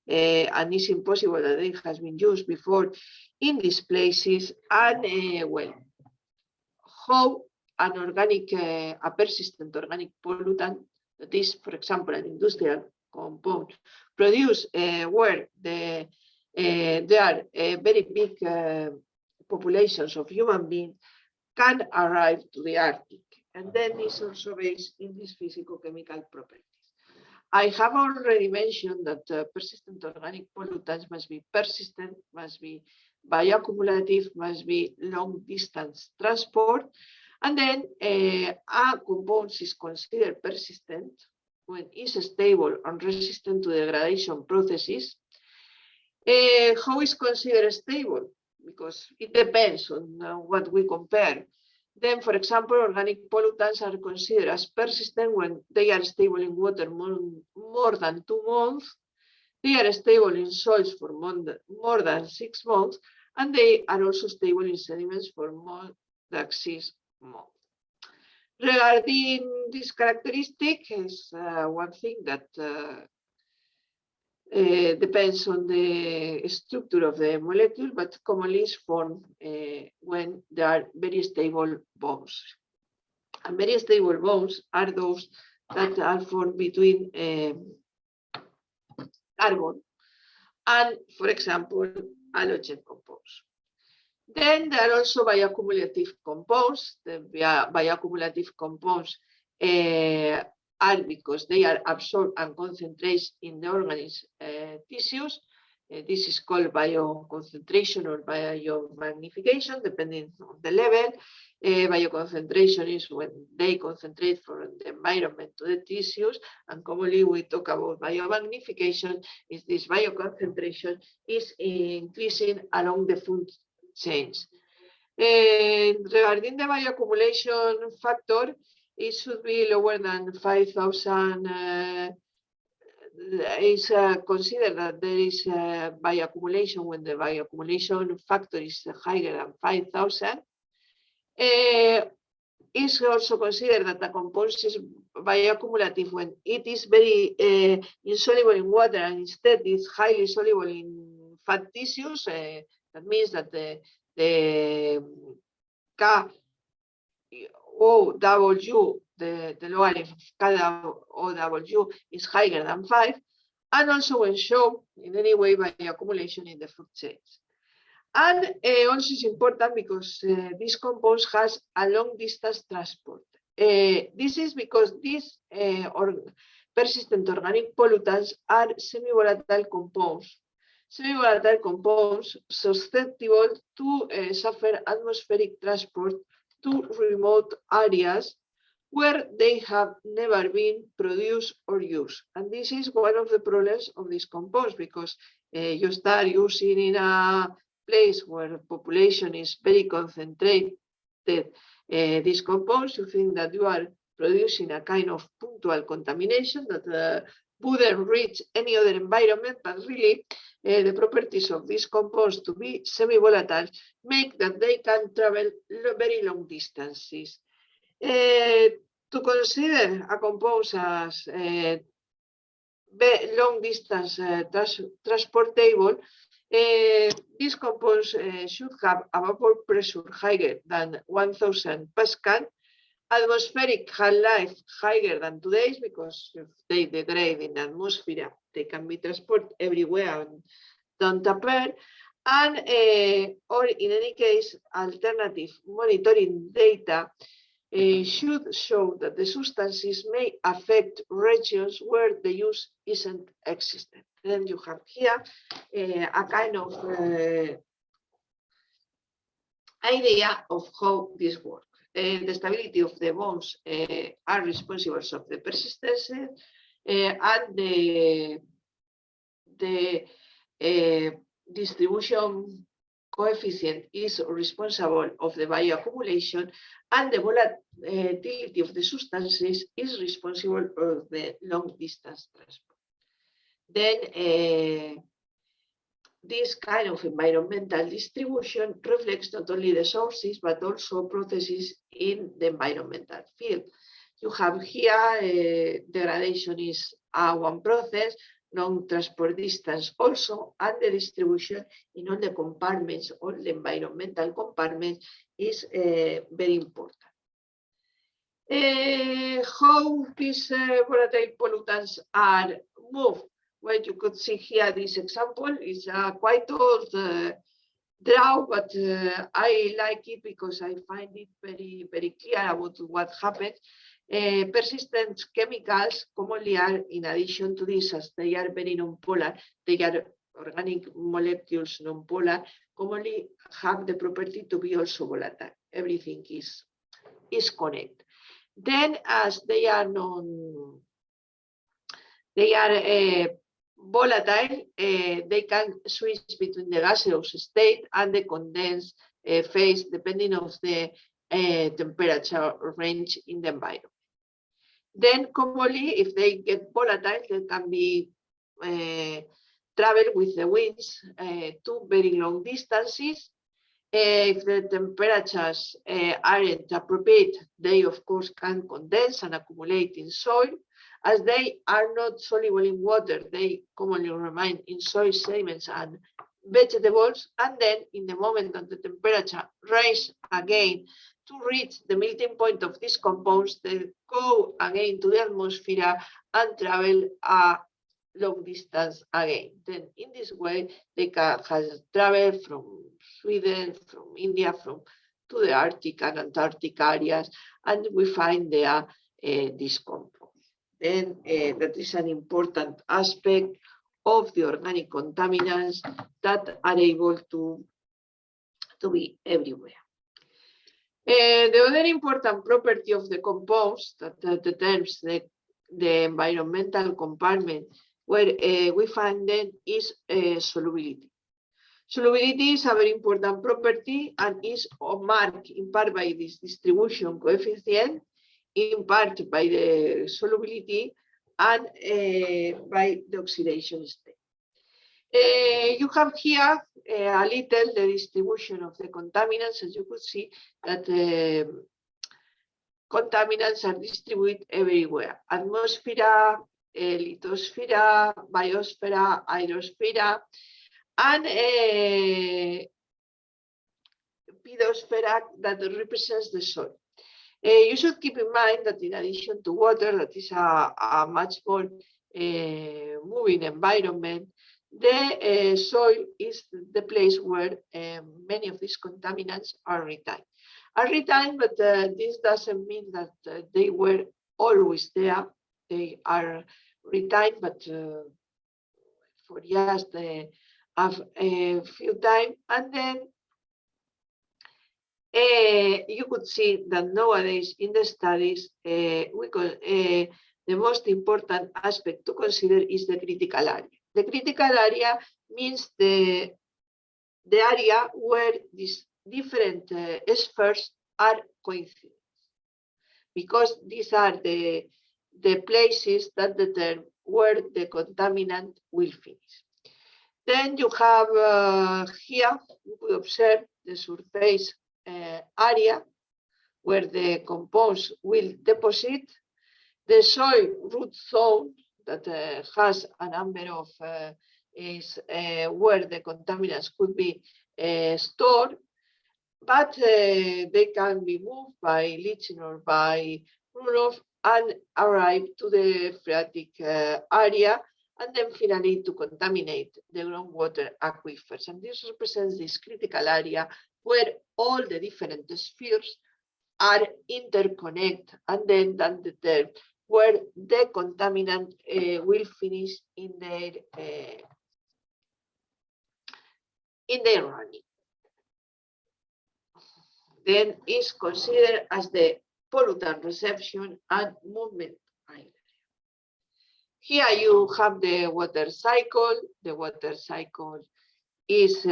it's impossible that it has been used before in these places, and well, how an organic, a persistent organic pollutant, that is, for example, an industrial compound, produced where there are very big populations of human beings, can arrive to the Arctic. And then it's also based in these physicochemical properties. I have already mentioned that persistent organic pollutants must be persistent, must be bioaccumulative, must be long distance transport. And then a compound is considered persistent when it's stable and resistant to degradation processes. How is considered stable? Because it depends on what we compare. Then, for example, organic pollutants are considered as persistent when they are stable in water more than 2 months. They are stable in soils for more than 6 months, and they are also stable in sediments for more than 6 months. Regarding this characteristic, is one thing that depends on the structure of the molecule, but commonly is formed when there are very stable bonds. And very stable bonds are those that are formed between carbon and, for example, halogen compounds. Then there are also bioaccumulative compounds. The bioaccumulative compounds are because they are absorbed and concentrated in the organism tissues. This is called bioconcentration or biomagnification, depending on the level. Bioconcentration is when they concentrate from the environment to the tissues, and commonly we talk about biomagnification. Is this bioconcentration is increasing along the food chains. Regarding the bioaccumulation factor, it should be lower than 5,000. It's considered that there is bioaccumulation when the bioaccumulation factor is higher than 5,000. It's also considered that the compound is bioaccumulative when it is very insoluble in water and instead it's highly soluble in fat tissues. That means that the KOW, the logarithm of KOW is higher than 5, and also when shown in any way by accumulation in the food chains. And also it's important because this compound has a long distance transport. This is because these persistent organic pollutants are semi-volatile compounds. Semi-volatile compounds susceptible to suffer atmospheric transport to remote areas where they have never been produced or used. And this is one of the problems of these compounds, because you start using in a place where population is very concentrated these compounds, you think that you are producing a kind of punctual contamination that wouldn't reach any other environment, but really the properties of these compounds to be semi-volatile make that they can travel very long distances. To consider a compound as long distance transportable, these compounds should have a vapor pressure higher than 1000 Pascal, atmospheric half-life higher than today's, because if they degrade in the atmosphere, they can be transported everywhere and don't appear. And or in any case, alternative monitoring data should show that the substances may affect regions where the use isn't existent. Then you have here a kind of idea of how this works. The stability of the bonds are responsible for the persistence, and the distribution coefficient is responsible of the bioaccumulation, and the volatility of the substances is responsible for the long distance transport. Then this kind of environmental distribution reflects not only the sources, but also processes in the environmental field. You have here degradation is one process, non-transport distance also, and the distribution in all the compartments, all the environmental compartments is very important. How these volatile pollutants are moved? Well, you could see here this example is quite old draw, but I like it because I find it very, very clear about what happened. Persistent chemicals commonly are, in addition to this, as they are very non-polar, they are organic molecules non-polar, commonly have the property to be also volatile. Everything is connected. Then, as they are volatile, they can switch between the gaseous state and the condensed phase, depending on the temperature range in the environment. Then, commonly, if they get volatile, they can be travel with the winds to very long distances. If the temperatures aren't appropriate, they of course can condense and accumulate in soil. As they are not soluble in water, they commonly remain in soil sediments and vegetables. And then in the moment that the temperature rises again to reach the melting point of these compounds, they go again to the atmosphere and travel a long distance again. Then in this way, they can travel from Sweden, from India, to the Arctic and Antarctic areas, and we find there this compound. Then that is an important aspect of the organic contaminants that are able to be everywhere. The other important property of the compounds that determines the environmental compartment where we find them is solubility. Solubility is a very important property and is marked in part by this distribution coefficient, in part by the solubility, and by the oxidation state. You have here a little the distribution of the contaminants. As you could see that contaminants are distributed everywhere: atmosphere, lithosphere, biosphere, ionosphere, and pedosphere that represents the soil. You should keep in mind that in addition to water, that is a much more moving environment, the soil is the place where many of these contaminants are retained. But this doesn't mean that they were always there. They are retained, but for just a few times, and then you could see that nowadays in the studies, the most important aspect to consider is the critical area. The critical area means the area where these different spheres are coincident, because these are the places that determine where the contaminant will finish. Then you have here, you could observe the surface area where the compounds will deposit, the soil root zone that has a number of where the contaminants could be stored, but they can be moved by leaching or by runoff and arrive to the phreatic area, and then finally to contaminate the groundwater aquifers. And this represents this critical area where all the different spheres are interconnected, and then determine where the contaminant will finish in their running. Then is considered as the pollutant reception and movement area. Here you have the water cycle. The water cycle is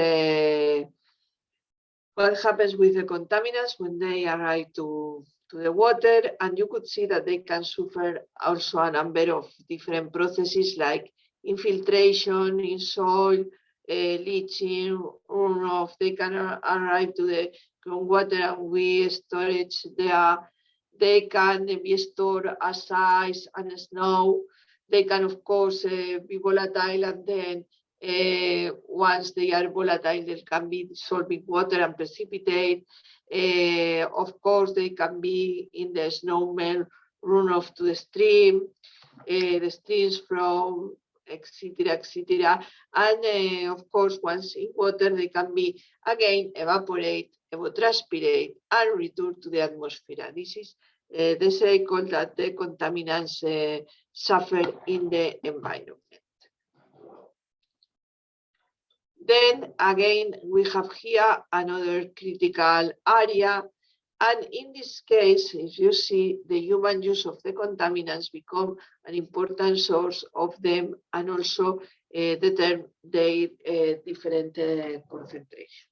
what happens with the contaminants when they arrive to the water, and you could see that they can suffer also a number of different processes like infiltration in soil, leaching, runoff. They can arrive to the groundwater and we storage there. They can be stored as ice and snow. They can, of course, be volatile, and then once they are volatile, they can be dissolved in water and precipitate. Of course, they can be in the snow melt, run off to the stream, the streams from, etc. And of course, once in water, they can be again evaporate, evapotranspirate, and return to the atmosphere. This is the cycle that the contaminants suffer in the environment. Then again, we have here another critical area. And in this case, if you see, the human use of the contaminants become an important source of them and also determine their different concentrations.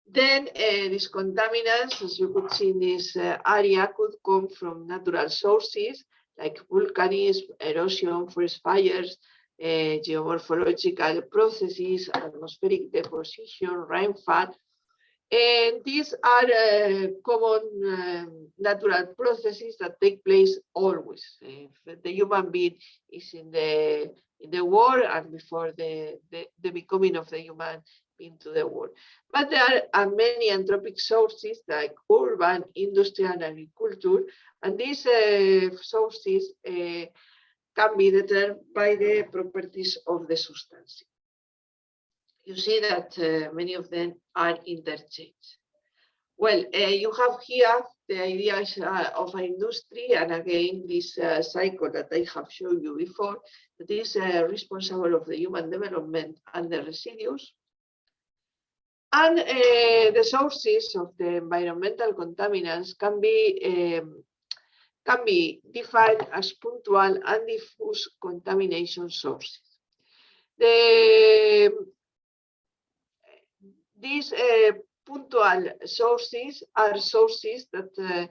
Then these contaminants, as you could see in this area, could come from natural sources like volcanism, erosion, forest fires, geomorphological processes, atmospheric deposition, rainfall. And these are common natural processes that take place always. If the human being is in the world and before the becoming of the human being to the world. But there are many anthropic sources like urban, industrial, and agriculture, and these sources can be determined by the properties of the substance. You see that many of them are interchanged. Well, you have here the ideas of an industry, and again, this cycle that I have shown you before, that is responsible of the human development and the residues. And the sources of the environmental contaminants can be defined as punctual and diffuse contamination sources. These punctual sources are sources that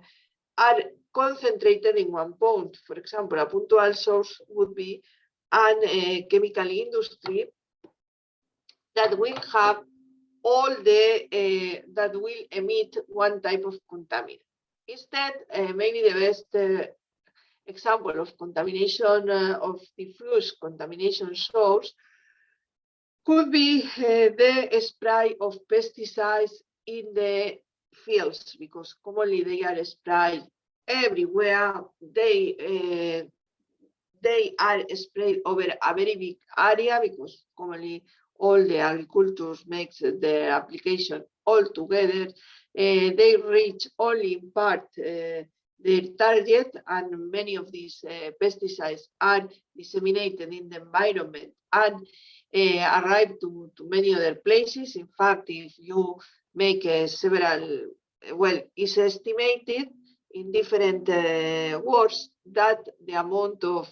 are concentrated in one point. For example, a punctual source would be a chemical industry that will have all the that will emit one type of contaminant. Instead, maybe the best example of contamination of diffuse contamination source could be the spray of pesticides in the fields, because commonly they are sprayed everywhere. They are sprayed over a very big area, because commonly all the agriculture makes the application all together. They reach only in part their target, and many of these pesticides are disseminated in the environment and arrive to many other places. In fact, if you make several, well, it's estimated in different words that the amount of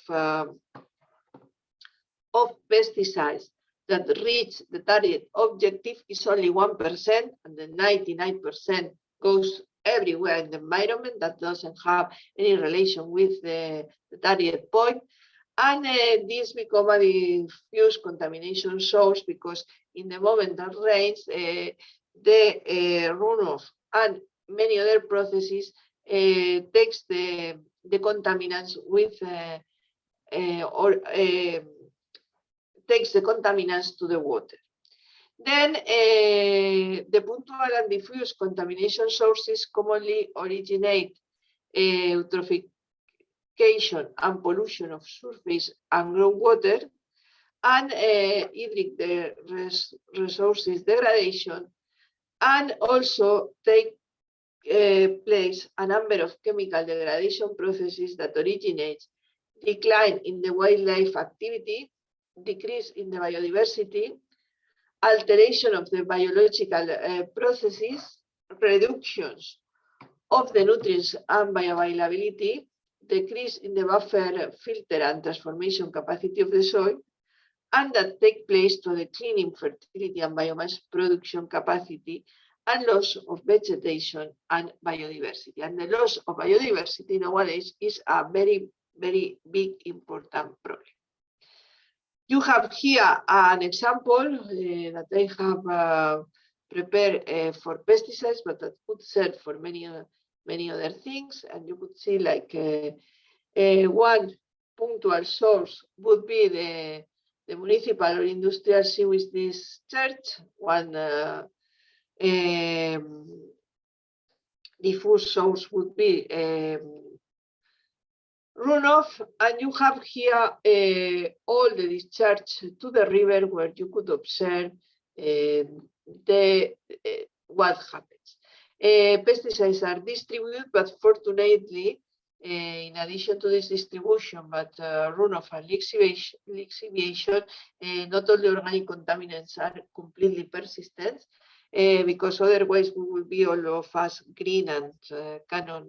pesticides that reach the target objective is only 1%, and the 99% goes everywhere in the environment that doesn't have any relation with the target point. And this become a diffuse contamination source, because in the moment that rains, the runoff and many other processes takes the contaminants with takes the contaminants to the water. Then the punctual and diffuse contamination sources commonly originate eutrophication and pollution of surface and groundwater, and hydric resources degradation, and also take place a number of chemical degradation processes that originate decline in the wildlife activity, decrease in the biodiversity, alteration of the biological processes, reductions of the nutrients and bioavailability, decrease in the buffer, filter, and transformation capacity of the soil, and that take place to the cleaning, fertility, and biomass production capacity, and loss of vegetation and biodiversity. And the loss of biodiversity nowadays is a very, very big, important problem. You have here an example that I have prepared for pesticides, but that could serve for many other things. And you could see like one punctual source would be the municipal or industrial sewage discharge. One diffuse source would be runoff, and you have here all the discharge to the river where you could observe what happens. Pesticides are distributed, but fortunately, in addition to this distribution, but runoff and lixiviation, not all the organic contaminants are completely persistent, because otherwise we will be all of us green and cannot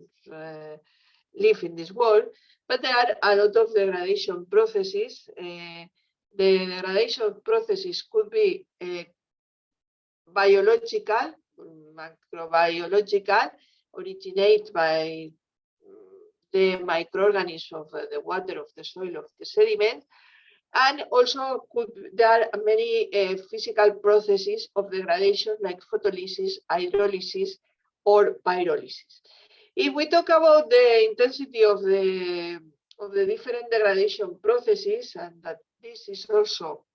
live in this world. But there are a lot of degradation processes. The degradation processes could be biological, macrobiological, originate by the microorganisms of the water, of the soil, of the sediment, and also there are many physical processes of degradation like photolysis, hydrolysis, or pyrolysis. If we talk about the intensity of the different degradation processes, and that this is also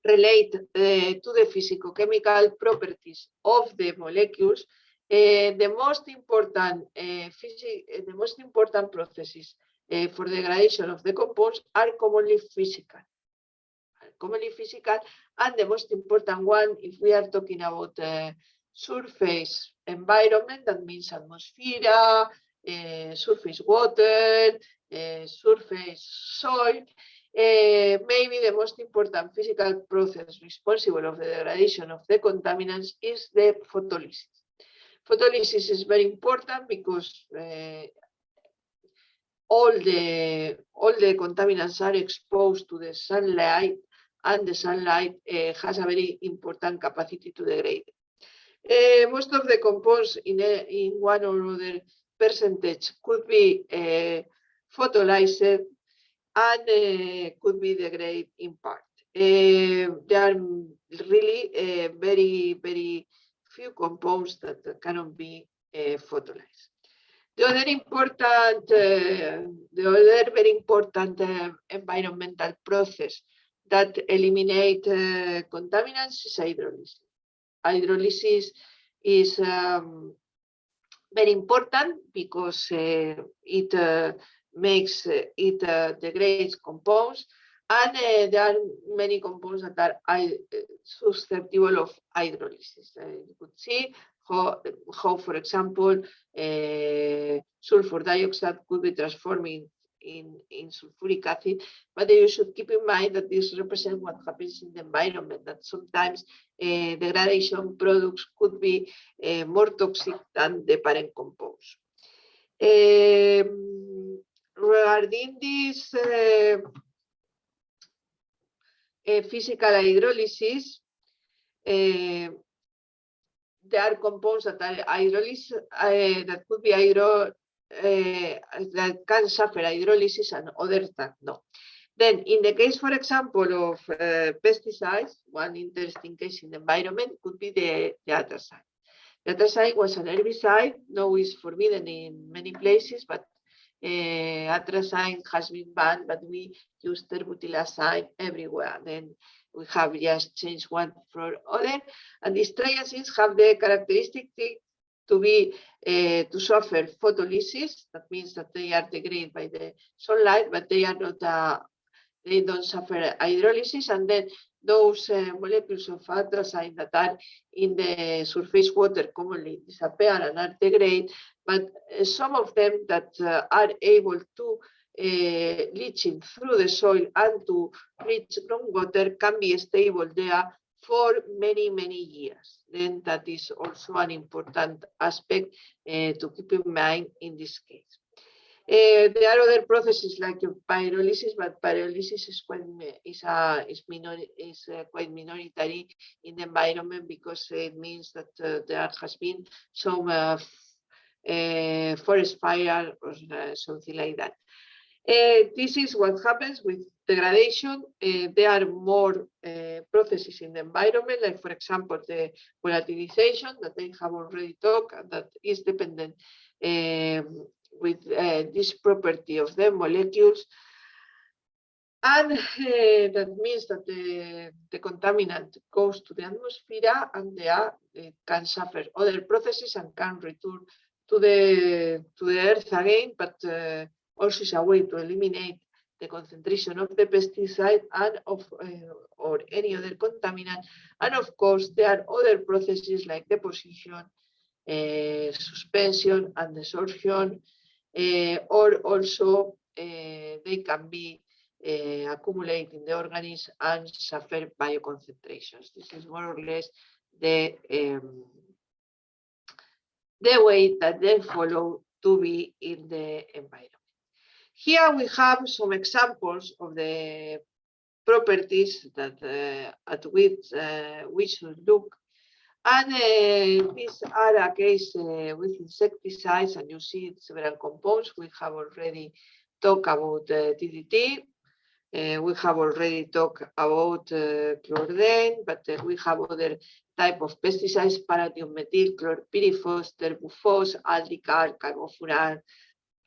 related to the physicochemical properties of the molecules, the most important processes for degradation of the compounds are commonly physical. And the most important one, if we are talking about surface environment, that means atmosphere, surface water, surface soil. Maybe the most important physical process responsible of the degradation of the contaminants is the photolysis. Photolysis is very important because all the contaminants are exposed to the sunlight, and the sunlight has a very important capacity to degrade. Most of the compounds in one or other percentage could be photolyzed and could be degraded in part. There are really very few compounds that cannot be photolyzed. The other very important environmental process that eliminate contaminants is hydrolysis. Hydrolysis is very important because it degrades compounds, and there are many compounds that are susceptible of hydrolysis. You could see how, for example, sulfur dioxide could be transformed in sulfuric acid, but you should keep in mind that this represents what happens in the environment, that sometimes degradation products could be more toxic than the parent compounds. Regarding this physical hydrolysis, there are compounds that are hydrolysis that could be that can suffer hydrolysis, and others that no. Then, in the case, for example, of pesticides, one interesting case in the environment could be the atrazine. The atrazine was an herbicide. Now is forbidden in many places, but atrazine has been banned, but we use terbutylazine everywhere. Then we have just changed one for other, and these triazines have the characteristic to suffer photolysis. That means that they are degraded by the sunlight, but they are not. They don't suffer hydrolysis, and then those molecules of atrazine that are in the surface water commonly disappear and are degraded, but some of them that are able to leaching through the soil and to reach groundwater can be stable there for many years. Then that is also an important aspect to keep in mind in this case. There are other processes like pyrolysis, but pyrolysis is quite minoritary in the environment because it means that there has been some forest fire or something like that. This is what happens with degradation. There are more processes in the environment, like for example, the volatilization that I have already talked, and that is dependent with this property of the molecules. And that means that the contaminant goes to the atmosphere and they can suffer other processes and can return to the earth again, but also is a way to eliminate the concentration of the pesticide and of or any other contaminant. And of course, there are other processes like deposition, suspension, and desorption, or also they can be accumulate in the organism and suffer bioconcentrations. This is more or less the way that they follow to be in the environment. Here we have some examples of the properties that at which we should look. And these are a case with insecticides, and you see several compounds. We have already talked about DDT. We have already talked about chlordane, but we have other type of pesticides: parathion methyl, chlorpyrifos, terbufos, aldicar, carbofuran,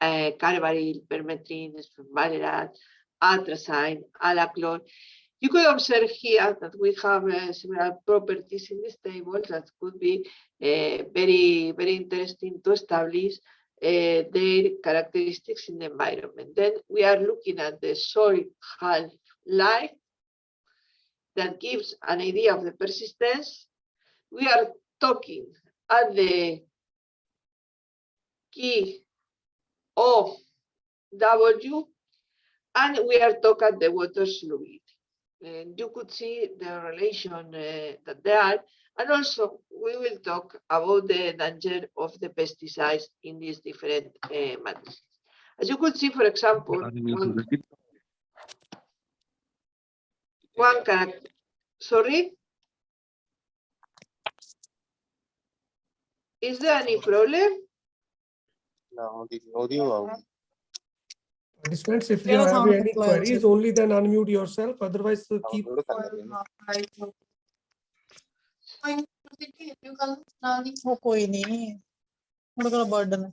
carbaryl, permethrin, sphingomycin, atrazine, alachlor. You could observe here that we have several properties in this table that could be very, very interesting to establish their characteristics in the environment. Then we are looking at the soil half-life that gives an idea of the persistence. We are talking at the key of W, and we are talking at the water solubility. And you could see the relation that there are, and also we will talk about the danger of the pesticides in these different materials. As you could see, for example, one character. Sorry? Is there any problem? No, the audio. Participants, if you have any queries, only then unmute yourself. Otherwise, keep. कोई नहीं बड़ा burden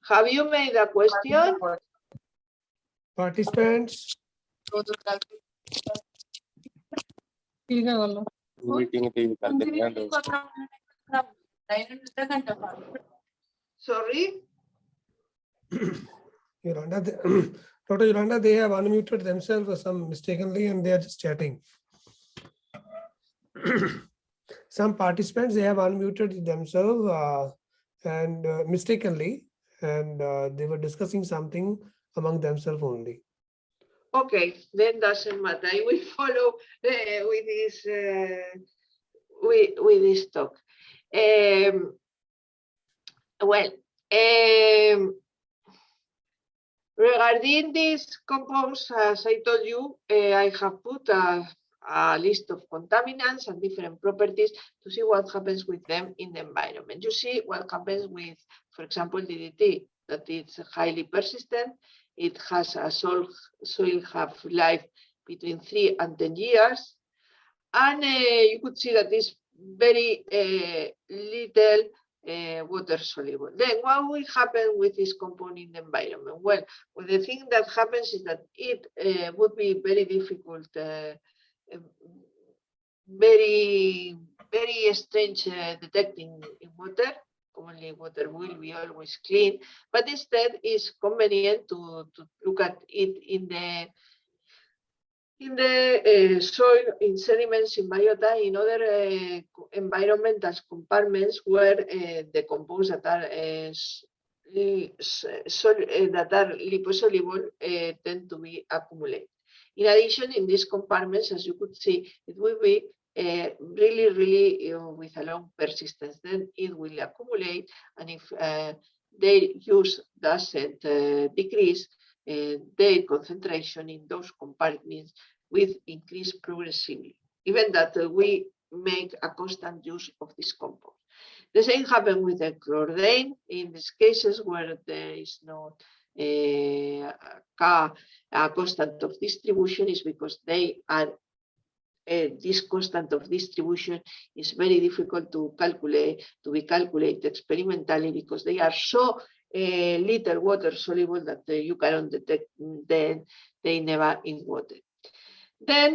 Have you made a question? Participants. Sorry? Yolanda, Dr. Yolanda, they have unmuted themselves some mistakenly and they are just chatting. Some participants, they have unmuted themselves and mistakenly, and they were discussing something among themselves only. Okay, then doesn't matter. I will follow with this talk. Regarding these compounds, as I told you, I have put a list of contaminants and different properties to see what happens with them in the environment. You see what happens with, for example, DDT, that it's highly persistent. It has a soil half-life between 3 and 10 years. And you could see that it's very little water soluble. Then what will happen with this compound in the environment? Well, the thing that happens is that it would be very difficult, very strange detecting in water. Only water will be always clean, but instead it's convenient to look at it in the soil, in sediments, in biota, in other environmental compartments where the compounds that are liposoluble tend to be accumulated. In addition, in these compartments, as you could see, it will be really with a long persistence. Then it will accumulate, and if their use doesn't decrease, their concentration in those compartments will increase progressively. Even that we make a constant use of this compound. The same happened with the chlordane in these cases where there is not a constant of distribution, is because they are this constant of distribution is very difficult to calculate, to be calculated experimentally, because they are so little water soluble that you cannot detect them, they never in water. Then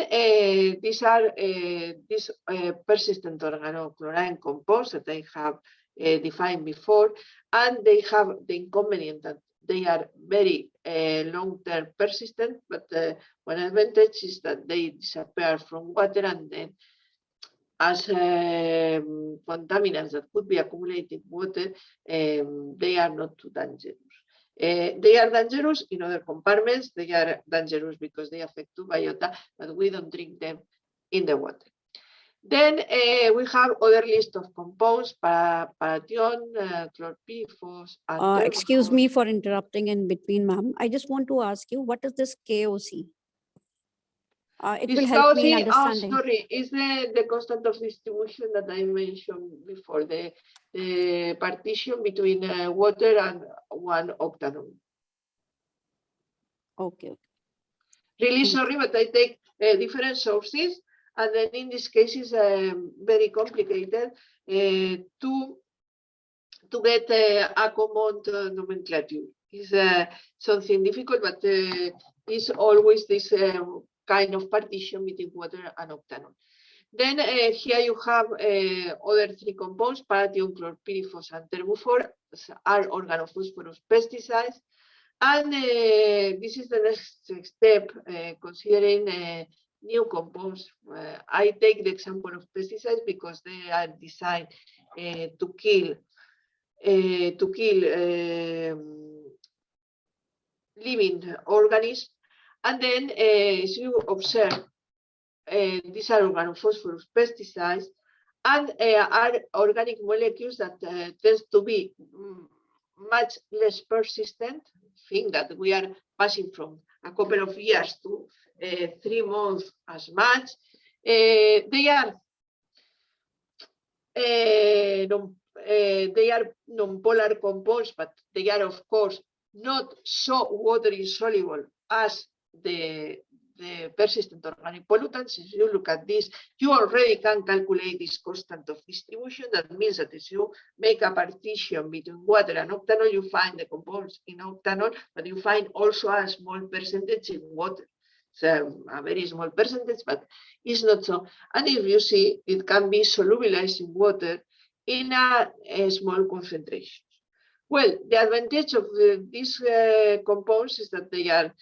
these are these persistent organochlorine compounds that I have defined before, and they have the inconvenience that they are very long-term persistent, but one advantage is that they disappear from water, and then as contaminants that could be accumulated in water, they are not too dangerous. They are dangerous in other compartments. They are dangerous because they affect two biota, but we don't drink them in the water. Then we have other list of compounds, paration, chlorpyrifos, and Excuse me for interrupting in between, ma'am. I just want to ask you, what is this KOC? It will help me in understanding. Sorry, is the constant of distribution that I mentioned before, the partition between water and 1 octanol. Okay. Really sorry, but I take different sources, and then in this case is very complicated to get a common nomenclature. It's something difficult, but it's always this kind of partition between water and octanol. Then here you have other three compounds, paration, chlorpyrifos, and terbufor, are organophosphorus pesticides. And this is the next step, considering new compounds. I take the example of pesticides because they are designed to kill living organisms. And then as you observe, these are organophosphorus pesticides, and are organic molecules that tend to be much less persistent. Think that we are passing from a couple of years to 3 months as much. They are non-polar compounds, but they are of course not so water insoluble as the persistent organic pollutants. If you look at this, you already can calculate this constant of distribution. That means that if you make a partition between water and octanol, you find the compounds in octanol, but you find also a small percentage in water. So a very small percentage, but it's not so. And if you see, it can be solubilized in water in a small concentration. Well, the advantage of these compounds is that they are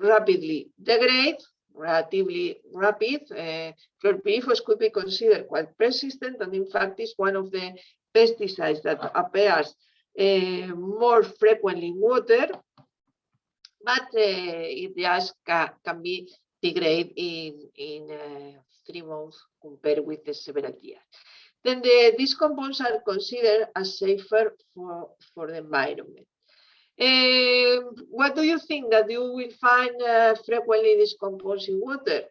rapidly degrade, relatively rapid. Chlorpyrifos could be considered quite persistent, and in fact is one of the pesticides that appears more frequently in water, but it just can be degraded in 3 months compared with the several years. Then these compounds are considered as safer for the environment. What do you think that you will find frequently these compounds in water?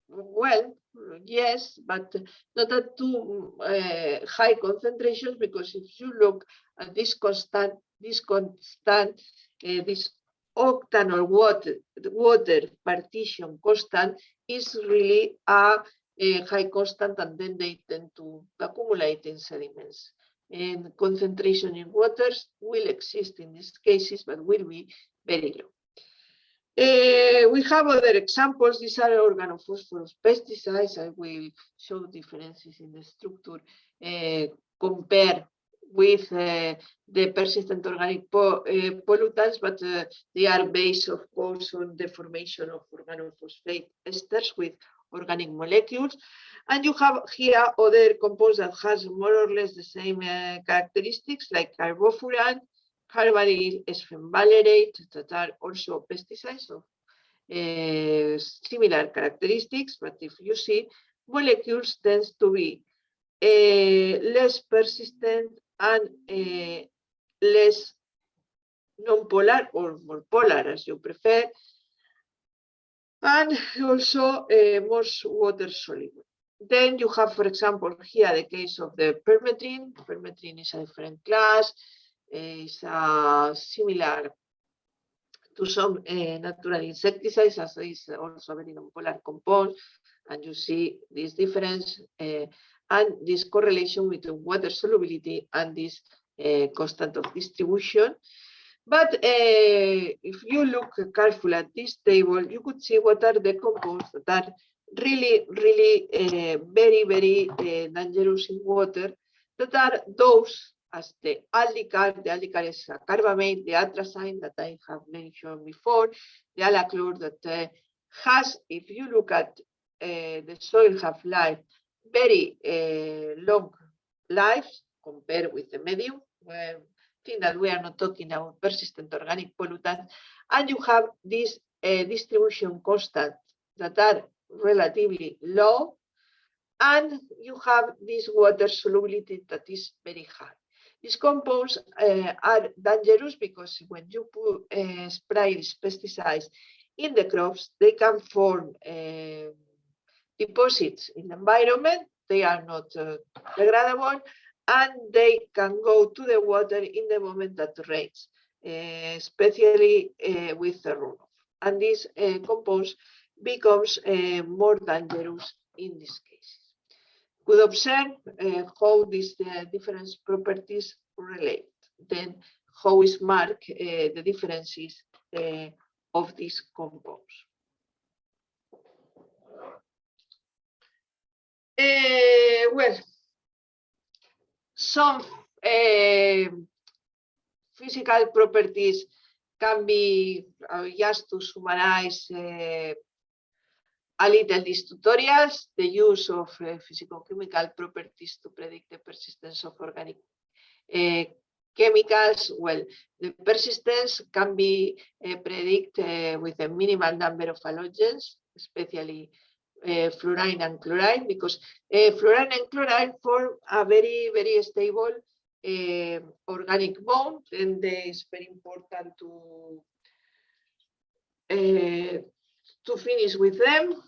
Well, yes, but not at too high concentrations, because if you look at this octanol water partition constant is really a high constant, and then they tend to accumulate in sediments. And concentration in waters will exist in these cases, but will be very low. We have other examples. These are organophosphorus pesticides. I will show differences in the structure compared with the persistent organic pollutants, but they are based, of course, on the formation of organophosphate esters with organic molecules. And you have here other compounds that has more or less the same characteristics, like carbofuran, carbaryl, sphingvalerate, that are also pesticides of similar characteristics. But if you see, molecules tends to be less persistent and less non-polar, or more polar, as you prefer. and also more water soluble. Then you have, for example, here the case of the permethrin. Permethrin is a different class, is similar to some natural insecticides, as is also a very nonpolar compound, and you see this difference and this correlation between water solubility and this constant of distribution. But if you look carefully at this table, you could see what are the compounds that are really, very, very dangerous in water, that are those as the aldicar. The aldicar is a carbamate, the atrazine that I have mentioned before, the alachlor that has, if you look at the soil half-life, very long lives compared with the medium, where think that we are not talking about persistent organic pollutants, and you have these distribution constants that are relatively low, and you have this water solubility that is very high. These compounds are dangerous because when you put spray these pesticides in the crops, they can form deposits in the environment. They are not degradable, and they can go to the water in the moment that rains, especially with the runoff. And these compounds becomes more dangerous in this case. Could observe how these different properties relate. Then how is marked the differences of these compounds. Well, some physical properties can be, just to summarize a little these tutorials, the use of physical-chemical properties to predict the persistence of organic chemicals. Well, the persistence can be predicted with a minimal number of halogens, especially fluorine and chlorine, because fluorine and chlorine form a very, very stable organic bond, and it's very important to finish with them.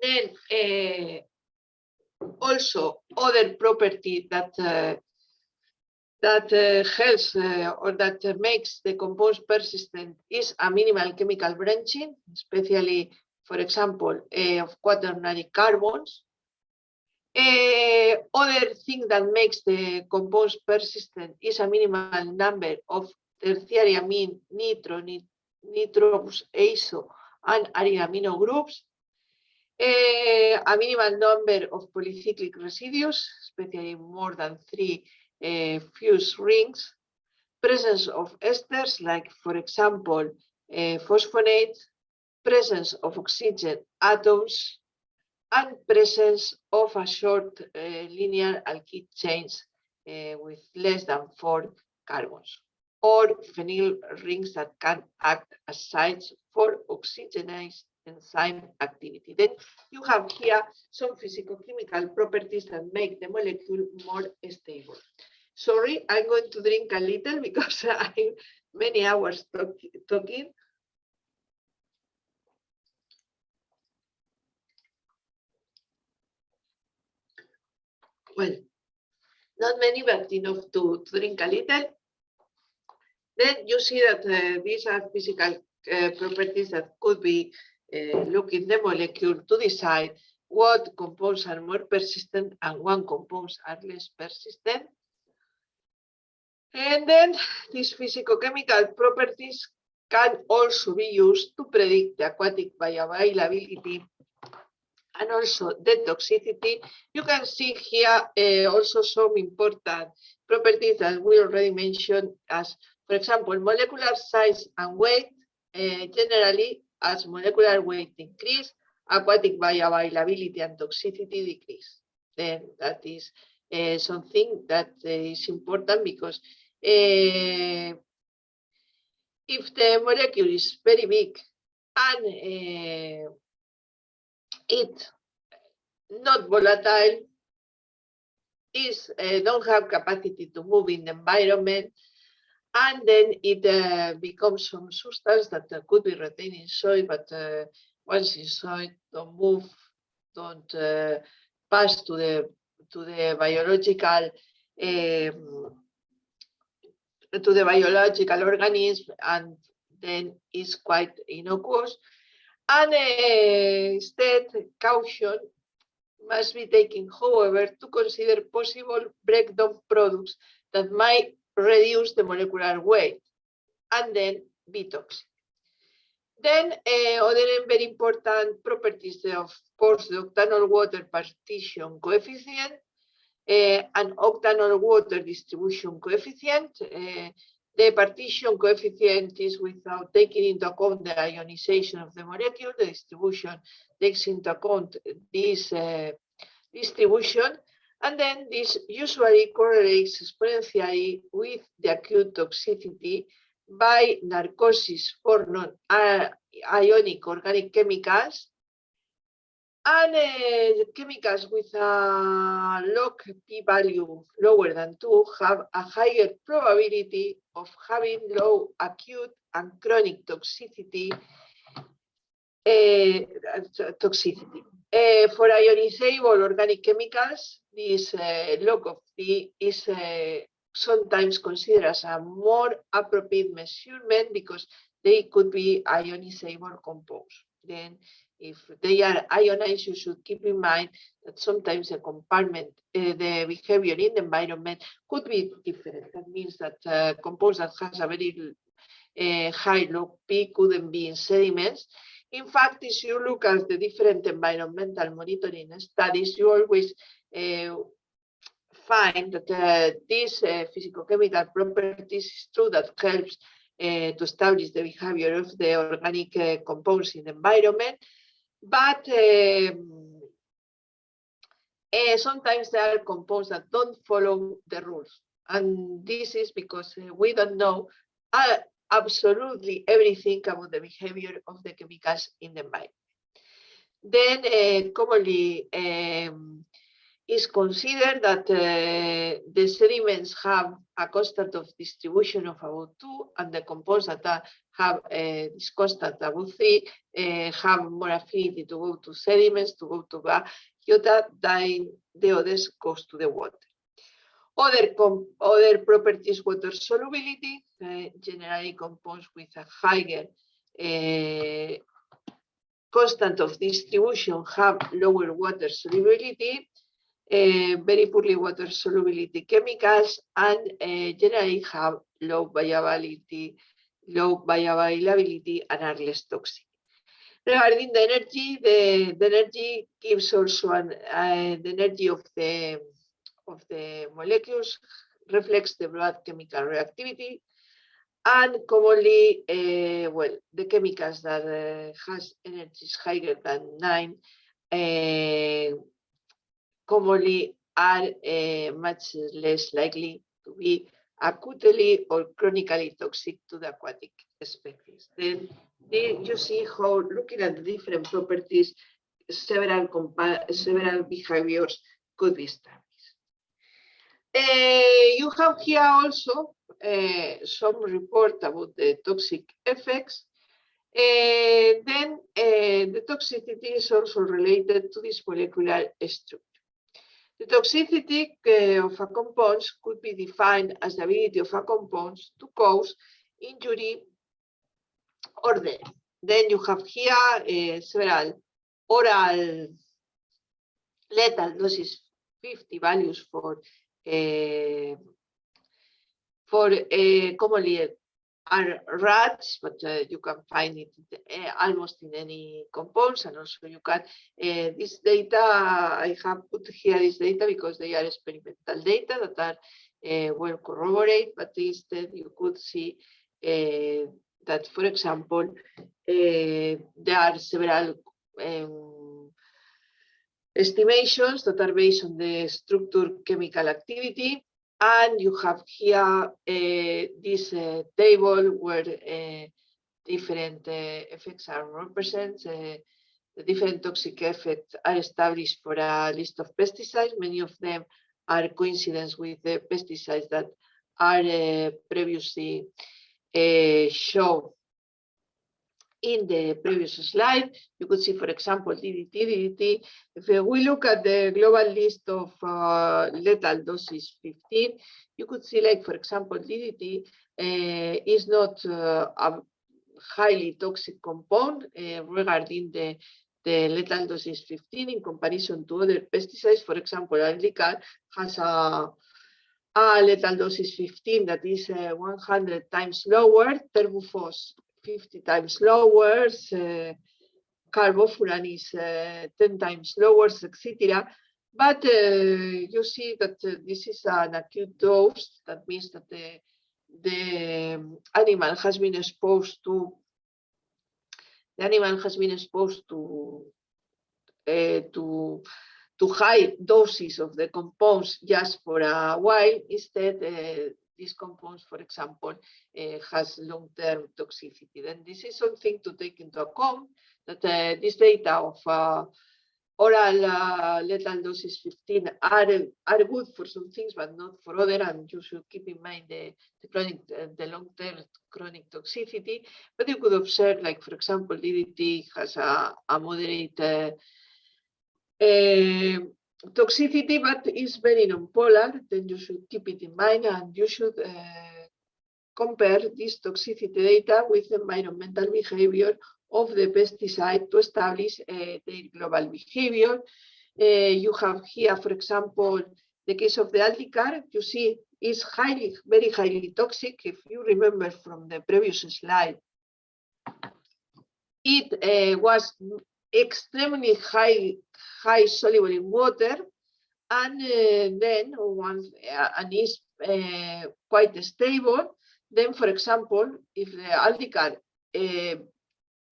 Then also other property that helps or that makes the compounds persistent is a minimal chemical branching, especially, for example, of quaternary carbons. Other thing that makes the compounds persistent is a minimal number of tertiary amine, nitrous, azo, and arylamino groups. A minimal number of polycyclic residues, especially more than 3 fused rings. Presence of esters, like, for example, phosphonates. Presence of oxygen atoms, and presence of a short linear alkyd chains with less than 4 carbons, or phenyl rings that can act as sites for oxygenase enzyme activity. Then you have here some physicochemical properties that make the molecule more stable. Sorry, I'm going to drink a little because I'm many hours talking. Well, not many, but enough to drink a little. Then you see that these are physical properties that could be looking the molecule to decide what compounds are more persistent and what compounds are less persistent. And then these physicochemical properties can also be used to predict the aquatic bioavailability and also the toxicity. You can see here also some important properties that we already mentioned, as, for example, molecular size and weight. Generally, as molecular weight increase, aquatic bioavailability and toxicity decrease. Then that is something that is important, because if the molecule is very big and it's not volatile, don't have capacity to move in the environment, and then it becomes some substance that could be retained in soil, but once in soil, don't move, don't pass to the biological organism, and then is quite innocuous. And instead, caution must be taken, however, to consider possible breakdown products that might reduce the molecular weight and then be toxic. Then other very important properties, of course, the octanol water partition coefficient and octanol water distribution coefficient. The partition coefficient is without taking into account the ionization of the molecule. The distribution takes into account this distribution, and then this usually correlates exponentially with the acute toxicity by narcosis for non-ionic organic chemicals, and chemicals with a log p-value lower than 2 have a higher probability of having low acute and chronic toxicity. For ionizable organic chemicals, this log of p is sometimes considered as a more appropriate measurement because they could be ionizable compounds. Then, if they are ionized, you should keep in mind that sometimes the compartment, the behavior in the environment could be different. That means that compounds that has a very high log p couldn't be in sediments. In fact, if you look at the different environmental monitoring studies, you always find that these physicochemical properties is true that helps to establish the behavior of the organic compounds in the environment, but sometimes there are compounds that don't follow the rules, and this is because we don't know absolutely everything about the behavior of the chemicals in the environment. Then commonly is considered that the sediments have a constant of distribution of about 2, and the compounds that have this constant about 3 have more affinity to go to sediments, to go to biota, than the others goes to the water. Other properties, water solubility, generally compounds with a higher constant of distribution have lower water solubility, very poorly water solubility chemicals, and generally have low bioavailability and are less toxic. Regarding the energy, the energy gives also the energy of the molecules reflects the blood chemical reactivity, and commonly, the chemicals that has energies higher than 9 commonly are much less likely to be acutely or chronically toxic to the aquatic species. Then you see how, looking at the different properties, several behaviors could be established. You have here also some report about the toxic effects. Then the toxicity is also related to this molecular structure. The toxicity of a compound could be defined as the ability of a compound to cause injury or death. Then you have here several oral lethal doses, 50 values for commonly are rats, but you can find it almost in any compounds, and also you can, this data, I have put here this data because they are experimental data that are well corroborated, but instead you could see that, for example, there are several estimations that are based on the structure chemical activity. And you have here this table where different effects are represented. The different toxic effects are established for a list of pesticides. Many of them are coincidence with the pesticides that are previously shown in the previous slide. You could see, for example, DDT. If we look at the global list of lethal doses 15, you could see, like, for example, DDT is not a highly toxic compound regarding the lethal doses 15 in comparison to other pesticides. For example, Aldicar has a lethal doses 15 that is 100 times lower, Terbufos 50 times lower, carbofuran is 10 times lower, etc. But you see that this is an acute dose. That means that the animal has been exposed to high doses of the compounds just for a while. Instead, these compounds, for example, has long-term toxicity. Then this is something to take into account, that this data of oral lethal doses 15 are good for some things, but not for other, and you should keep in mind the long-term chronic toxicity. But you could observe, like, for example, DDT has a moderate toxicity, but is very non-polar. Then you should keep it in mind, and you should compare this toxicity data with the environmental behavior of the pesticide to establish their global behavior. You have here, for example, the case of the Aldicar. You see is very highly toxic. If you remember from the previous slide, it was extremely high soluble in water, and then once and is quite stable. Then, for example, if the Aldicar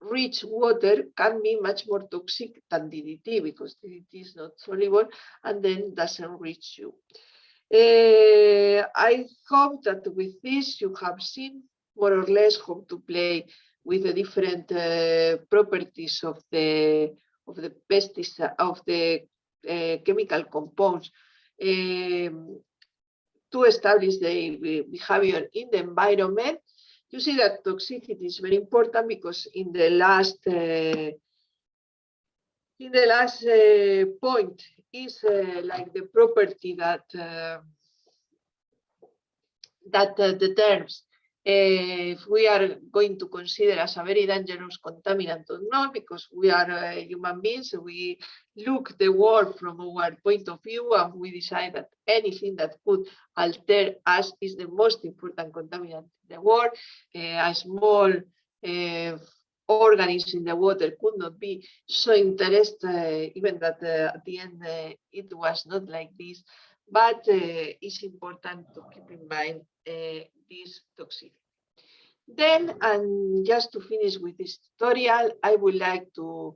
rich water can be much more toxic than DDT, because DDT is not soluble and then doesn't reach you. I hope that with this you have seen more or less how to play with the different properties of the pesticide, of the chemical compounds to establish the behavior in the environment. You see that toxicity is very important, because in the last point is like the property that determines if we are going to consider as a very dangerous contaminant or not, because we are human beings. We look the world from our point of view, and we decide that anything that could alter us is the most important contaminant in the world. A small organism in the water could not be so interested, even that at the end it was not like this. But it's important to keep in mind this toxicity. Then, and just to finish with this tutorial, I would like to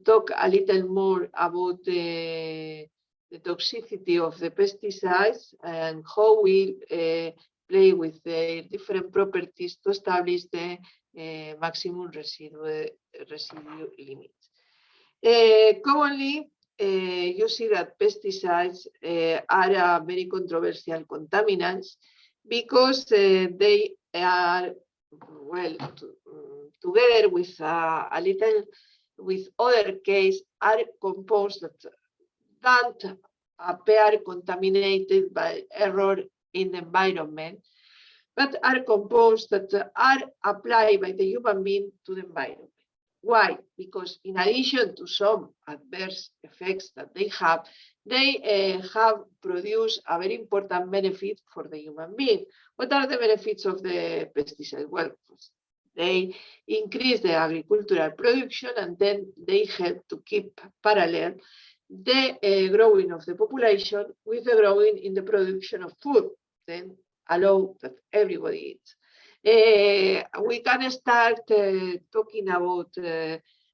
talk a little more about the toxicity of the pesticides and how we play with the different properties to establish the maximum residue limits. Commonly, you see that pesticides are very controversial contaminants, because they are, well, together with with other case, are compounds that don't appear contaminated by error in the environment, but are compounds that are applied by the human being to the environment. Why? Because in addition to some adverse effects that they have produced a very important benefit for the human being. What are the benefits of the pesticide? Well, they increase the agricultural production, and then they help to keep parallel the growing of the population with the growing in the production of food, then allow that everybody eats. We can start talking about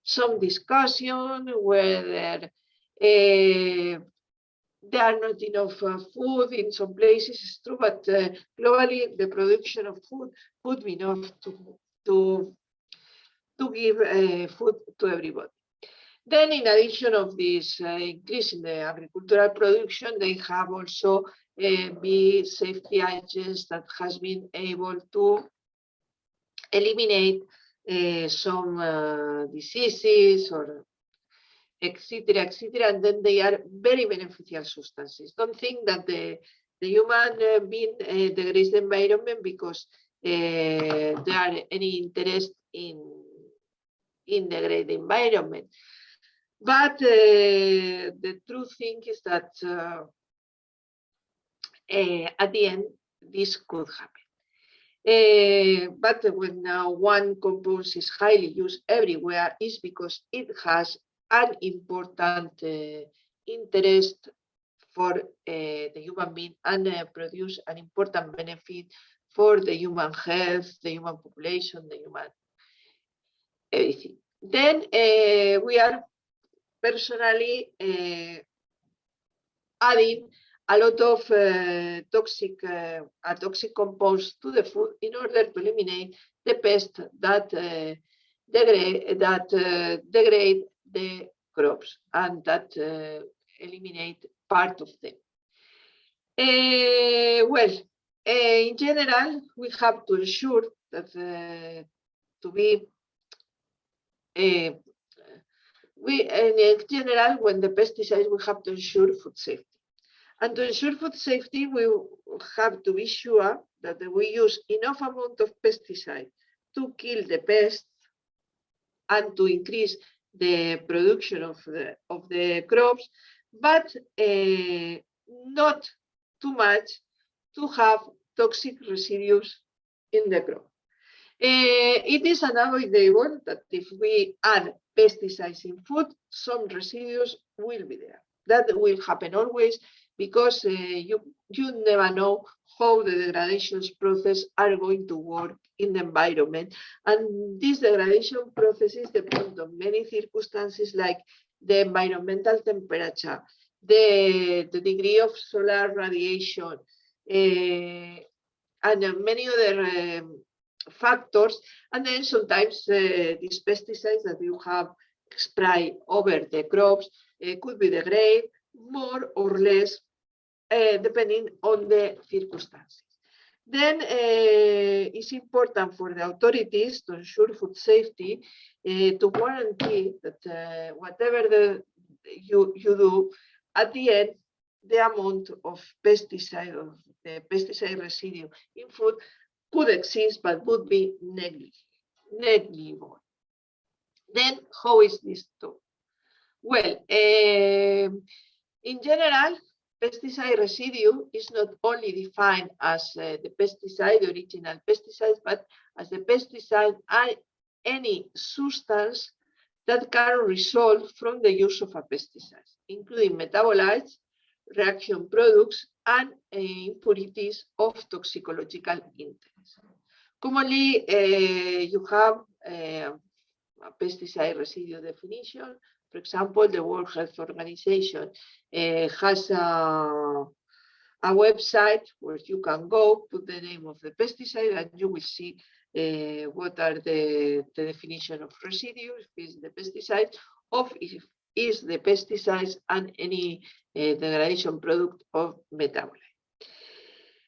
some discussion whether there are not enough food in some places. It's true, but globally the production of food would be enough to give food to everybody. Then, in addition of this increase in the agricultural production, they have also bee safety agents that has been able to eliminate some diseases or etc., etc. And then they are very beneficial substances. Don't think that the human being degrades the environment because there are any interest in degrade the environment. But the true thing is that at the end, this could happen. But when now one compound is highly used everywhere, is because it has an important interest for the human being and produce an important benefit for the human health, the human population, the human everything. Then we are personally adding a lot of toxic compounds to the food in order to eliminate the pests that degrade the crops and that eliminate part of them. Well, in general, we have to ensure that in general, when the pesticides, we have to ensure food safety. And to ensure food safety, we have to be sure that we use enough amount of pesticide to kill the pests and to increase the production of the crops, but not too much to have toxic residues in the crop. It is unavoidable that if we add pesticides in food, some residues will be there. That will happen always because you never know how the degradations process are going to work in the environment. And these degradation processes depend on many circumstances like the environmental temperature, the degree of solar radiation, and many other factors. And then sometimes these pesticides that you have sprayed over the crops could be degraded more or less depending on the circumstances. Then it's important for the authorities to ensure food safety to guarantee that whatever you do, at the end, the amount of pesticide or the pesticide residue in food could exist but would be negligible. Then how is this done? Well, in general, pesticide residue is not only defined as the pesticide, the original pesticide, but as the pesticide and any substance that can result from the use of a pesticide, including metabolites, reaction products, and impurities of toxicological interest. Commonly, you have a pesticide residue definition. For example, the World Health Organization has a website where you can go, put the name of the pesticide, and you will see what are the definition of residue, if it's the pesticide, or if is the pesticides and any degradation product of metabolite.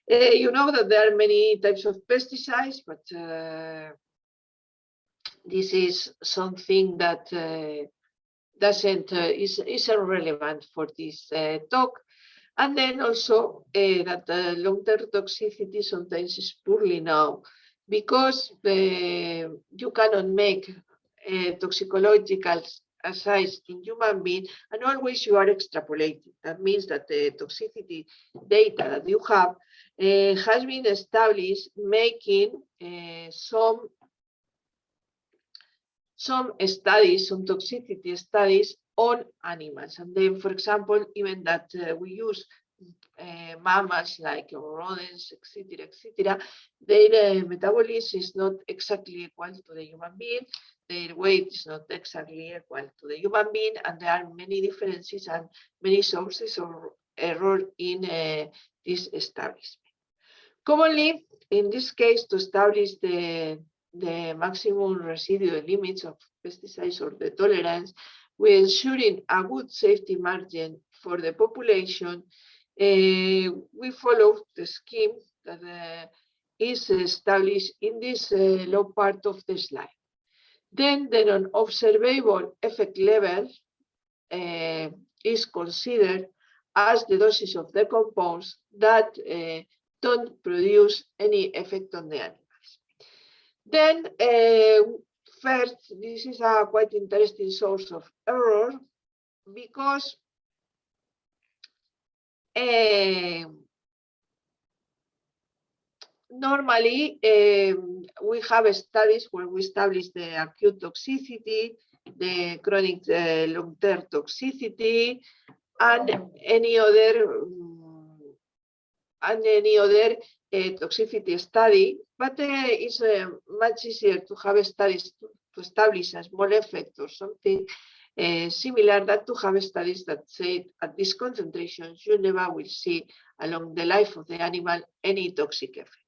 You know that there are many types of pesticides, but this is something that isn't relevant for this talk. And then also that long-term toxicity sometimes is poorly known because you cannot make toxicological assays in human being, and always you are extrapolating. That means that the toxicity data that you have has been established making some studies, some toxicity studies on animals. And then, for example, even that we use mammals like rodents, etc., their metabolism is not exactly equal to the human being. Their weight is not exactly equal to the human being, and there are many differences and many sources of error in this establishment. Commonly, in this case, to establish the maximum residual limits of pesticides or the tolerance, with ensuring a good safety margin for the population, we follow the scheme that is established in this low part of the slide. Then the non-observable effect level is considered as the doses of the compounds that don't produce any effect on the animals. Then first, this is a quite interesting source of error because normally we have studies where we establish the acute toxicity, the chronic long-term toxicity, and any other toxicity study, but it's much easier to have studies to establish a small effect or something similar than to have studies that say at these concentrations you never will see along the life of the animal any toxic effect.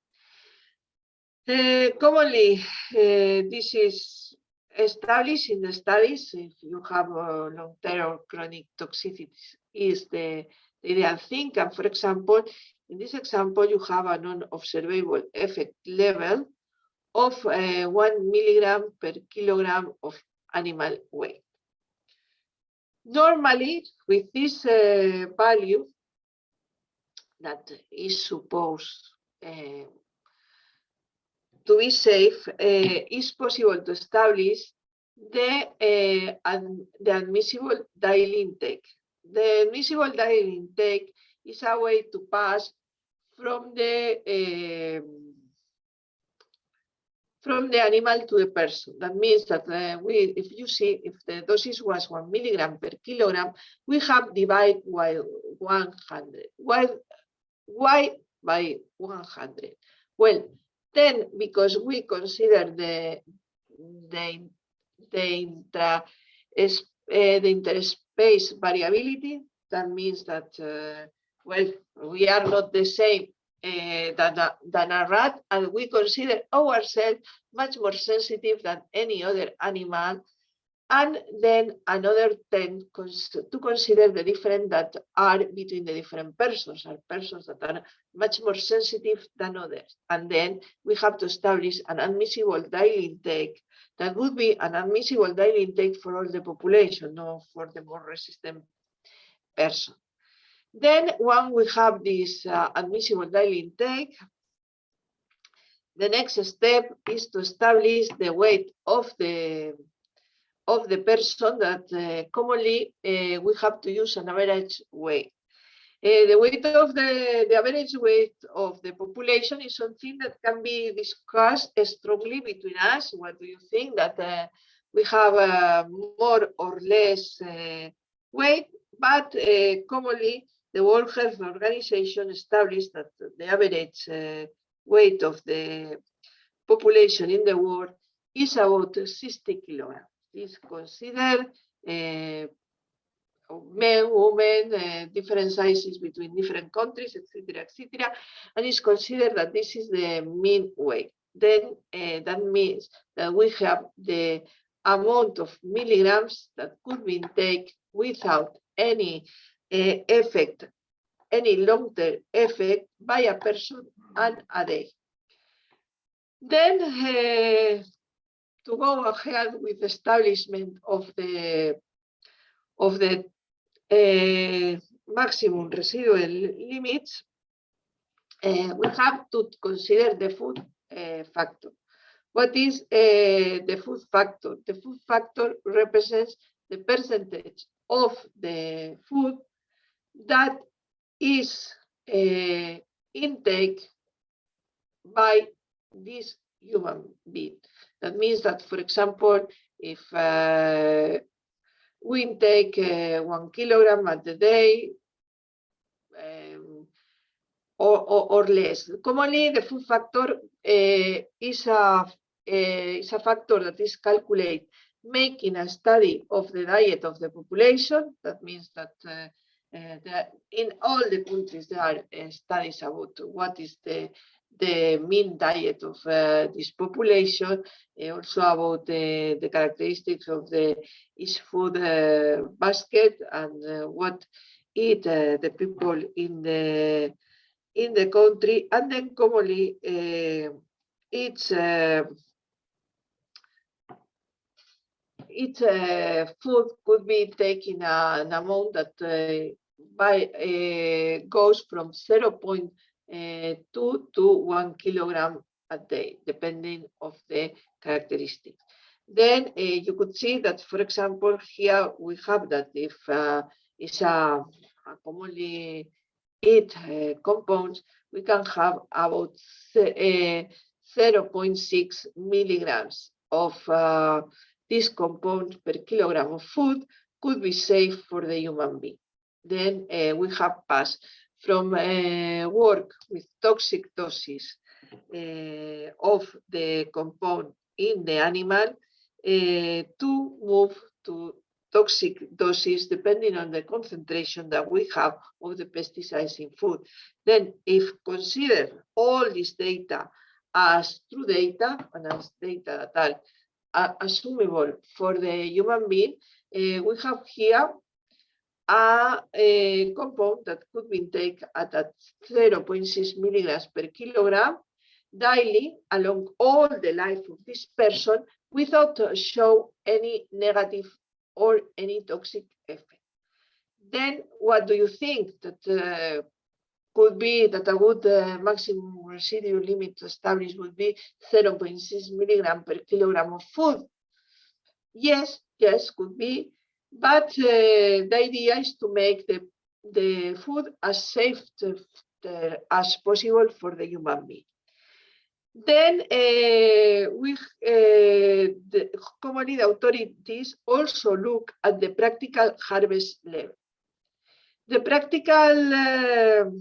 Commonly, this is established in the studies. If you have long-term or chronic toxicities, is the ideal thing. And for example, in this example, you have a non-observable effect level of 1 milligram per kilogram of animal weight. Normally, with this value that is supposed to be safe, it's possible to establish the admissible daily intake. The admissible daily intake is a way to pass from the animal to the person. That means that if you see, if the dosage was 1 milligram per kilogram, we have divided by 100. Why by 100? Well, then because we consider the interspace variability, that means that well, we are not the same than a rat, and we consider ourselves much more sensitive than any other animal. And then another 10 to consider the difference that are between the different persons, are persons that are much more sensitive than others. And then we have to establish an admissible daily intake that would be an admissible daily intake for all the population, not for the more resistant person. Then when we have this admissible daily intake, the next step is to establish the weight of the person that commonly we have to use an average weight. The weight of the average weight of the population is something that can be discussed strongly between us. What do you think? That we have more or less weight, but commonly the World Health Organization established that the average weight of the population in the world is about 60 kilograms. Is considered men, women, different sizes between different countries, etc., etc., and it's considered that this is the mean weight. Then that means that we have the amount of milligrams that could be taken without any effect, any long-term effect by a person and a day. Then to go ahead with the establishment of the maximum residual limits, we have to consider the food factor. What is the food factor? The food factor represents the percentage of the food that is intake by this human being. That means that, for example, if we intake 1 kilogram at the day or less. Commonly, the food factor is a factor that is calculated making a study of the diet of the population. That means that in all the countries there are studies about what is the the mean diet of this population, also about the characteristics of each food basket and what eat the people in the country, and then commonly each food could be taken an amount that goes from 0.2 to 1 kilogram a day, depending of the characteristics. Then you could see that, for example, here we have that if it's a commonly eat compounds, we can have about 0.6 milligrams of this compound per kilogram of food could be safe for the human being. Then we have passed from work with toxic doses of the compound in the animal to move to toxic doses depending on the concentration that we have of the pesticides in food. Then if consider all this data as true data and as data that are assumable for the human being, we have here a compound that could be taken at 0.6 milligrams per kilogram daily along all the life of this person without show any negative or any toxic effect. Then what do you think that could be that a good maximum residual limit to establish would be 0.6 milligram per kilogram of food? Yes, could be, but the idea is to make the food as safe as possible for the human being. Then commonly the authorities also look at the practical harvest level. The practical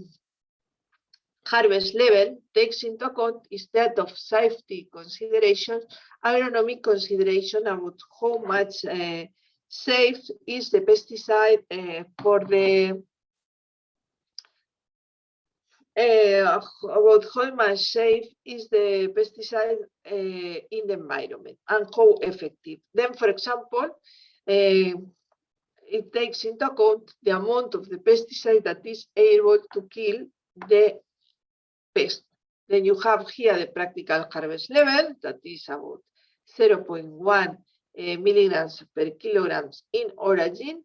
harvest level takes into account instead of safety considerations, agronomic consideration about how much safe is the pesticide for the about how much safe is the pesticide in the environment and how effective. Then, for example, it takes into account the amount of the pesticide that is able to kill the pest. Then you have here the practical harvest level that is about 0.1 milligrams per kilograms in origin,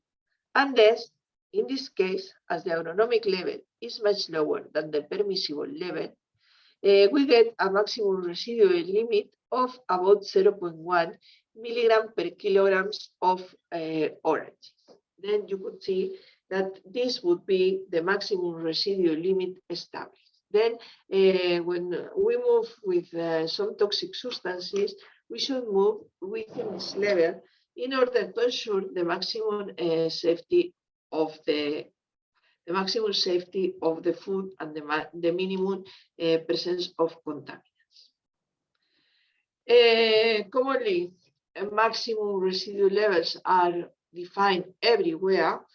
and thus, in this case, as the agronomic level is much lower than the permissible level, we get a maximum residual limit of about 0.1 milligram per kilograms of origin. Then you could see that this would be the maximum residual limit established. Then when we move with some toxic substances, we should move within this level in order to ensure the maximum safety of the food and the minimum presence of contaminants. Commonly, maximum residual levels are defined everywhere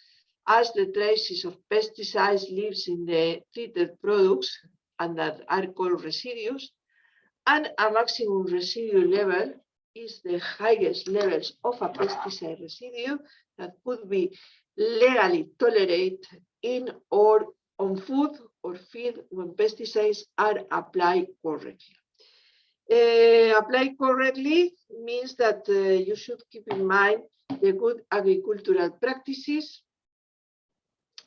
as the traces of pesticides lives in the treated products and that are called residues, and a maximum residual level is the highest levels of a pesticide residue that could be legally tolerated in or on food or feed when pesticides are applied correctly. Applied correctly means that you should keep in mind the good agricultural practices.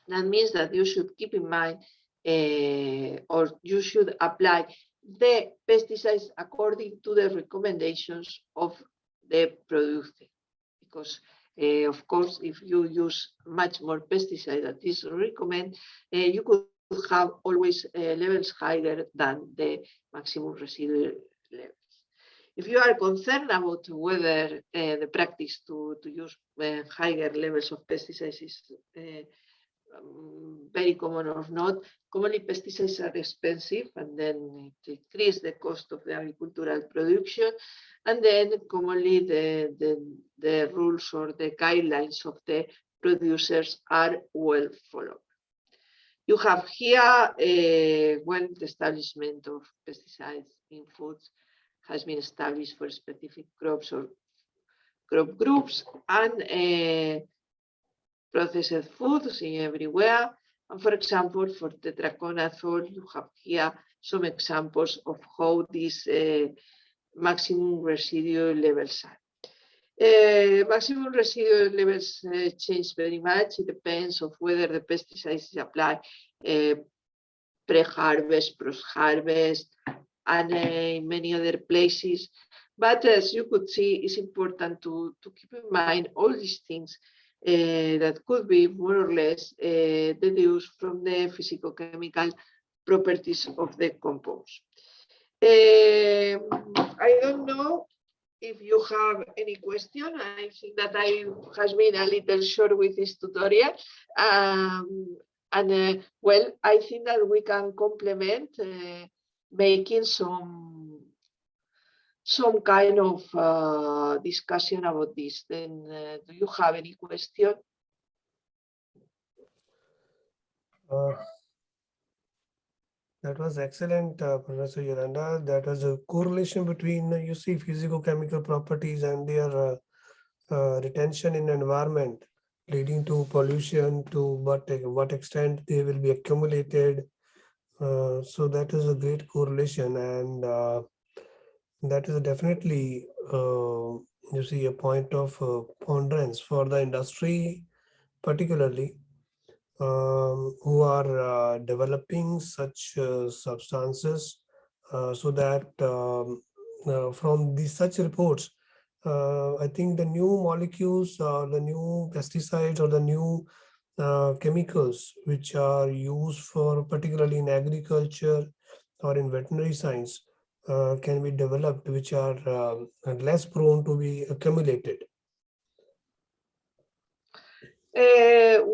That means that you should keep in mind or you should apply the pesticides according to the recommendations of the producer. Because of course, if you use much more pesticide that is recommended, you could have always levels higher than the maximum residual levels. If you are concerned about whether the practice to use higher levels of pesticides is very common or not, commonly pesticides are expensive and then it increases the cost of the agricultural production, and then commonly the rules or the guidelines of the producers are well followed. You have here when the establishment of pesticides in foods has been established for specific crops or crop groups, and processed foods everywhere. And for example, for tetraconazole, you have here some examples of how these maximum residual levels are. Maximum residual levels change very much. It depends on whether the pesticide is applied pre-harvest, post-harvest, and in many other places. But as you could see, it's important to keep in mind all these things that could be more or less deduced from the physicochemical properties of the compounds. I don't know if you have any question. I think that I has been a little short with this tutorial. Well, I think that we can complement making some kind of discussion about this. Then do you have any question? That was excellent, Professor Yolanda. That was a correlation between, you see, physicochemical properties and their retention in environment, leading to pollution, to what extent they will be accumulated. So that is a great correlation, and that is definitely, you see, a point of ponderance for the industry, particularly. Who are developing such substances, so that from these such reports, I think the new molecules, the new pesticides, or the new chemicals which are used for particularly in agriculture or in veterinary science can be developed, which are less prone to be accumulated.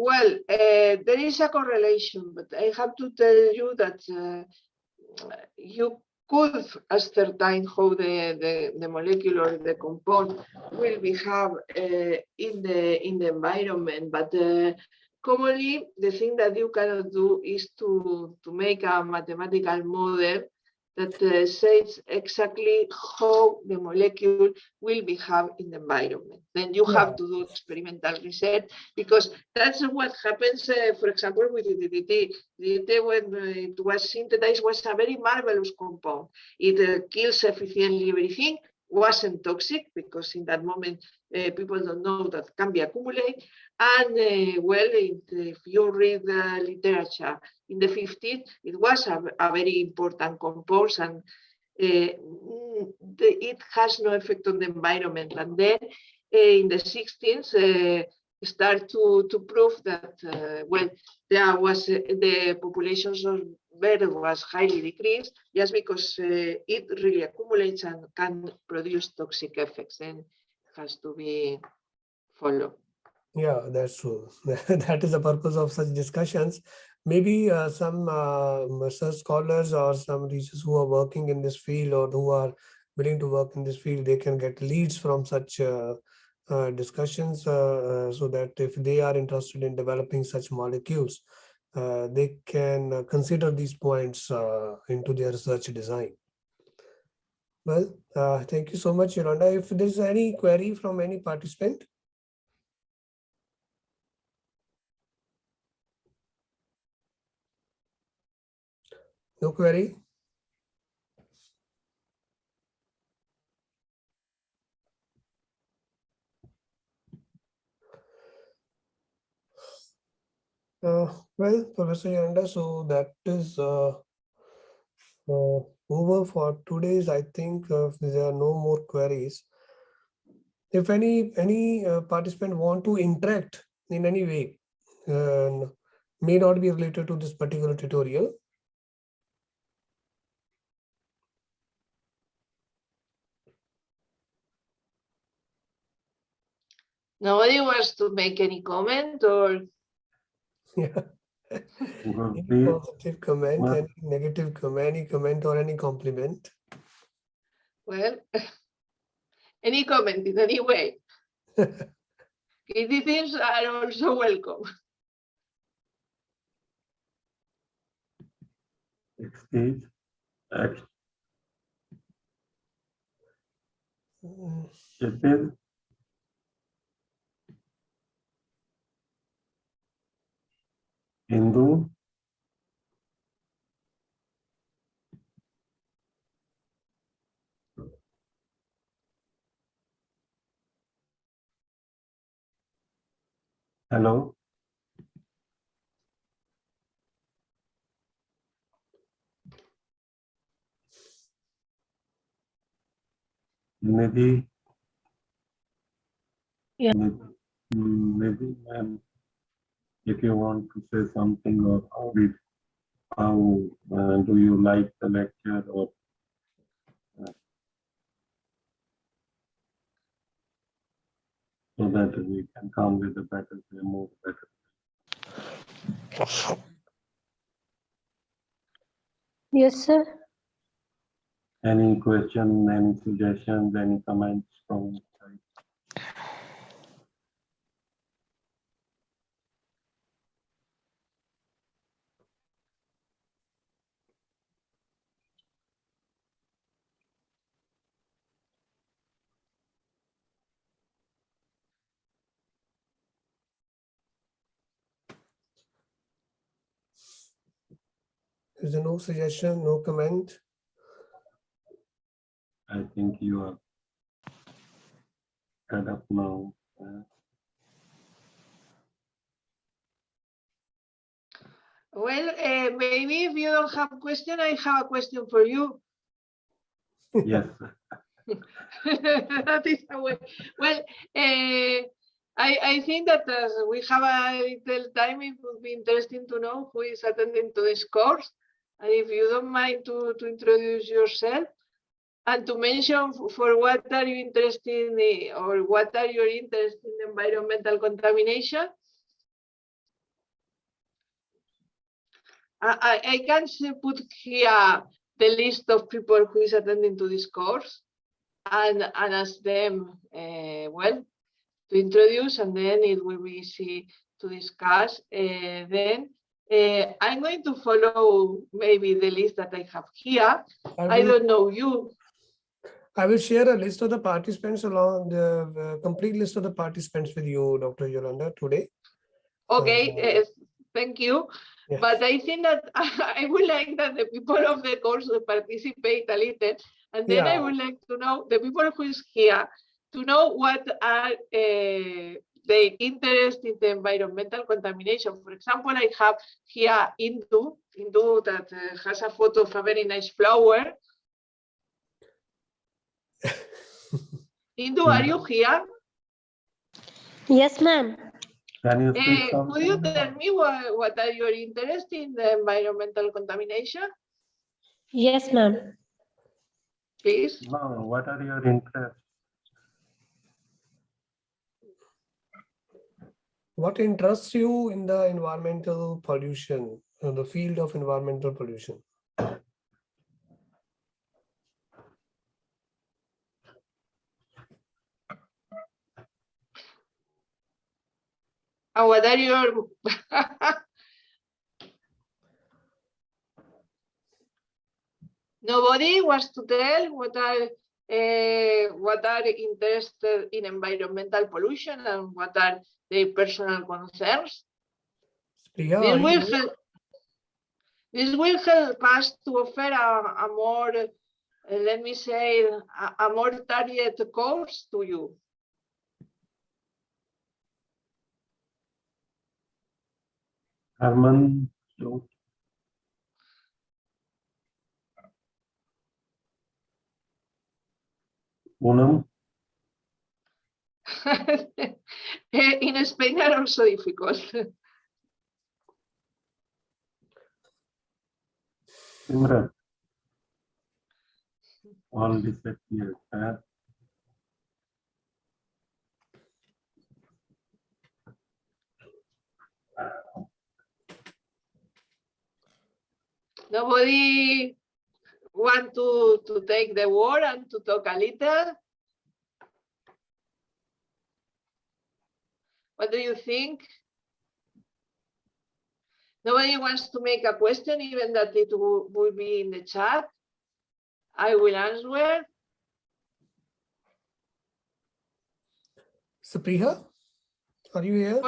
Well, there is a correlation, but I have to tell you that you could ascertain how the molecule or the compound will behave in the environment. But commonly, the thing that you cannot do is to make a mathematical model that says exactly how the molecule will behave in the environment. Then you have to do experimental research, because that's what happens, for example, with the DDT. DDT, when it was synthesized, was a very marvelous compound. It kills efficiently everything, wasn't toxic, because in that moment, people don't know that can be accumulated. And well, if you read the literature in the 50s, it was a very important compound, and it has no effect on the environment. And then in the 60s, start to prove that, well, there was the populations of bird was highly decreased, just because it really accumulates and can produce toxic effects, and has to be followed. Yeah, that's true. That is the purpose of such discussions. Maybe some research scholars or some researchers who are working in this field, or who are willing to work in this field, they can get leads from such discussions, so that if they are interested in developing such molecules, they can consider these points into their research design. Well, thank you so much, Yolanda. If there's any query from any participant. No query? Well, Professor Yolanda, so that is over for today's. I think there are no more queries. If any participant want to interact in any way, may not be related to this particular tutorial. Nobody wants to make any comment, or Yeah. Any positive comment, any negative comment, any comment or any compliment? well, any comment in any way. Criticisms are also welcome. Stage. Action. Chetan. Hindu. Hello. Nidhi. Yeah. Nidhi, ma'am, if you want to say something or how do you like the lecture or so that we can come with a better, more better. Yes, sir. Any question, any suggestions, any comments from your side? Is there no suggestion, no comment? I think you are fed up now. Well, maybe if you don't have a question, I have a question for you. Yes. That is a way. Well, I think that as we have a little time, it would be interesting to know who is attending to this course. And if you don't mind to introduce yourself and to mention for what are you interested in or what are your interests in environmental contamination. I can put here the list of people who is attending to this course and ask them, well, to introduce, and then it will be easy to discuss. Then I'm going to follow maybe the list that I have here. I don't know you. I will share a list of the participants along the complete list of the participants with you, Dr. Yolanda, today. Okay, thank you. Yes. But I think that I would like that the people of the course participate a little, and then I would like to know the people who is here to know what are their interest in the environmental contamination. For example, I have here Indu that has a photo of a very nice flower. Indu, are you here? Yes, ma'am. Can you speak Could you tell me what are your interests in the environmental contamination? Yes, ma'am. Please. No, what are your interests? What interests you in the environmental pollution, the field of environmental pollution? And what are your nobody wants to tell what are interested in environmental pollution and what are their personal concerns? This will help us to offer a more, let me say, a more targeted course to you. Herman, Poonam? In Spain are also difficult. Simran. All disappeared. Nobody want to take the word and to talk a little? What do you think? Nobody wants to make a question, even that it will be in the chat. I will answer. Sapriha, are you here?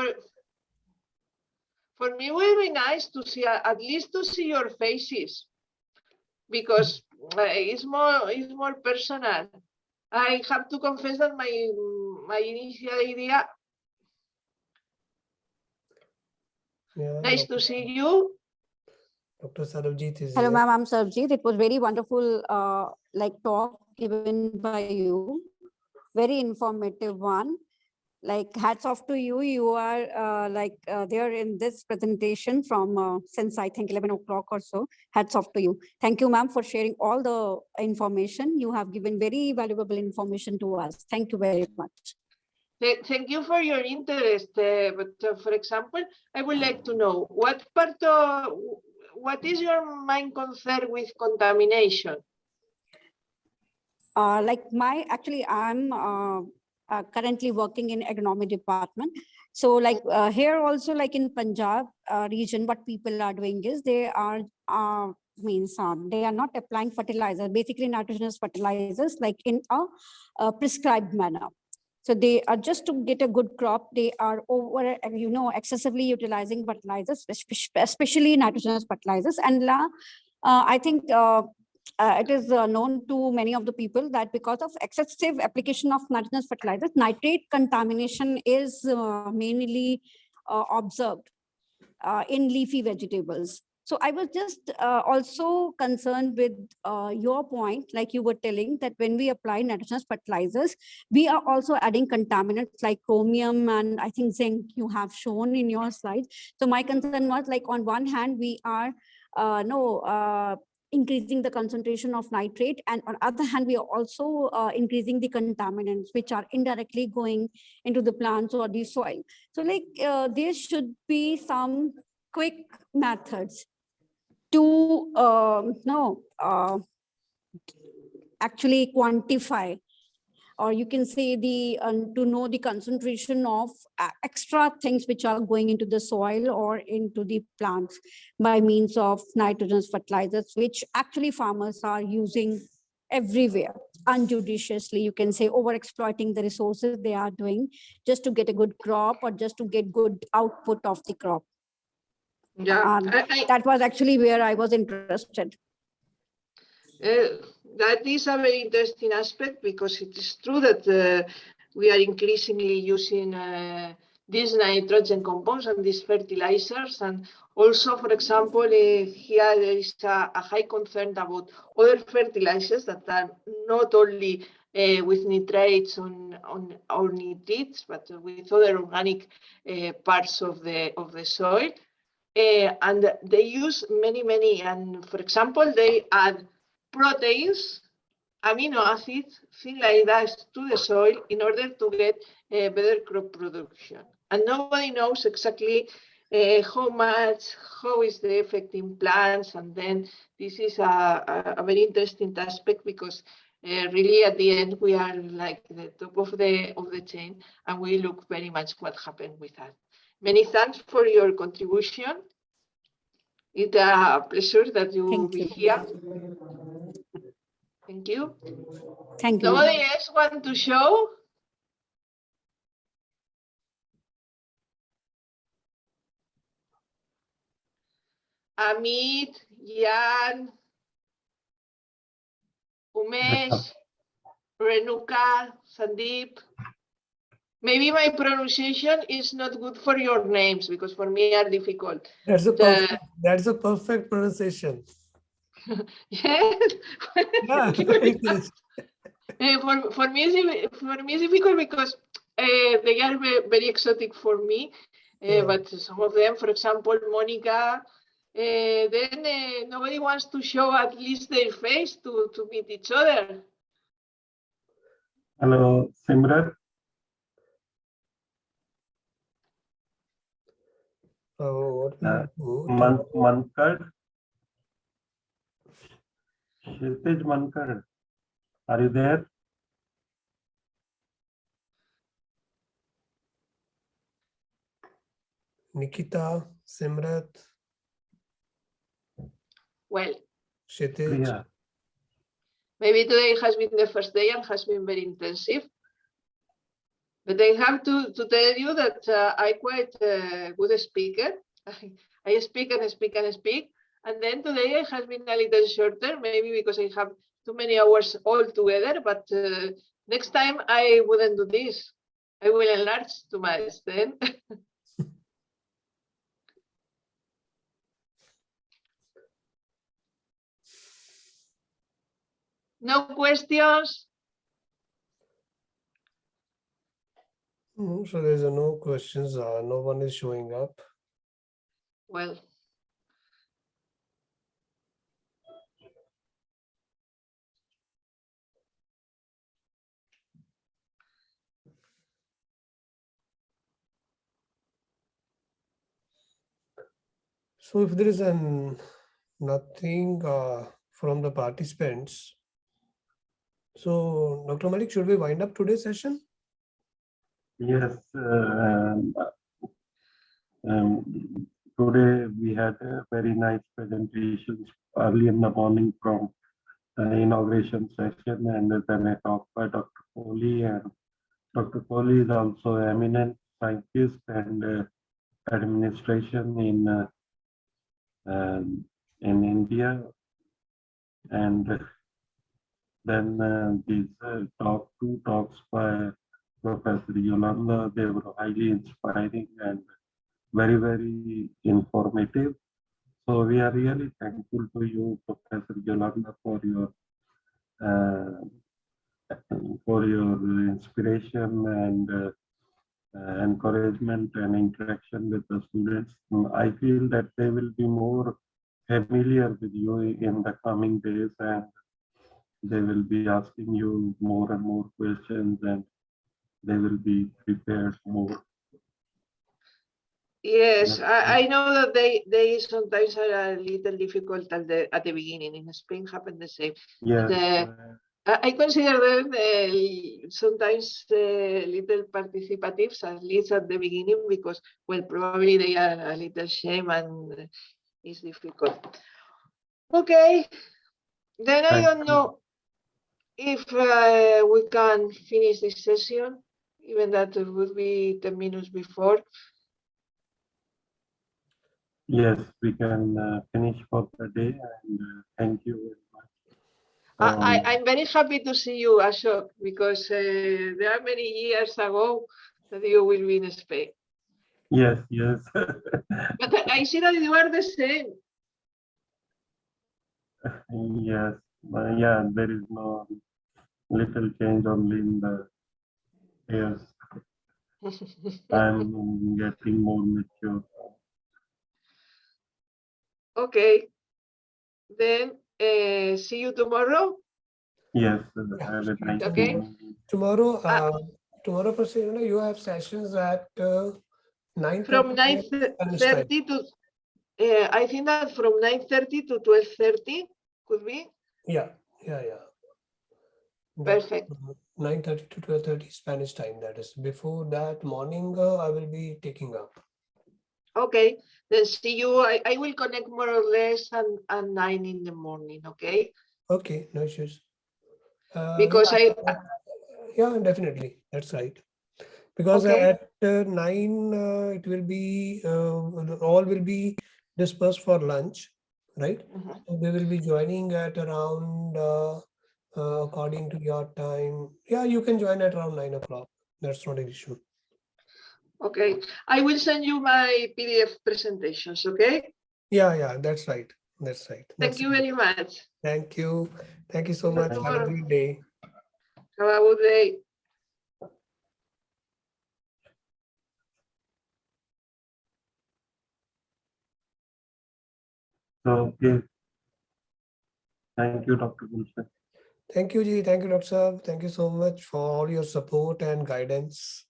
For me, it will be nice to see, at least to see your faces, because it's more personal. I have to confess that my initial idea. Yeah, Nice to see you. Dr. Sarabjit is Hello, here. ma'am. I'm Sarabjit. It was very wonderful, talk given by you. Very informative one. Like hats off to you. You are there in this presentation from since I think 11 o'clock or so. Hats off to you. Thank you, ma'am, for sharing all the information. You have given very valuable information to us. Thank you very much. Thank you for your interest. For example, I would like to know what is your main concern with contamination? Actually, I'm currently working in agronomy department. So here also, like in Punjab region, what people are doing is they are they are not applying fertilizer, basically nitrogenous fertilizers, like in a prescribed manner. So they are just to get a good crop. They are excessively utilizing fertilizers, especially nitrogenous fertilizers. And I think it is known to many of the people that because of excessive application of nitrogenous fertilizers, nitrate contamination is mainly observed in leafy vegetables. So I was just also concerned with your point, like you were telling that when we apply nitrogenous fertilizers, we are also adding contaminants like chromium and I think zinc you have shown in your slides. So my concern was like on one hand, we are increasing the concentration of nitrate, and on the other hand, we are also increasing the contaminants which are indirectly going into the plants or the soil. So there should be some quick methods to actually quantify, or you can say to know the concentration of extra things which are going into the soil or into the plants by means of nitrogenous fertilizers, which actually farmers are using everywhere unjudiciously. You can say over exploiting the resources they are doing just to get a good crop or just to get good output of the crop. Yeah, that was actually where I was interested. That is a very interesting aspect, because it is true that we are increasingly using these nitrogen compounds and these fertilizers. And also, for example, here there is a high concern about other fertilizers that are not only with nitrates or nitrates, but with other organic parts of the soil. And they use many, and for example, they add proteins, amino acids, things like that to the soil in order to get better crop production. And nobody knows exactly how is the effect in plants. And then this is a very interesting aspect, because really at the end we are like the top of the chain, and we look very much what happened with us. Many thanks for your contribution. It's a pleasure that you will be here. Thank you. Thank you. Nobody else want to show? Amit, Jan, Umesh, Renuka, Sandeep. Maybe my pronunciation is not good for your names, because for me are difficult. That's a perfect pronunciation. Yes. Yeah, it is. For me it's difficult because they are very exotic for me. But some of them, for example, Monica, then nobody wants to show at least their face to meet each other. Hello, Simrat. Mankad. Kshitij Mankad. Are you there? Nikita, Simrat, Well, Kshitij. Priya. maybe today has been the first day and has been very intensive. But I have to tell you that I'm quite a good speaker. I speak and speak and speak. And then today it has been a little shorter, maybe because I have too many hours all together. But next time I wouldn't do this. I will enlarge to my extent. No questions? So there's no questions. No one is showing up. Well, So if there is nothing from the participants, so Dr. Malik, should we wind up today's session? Yes. Today we had a very nice presentations early in the morning from inauguration session, and then a talk by Dr. Kohli. And Dr. Kohli is also eminent scientist and administration in India. And then these two talks by Professor Yolanda, they were highly inspiring and very, very informative. So we are really thankful to you, Professor Yolanda, for your inspiration and encouragement and interaction with the students. I feel that they will be more familiar with you in the coming days, and they will be asking you more and more questions, and they will be prepared more. yes, I know that they sometimes are a little difficult at the beginning. In Spain happened the same. Yes. But I consider them sometimes little participative, at least at the beginning, because, well, probably they are a little shame and it's difficult. Okay, then I don't know if we can finish this session, even that it would be 10 minutes before. Yes, we can finish for the day, and thank you very much. I'm very happy to see you, Ashok, because there are many years ago that you will be in Spain. Yes, yes. But I see that you are the same. Yes, yeah, there is no little change only in the years. I'm getting more mature. Okay, then see you tomorrow. Yes, have a nice Okay. evening. Tomorrow, Professor, you have sessions at 9:30 from 9:30 to I think that from 9:30 to 12:30 could be. Yeah. Perfect. 9:30 to 12:30 Spanish time. That is before that morning. I will be taking up. Okay, then see you. I will connect more or less at 9 in the morning. Okay. Okay, no issues. Because yeah, definitely, that's right. Because okay. at 9 it will be all will be dispersed for lunch, right? So they will be joining at around according to your time. Yeah, you can join at around 9 o'clock. That's not an issue. Okay, I will send you my PDF presentations. Okay. Yeah, that's right. That's right. Thank you very much. Thank you so much. Have a great day. Have a good day. Okay. Thank you, Dr. Gulshan. Thank you, Ji. Thank you, Dr. Saab. Thank you so much for all your support and guidance.